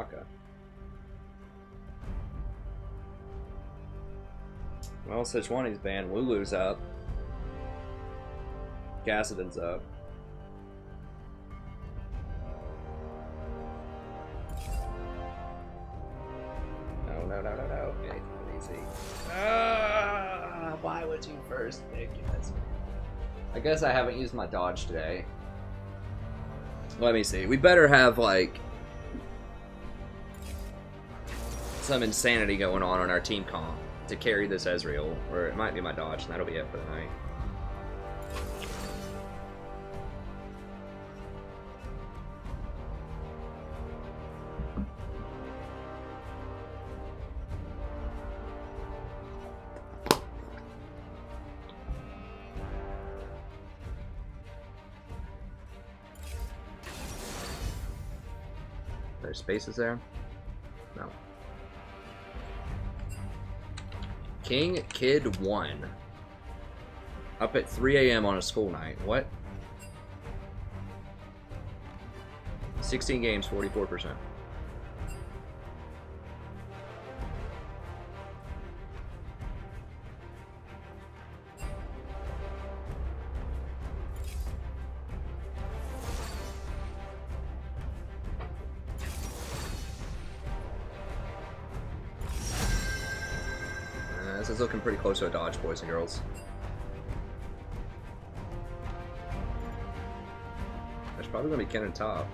Soraka. Well, Sejuani's banned. Lulu's up. Gassadin's up. No. Okay, easy. Why would you first pick this? I guess I haven't used my dodge today. Let me see. We better have, like, some insanity going on our team comp to carry this Ezreal. Or it might be my dodge, and that'll be it for the night. There's spaces there? No. King Kid 1. Up at 3 a.m. on a school night. What? 16 games, 44%. This is looking pretty close to a dodge, boys and girls. There's probably going to be Ken and top.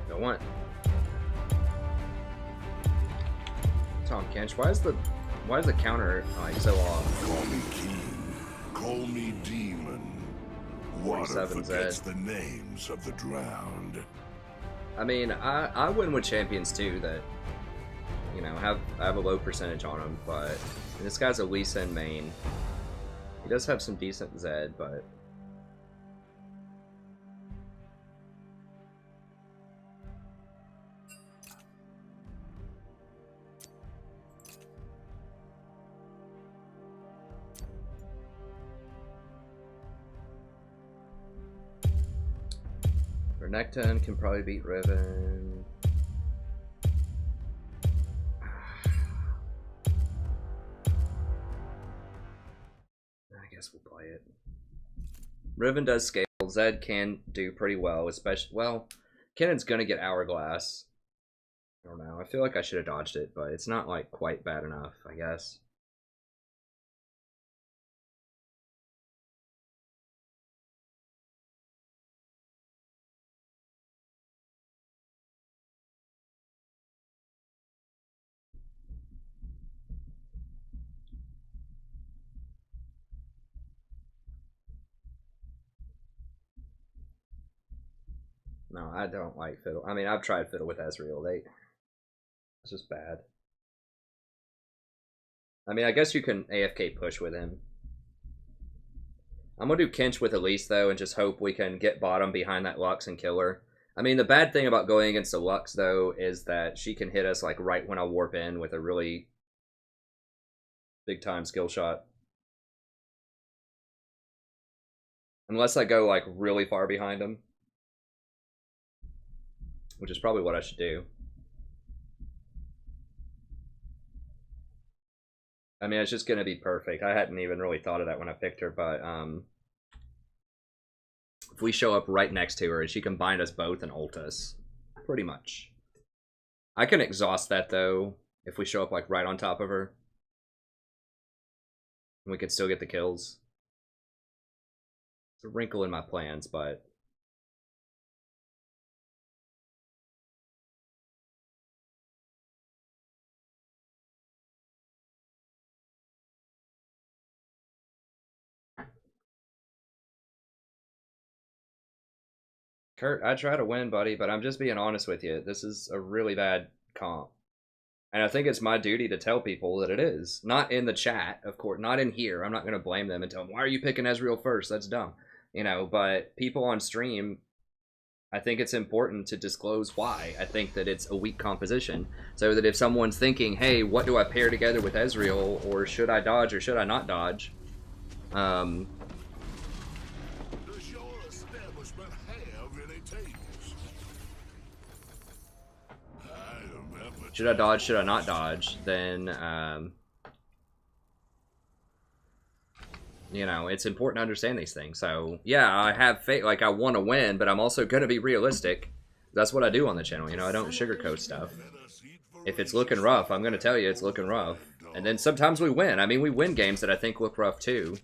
Don't want. Tom Kench, why is the counter like so off? Call me king. Call me demon. Water forgets the names of the drowned. I mean, I win with champions too that, you know, have a low percentage on them, but this guy's a Lee Sin main. He does have some decent Zed, but Renekton can probably beat Riven. I guess we'll play it. Riven does scale. Zed can do pretty well, especially, well, Kennan's gonna get Hourglass. I don't know. I feel like I should have dodged it, but it's not like quite bad enough, I guess. No, I don't like Fiddle. I mean, I've tried Fiddle with Ezreal. It's just bad. I mean, I guess you can AFK push with him. I'm going to do Kench with Elise, though, and just hope we can get bottom behind that Lux and kill her. I mean, the bad thing about going against the Lux, though, is that she can hit us, like, right when I warp in with a really big-time skill shot. Unless I go, like, really far behind him. Which is probably what I should do. I mean, it's just going to be perfect. I hadn't even really thought of that when I picked her, but if we show up right next to her and she can bind us both and ult us, pretty much. I can exhaust that, though, if we show up like right on top of her. And we could still get the kills. It's a wrinkle in my plans, but Kurt, I try to win, buddy, but I'm just being honest with you. This is a really bad comp. And I think it's my duty to tell people that it is. Not in the chat, of course. Not in here. I'm not going to blame them and tell them, why are you picking Ezreal first? That's dumb. You know, but people on stream, I think it's important to disclose why. I think that it's a weak composition, so that if someone's thinking, hey, what do I pair together with Ezreal, or should I dodge or should I not dodge? Does your establishment have any takers? Should I dodge, should I not dodge? Then, you know, it's important to understand these things. So, yeah, I have faith, like, I want to win, but I'm also going to be realistic. That's what I do on the channel, you know, I don't sugarcoat stuff. If it's looking rough, I'm going to tell you it's looking rough. And then sometimes we win. I mean, we win games that I think look rough, too.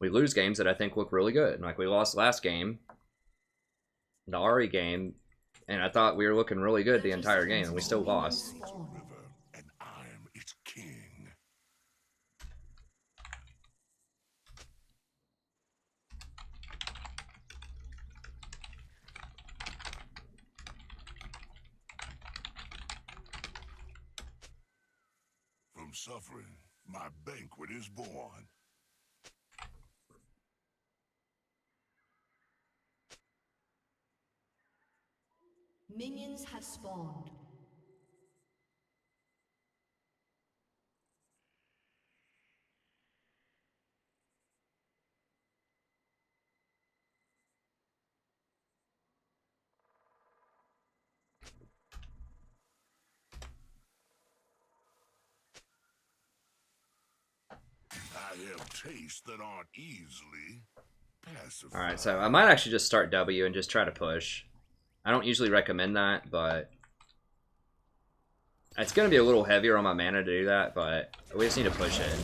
We lose games that I think look really good. Like, we lost last game, the Ari game, and I thought we were looking really good the entire game, and we still lost. And I'm its king. From suffering, my banquet is born. Minions have spawned. I have tastes that aren't easily pacified. Alright, so I might actually just start W and just try to push. I don't usually recommend that, but it's going to be a little heavier on my mana to do that, but we just need to push in.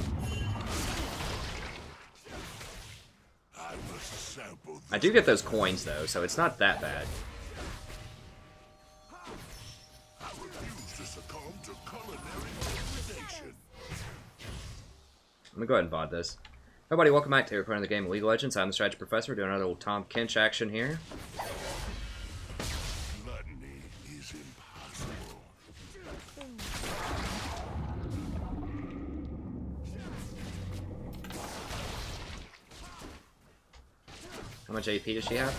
I do get those coins, though, so it's not that bad. I refuse to succumb to culinary degradation. I'm going to go ahead and VOD this. Everybody, welcome back to Recording the Game of League of Legends. I'm the Strategy Professor, doing another little Tom Kench action here. Gluttony is impossible. How much AP does she have?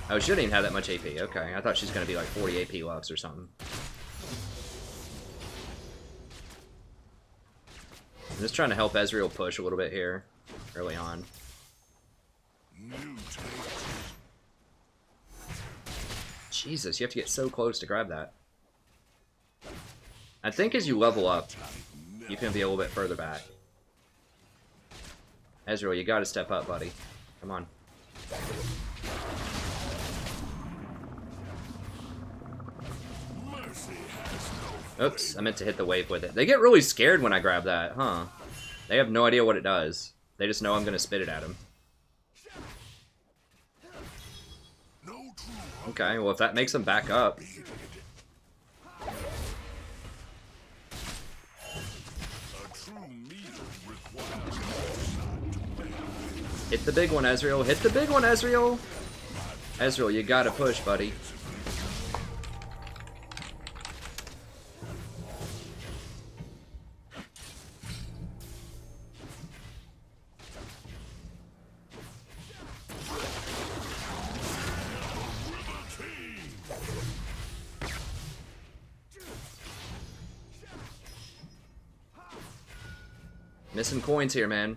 Oh, she didn't even have that much AP. Okay, I thought she's going to be like 40 AP Lux or something. I'm just trying to help Ezreal push a little bit here, early on. Jesus, you have to get so close to grab that. I think as you level up, you can be a little bit further back. Ezreal, you gotta step up, buddy. Come on. Oops, I meant to hit the wave with it. They get really scared when I grab that, huh? They have no idea what it does. They just know I'm gonna spit it at them. Okay, well if that makes them back up. Hit the big one, Ezreal. Hit the big one, Ezreal. Ezreal, you gotta push, buddy. Missing coins here, man.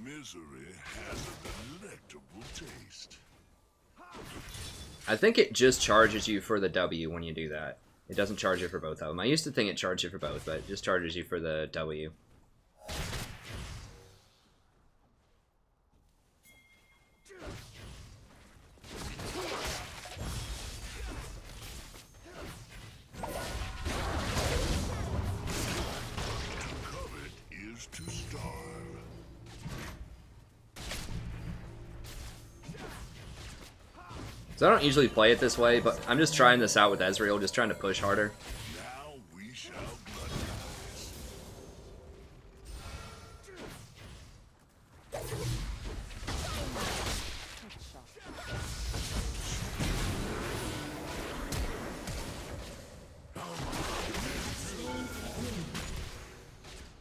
Misery has a delectable taste. I think it just charges you for the W when you do that. It doesn't charge you for both of them. I used to think it charged you for both, but it just charges you for the W. So I don't usually play it this way, but I'm just trying this out with Ezreal, just trying to push harder. Now we shall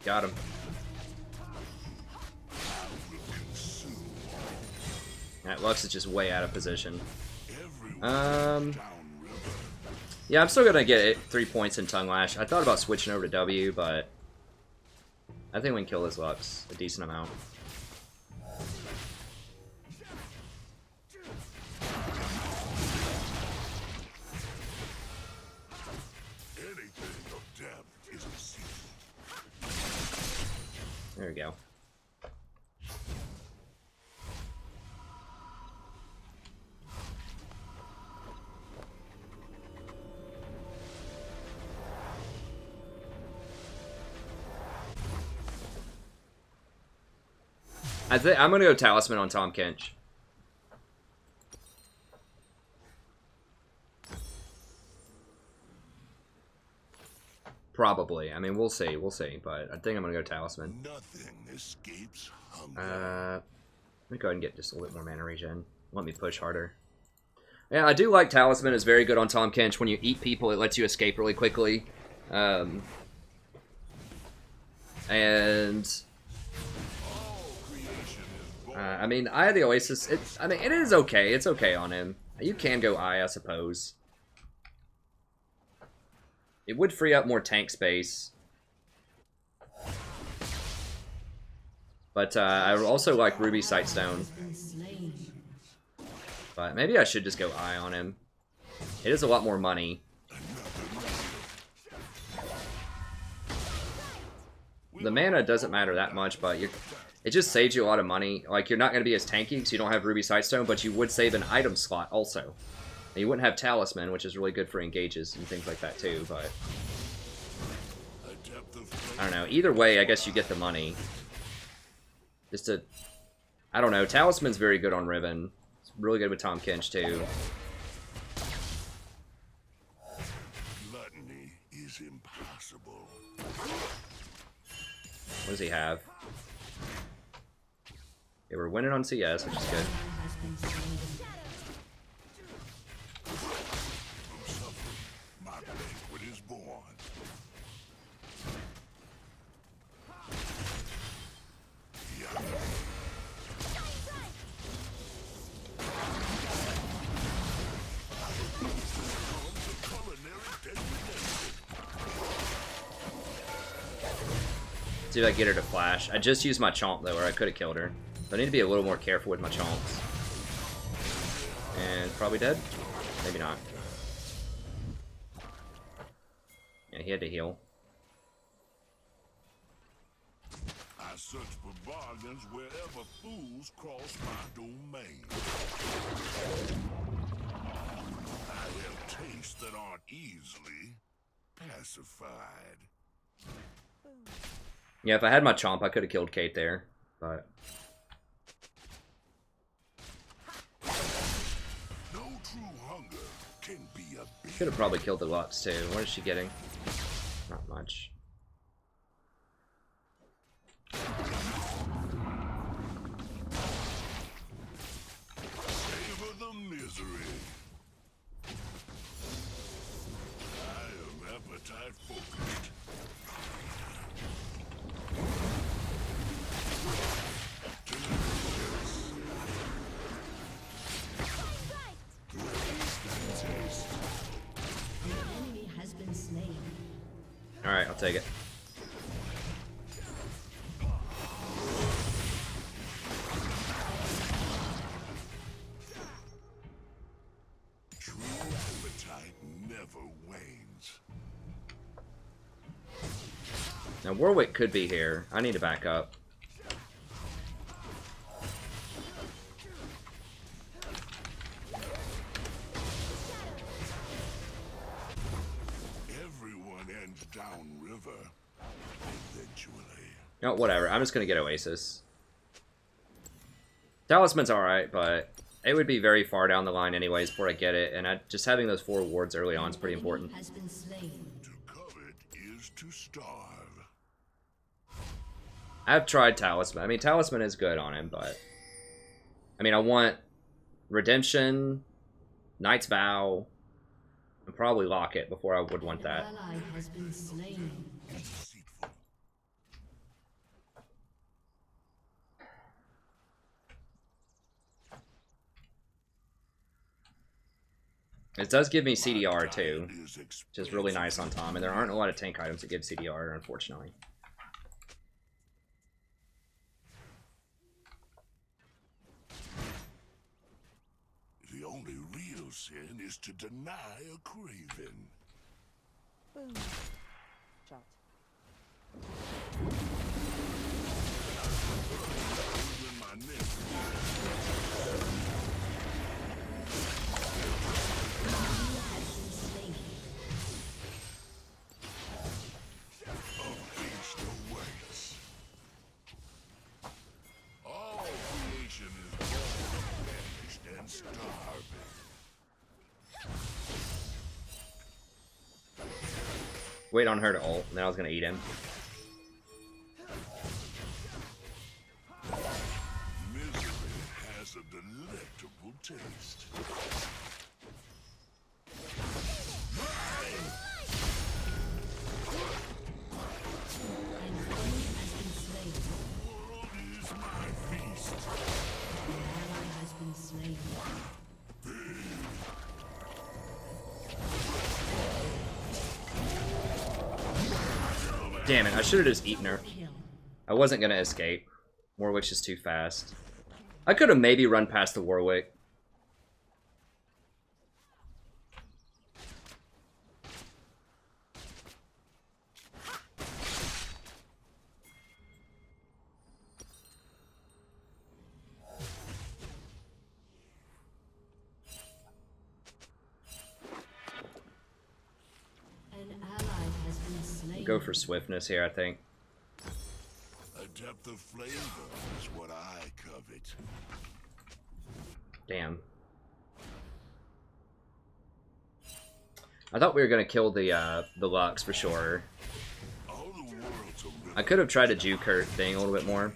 Got him. That Lux is just way out of position. Yeah, I'm still gonna get 3 points in Tongue Lash. I thought about switching over to W, but I think we can kill this Lux a decent amount. There we go. I'm gonna go Talisman on Tom Kench. Probably. I mean, we'll see, but I think I'm gonna go Talisman. Nothing escapes hunger. Let me go ahead and get just a little bit more mana regen. Let me push harder. Yeah, I do like Talisman. It's very good on Tom Kench. When you eat people, it lets you escape really quickly. I mean, Eye of the Oasis, it is okay. It's okay on him. You can go Eye, I suppose. It would free up more tank space. But I also like Ruby Sightstone. But maybe I should just go Eye on him. It is a lot more money. The mana doesn't matter that much, but it just saves you a lot of money. Like, you're not going to be as tanky because you don't have Ruby Sightstone, but you would save an item slot also. And you wouldn't have Talisman, which is really good for engages and things like that too, but I don't know. Either way, I guess you get the money. Just to, I don't know. Talisman's very good on Riven. It's really good with Tom Kench too. Gluttony is impossible. What does he have? Okay, we're winning on CS, which is good. My banquet is born. See if I get her to flash. I just used my chomp though, or I could have killed her. So I need to be a little more careful with my chomps. And probably dead? Maybe not. Yeah, he had to heal. I search for bargains wherever fools cross my domain. I have tastes that aren't easily pacified. Yeah, if I had my chomp, I could have killed Kate there, but No true hunger can be a could have probably killed the Lux too. What is she getting? Not much. savor the misery. I am appetite focused. Alright, I'll take it. True appetite never wanes. Now Warwick could be here. I need to back up. Everyone ends downriver eventually. No, whatever. I'm just gonna get Oasis. Talisman's alright, but it would be very far down the line anyways before I get it, and just having those 4 wards early on is pretty important. To covet is to starve. I've tried Talisman. I mean, Talisman is good on him, but I mean, I want Redemption, Knight's Vow, and probably Locket before I would want that. It does give me CDR too, which is really nice on Tom, and there aren't a lot of tank items that give CDR, unfortunately. The only real sin is to deny a craven. Boom. Shot. Even my nephew. All creation is born, vanished, and starving. Wait on her to ult, and then I was gonna eat him. Misery has a delectable taste. Damn it, I should have just eaten her. I wasn't gonna escape. Warwick's just too fast. I could have maybe run past the Warwick. Go for swiftness here, I think. A depth of flavor is what I covet. Damn. I thought we were gonna kill the Lux for sure. I could have tried to juke her thing a little bit more.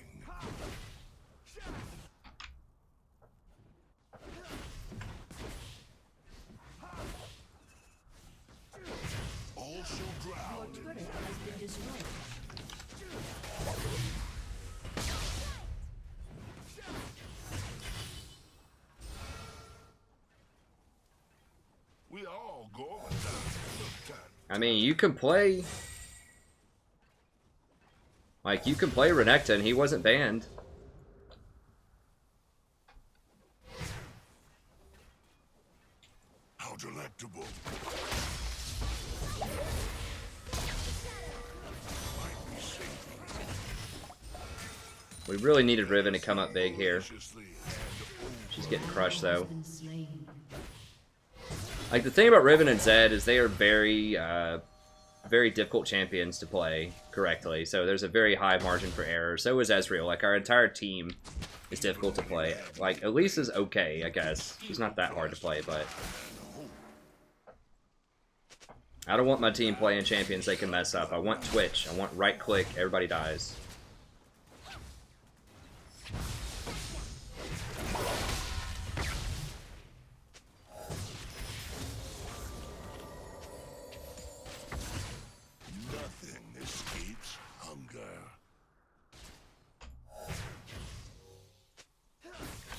I mean, you can play... Like, you can play Renekton, and he wasn't banned. How delectable. We really needed Riven to come up big here. She's getting crushed, though. Like, the thing about Riven and Zed is they are very, very difficult champions to play correctly. So there's a very high margin for error. So is Ezreal. Like, our entire team is difficult to play. Like, Elise is okay, I guess. She's not that hard to play, but... I don't want my team playing champions they can mess up. I want Twitch. I want right-click. Everybody dies.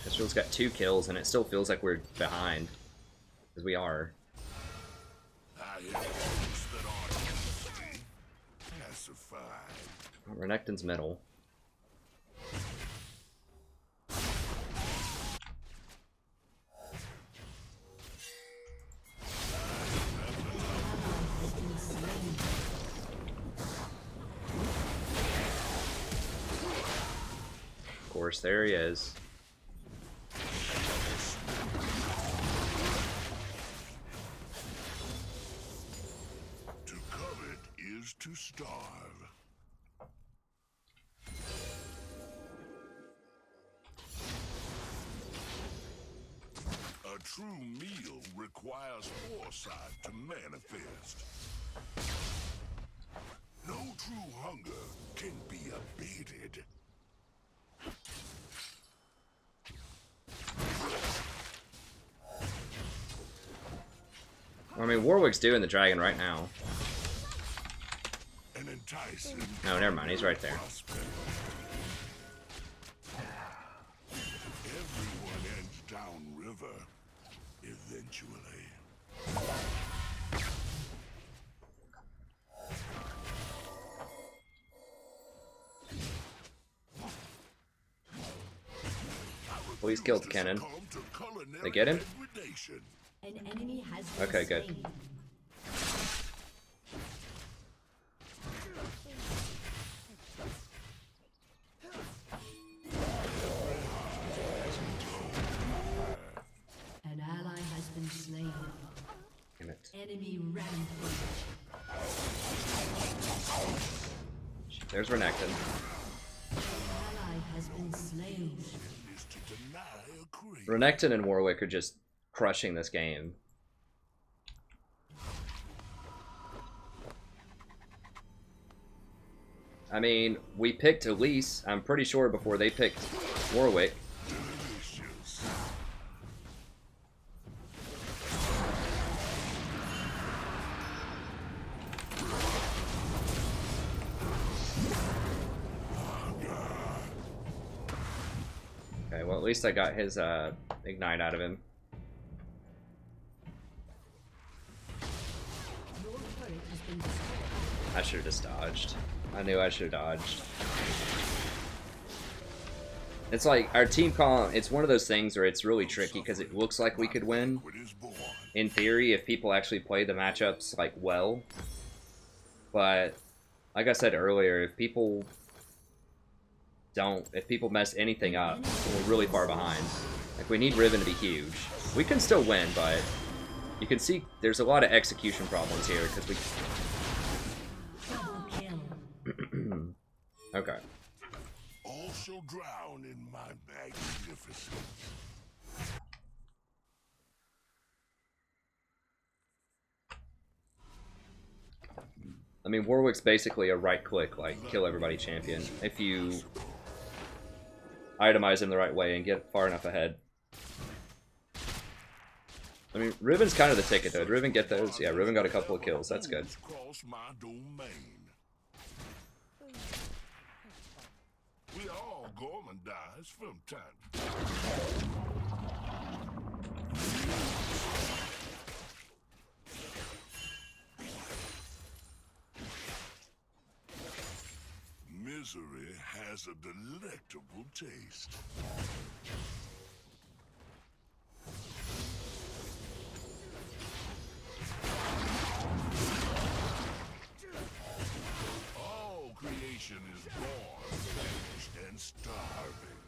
Ezreal's got 2 kills, and it still feels like we're behind. Because we are. Oh, Renekton's middle. Of course, there he is. To starve. A true meal requires foresight to manifest. No true hunger can be abated. I mean, Warwick's doing the dragon right now. No, never mind. He's right there. Everyone ends downriver, eventually. Please kill the cannon. They get him? An enemy has been Okay, good. slain. An ally has been slain. Damn it. Enemy rampage. There's Renekton. Ally has been slain. Renekton and Warwick are just crushing this game. I mean, we picked Elise, I'm pretty sure, before they picked Warwick. Okay, well, at least I got his Ignite out of him. Your turret has been destroyed. I should have just dodged. I knew I should have dodged. It's like, our team comp, it's one of those things where it's really tricky because it looks like we could win. In theory, if people actually play the matchups, like, well. But, like I said earlier, if people mess anything up, we're really far behind. Like, we need Riven to be huge. We can still win, but you can see there's a lot of execution problems here because we... Double kill. Okay. All shall drown in my magnificence. I mean, Warwick's basically a right-click, like, kill everybody champion, if you itemize him the right way and get far enough ahead. I mean, Riven's kind of the ticket, though. Did Riven get those? Yeah, Riven got a couple of kills. That's good. Cross my domain. We all gormandize from time to time. Misery has a delectable taste. All creation is born, famished, and starving.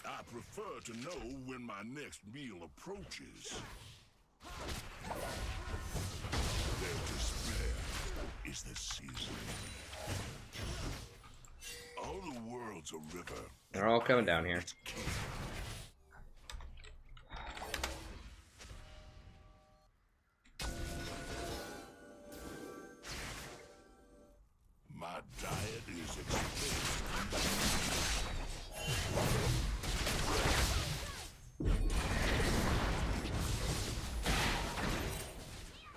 I prefer to know when my next meal approaches. Their despair is the seasoning. All the world's a river. They're all coming down here. My diet is expensive.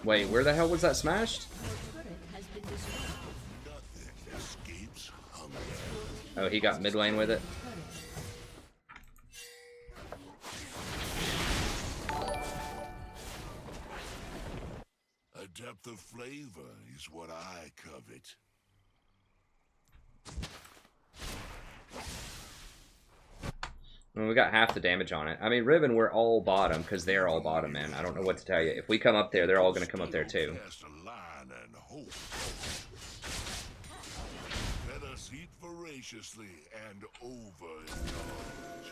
Wait, where the hell was that smashed? Your turret has been destroyed. Nothing escapes hunger. Oh, he got mid lane with it. A depth of flavor is what I covet. Well, we got half the damage on it. I mean, Riven, we're all bottom because they're all bottom, man. I don't know what to tell you. If we come up there, they're all going to come up there too. Cast a line and hope. Let us eat voraciously and overindulge.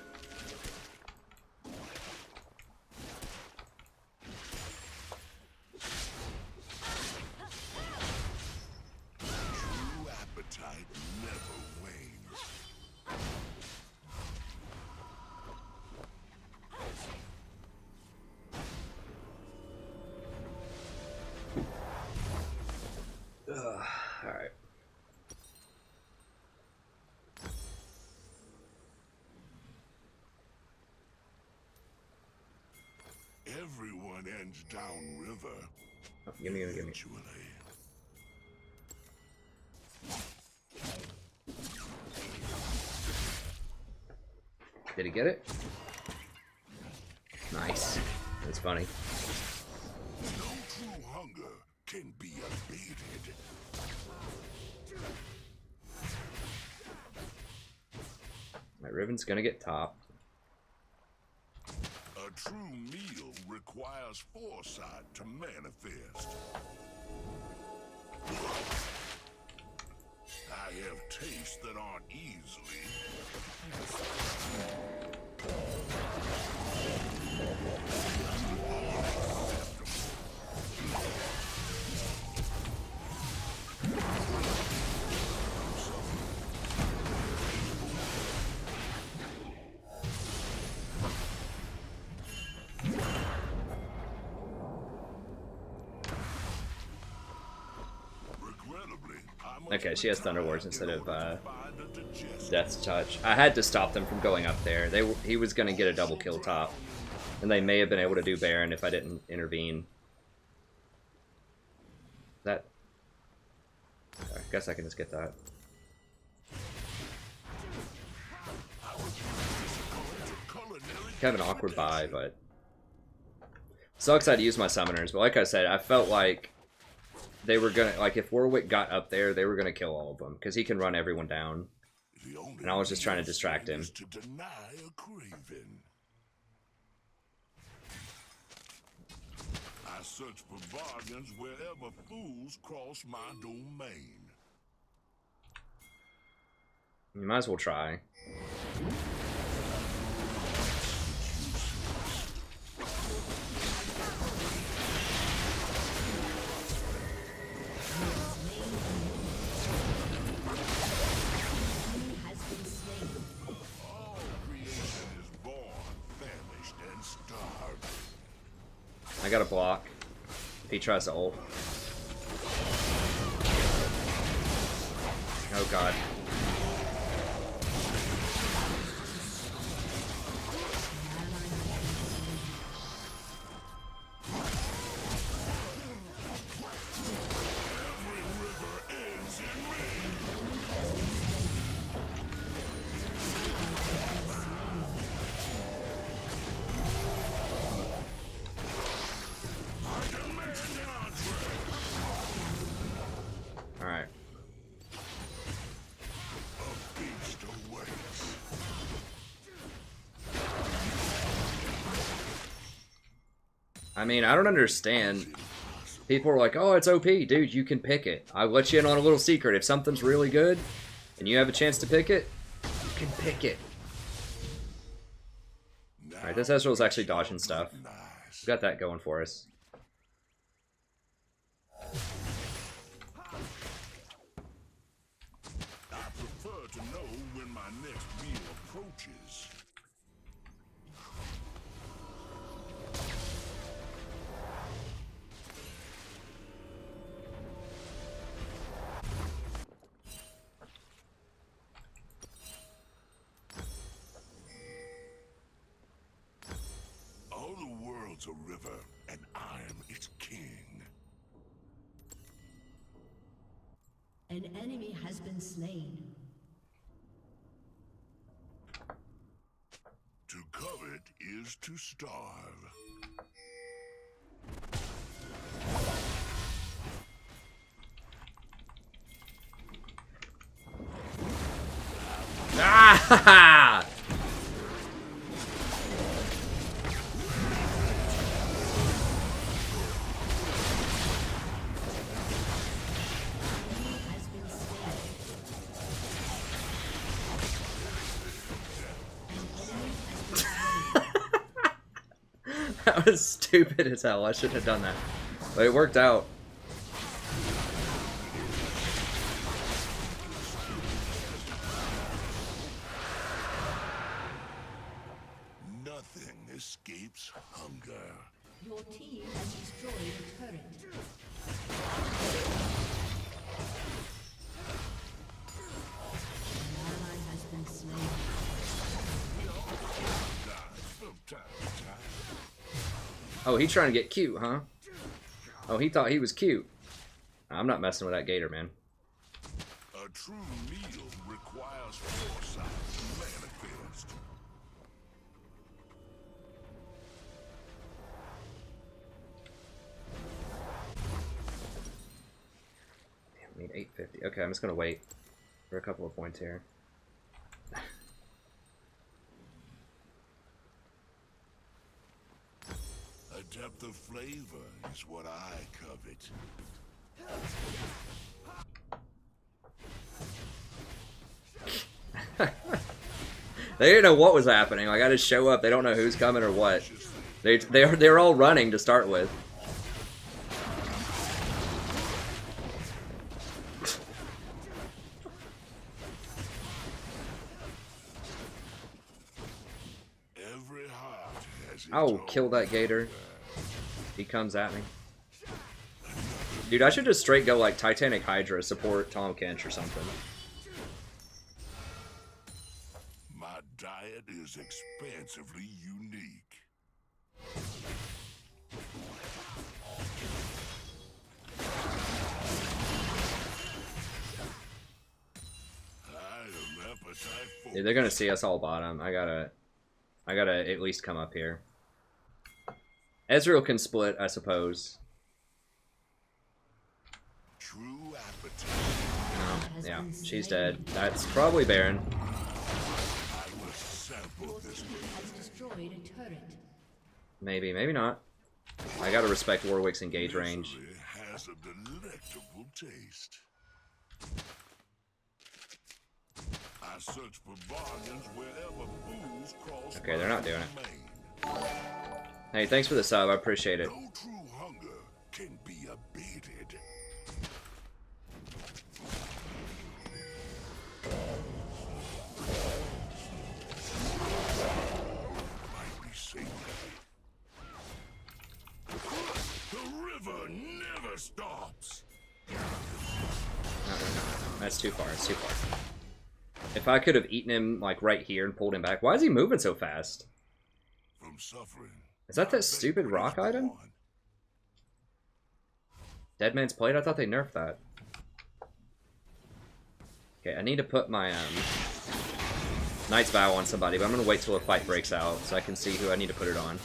True appetite never wanes. Alright. Everyone ends downriver. Oh, gimme. Eventually. Did he get it? Nice. That's funny. No true hunger can be abated. My Riven's gonna get top. A true meal requires foresight to manifest. I have tastes that aren't easily. Okay, she has Thunder Wars instead of Death's Touch. I had to stop them from going up there. He was going to get a double kill top. And they may have been able to do Baron if I didn't intervene. That... I guess I can just get that. Kind of an awkward buy, but... Sucks I had to use my summoners, but like I said, I felt like they were gonna, like, if Warwick got up there, they were gonna kill all of them, because he can run everyone down. And I was just trying to distract him. To deny a craving. I search for bargains wherever fools cross my domain. You might as well try. I got a block. If he tries to ult. Oh god. I mean, I don't understand. People are like, oh, it's OP. Dude, you can pick it. I'll let you in on a little secret. If something's really good and you have a chance to pick it, you can pick it. Alright, this Ezreal's actually dodging stuff. We've got that going for us. I prefer to know when my next meal approaches. All the world's a river, and I'm its king. An enemy has been slain. To covet is to starve. Ah! That was stupid as hell. I shouldn't have done that. But it worked out. Nothing escapes hunger. Your team has destroyed a turret. An ally has been slain. Oh, he's trying to get cute, huh? Oh, he thought he was cute. I'm not messing with that gator, man. A true meal requires foresight to manifest. Need 850. Okay, I'm just gonna wait for a couple of points here. A depth of flavor is what I covet. They didn't know what was happening. Like, I just show up. They don't know who's coming or what. They're all running to start with. Every heart has its I'll own kill that gator. He comes at me. Dude, I should just straight go like Titanic Hydra, support Tom Kench or something. My diet is expansively unique. I am appetite for. Dude, they're gonna see us all bottom. I gotta at least come up here. Ezreal can split, I suppose. True appetite. No, yeah, she's dead. That's probably Baron. I must sample this. Has destroyed a turret. Maybe, maybe not. I gotta respect Warwick's engage range. Misery has a delectable taste. I search for bargains wherever booze cross. Okay, they're not doing it. my domain. Hey, thanks for the sub. I appreciate it. No true hunger can be abated. Might be safer. The river never stops. No. That's too far. It's too far. If I could have eaten him like right here and pulled him back, why is he moving so fast? From suffering. Is that stupid rock item? Dead Man's Plate? I thought they nerfed that. Okay, I need to put my Knight's Vow on somebody, but I'm gonna wait till a fight breaks out so I can see who I need to put it on.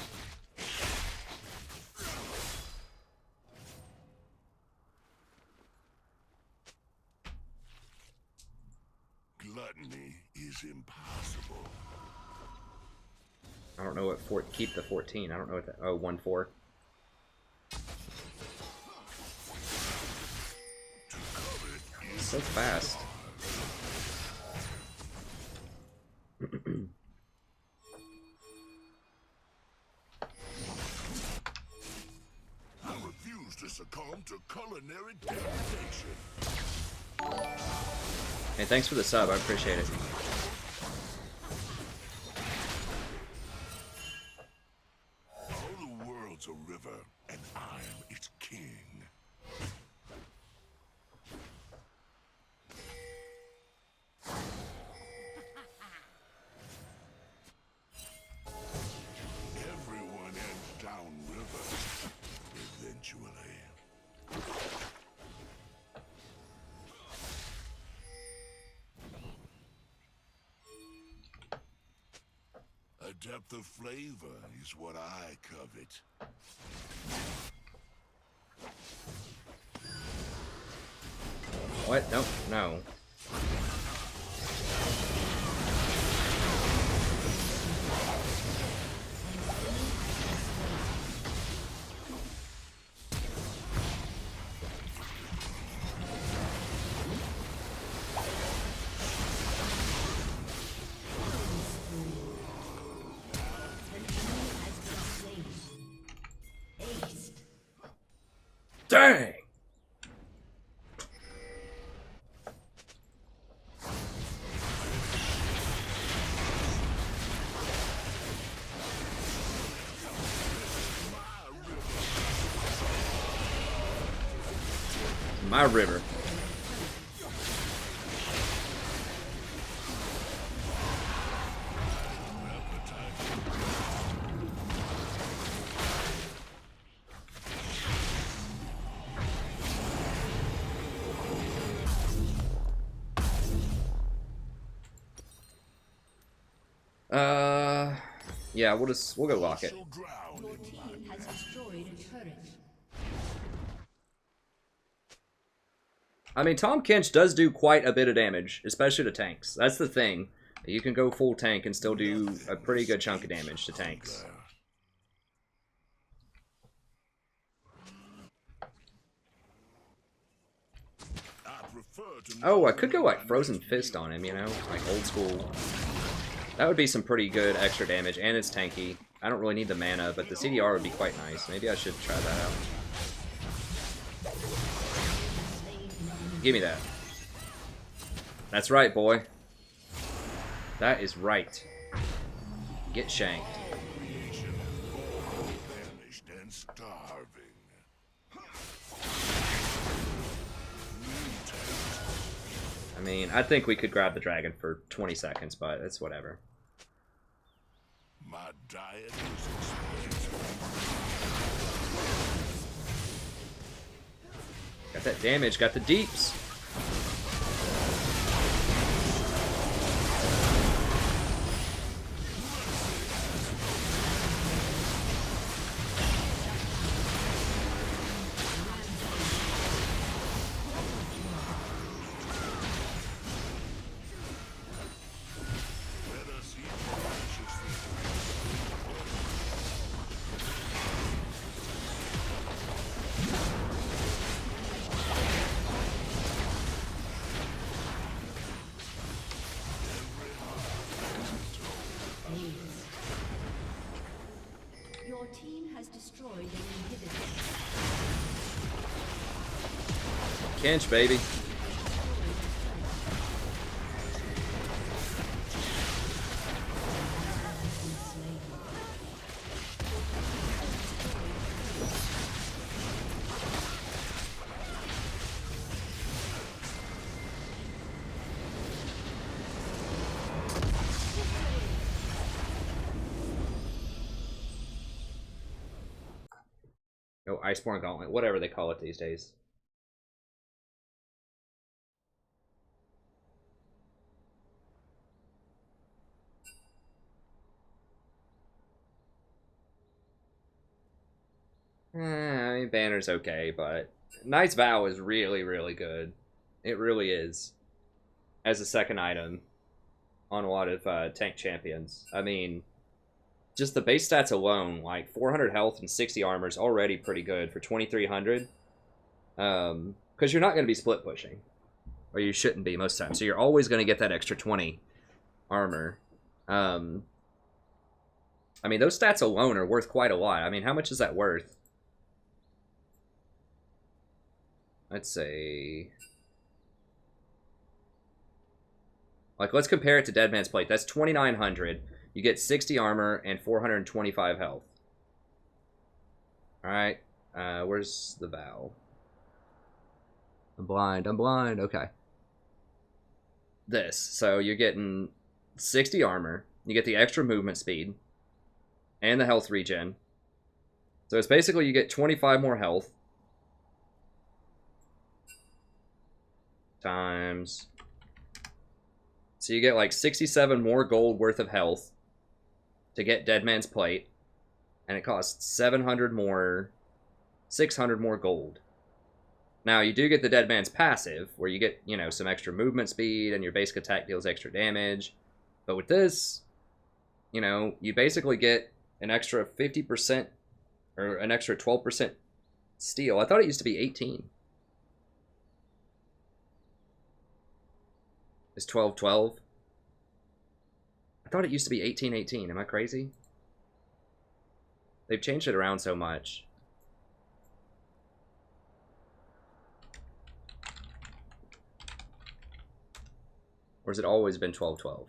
Gluttony is impossible. I don't know what keep the 14. I don't know what that. Oh, 1-4. So fast. I refuse to succumb to culinary degradation. Hey, thanks for the sub. I appreciate it. All the world's a river, and I'm its king. Everyone ends downriver, eventually. A depth of flavor is what I covet. What? No, no. Dang! My river. Yeah, we'll go lock it. Your team has destroyed a turret. I mean, Tom Kench does do quite a bit of damage, especially to tanks. That's the thing. You can go full tank and still do a pretty good chunk of damage to tanks. Oh, I could go like Frozen Fist on him, you know? Like old school. That would be some pretty good extra damage, and it's tanky. I don't really need the mana, but the CDR would be quite nice. Maybe I should try that out. Give me that. That's right, boy. That is right. Get shanked. I mean, I think we could grab the dragon for 20 seconds, but it's whatever. My diet is expensive. Got that damage, got the deeps. Your team has destroyed an inhibitor. Kench, baby. Oh, Iceborne Gauntlet, whatever they call it these days. I mean, Banner's okay, but Knight's Vow is really, really good. It really is. As a second item on a lot of tank champions. I mean, just the base stats alone, like 400 health and 60 armor is already pretty good for 2,300. Because you're not going to be split pushing. Or you shouldn't be most times. So you're always going to get that extra 20 armor. I mean, those stats alone are worth quite a lot. I mean, how much is that worth? Let's say... Like, let's compare it to Dead Man's Plate. That's 2,900. You get 60 armor and 425 health. Alright. Where's the vow? I'm blind. I'm blind. Okay. This. So you're getting 60 armor. You get the extra movement speed. And the health regen. So it's basically you get 25 more health. Times... So you get like 67 more gold worth of health to get Dead Man's Plate. And it costs 700 more, 600 more gold. Now you do get the Dead Man's passive, where you get, you know, some extra movement speed and your basic attack deals extra damage. But with this, you know, you basically get an extra 50% or an extra 12% steal. I thought it used to be 18. It's 12-12. I thought it used to be 18-18. Am I crazy? They've changed it around so much. Or has it always been 12-12?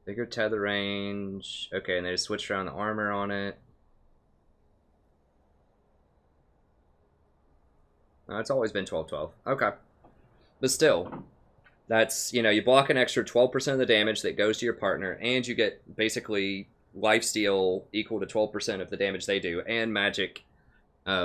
Bigger tether range. Okay, and they just switched around the armor on it. No, it's always been 12-12. Okay. But still, that's, you know, you block an extra 12% of the damage that goes to your partner, and you get basically lifesteal equal to 12% of the damage they do, and magic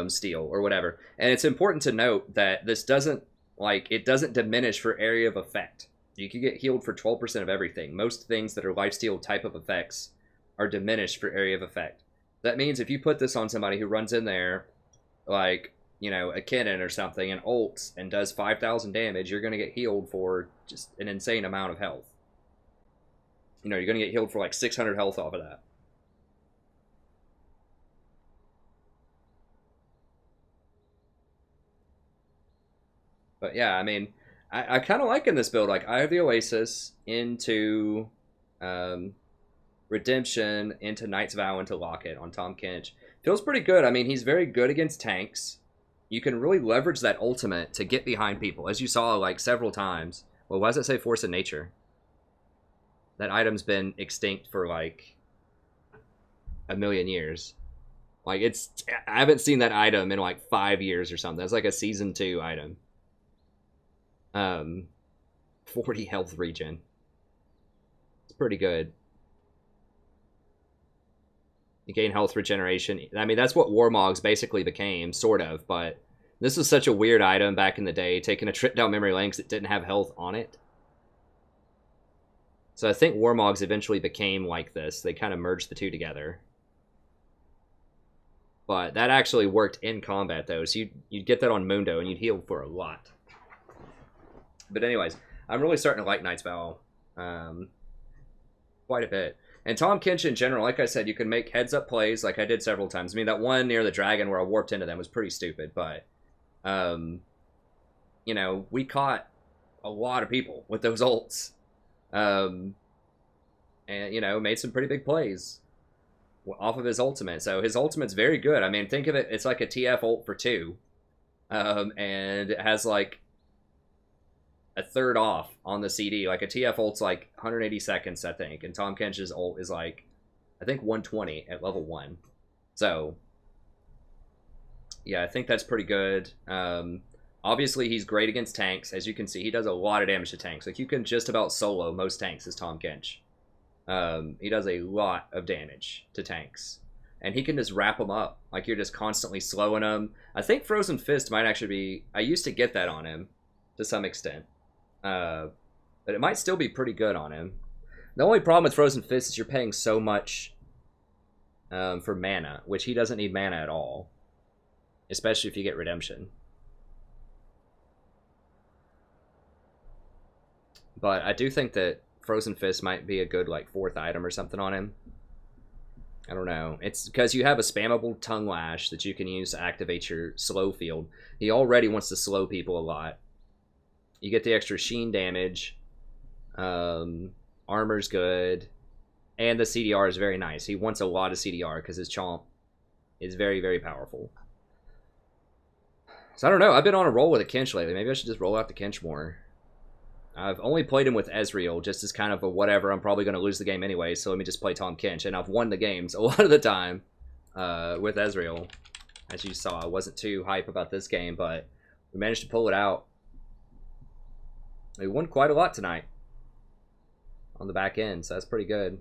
steal, or whatever. And it's important to note that this doesn't, like, it doesn't diminish for area of effect. You can get healed for 12% of everything. Most things that are lifesteal type of effects are diminished for area of effect. That means if you put this on somebody who runs in there, like, you know, a Kennen or something, and ults and does 5,000 damage, you're going to get healed for just an insane amount of health. You know, you're going to get healed for like 600 health off of that. But yeah, I mean, I kind of like in this build, like, I have the Oasis into Redemption, into Knight's Vow, into Locket on Tahm Kench. Feels pretty good. I mean, he's very good against tanks. You can really leverage that ultimate to get behind people, as you saw, like, several times. Well, why does it say Force of Nature? That item's been extinct for, like, a million years. Like, it's... I haven't seen that item in, like, 5 years or something. That's like a Season 2 item. 40 health regen. It's pretty good. You gain health regeneration. I mean, that's what Warmogs basically became, sort of, but this was such a weird item back in the day, taking a trip down memory lane because it didn't have health on it. So I think Warmogs eventually became like this. They kind of merged the two together. But that actually worked in combat, though, so you'd get that on Mundo, and you'd heal for a lot. But anyways, I'm really starting to like Knight's Vow quite a bit. And Tahm Kench in general, like I said, you can make heads-up plays like I did several times. I mean, that one near the dragon where I warped into them was pretty stupid, but, you know, we caught a lot of people with those ults. And, you know, made some pretty big plays off of his ultimate. So his ultimate's very good. I mean, think of it, it's like a TF ult for 2. And it has, like, a third off on the CD. Like, a TF ult's like 180 seconds, I think, and Tahm Kench's ult is like, I think 120 at level 1. So yeah, I think that's pretty good. Obviously he's great against tanks. As you can see, he does a lot of damage to tanks. Like, you can just about solo most tanks as Tahm Kench. He does a lot of damage to tanks, and he can just wrap them up. Like, you're just constantly slowing them. I think Frozen Fist might actually be, I used to get that on him to some extent. But it might still be pretty good on him. The only problem with Frozen Fist is you're paying so much for mana, which he doesn't need mana at all. Especially if you get Redemption. But I do think that Frozen Fist might be a good, like, 4th item or something on him. I don't know. It's because you have a spammable Tongue Lash that you can use to activate your slow field. He already wants to slow people a lot. You get the extra sheen damage. Armor's good. And the CDR is very nice. He wants a lot of CDR because his Chomp is very, very powerful. So I don't know. I've been on a roll with a Kench lately. Maybe I should just roll out the Kench more. I've only played him with Ezreal just as kind of a whatever. I'm probably going to lose the game anyway, so let me just play Tahm Kench. And I've won the games a lot of the time with Ezreal. As you saw, I wasn't too hype about this game, but we managed to pull it out. We won quite a lot tonight on the back end, so that's pretty good.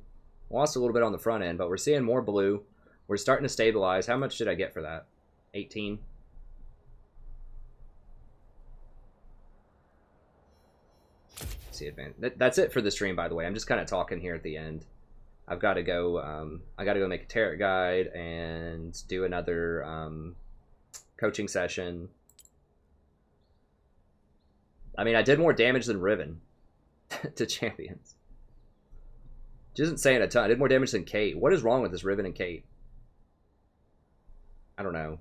Lost a little bit on the front end, but we're seeing more blue. We're starting to stabilize. How much did I get for that? 18? See advantage. That's it for the stream, by the way. I'm just kind of talking here at the end. I've got to go. I got to go make a tarot guide and do another coaching session. I mean, I did more damage than Riven to champions. Which isn't saying a ton. I did more damage than Kate. What is wrong with this Riven and Kate? I don't know.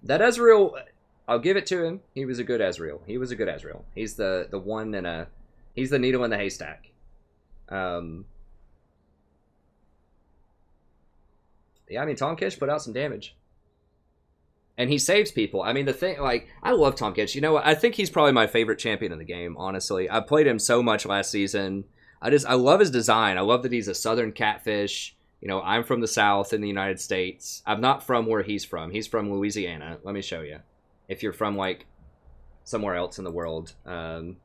That Ezreal, I'll give it to him. He was a good Ezreal. He was a good Ezreal. He's the one in a... He's the needle in the haystack. Yeah, I mean, Tahm Kench put out some damage. And he saves people. I mean, the thing, like, I love Tahm Kench. You know what? I think he's probably my favorite champion in the game, honestly. I played him so much last season. I love his design. I love that he's a southern catfish. You know, I'm from the South in the United States. I'm not from where he's from. He's from Louisiana. Let me show you. If you're from, like, somewhere else in the world. I'll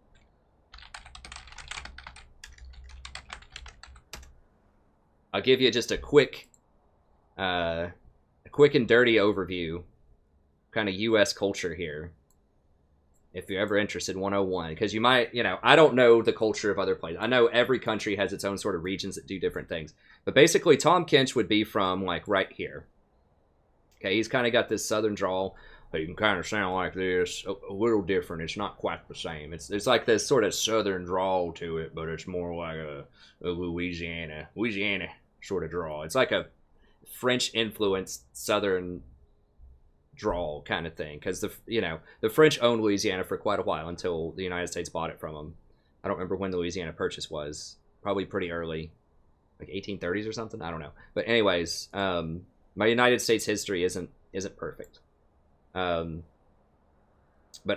give you just a quick and dirty overview. Kind of U.S. culture here. if you're ever interested, 101, because you might, you know, I don't know the culture of other places. I know every country has its own sort of regions that do different things. But basically, Tom Kench would be from, like, right here. Okay, he's kind of got this southern drawl. But you can kind of sound like this, a little different. It's not quite the same. It's like this sort of southern drawl to it, but it's more like a Louisiana sort of drawl. It's like a French-influenced southern drawl kind of thing, because the French owned Louisiana for quite a while until the United States bought it from them. I don't remember when the Louisiana Purchase was. Probably pretty early, like 1830s or something. I don't know. But anyways, my United States history isn't perfect. But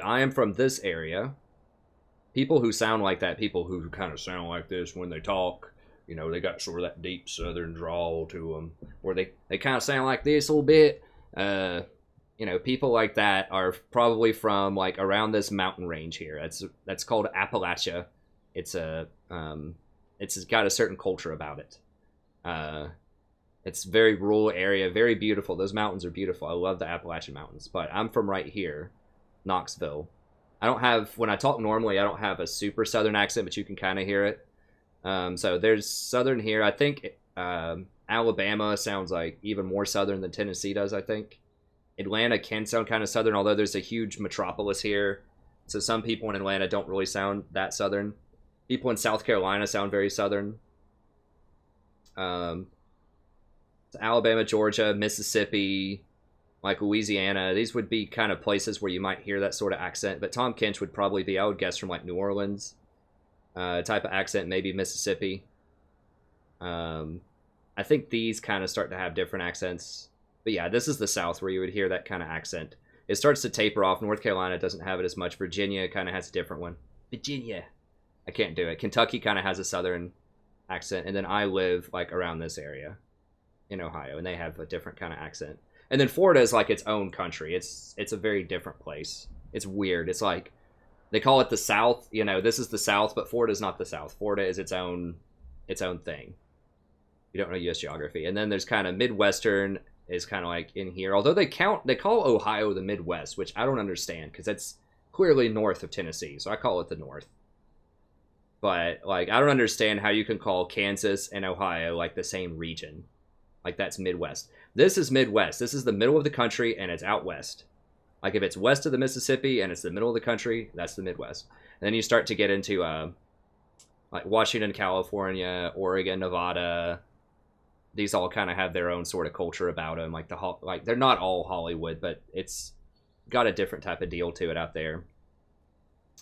I am from this area. People who sound like that, people who kind of sound like this when they talk, you know, they got sort of that deep southern drawl to them, where they kind of sound like this a little bit. You know, people like that are probably from like around this mountain range here. That's called Appalachia. It's got a certain culture about it. It's a very rural area, very beautiful. Those mountains are beautiful. I love the Appalachian Mountains. But I'm from right here, Knoxville. When I talk normally, I don't have a super southern accent, but you can kind of hear it. So there's southern here. I think Alabama sounds like even more southern than Tennessee does, I think. Atlanta can sound kind of southern, although there's a huge metropolis here. So some people in Atlanta don't really sound that southern. People in South Carolina sound very southern. Alabama, Georgia, Mississippi, like Louisiana, these would be kind of places where you might hear that sort of accent. But Tom Kench would probably be, I would guess, from like New Orleans type of accent, maybe Mississippi. I think these kind of start to have different accents. But yeah, this is the South where you would hear that kind of accent. It starts to taper off. North Carolina doesn't have it as much. Virginia kind of has a different one. Virginia. I can't do it. Kentucky kind of has a southern accent. And then I live like around this area in Ohio, and they have a different kind of accent. And then Florida is like its own country. It's a very different place. It's weird. It's like they call it the South. You know, this is the South, but Florida's not the South. Florida is its own thing. You don't know U.S. geography. And then there's kind of Midwestern is kind of like in here. Although they call Ohio the Midwest, which I don't understand because that's clearly north of Tennessee. So I call it the North. But like I don't understand how you can call Kansas and Ohio like the same region. Like that's Midwest. This is Midwest. This is the middle of the country and it's out west. Like if it's west of the Mississippi and it's the middle of the country, that's the Midwest. And then you start to get into like Washington, California, Oregon, Nevada. These all kind of have their own sort of culture about them. Like they're not all Hollywood, but it's got a different type of deal to it out there.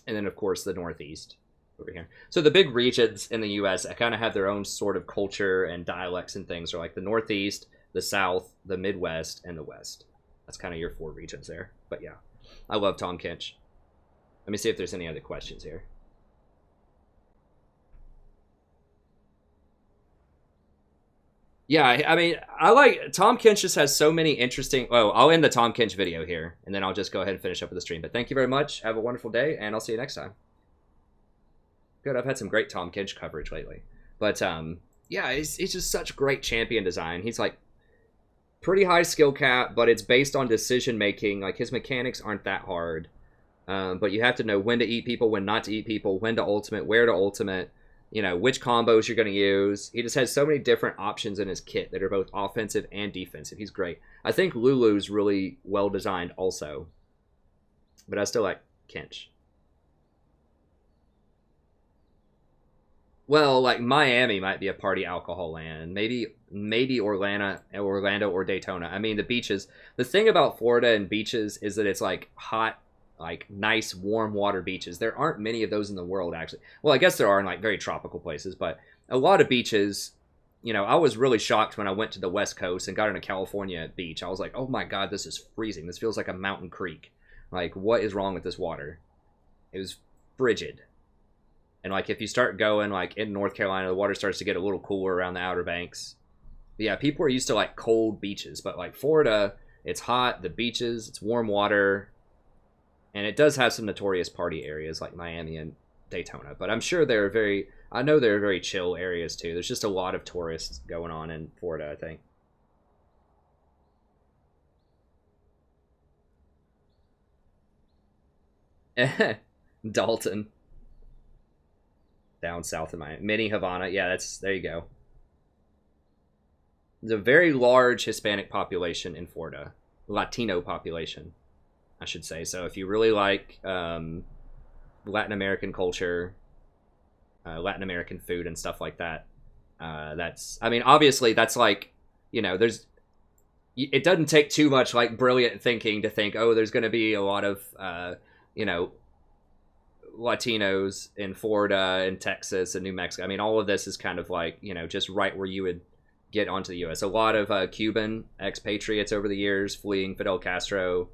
And then of course the Northeast over here. So the big regions in the U.S. kind of have their own sort of culture and dialects and things. Are like the Northeast, the South, the Midwest, and the West. That's kind of your 4 regions there. But yeah, I love Tom Kench. Let me see if there's any other questions here. Yeah, I mean, I like Tom Kench. Just has so many interesting. Oh, I'll end the Tom Kench video here, and then I'll just go ahead and finish up with the stream. But thank you very much. Have a wonderful day, and I'll see you next time. Good. I've had some great Tom Kench coverage lately. But yeah, he's just such great champion design. He's like pretty high skill cap, but it's based on decision making. Like his mechanics aren't that hard, but you have to know when to eat people, when not to eat people, when to ultimate, where to ultimate. You know, which combos you're going to use. He just has so many different options in his kit that are both offensive and defensive. He's great. I think Lulu's really well designed also. But I still like Kench. Well, like Miami might be a party alcohol land. Maybe Orlando or Daytona. I mean, the beaches. The thing about Florida and beaches is that it's like hot, like nice warm water beaches. There aren't many of those in the world, actually. Well, I guess there are in like very tropical places, but a lot of beaches, you know, I was really shocked when I went to the West Coast and got on a California beach. I was like, oh my God, this is freezing. This feels like a mountain creek. Like, what is wrong with this water? It was frigid. And like, if you start going like in North Carolina, the water starts to get a little cooler around the Outer Banks. But yeah, people are used to like cold beaches, but like Florida, it's hot, the beaches, it's warm water. And it does have some notorious party areas like Miami and Daytona. But I'm sure I know there are very chill areas too. There's just a lot of tourists going on in Florida, I think. Dalton. Down south of Miami. Mini Havana. Yeah, there you go. There's a very large Hispanic population in Florida. Latino population, I should say. So if you really like Latin American culture, Latin American food and stuff like that, I mean, obviously that's like, you know, it doesn't take too much like brilliant thinking to think, oh, there's going to be a lot of, you know, Latinos in Florida and Texas and New Mexico. I mean, all of this is kind of like, you know, just right where you would get onto the U.S. A lot of Cuban expatriates over the years fleeing Fidel Castro.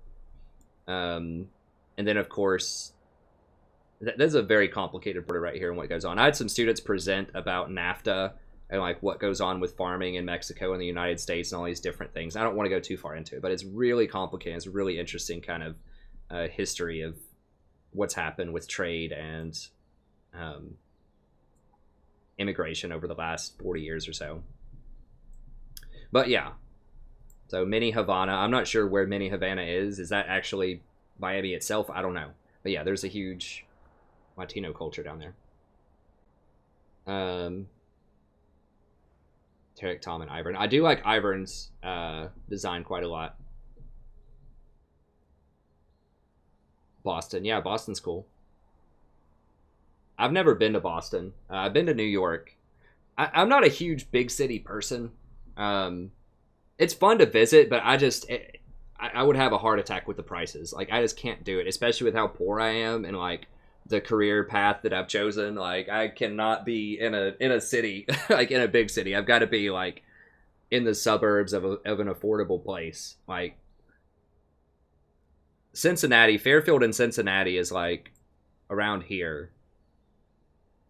And then, of course, there's a very complicated border right here and what goes on. I had some students present about NAFTA and like what goes on with farming in Mexico and the United States and all these different things. I don't want to go too far into it, but it's really complicated. It's a really interesting kind of history of what's happened with trade and immigration over the last 40 years or so. But yeah, so Mini Havana. I'm not sure where Mini Havana is. Is that actually Miami itself? I don't know. But yeah, there's a huge Latino culture down there. Tarek, Tom, and Ivern. I do like Ivern's design quite a lot. Boston. Yeah, Boston's cool. I've never been to Boston. I've been to New York. I'm not a huge big city person. It's fun to visit, but I would have a heart attack with the prices. Like, I just can't do it, especially with how poor I am and like the career path that I've chosen. Like, I cannot be in a city, like in a big city. I've got to be like in the suburbs of an affordable place. Like Cincinnati, Fairfield and Cincinnati is like around here.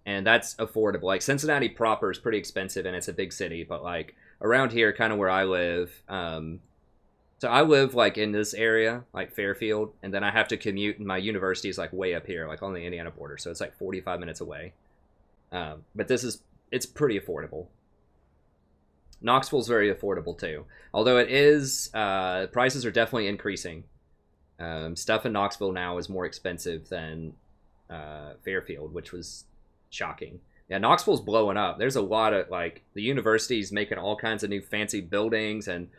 And that's affordable. Like Cincinnati proper is pretty expensive and it's a big city, but like around here, kind of where I live, so I live like in this area, like Fairfield, and then I have to commute, and my university is like way up here, like on the Indiana border, so it's like 45 minutes away. But it's pretty affordable. Knoxville's very affordable too, although it is, prices are definitely increasing. Stuff in Knoxville now is more expensive than Fairfield, which was shocking. Yeah, Knoxville's blowing up. There's a lot of, like, the university's making all kinds of new fancy buildings and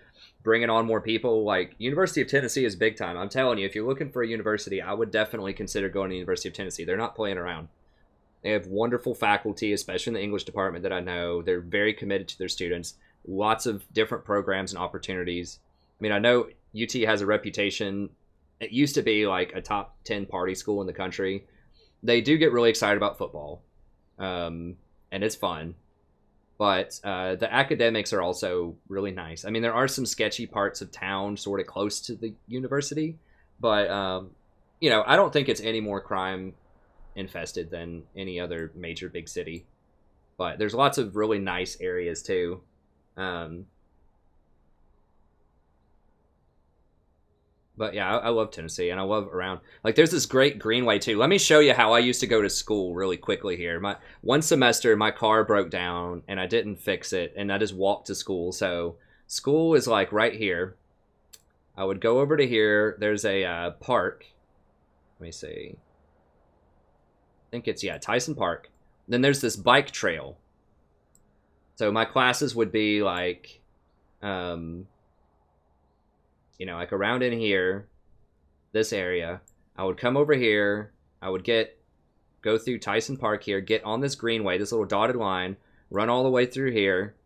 bringing on more people. Like, University of Tennessee is big time. I'm telling you, if you're looking for a university, I would definitely consider going to University of Tennessee. They're not playing around. They have wonderful faculty, especially in the English department that I know. They're very committed to their students. Lots of different programs and opportunities. I mean, I know UT has a reputation. It used to be like a top 10 party school in the country. They do get really excited about football. And it's fun, but the academics are also really nice. I mean, there are some sketchy parts of town sort of close to the university, but you know, I don't think it's any more crime infested than any other major big city, but there's lots of really nice areas too. But yeah, I love Tennessee, and I love around. Like, there's this great greenway too. Let me show you how I used to go to school really quickly here. One semester, my car broke down, and I didn't fix it, and I just walked to school. So school is like right here. I would go over to here. There's a park. Let me see. I think it's, yeah, Tyson Park. Then there's this bike trail. So my classes would be like, you know, like around in here, this area. I would come over here. I would go through Tyson Park here, get on this greenway, this little dotted line, run all the way through here,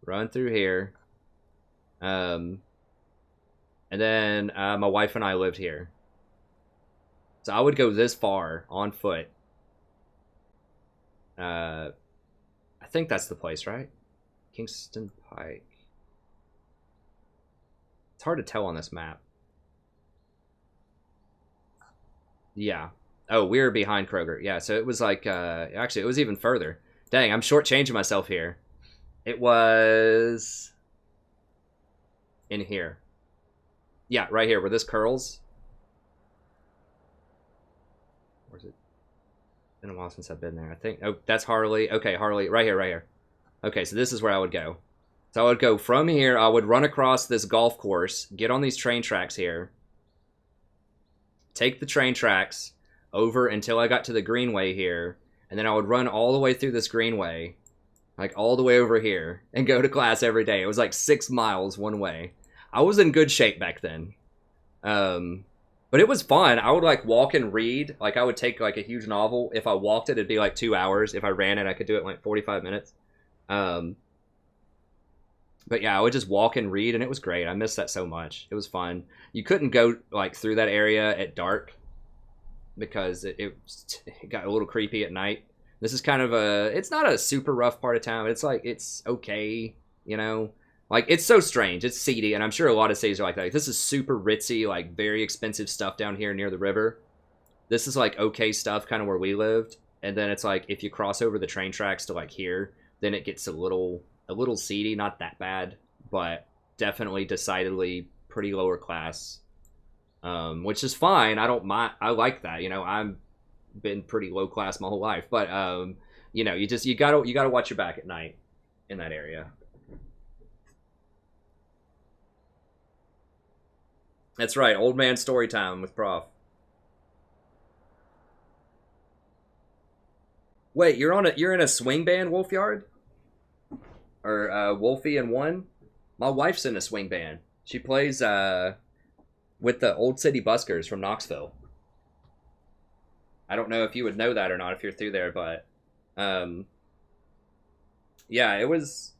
run through here. And then my wife and I lived here. So I would go this far on foot. I think that's the place, right? Kingston Pike. It's hard to tell on this map. Yeah. Oh, we were behind Kroger. Yeah, so it was like, actually, it was even further. Dang, I'm shortchanging myself here. It was in here. Yeah, right here, where this curls. Where's it? It's been a while since I've been there. I think, oh, that's Harley. Okay, Harley, right here, right here. Okay, so this is where I would go. So I would go from here, I would run across this golf course, get on these train tracks here, take the train tracks over until I got to the greenway here, and then I would run all the way through this greenway, like all the way over here, and go to class every day. It was like 6 miles one way. I was in good shape back then. But it was fun. I would like walk and read. Like I would take like a huge novel. If I walked it, it'd be like 2 hours. If I ran it, I could do it in like 45 minutes. But yeah, I would just walk and read, and it was great. I missed that so much. It was fun. You couldn't go like through that area at dark because it got a little creepy at night. This is kind of it's not a super rough part of town. It's like, it's okay, you know? Like, it's so strange. It's seedy, and I'm sure a lot of cities are like that. Like, this is super ritzy, like, very expensive stuff down here near the river. This is, like, okay stuff, kind of where we lived. And then it's like, if you cross over the train tracks to, like, here, then it gets a little seedy. Not that bad, but definitely, decidedly pretty lower class. Which is fine. I don't mind. I like that. You know, I've been pretty low class my whole life. But, you know, you gotta watch your back at night in that area. That's right, old man story time with Prof. Wait, you're in a swing band, Wolfyard? Or Wolfie and One? My wife's in a swing band. She plays with the Old City Buskers from Knoxville. I don't know if you would know that or not if you're through there, but yeah, it was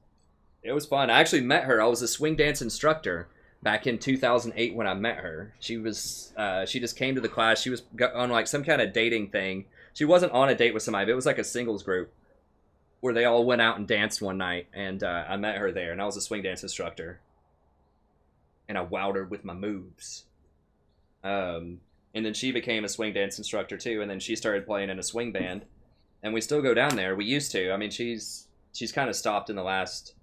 fun. I actually met her. I was a swing dance instructor back in 2008 when I met her. She just came to the class. She was on like some kind of dating thing. She wasn't on a date with somebody, but it was like a singles group where they all went out and danced one night, and I met her there, and I was a swing dance instructor. And I wowed her with my moves. And then she became a swing dance instructor too, and then she started playing in a swing band. And we still go down there. We used to. I mean, she's kind of stopped in the last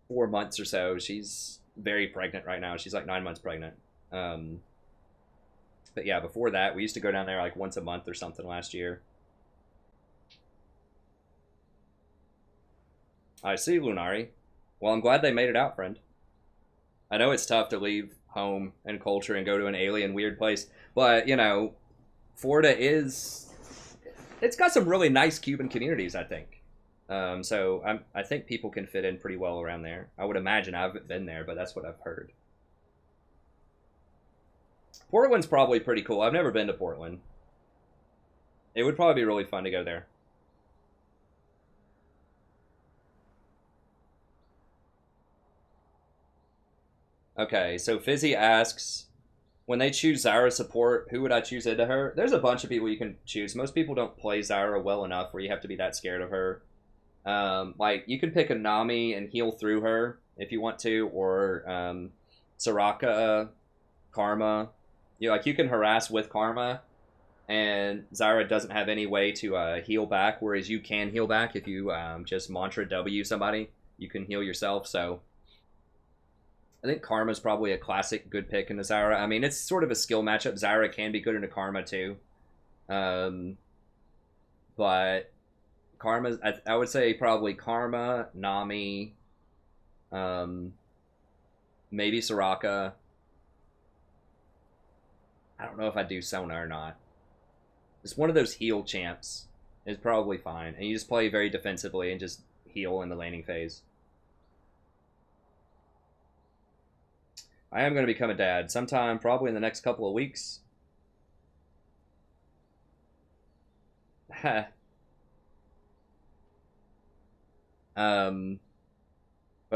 4 months or so. She's very pregnant right now. She's like 9 months pregnant. But yeah, before that, we used to go down there like once a month or something last year. I see, Lunari. Well, I'm glad they made it out, friend. I know it's tough to leave home and culture and go to an alien weird place, but, you know, Florida it's got some really nice Cuban communities, I think. So I think people can fit in pretty well around there. I would imagine. I haven't been there, but that's what I've heard. Portland's probably pretty cool. I've never been to Portland. It would probably be really fun to go there. Okay, so Fizzy asks, when they choose Zyra support, who would I choose into her? There's a bunch of people you can choose. Most people don't play Zyra well enough where you have to be that scared of her. Like, you can pick a Nami and heal through her if you want to, or Soraka, Karma. You can harass with Karma, and Zyra doesn't have any way to heal back, whereas you can heal back if you just mantra W somebody. You can heal yourself, so I think Karma's probably a classic good pick into Zyra. I mean, it's sort of a skill matchup. Zyra can be good into Karma, too. But Karma's, I would say probably Karma, Nami, maybe Soraka. I don't know if I'd do Sona or not. Just one of those heal champs is probably fine. And you just play very defensively and just heal in the laning phase. I am going to become a dad sometime probably in the next couple of weeks. But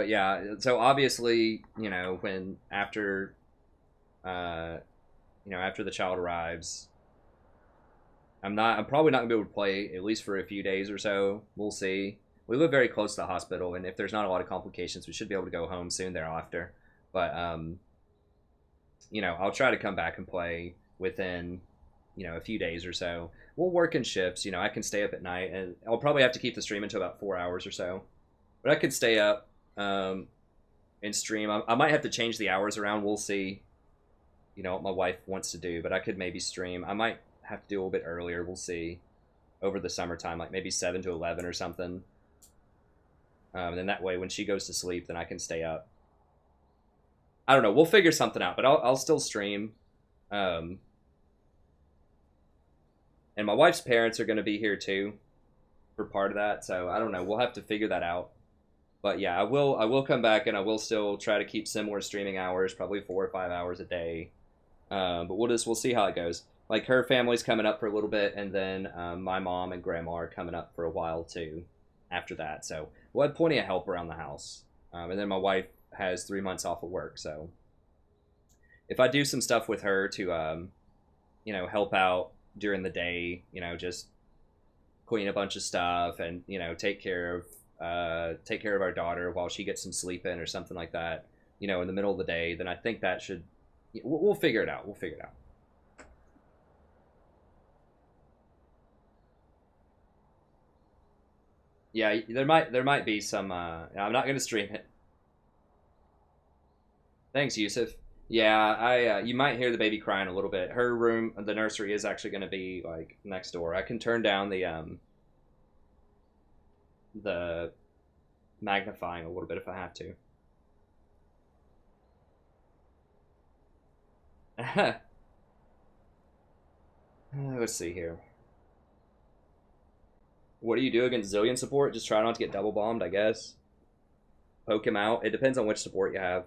yeah, so obviously, you know, when after the child arrives, I'm probably not gonna be able to play at least for a few days or so. We'll see. We live very close to the hospital, and if there's not a lot of complications, we should be able to go home soon thereafter. But you know, I'll try to come back and play within, you know, a few days or so. We'll work in shifts. You know, I can stay up at night, and I'll probably have to keep the stream until about 4 hours or so. But I could stay up and stream. I might have to change the hours around. We'll see, you know, what my wife wants to do. But I could maybe stream. I might have to do a little bit earlier. We'll see. Over the summertime, like maybe 7 to 11 or something. And then that way, when she goes to sleep, then I can stay up. I don't know. We'll figure something out, but I'll still stream. And my wife's parents are going to be here too for part of that, so I don't know. We'll have to figure that out. But yeah, I will come back, and I will still try to keep similar streaming hours, probably 4 or 5 hours a day. But we'll see how it goes. Like, her family's coming up for a little bit, and then my mom and grandma are coming up for a while too after that. So we'll have plenty of help around the house. And then my wife has 3 months off of work, so if I do some stuff with her to, you know, help out during the day, you know, just clean a bunch of stuff and, you know, take care of our daughter while she gets some sleep in or something like that, you know, in the middle of the day, then I think that should, we'll figure it out. We'll figure it out. Yeah, there might be some, I'm not going to stream it. Thanks, Yusuf. Yeah, you might hear the baby crying a little bit. Her room, the nursery, is actually going to be, like, next door. I can turn down the magnifying a little bit if I have to. Let's see here. What do you do against Zillion support? Just try not to get double bombed, I guess. Poke him out. It depends on which support you have.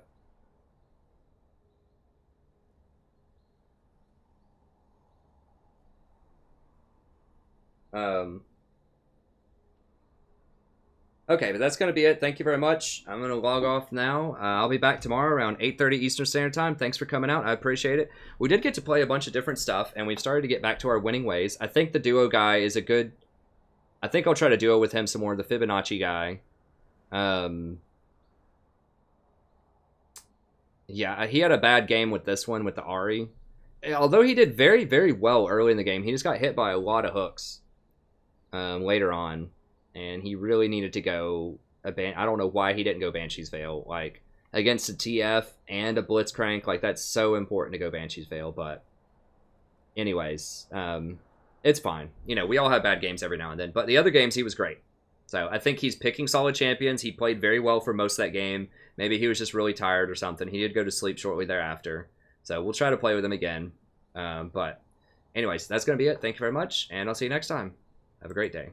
Okay, but that's going to be it. Thank you very much. I'm going to log off now. I'll be back tomorrow around 8:30 Eastern Standard Time. Thanks for coming out. I appreciate it. We did get to play a bunch of different stuff, and we've started to get back to our winning ways. I think the duo guy is a good... I think I'll try to duo with him some more, the Fibonacci guy. Yeah, he had a bad game with this one, with the Ari. Although he did very, very well early in the game, he just got hit by a lot of hooks later on. And he really needed to go I don't know why he didn't go Banshee's Veil. Like, against a TF and a Blitzcrank, like, that's so important to go Banshee's Veil. But anyways, it's fine. You know, we all have bad games every now and then. But the other games, he was great. So I think he's picking solid champions. He played very well for most of that game. Maybe he was just really tired or something. He did go to sleep shortly thereafter. So we'll try to play with him again. But anyways, that's going to be it. Thank you very much, and I'll see you next time. Have a great day.